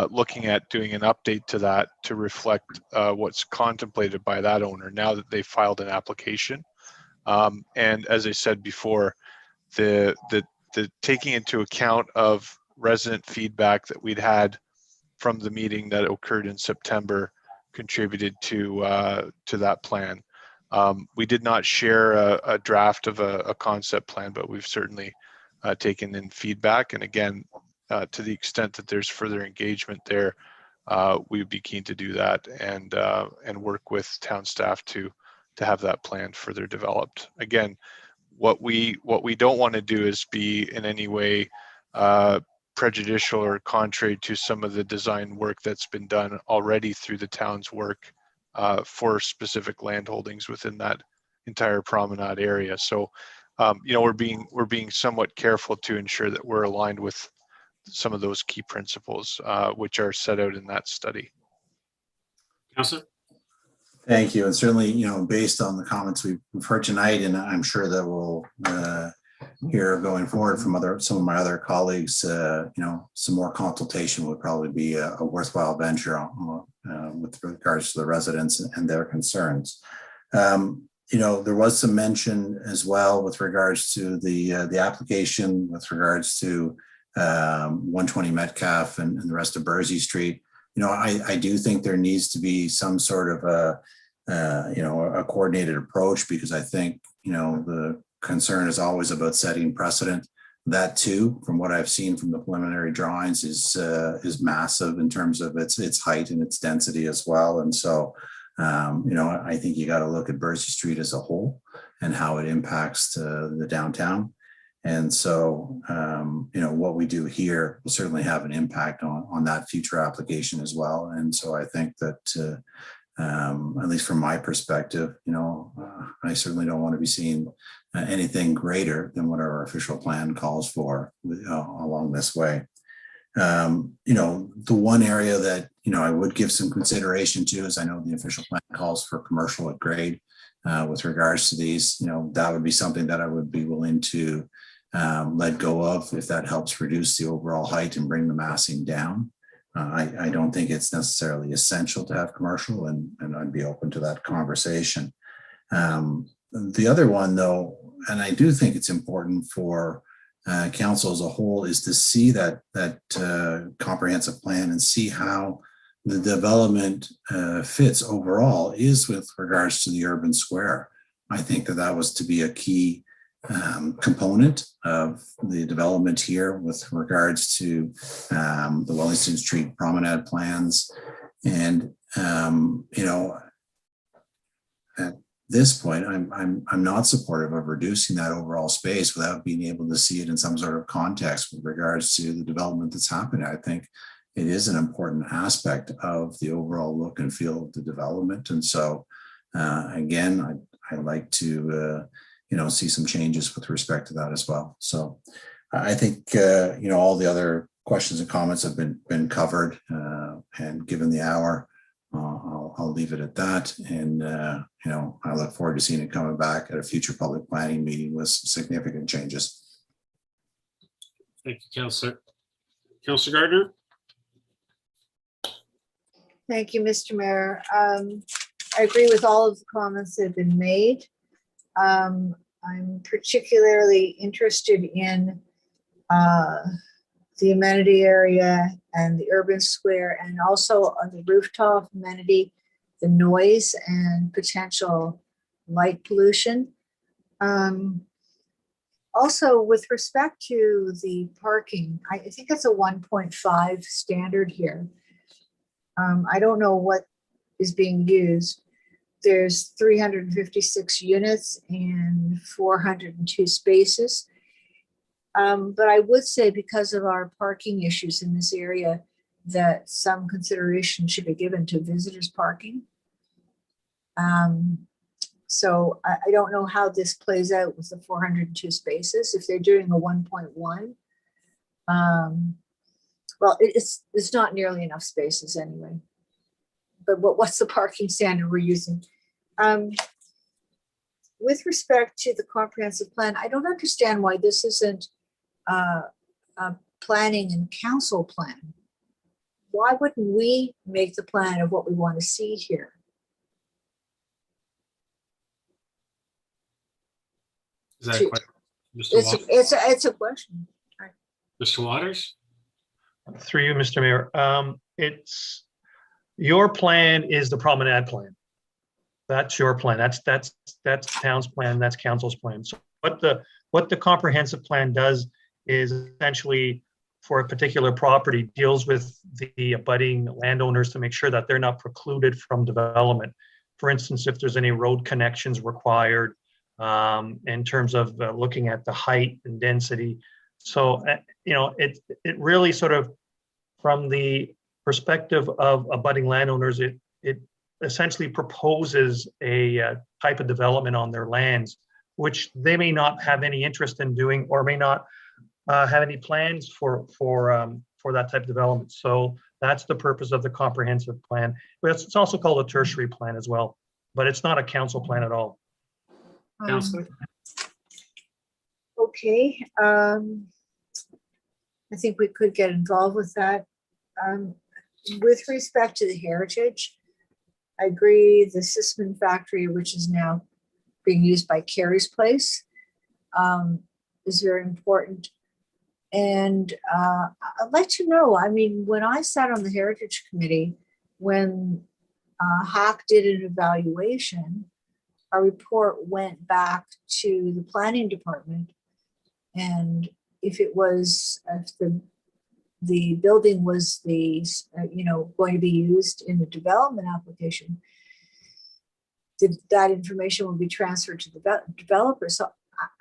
looking at doing an update to that to reflect what's contemplated by that owner now that they filed an application. And as I said before, the taking into account of resident feedback that we'd had from the meeting that occurred in September contributed to that plan. We did not share a draft of a concept plan, but we've certainly taken in feedback. And again, to the extent that there's further engagement there, we would be keen to do that and work with town staff to have that plan further developed. Again, what we don't want to do is be in any way prejudicial or contrary to some of the design work that's been done already through the town's work for specific land holdings within that entire promenade area. So, you know, we're being somewhat careful to ensure that we're aligned with some of those key principles which are set out in that study. Councillor? Thank you. And certainly, you know, based on the comments we've heard tonight, and I'm sure that we'll hear going forward from some of my other colleagues, you know, some more consultation would probably be a worthwhile venture with regards to the residents and their concerns. You know, there was some mention as well with regards to the application with regards to 120 Metcalf and the rest of Berczy Street. You know, I do think there needs to be some sort of you know, a coordinated approach, because I think, you know, the concern is always about setting precedent. That too, from what I've seen from the preliminary drawings, is massive in terms of its height and its density as well. And so, you know, I think you got to look at Berczy Street as a whole and how it impacts the downtown. And so, you know, what we do here will certainly have an impact on that future application as well. And so I think that, at least from my perspective, you know, I certainly don't want to be seeing anything greater than what our official plan calls for along this way. You know, the one area that, you know, I would give some consideration to is I know the official plan calls for commercial at grade with regards to these. You know, that would be something that I would be willing to let go of if that helps reduce the overall height and bring the massing down. I don't think it's necessarily essential to have commercial, and I'd be open to that conversation. The other one though, and I do think it's important for council as a whole, is to see that comprehensive plan and see how the development fits overall is with regards to the urban square. I think that was to be a key component of the development here with regards to the Wellington Street promenade plans. And you know, at this point, I'm not supportive of reducing that overall space without being able to see it in some sort of context with regards to the development that's happening. I think it is an important aspect of the overall look and feel of the development. And so again, I'd like to you know, see some changes with respect to that as well. So I think, you know, all the other questions and comments have been covered, and given the hour, I'll leave it at that. And, you know, I look forward to seeing it coming back at a future public planning meeting with significant changes. Thank you, Councillor. Councillor Gardner? Thank you, Mr. Mayor. I agree with all of the comments that have been made. I'm particularly interested in the amenity area and the urban square, and also on the rooftop amenity, the noise and potential light pollution. Also, with respect to the parking, I think it's a 1.5 standard here. I don't know what is being used. There's 356 units and 402 spaces. But I would say, because of our parking issues in this area, that some consideration should be given to visitors parking. So I don't know how this plays out with the 402 spaces. If they're doing a 1.1, Well, it's not nearly enough spaces anyway. But what's the parking standard we're using? With respect to the comprehensive plan, I don't understand why this isn't a planning and council plan. Why wouldn't we make the plan of what we want to see here? Is that a question? Mr. Waters? It's a question. Mr. Waters? Through you, Mr. Mayor. It's your plan is the promenade plan. That's your plan. That's town's plan. That's council's plan. So what the comprehensive plan does is essentially for a particular property deals with the abutting landowners to make sure that they're not precluded from development. For instance, if there's any road connections required in terms of looking at the height and density. So, it really sort of, from the perspective of abutting landowners, it essentially proposes a type of development on their lands, which they may not have any interest in doing or may not have any plans for that type of development. So that's the purpose of the comprehensive plan. It's also called a tertiary plan as well, but it's not a council plan at all. Okay. I think we could get involved with that. With respect to the heritage, I agree the Sisman factory, which is now being used by Carrie's Place, is very important. And I'd like to know, I mean, when I sat on the Heritage Committee, when HAC did an evaluation, our report went back to the planning department. And if it was, if the building was going to be used in the development application, that information will be transferred to the developer. So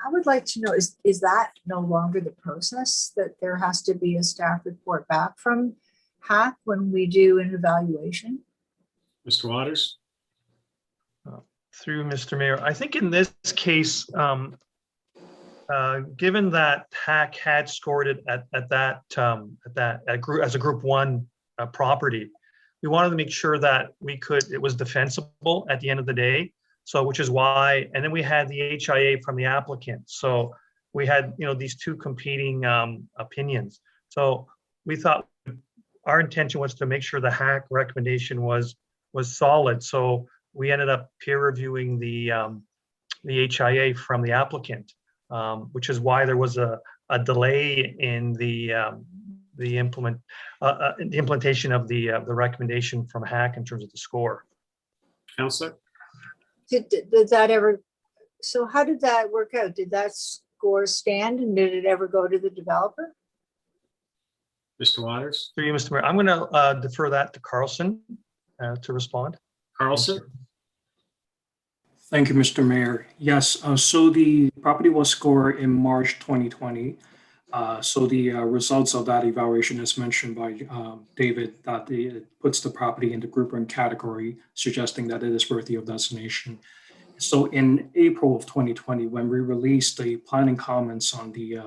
I would like to know, is that no longer the process, that there has to be a staff report back from HAC when we do an evaluation? Mr. Waters? Through Mr. Mayor, I think in this case, given that HAC had scored it as a group 1 property, we wanted to make sure that it was defensible at the end of the day. So, which is why, and then we had the HIA from the applicant. So we had, these two competing opinions. So we thought our intention was to make sure the HAC recommendation was solid. So we ended up peer reviewing the HIA from the applicant, which is why there was a delay in the implementation of the recommendation from HAC in terms of the score. Councillor? Did that ever, so how did that work out? Did that score stand and did it ever go to the developer? Mr. Waters? Through you, Mr. Mayor, I'm going to defer that to Carlson to respond. Carlson? Thank you, Mr. Mayor. Yes, so the property was scored in March 2020. So the results of that evaluation, as mentioned by David, that it puts the property into group 1 category, suggesting that it is worthy of designation. So in April of 2020, when we released the planning comments on the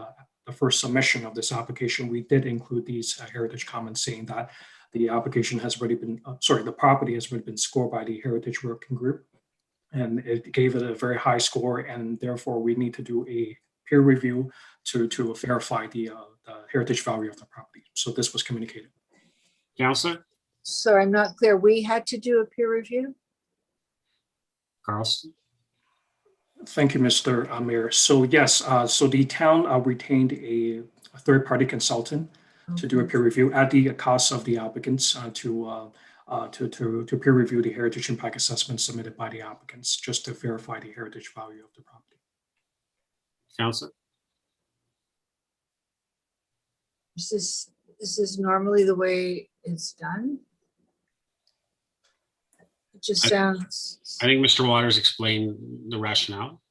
first submission of this application, we did include these heritage comments saying that the application has already been, the property has already been scored by the Heritage Working Group, and it gave it a very high score, and therefore we need to do a peer review to verify the heritage value of the property. So this was communicated. Councillor? So I'm not clear. We had to do a peer review? Carlson? Thank you, Mr. Mayor. So yes, so the town retained a third-party consultant to do a peer review at the cost of the applicants to peer review the heritage impact assessment submitted by the applicants, just to verify the heritage value of the property. Councillor? This is normally the way it's done. It just sounds. I think Mr. Waters explained the rationale.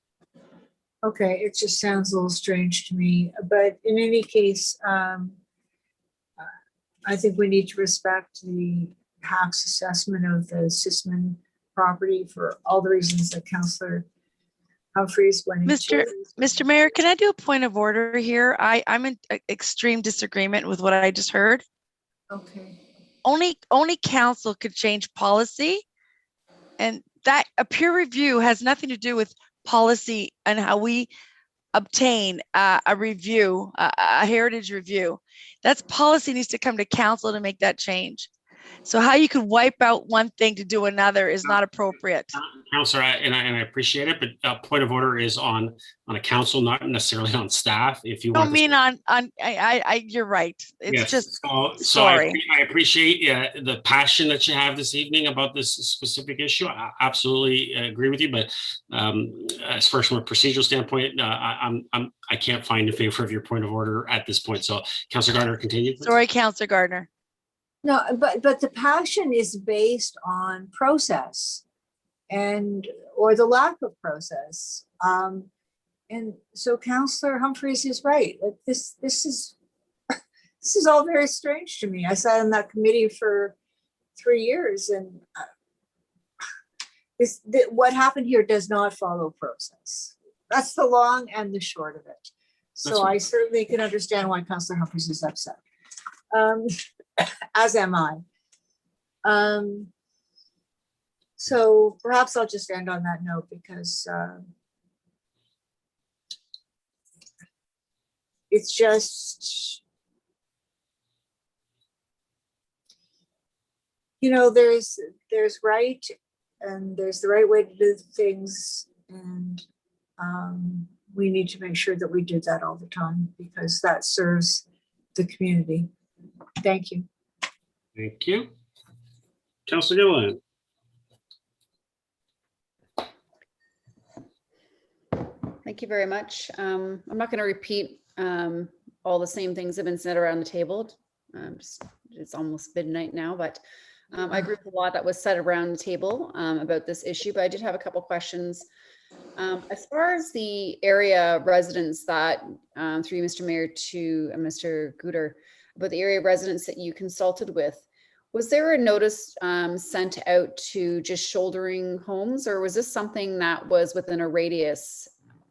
Okay, it just sounds a little strange to me, but in any case, I think we need to respect the HAC's assessment of the Sisman property for all the reasons that Councillor Humphreys went into. Mr. Mayor, can I do a point of order here? I'm in extreme disagreement with what I just heard. Okay. Only council could change policy, and that a peer review has nothing to do with policy and how we obtain a review, a heritage review. That's policy needs to come to council to make that change. So how you could wipe out one thing to do another is not appropriate. Counselor, and I appreciate it, but point of order is on a council, not necessarily on staff. If you I want don't mean you're right. It's yes, just, so sorry. I appreciate the passion that you have this evening about this specific issue. I absolutely agree with you, but as far as from a procedural standpoint, I can't find in favor of your point of order at this point. So, Councilor Gardner, continue. Please. Sorry, Councilor Gardner. No, but the passion is based on process or the lack of process. And so Councillor Humphreys is right. Like this is all very strange to me. I sat in that committee for 3 years, and what happened here does not follow process. That's the long and the short of it. So I certainly can understand why Councillor Humphreys is upset. As am I. So perhaps I'll just end on that note, because it's just, there's right, and there's the right way to do things, and we need to make sure that we do that all the time, because that serves the community. Thank you. Thank you. Councilor Gilliland. Thank you very much. I'm not going to repeat all the same things that have been said around the table. It's almost midnight now, but I agree with a lot that was said around the table about this issue, but I did have a couple questions. As far as the area residents that, through Mr. Mayor to Mr. Guder, about the area residents that you consulted with, was there a notice sent out to just shouldering homes, or was this something that was within a radius,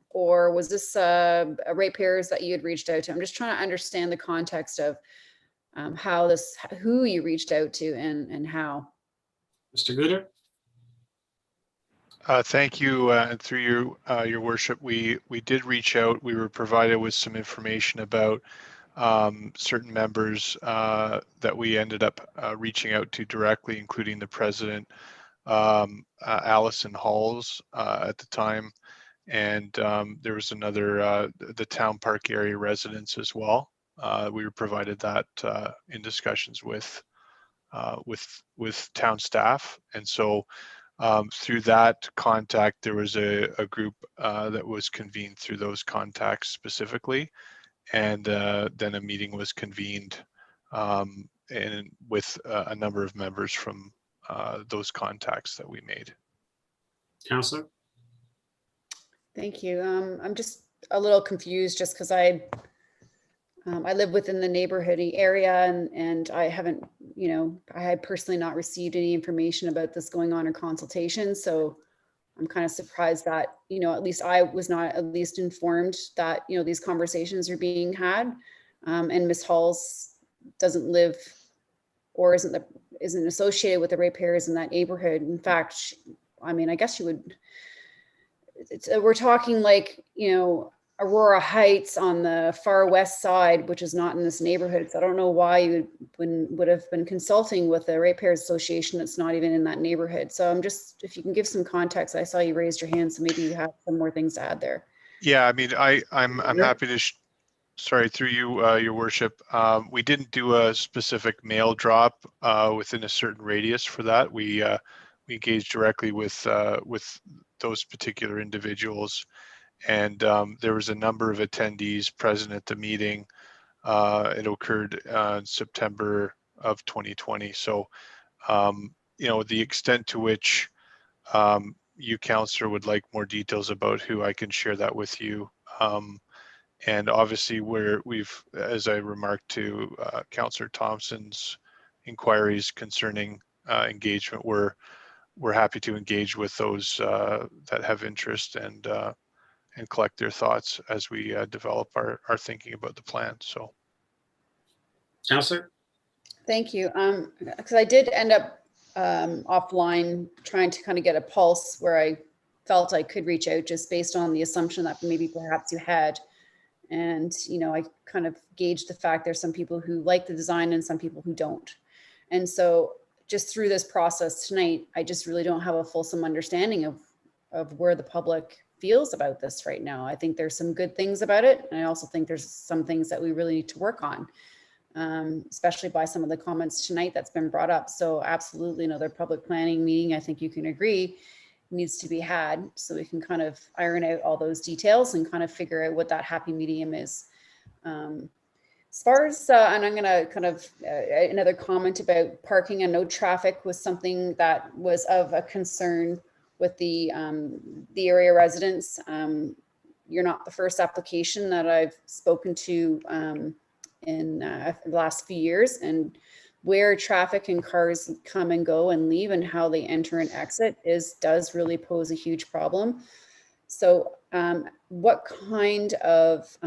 or was this ratepayers that you had reached out to? I'm just trying to understand the context of who you reached out to and how. Mr. Guder. Thank you, and through your worship, we did reach out. We were provided with some information about certain members that we ended up reaching out to directly, including the president, Allison Halls at the time, and there was another, the town park area residents as well. We were provided that in discussions with town staff, and so through that contact, there was a group that was convened through those contacts specifically. And then a meeting was convened and with a number of members from those contacts that we made. Councilor? Thank you. I'm just a little confused just because I live within the neighborhood area, and I haven't, I had personally not received any information about this going on in consultation. So I'm kind of surprised that, at least I was not at least informed that, these conversations are being had. And Ms. Halls doesn't live or isn't associated with the ratepayers in that neighborhood. In fact, I guess you would, we're talking like, Aurora Heights on the far west side, which is not in this neighborhood. So I don't know why you would have been consulting with the Ratepayers Association that's not even in that neighborhood. So I'm just, if you can give some context, I saw you raised your hand, so maybe you have some more things to add there. Yeah, I'm happy to, sorry, through you, your worship. We didn't do a specific mail drop within a certain radius for that. We engaged directly with those particular individuals. And there was a number of attendees present at the meeting. It occurred in September of 2020. So, the extent to which you, Councillor, would like more details about who, I can share that with you. And obviously, we've, as I remarked to Councillor Thompson's inquiries concerning engagement, we're happy to engage with those that have interest and collect their thoughts as we develop our thinking about the plan. So, Councillor? Thank you. Because I did end up offline trying to kind of get a pulse where I felt I could reach out just based on the assumption that maybe perhaps you had. And, you know, I kind of gauged the fact there's some people who like the design and some people who don't. And so just through this process tonight, I just really don't have a fulsome understanding of where the public feels about this right now. I think there's some good things about it. And I also think there's some things that we really need to work on, especially by some of the comments tonight that's been brought up. So absolutely another public planning meeting, I think you can agree, needs to be had so we can kind of iron out all those details and kind of figure out what that happy medium is. As far as, and I'm going to kind of, another comment about parking and no traffic was something that was of a concern with the area residents. You're not the first application that I've spoken to in the last few years, and where traffic and cars come and go and leave and how they enter and exit does really pose a huge problem. So what kind of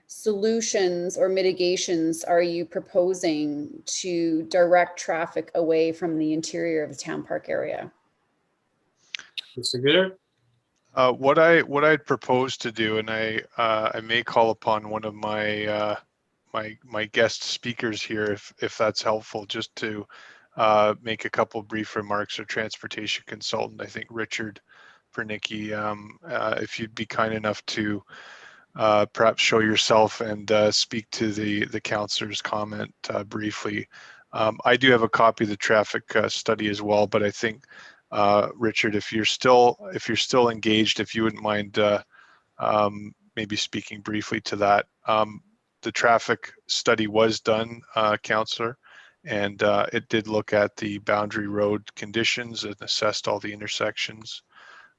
solutions or mitigations are you proposing to direct traffic away from the interior of the town park area? Mr. Gooder? What I'd propose to do, and I may call upon one of my my guest speakers here if that's helpful, just to make a couple brief remarks. Or transportation consultant, I think Richard Pernicki, if you'd be kind enough to perhaps show yourself and speak to the councillor's comment briefly. I do have a copy of the traffic study as well, but I think Richard, if you're still engaged, if you wouldn't mind maybe speaking briefly to that. The traffic study was done, councillor, and it did look at the boundary road conditions and assessed all the intersections.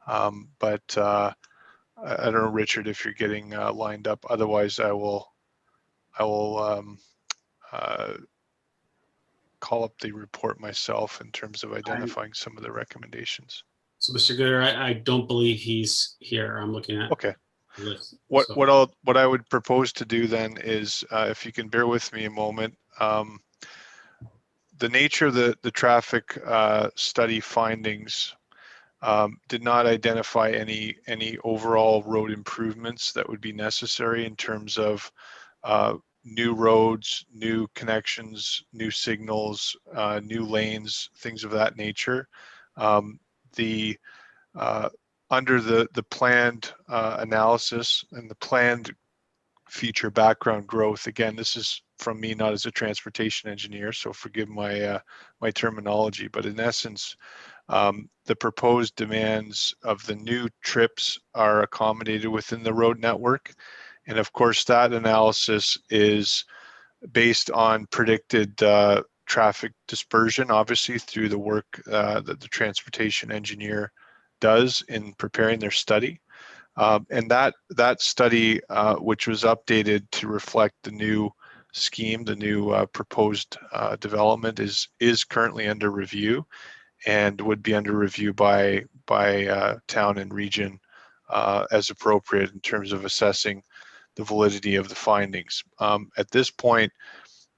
But I don't know, Richard, if you're getting lined up. Otherwise, I will call up the report myself in terms of identifying some of the recommendations. So, Mr. Gooder, I don't believe he's here. I'm looking at. Okay. The list, What I would propose to do then is, if you can bear with me a moment, the nature of the traffic study findings did not identify any overall road improvements that would be necessary in terms of new roads, new connections, new signals, new lanes, things of that nature. Under the planned analysis and the planned future background growth, again, this is from me, not as a transportation engineer, so forgive my my terminology, but in essence, the proposed demands of the new trips are accommodated within the road network. And of course, that analysis is based on predicted traffic dispersion, obviously through the work that the transportation engineer does in preparing their study. And that study, which was updated to reflect the new scheme, the new proposed development, is currently under review and would be under review by town and region as appropriate in terms of assessing the validity of the findings. At this point,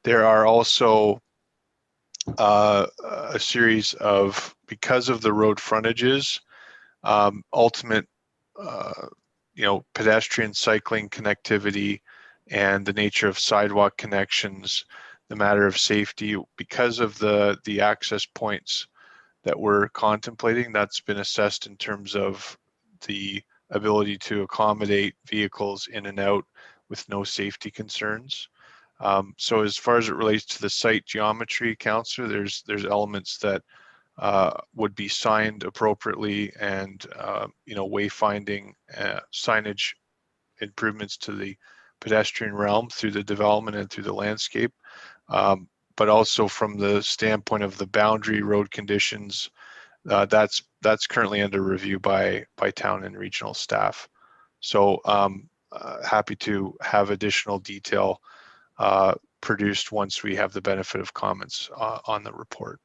there are also a series of, because of the road frontages, ultimate pedestrian cycling connectivity and the nature of sidewalk connections, the matter of safety, because of the access points that we're contemplating, that's been assessed in terms of the ability to accommodate vehicles in and out with no safety concerns. So as far as it relates to the site geometry, councillor, there's elements that would be signed appropriately, and wayfinding, signage improvements to the pedestrian realm through the development and through the landscape, but also from the standpoint of the boundary road conditions, that's currently under review by town and regional staff. So happy to have additional detail produced once we have the benefit of comments on the report.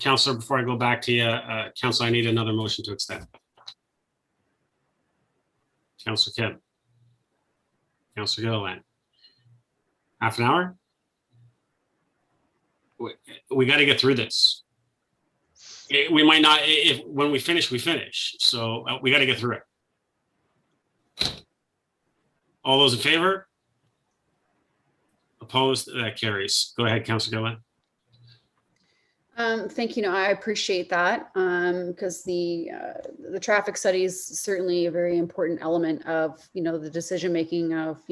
Councillor, before I go back to you, Councillor, I need another motion to extend. Councillor Kim. Councillor Gilliland. Half an hour? we got to get through this. We might not, if when we finish, we finish. So we got to get through it. All those in favor? Opposed? That carries. Go ahead, Councilor Gillen. Thank you. No, I appreciate that because the traffic study is certainly a very important element of, the decision making of,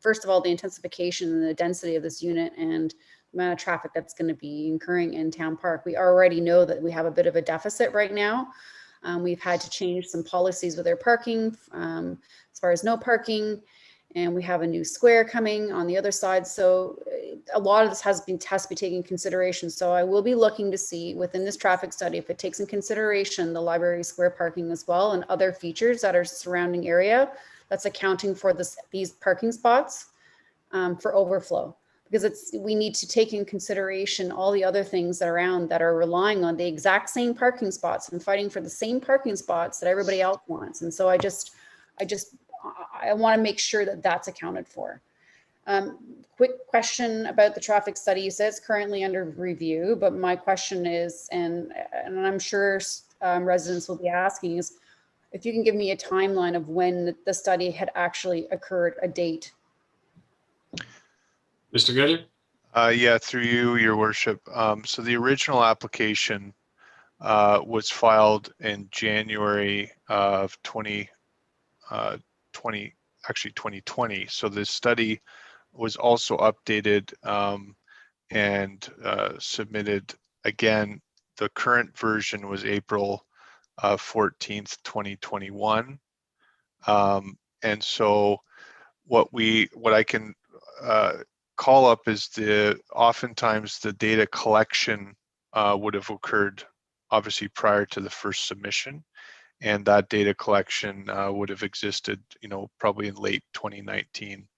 first of all, the intensification and the density of this unit and the amount of traffic that's going to be incurring in Town Park. We already know that we have a bit of a deficit right now. We've had to change some policies with our parking as far as no parking. And we have a new square coming on the other side. So a lot of this has to be taken into consideration. So I will be looking to see within this traffic study if it takes in consideration the library square parking as well and other features that are surrounding area that's accounting for these parking spots for overflow. Because we need to take in consideration all the other things that are around that are relying on the exact same parking spots and fighting for the same parking spots that everybody else wants. And so I want to make sure that that's accounted for. Quick question about the traffic study. You said it's currently under review, but my question is, and I'm sure residents will be asking, is if you can give me a timeline of when the study had actually occurred, a date. Mr. Gooder? Yeah, through you, Your Worship. So the original application was filed in January of 2020. So this study was also updated and submitted again. The current version was April 14th, 2021. And so what I can call up is oftentimes the data collection would have occurred obviously prior to the first submission. And that data collection would have existed, probably in late 2019.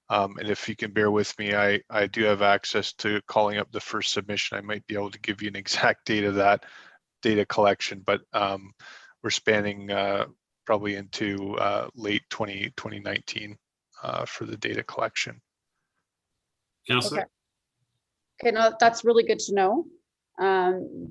And if you can bear with me, I do have access to calling up the first submission. I might be able to give you an exact date of that data collection, but we're spanning probably into late 2019 for the data collection. Councilor? Okay, no, that's really good to know.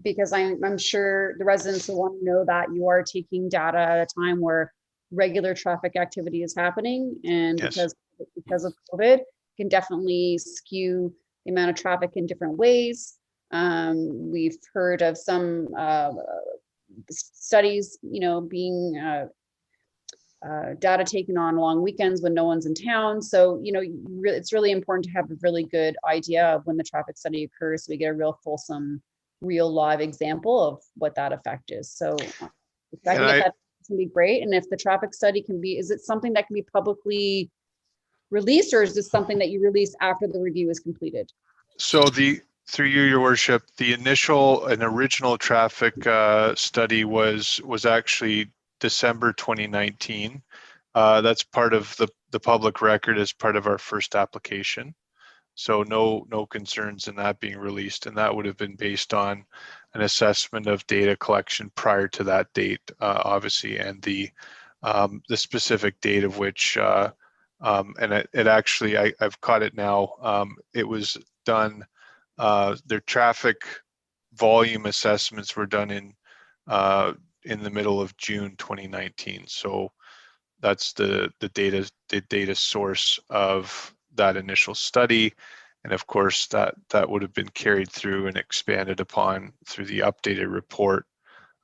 Because I'm sure the residents will want to know that you are taking data at a time where regular traffic activity is happening, and yes, because of COVID, can definitely skew the amount of traffic in different ways. We've heard of some studies, being data taken on long weekends when no one's in town. So, it's really important to have a really good idea of when the traffic study occurs, so we get a real fulsome, real live example of what that effect is. So if I can get that, can be great. And if the traffic study is it something that can be publicly released, or is this something that you release after the review is completed? So through you, Your Worship, the original traffic study was actually December 2019. That's part of the public record as part of our first application. So no concerns in that being released, and that would have been based on an assessment of data collection prior to that date, obviously, and the specific date of which, and it actually, I've caught it now. It was done. Their traffic volume assessments were done in the middle of June 2019. So that's the data source of that initial study, and of course that would have been carried through and expanded upon through the updated report.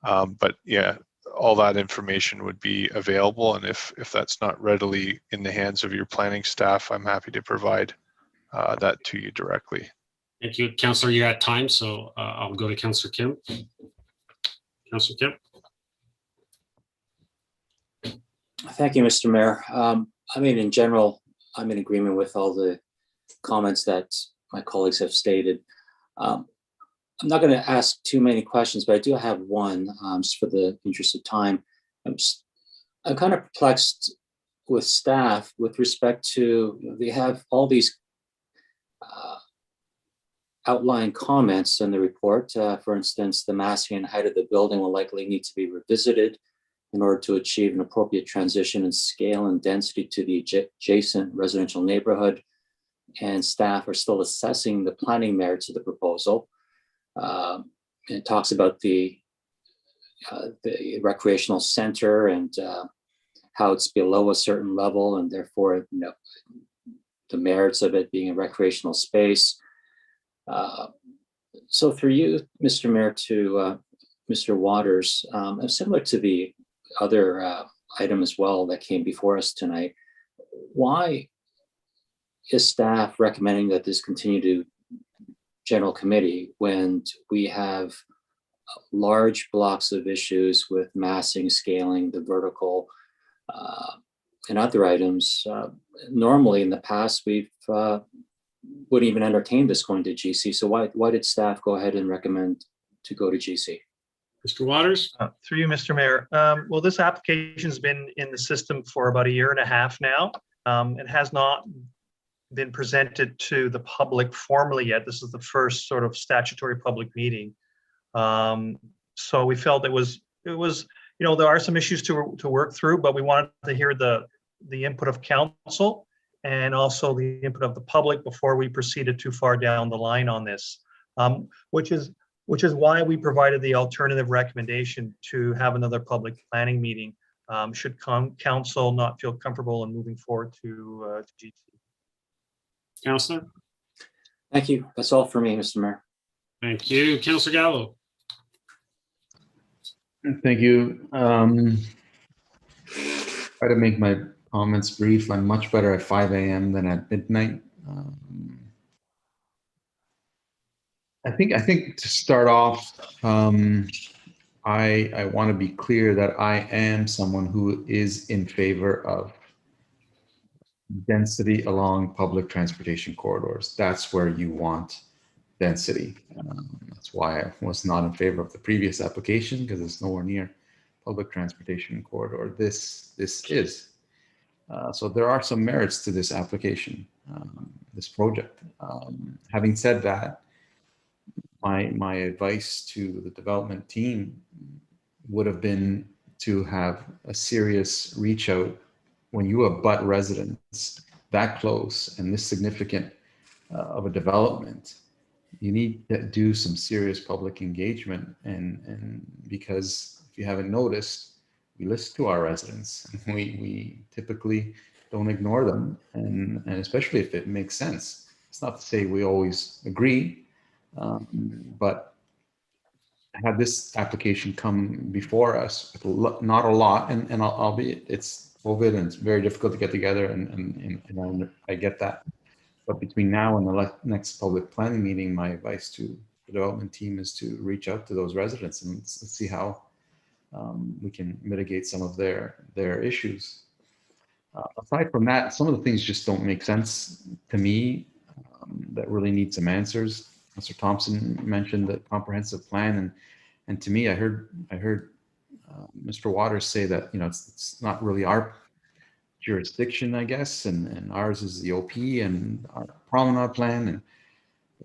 But yeah, all that information would be available, and if that's not readily in the hands of your planning staff, I'm happy to provide that to you directly. Thank you, Councillor. You're at time, so I'll go to Councillor Kim. Councillor Kim. Thank you, Mr. Mayor. In general, I'm in agreement with all the comments that my colleagues have stated. I'm not going to ask too many questions, but I do have one, just for the interest of time. I'm kind of perplexed with staff with respect to, they have all these outline comments in the report. For instance, the massing and height of the building will likely need to be revisited in order to achieve an appropriate transition in scale and density to the adjacent residential neighborhood. and staff are still assessing the planning merits of the proposal. It talks about the recreational center and how it's below a certain level, and therefore, the merits of it being a recreational space. So through you, Mr. Mayor, to Mr. Waters, similar to the other item as well that came before us tonight, why is staff recommending that this continue to general committee when we have large blocks of issues with massing, scaling, the vertical, and other items? Normally in the past, we've wouldn't even entertain this going to GC. So why did staff go ahead and recommend to go to GC? Mr. Waters? Through you, Mr. Mayor. Well, this application's been in the system for about 1.5 years now. It has not been presented to the public formally yet. This is the first sort of statutory public meeting. So we felt it was, there are some issues to work through, but we wanted to hear the input of council and also the input of the public before we proceeded too far down the line on this, which is why we provided the alternative recommendation to have another public planning meeting should council not feel comfortable in moving forward to GC. Councillor? Thank you. That's all for me, Mr. Mayor. Thank you. Councillor Gallo? Thank you. Try to make my comments brief. I'm much better at 5 a.m. than at midnight. I think to start off, I want to be clear that I am someone who is in favor of density along public transportation corridors. That's where you want density. That's why I was not in favor of the previous application, because it's nowhere near public transportation corridor. This is. So there are some merits to this application, this project. Having said that, my advice to the development team would have been to have a serious reach out when you abut residents that close and this significant of a development. You need to do some serious public engagement, and because if you haven't noticed, we listen to our residents. We typically don't ignore them, and especially if it makes sense. It's not to say we always agree, but had this application come before us with not a lot, and albeit it's COVID and it's very difficult to get together, and I get that. But between now and the next public planning meeting, my advice to the development team is to reach out to those residents and let's see how we can mitigate some of their issues. Aside from that, some of the things just don't make sense to me that really need some answers. Mr. Thompson mentioned the comprehensive plan, and to me, I heard Mr. Waters say that it's not really our jurisdiction, I guess, and ours is the OP and our promenade plan. And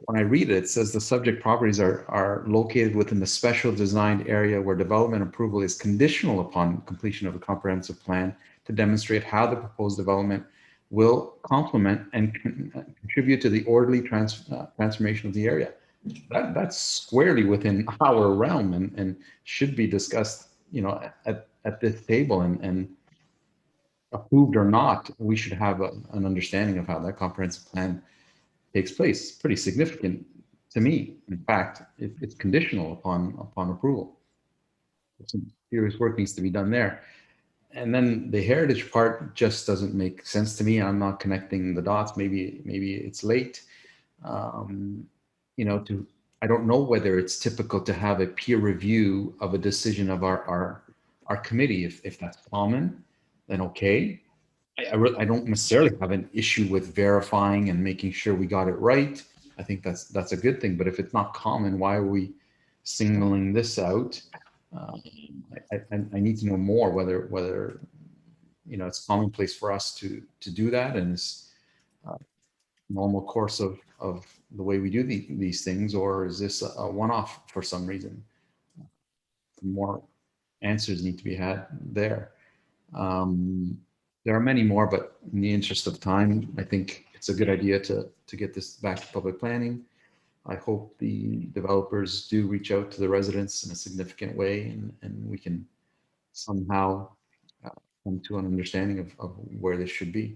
when I read it, it says the subject properties are located within the special designed area where development approval is conditional upon completion of a comprehensive plan to demonstrate how the proposed development will complement and contribute to the orderly transformation of the area. That's squarely within our realm and should be discussed, at this table, and approved or not, we should have an understanding of how that comprehensive plan takes place. It's pretty significant to me. In fact, it's conditional upon approval. Some serious work needs to be done there. And then the heritage part just doesn't make sense to me. I'm not connecting the dots. Maybe it's late. I don't know whether it's typical to have a peer review of a decision of our committee. If that's common, then okay. I don't necessarily have an issue with verifying and making sure we got it right. I think that's a good thing. But if it's not common, why are we singling this out? I need to know more whether it's commonplace for us to do that, and it's normal course of the way we do these things, or is this a one-off for some reason? More answers need to be had there. There are many more, but in the interest of time, I think it's a good idea to get this back to public planning. I hope the developers do reach out to the residents in a significant way, and we can somehow come to an understanding of where this should be.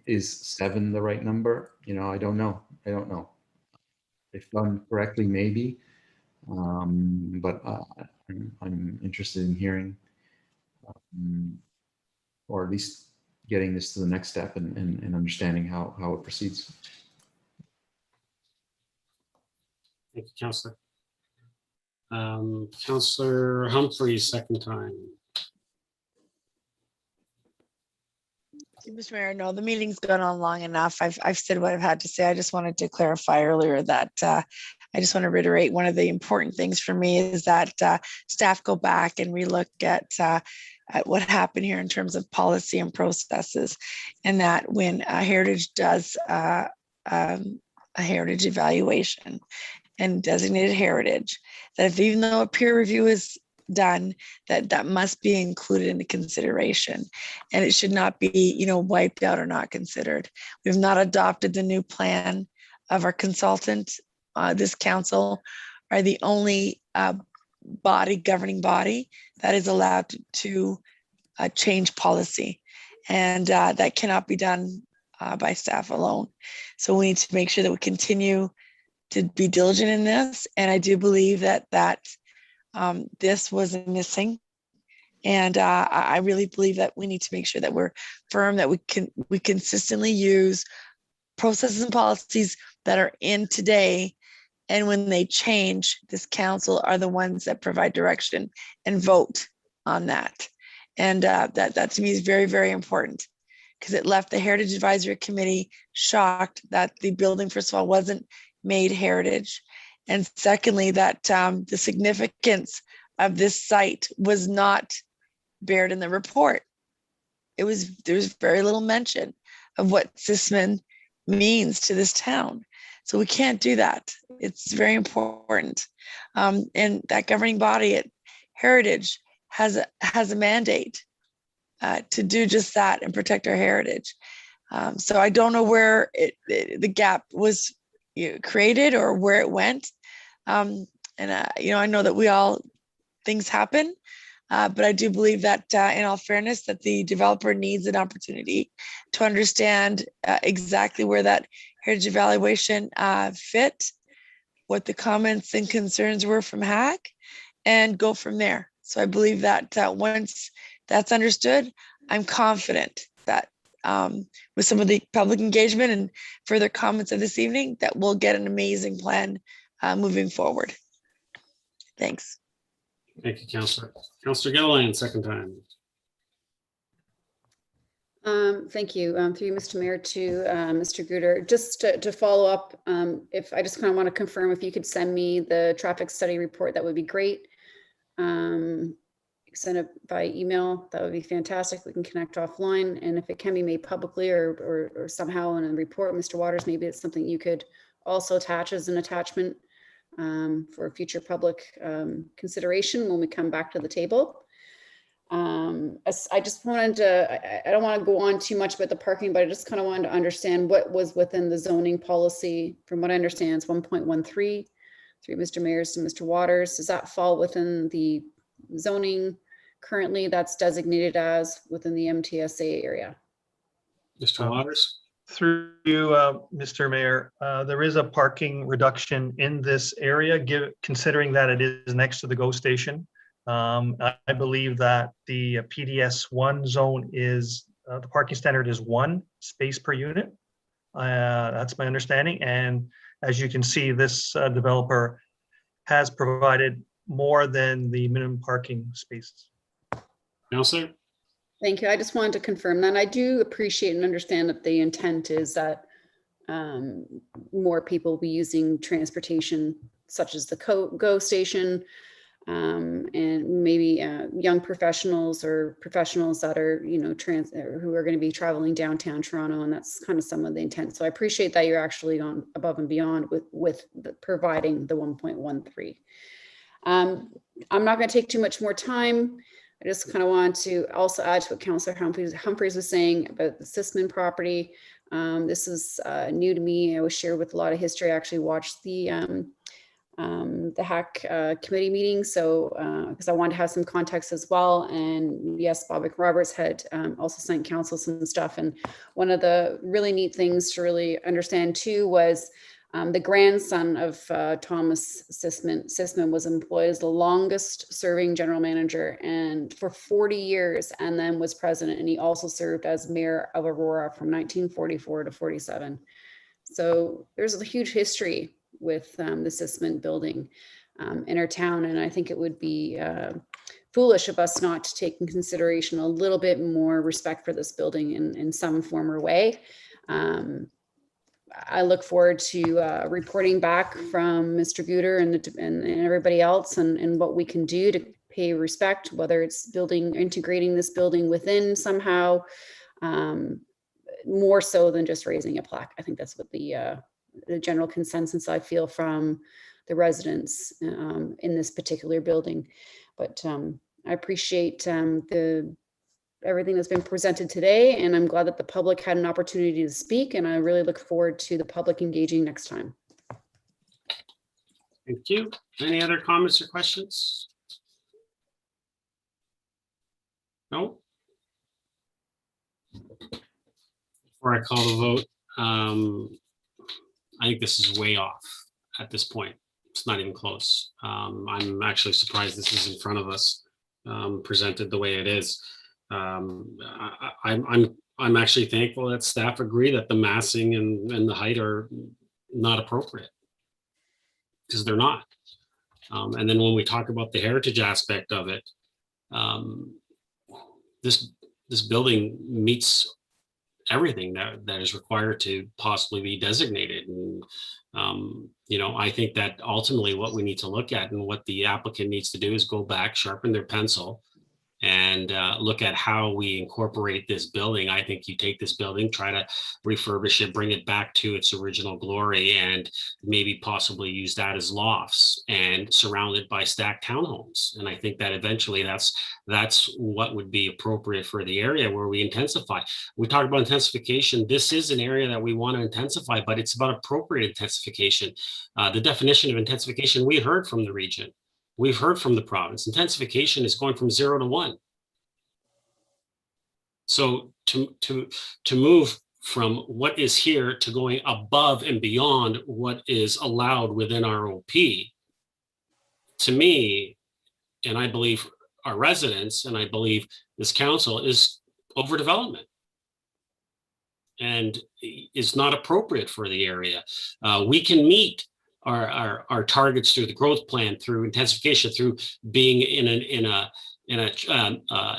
Is 7 the right number? You know, I don't know. If done correctly, maybe. But I'm interested in hearing, or at least getting this to the next step and understanding how it proceeds. Thank you, Councillor. Councillor Humphreys, second time. Mr. Mayor, no, the meeting's gone on long enough. I've said what I've had to say. I just wanted to clarify earlier that I just want to reiterate one of the important things for me is that staff go back and relook at what happened here in terms of policy and processes, and that when Heritage does a heritage evaluation and designated heritage, that if even though a peer review is done, that must be included into consideration, and it should not be, you know, wiped out or not considered. We've not adopted the new plan of our consultant. This council are the only governing body that is allowed to change policy, and that cannot be done by staff alone. So we need to make sure that we continue to be diligent in this, and I do believe that this was missing, and I really believe that we need to make sure that we're firm, that we consistently use processes and policies that are in today, and when they change, this council are the ones that provide direction and vote on that. And that to me is very, very important, because it left the Heritage Advisory Committee shocked that the building, first of all, wasn't made heritage, and secondly, that the significance of this site was not bared in the report. There was very little mention of what Sisseman means to this town. So we can't do that. It's very important. And that governing body at Heritage has a mandate to do just that and protect our heritage. So I don't know where the gap was created or where it went. And I know that things happen, but I do believe that in all fairness, that the developer needs an opportunity to understand exactly where that heritage evaluation fit, what the comments and concerns were from HAC, and go from there. So I believe that once that's understood, I'm confident that with some of the public engagement and further comments of this evening, that we'll get an amazing plan moving forward. Thanks. Thank you, Councillor. Councillor Gilliland, second time. Thank you. Through you, Mr. Mayor, to Mr. Guder. Just to follow up, if I just kind of want to confirm, if you could send me the traffic study report, that would be great. Send it by email, that would be fantastic. We can connect offline, and if it can be made publicly or somehow in a report, Mr. Waters, maybe it's something you could also attach as an attachment for future public consideration when we come back to the table. I just wanted to, I don't want to go on too much about the parking, but I just kind of wanted to understand what was within the zoning policy. From what I understand, it's 1.13, through Mr. Mayers to Mr. Waters. Does that fall within the zoning currently that's designated as within the MTSA area? Mr. Waters? Through you, Mr. Mayor, there is a parking reduction in this area, considering that it is next to the GO station. I believe that the PDS1 zone is, the parking standard is 1 space per unit. That's my understanding. And as you can see, this developer has provided more than the minimum parking spaces. Councillor? Thank you. I just wanted to confirm that. I do appreciate and understand that the intent is that more people will be using transportation, such as the GO station, and maybe young professionals or professionals that are, who are going to be traveling downtown Toronto, and that's kind of some of the intent. So I appreciate that you're actually gone above and beyond with providing the 1.13. I'm not going to take too much more time. I just kind of want to also add to what Councillor Humphreys was saying about the Sisseman property. This is new to me. I was shared with a lot of history. I actually watched the HAC committee meeting, so because I wanted to have some context as well. And yes, Bob McRoberts had also sent council some stuff. And one of the really neat things to really understand too was the grandson of Thomas Sisman was employed as the longest serving general manager and for 40 years, and then was president. And he also served as mayor of Aurora from 1944 to 47. So there's a huge history with the Sisman building in our town. And I think it would be foolish of us not to take in consideration a little bit more respect for this building in some form or way. I look forward to reporting back from Mr. Guder and everybody else and what we can do to pay respect, whether it's integrating this building within somehow, more so than just raising a plaque. I think that's what the general consensus I feel from the residents in this particular building. But I appreciate everything that's been presented today, and I'm glad that the public had an opportunity to speak, and I really look forward to the public engaging next time. Thank you. Any other comments or questions? No? Before I call the vote, I think this is way off at this point. It's not even close. I'm actually surprised this is in front of us, presented the way it is. I'm actually thankful that staff agree that the massing and the height are not appropriate, because they're not. And then when we talk about the heritage aspect of it, this building meets everything that is required to possibly be designated. And you know, I think that ultimately what we need to look at and what the applicant needs to do is go back, sharpen their pencil, and look at how we incorporate this building. I think you take this building, try to refurbish it, bring it back to its original glory, and maybe possibly use that as lofts and surround it by stacked townhomes. And I think that eventually that's what would be appropriate for the area where we intensify. We talk about intensification. This is an area that we want to intensify, but it's about appropriate intensification. The definition of intensification we heard from the region. We've heard from the province. Intensification is going from 0 to 1. So to move from what is here to going above and beyond what is allowed within our OP, to me, and I believe our residents, and I believe this council, is overdevelopment and is not appropriate for the area. We can meet our targets through the growth plan, through intensification, through being in a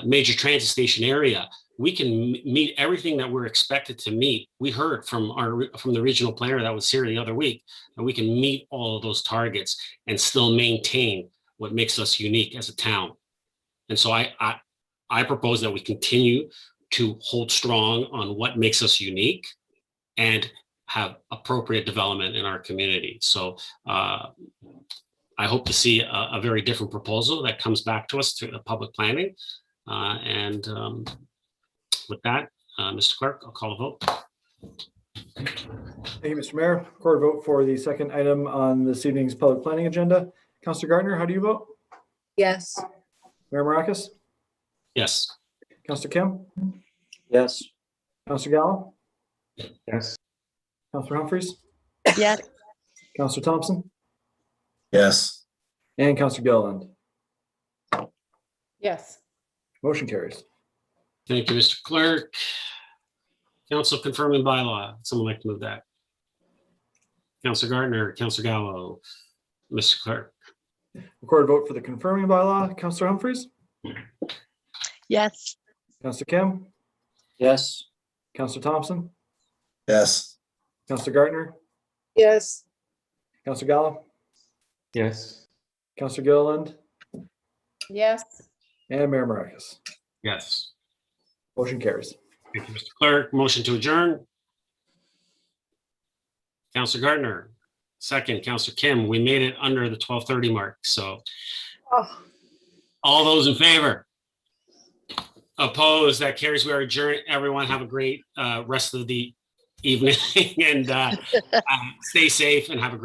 major transit station area. We can meet everything that we're expected to meet. We heard from the regional planner that was here the other week that we can meet all of those targets and still maintain what makes us unique as a town. And so I propose that we continue to hold strong on what makes us unique and have appropriate development in our community. So I hope to see a very different proposal that comes back to us through the public planning. With that, Mr. Clerk, I'll call a vote. Thank you, Mr. Mayor. Record vote for the second item on this evening's public planning agenda. Councillor Gardner, how do you vote? Yes. Mayor Maracus? Yes. Councillor Kim? Yes. Councillor Gallo? Yes. Councillor Humphries? Yes. Councillor Thompson? Yes. And Councillor Gilliland. Yes. Motion carries. Thank you, Mr. Clerk. Council confirming bylaw. Someone like to move that? Councillor Gardner, Councillor Gallo, Mr. Clerk. Record vote for the confirming bylaw. Councillor Humphries? Yes. Councillor Kim? Yes. Councillor Thompson? Yes. Councillor Gardner? Yes. Councillor Gallo? Yes. Councillor Gilliland? Yes. And Mayor Maracus. Yes. Motion carries. Thank you, Mr. Clerk. Motion to adjourn. Councillor Gardner, second. Councillor Kim, we made it under the 12:30 mark. So all those in favor? Opposed? That carries. We are adjourned. Everyone have a great rest of the evening and stay safe and have a great